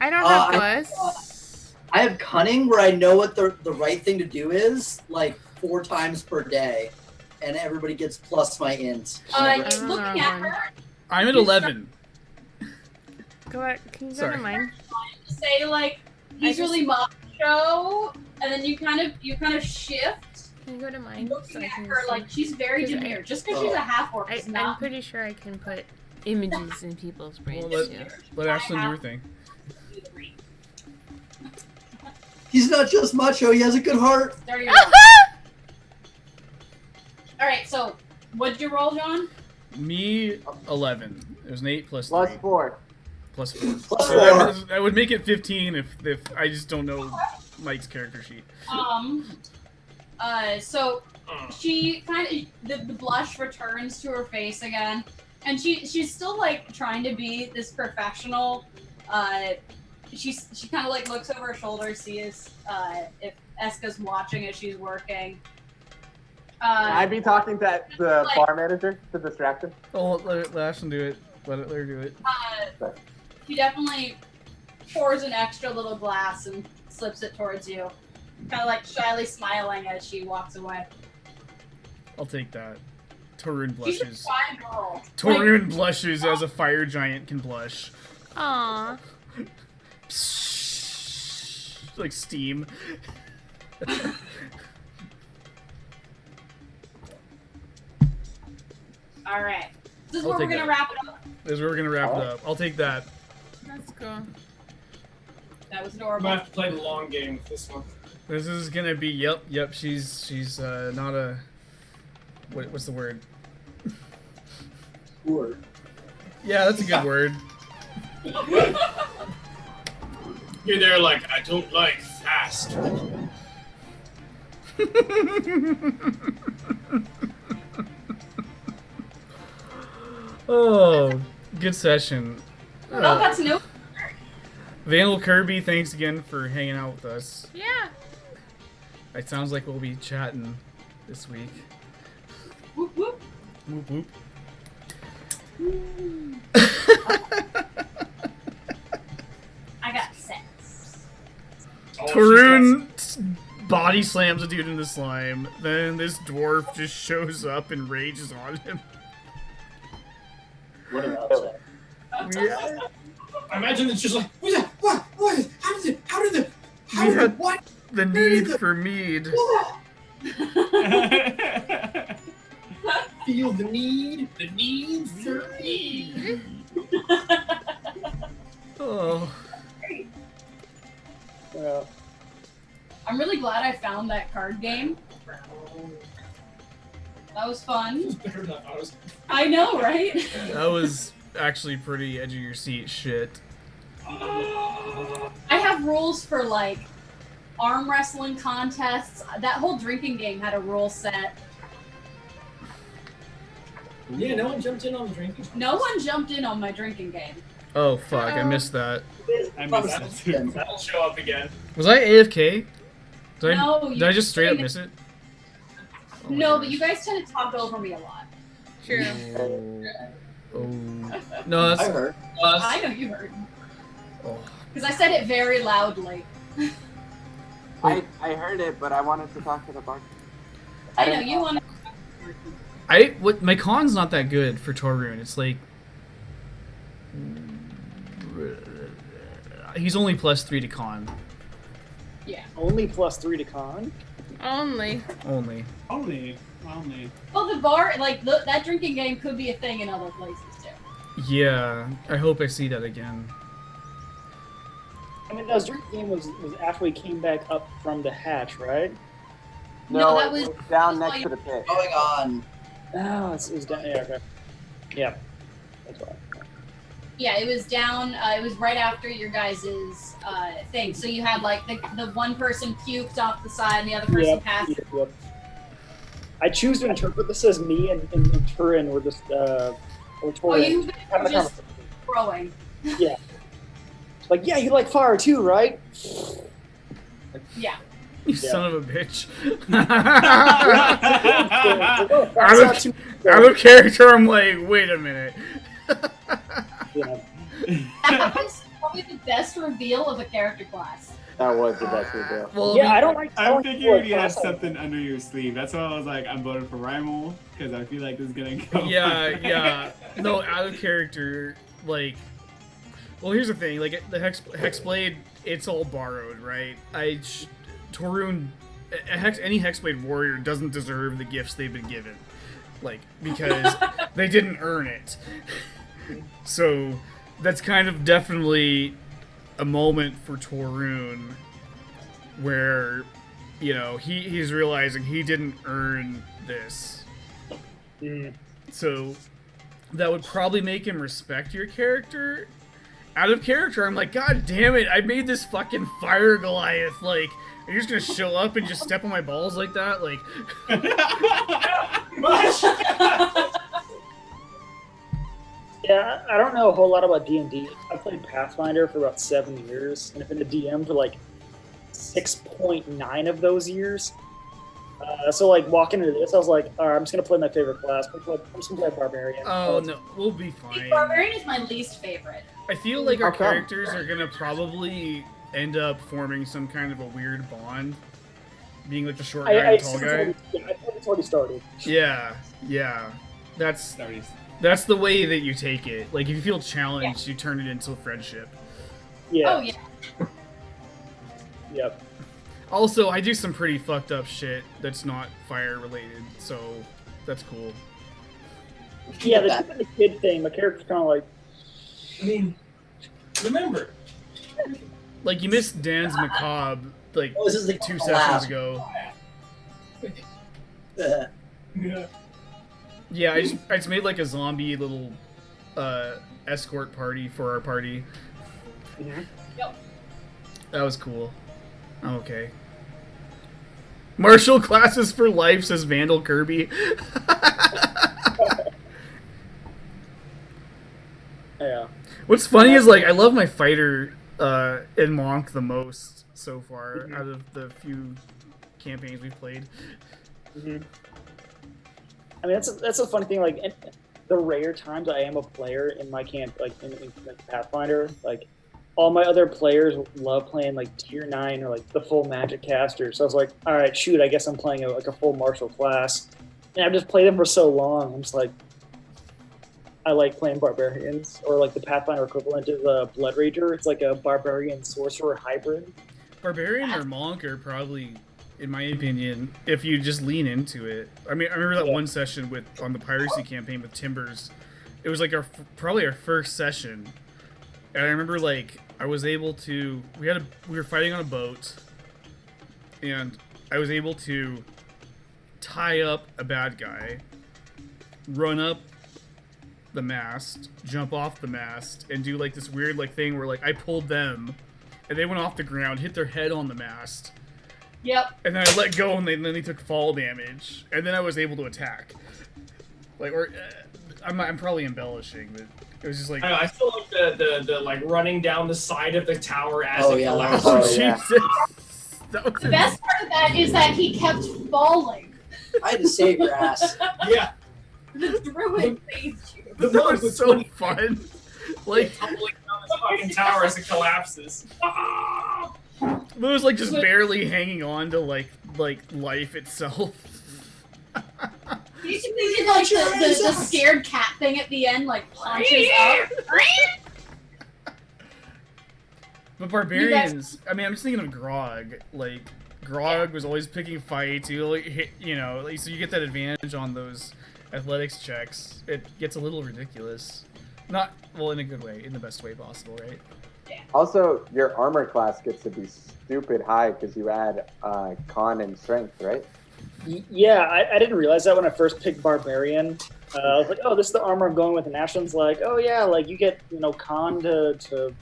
E: I don't have bless.
H: I have cunning where I know what the right thing to do is, like 4 times per day, and everybody gets plus my int.
C: Looking at her.
A: I'm at 11.
E: Go ahead. Can you go
A: Sorry.
E: to mine?
C: Say like he's really macho, and then you kind of shift.
E: Can you go to mine?
C: Looking at her like she's very demure. Just because she's a half-orc is
E: I'm
C: not.
E: pretty sure I can put images in people's brains
A: Well,
E: too.
A: let Ashlyn do her thing.
L: He's not just macho, he has a good heart.
C: There you go. All right, so what'd you roll, John?
A: Me, 11. It was an 8 plus 3.
B: Plus 4.
A: Plus 4.
L: Plus
A: So
L: 4.
A: that would make it 15 if I just don't know Mike's character sheet.
C: So she kind of the blush returns to her face again, and she's still like trying to be this professional. She kind of like looks over her shoulder, sees if Eska's watching as she's working.
B: I'd be talking to the bar manager to distract him.
A: Oh, let Ashlyn do it. Let her do it.
C: She definitely pours an extra little glass and slips it towards you, kind of like shyly smiling as she walks away.
A: I'll take that. Torun
C: She's a
A: blushes.
C: fine girl.
A: Torun blushes as a fire giant can blush.
E: Aww.
A: Like steam.
C: All right. This is
A: I'll
C: where we're
A: take
C: gonna
A: that.
C: wrap it up.
A: This is where we're gonna wrap it up. I'll take that.
E: That's cool.
C: That was
G: I'm
C: adorable.
G: gonna have to play the long game with this one.
A: This is gonna be yep. She's not a what's the word?
L: Word.
A: Yeah, that's a good word.
G: You're there like, I don't like fast.
A: Oh, good session.
C: Oh, that's new.
A: Vandal Kirby, thanks again for hanging out with us.
E: Yeah.
A: It sounds like we'll be chatting this week.
C: Whoop whoop.
A: Whoop whoop.
C: I got sex.
A: Torun body slams a dude in the slime. Then this dwarf just shows up and rages on him.
L: What about that?
G: I imagine it's just like, what's that? What? How did
A: We had
G: what?
A: the need for mead.
G: Feel the need for me.
A: Oh.
C: I'm really glad I found that card game. That was fun. I know, right?
A: That was actually pretty edge of your seat shit.
C: I have rules for like arm wrestling contests. That whole drinking game had a rule set.
G: Yeah, no one jumped in on the drinking.
C: No one jumped in on my drinking game.
A: Oh fuck, I missed that.
F: I missed that too.
G: That'll show up again.
A: Was I AFK?
C: No,
A: did I just straight up miss it? Oh my
C: No,
A: gosh.
C: but you guys tend to talk over me a lot.
E: True.
A: Oh. No, that's.
L: I heard.
C: I know you heard.
A: Oh.
C: Because I said it very loudly.
B: I heard it, but I wanted to talk to the bar.
C: I know you want to.
A: My con's not that good for Torun. It's like he's only +3 to con.
C: Yeah.
D: Only +3 to con.
E: Only.
A: Only.
C: Well, the bar, like that drinking game, could be a thing in other places too.
A: Yeah, I hope I see that again.
D: I mean, that drink game was after we came back up from the hatch, right?
C: No, that
B: it
C: was
B: down
C: that was
B: next to the pit.
J: Going on.
D: Oh, it was down. Yeah, okay. Yeah, that's why.
C: Yeah, it was down. It was right after your guys' thing. So you had like the one person puked off the side and the other person passed.
D: Yep. I choose to interpret this as me and Turin were just or
C: Oh,
D: Torin
C: you
D: having
C: were
D: a
C: just
D: conversation.
C: throwing.
D: Yeah. Like, yeah, you like fire too, right?
C: Yeah.
A: You son of a bitch.
D: That's
A: out of character, I'm like, wait a minute.
D: Yeah.
C: That was probably the best reveal of a character class.
B: That was the best reveal.
A: Well,
D: Yeah, I don't like. I
I: I
D: don't
I: figured you had
D: class-
I: something under your sleeve. That's why I was like, I'm voting for Rimal because I feel like this is gonna go.
A: Yeah. No, out of character, like. Well, here's the thing. Like the Hexblade, it's all borrowed, right? Torun, any Hexblade warrior doesn't deserve the gifts they've been given, like because they didn't earn it. So that's kind of definitely a moment for Torun where, you know, he's realizing he didn't earn this. So that would probably make him respect your character. Out of character, I'm like, God damn it, I made this fucking fire Goliath. Like, are you just gonna show up and just step on my balls like that? Like,
D: Yeah, I don't know a whole lot about D&D. I played Pathfinder for about 7 years, and I've been a DM for like 6.9 of those years. So like walking into this, I was like, all right, I'm just gonna play my favorite class. I'm just gonna play Barbarian.
A: oh no, we'll be fine.
C: Barbarian is my least favorite.
A: I feel like our
B: Okay.
A: characters are gonna probably end up forming some kind of a weird bond. Being like the short guy and the tall guy.
D: I think it's already started.
A: Yeah. That's the way that you take it. Like, if you feel challenged, you turn it into friendship.
D: Yeah.
C: Oh, yeah.
D: Yep.
A: Also, I do some pretty fucked up shit that's not fire related, so that's cool.
D: Yeah, the kid thing, my character's kind of like...
G: I mean, remember.
A: Like, you missed Dan's macabre, like,
L: Oh, this is the
A: 2
L: collab.
A: sessions ago.
G: Yeah.
A: Yeah, I just made, like, a zombie little, escort party for our party.
C: Yep.
A: That was cool. Okay. Martial classes for life, says Vandal Kirby.
D: Yeah.
A: What's funny is, like, I love my fighter and monk the most so far out of the few campaigns we've played.
D: I mean, that's a funny thing. Like, the rare times I am a player in my camp, like in Pathfinder, like all my other players love playing like tier 9 or like the full magic caster. So I was like, all right, shoot, I guess I'm playing a full martial class, and I've just played them for so long. I'm just like, I like playing barbarians, or like the Pathfinder equivalent is a Blood Rager. It's like a barbarian sorcerer hybrid.
A: Barbarian or monk are probably, in my opinion, if you just lean into it. I mean, I remember that one session on the piracy campaign with Timbers. It was like probably our first session, and I remember like I was able to. We were fighting on a boat, and I was able to tie up a bad guy, run up the mast, jump off the mast, and do like this weird like thing where like I pulled them, and they went off the ground, hit their head on the mast.
C: Yep.
A: And then I let go, and then they took fall damage, and then I was able to attack. Like, or I'm probably embellishing, but it was just like.
G: I still like the like running down the side of the tower as
J: Oh,
G: it
J: yeah,
G: collapses.
A: Oh,
J: yeah.
A: Jesus! That was
C: The best part of that is that he kept falling.
J: I had to save your ass.
G: Yeah,
C: The druid saved you.
G: the
A: that
G: monk
A: was
G: was
A: so fun. Like,
G: tumbling down this fucking tower as it collapses.
A: it was like just barely hanging on to like life itself.
C: Basically did like the scared cat thing at the end, like punches up.
A: But barbarians, I mean, I'm just thinking of Grog. Like, Grog was always picking fights. You like, hit, you know, like, so you get that advantage on those athletics checks. It gets a little ridiculous. Not, well, in a good way, in the best way possible, right?
B: Also, your armor class gets to be stupid high because you add con and strength, right?
D: Yeah, I didn't realize that when I first picked Barbarian. I was like, oh, this is the armor I'm going with. And Ashton's like, oh, yeah, like you get, con to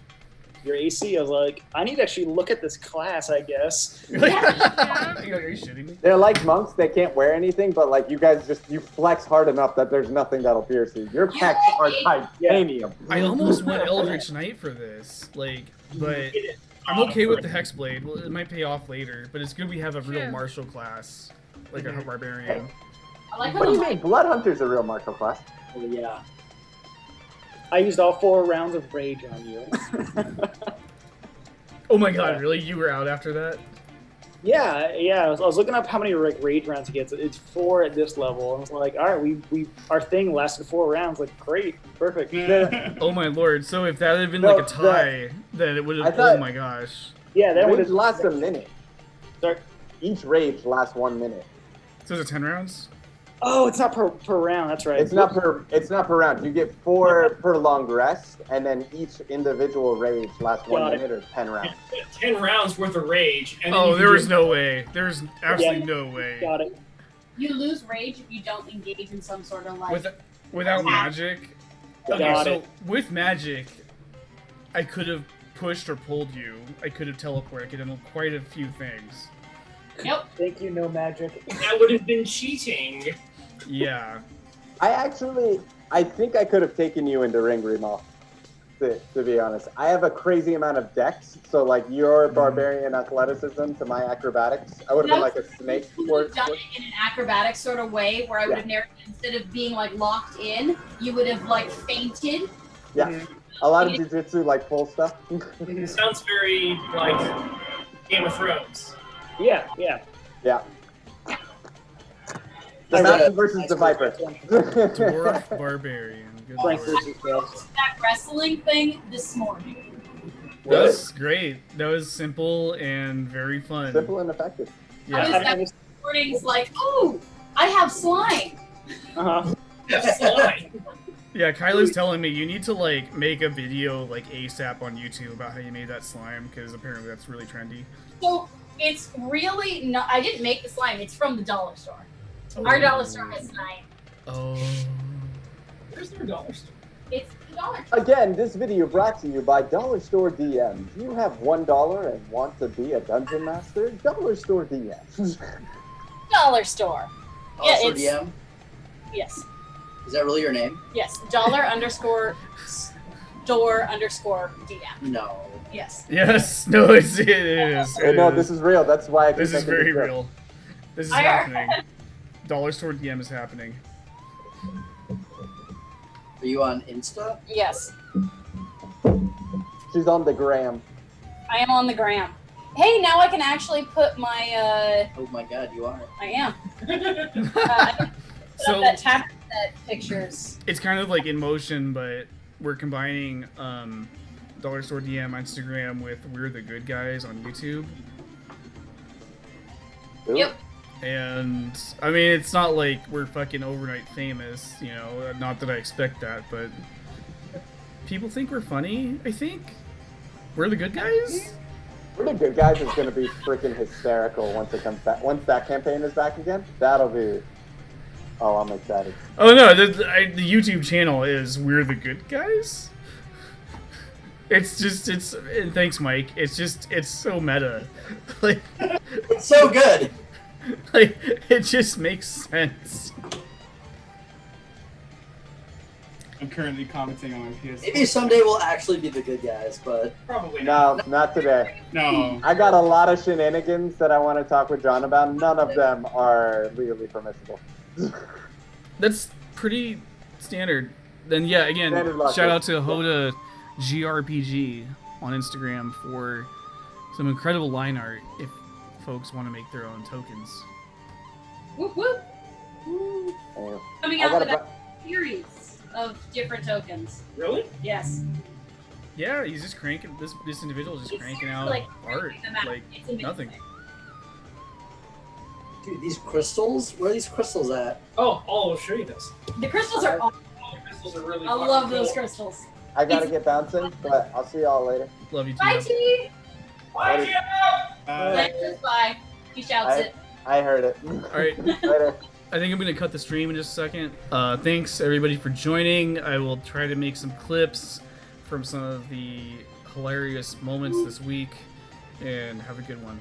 D: your AC. I was like, I need to actually look at this class, I guess.
A: Are you shitting me?
B: They're like monks, they can't wear anything, but like you guys you flex hard enough that there's nothing that'll pierce you. Your pecs are titanium.
A: I almost went Eldritch Knight for this, like, but I'm okay with the Hexblade. Well, it might pay off later, but it's good we have a real martial class, like a barbarian.
C: I like
B: What do you mean? Bloodhunter's a real martial class.
D: Oh, yeah. I used all 4 rounds of rage on you.
A: Oh my god, really? You were out after that?
D: Yeah. I was looking up how many rage rounds he gets. It's 4 at this level. I was like, all right, our thing lasted 4 rounds. Like, great, perfect.
A: Oh my lord! So if that had been like a tie, then it would have. Oh my gosh!
D: Yeah, that would
B: Rage
D: have
B: lasts a minute.
D: Sorry?
B: Each rage lasts 1 minute.
A: So is it 10 rounds?
D: Oh, it's not per round. That's right.
B: It's not per round. You get 4 per long rest, and then each individual rage lasts 1 minute or 10 rounds.
G: 10 rounds worth of rage. And then
A: Oh,
G: you
A: there
G: can
A: was
G: do-
A: no way. There's absolutely no way.
D: Got it.
C: You lose rage if you don't engage in some sort of like.
A: Without
C: attack.
A: magic. Okay,
D: Got
A: so
D: it.
A: with magic, I could have pushed or pulled you. I could have teleported. I could have done quite a few things.
C: Yep.
D: Thank you, no magic.
G: That would have been cheating.
A: Yeah.
B: I think I could have taken you into Ring Remoth, to be honest. I have a crazy amount of dex, so like your barbarian athleticism to my acrobatics, I would have been like a snake.
C: You would have done it in an acrobatic sort of way where I would have narrowed instead of being like locked in, you would have like fainted.
B: Yeah, a lot of jujitsu, like full stuff.
G: It sounds very like Game of Thrones.
D: Yeah.
B: The Mountain versus the Viper.
A: Dwarf barbarian. Good
D: Frank
A: lord.
D: versus Ghost.
C: That wrestling thing this morning.
A: That was great. That was simple and very fun.
B: Simple and effective.
A: Yeah.
C: I was that morning's like, oh, I have slime.
D: Uh-huh.
G: Slime.
A: Yeah, Kyla's telling me you need to like make a video like ASAP on YouTube about how you made that slime because apparently that's really trendy.
C: So it's really not. I didn't make the slime. It's from the dollar store. Our dollar store has slime.
A: Oh.
G: Where's their dollar store?
C: It's the dollar store.
B: Again, this video brought to you by Dollar Store DM. Do you have $1 and want to be a dungeon master? Dollar Store DM.
C: Dollar store.
J: Also
C: Yeah, it's
J: DM?
C: yes,
J: Is that really your name?
C: yes. $_store DM.
J: No.
C: Yes.
A: Yes. No, it is.
B: Hey, no, this is real. That's why I keep
A: This is
B: making
A: very
B: joke.
A: real. This is
C: I-
A: happening. Dollar Store DM is happening.
J: Are you on Insta?
C: Yes.
B: She's on the gram.
C: I am on the gram. Hey, now I can actually put my.
J: Oh my god, you are.
C: I am. I put
A: So-
C: up that tab set pictures.
A: It's kind of like in motion, but we're combining Dollar Store DM on Instagram with We're the Good Guys on YouTube.
B: Ooh.
C: Yep.
A: And I mean, it's not like we're fucking overnight famous, you know. Not that I expect that, but people think we're funny. I think we're the good guys.
B: We're the Good Guys is going to be freaking hysterical once it comes back. Once that campaign is back again, that'll be. Oh, I'm excited.
A: Oh no, the YouTube channel is We're the Good Guys. It's just and thanks, Mike. It's so meta, like
J: It's so good.
A: like it just makes sense.
I: I'm currently commenting on my PS.
J: Maybe someday we'll actually be the good guys, but
G: Probably not.
B: No, not today.
I: No.
B: I got a lot of shenanigans that I want to talk with John about. None of them are legally permissible.
A: That's pretty standard. Then yeah, again,
B: Standard logic.
A: shout out to Hoda GRPG on Instagram for some incredible line art. If folks want to make their own tokens.
C: Whoop whoop.
B: Damn.
C: Coming
B: I
C: out
B: gotta
C: with a series of different tokens.
G: Really?
C: Yes.
A: Yeah, he's just cranking. This individual is just
C: It's
A: cranking
C: seriously,
A: out
C: like,
A: art
C: cranking them out.
A: like
C: It's amazing.
A: nothing.
J: dude, these crystals? Where are these crystals at?
G: Oh, I'll show you this.
C: The crystals are awesome.
G: The crystals are really
C: I
G: fucking
C: love those
G: cool.
C: crystals.
B: I gotta get bouncing, but I'll see y'all later.
A: Love you too.
C: Bye, T.
G: Bye, Gio!
C: Bye. He shouts it.
B: I heard it.
A: All right.
B: Later.
A: I think I'm gonna cut the stream in just a second. Thanks everybody for joining. I will try to make some clips from some of the hilarious moments this week, and have a good one.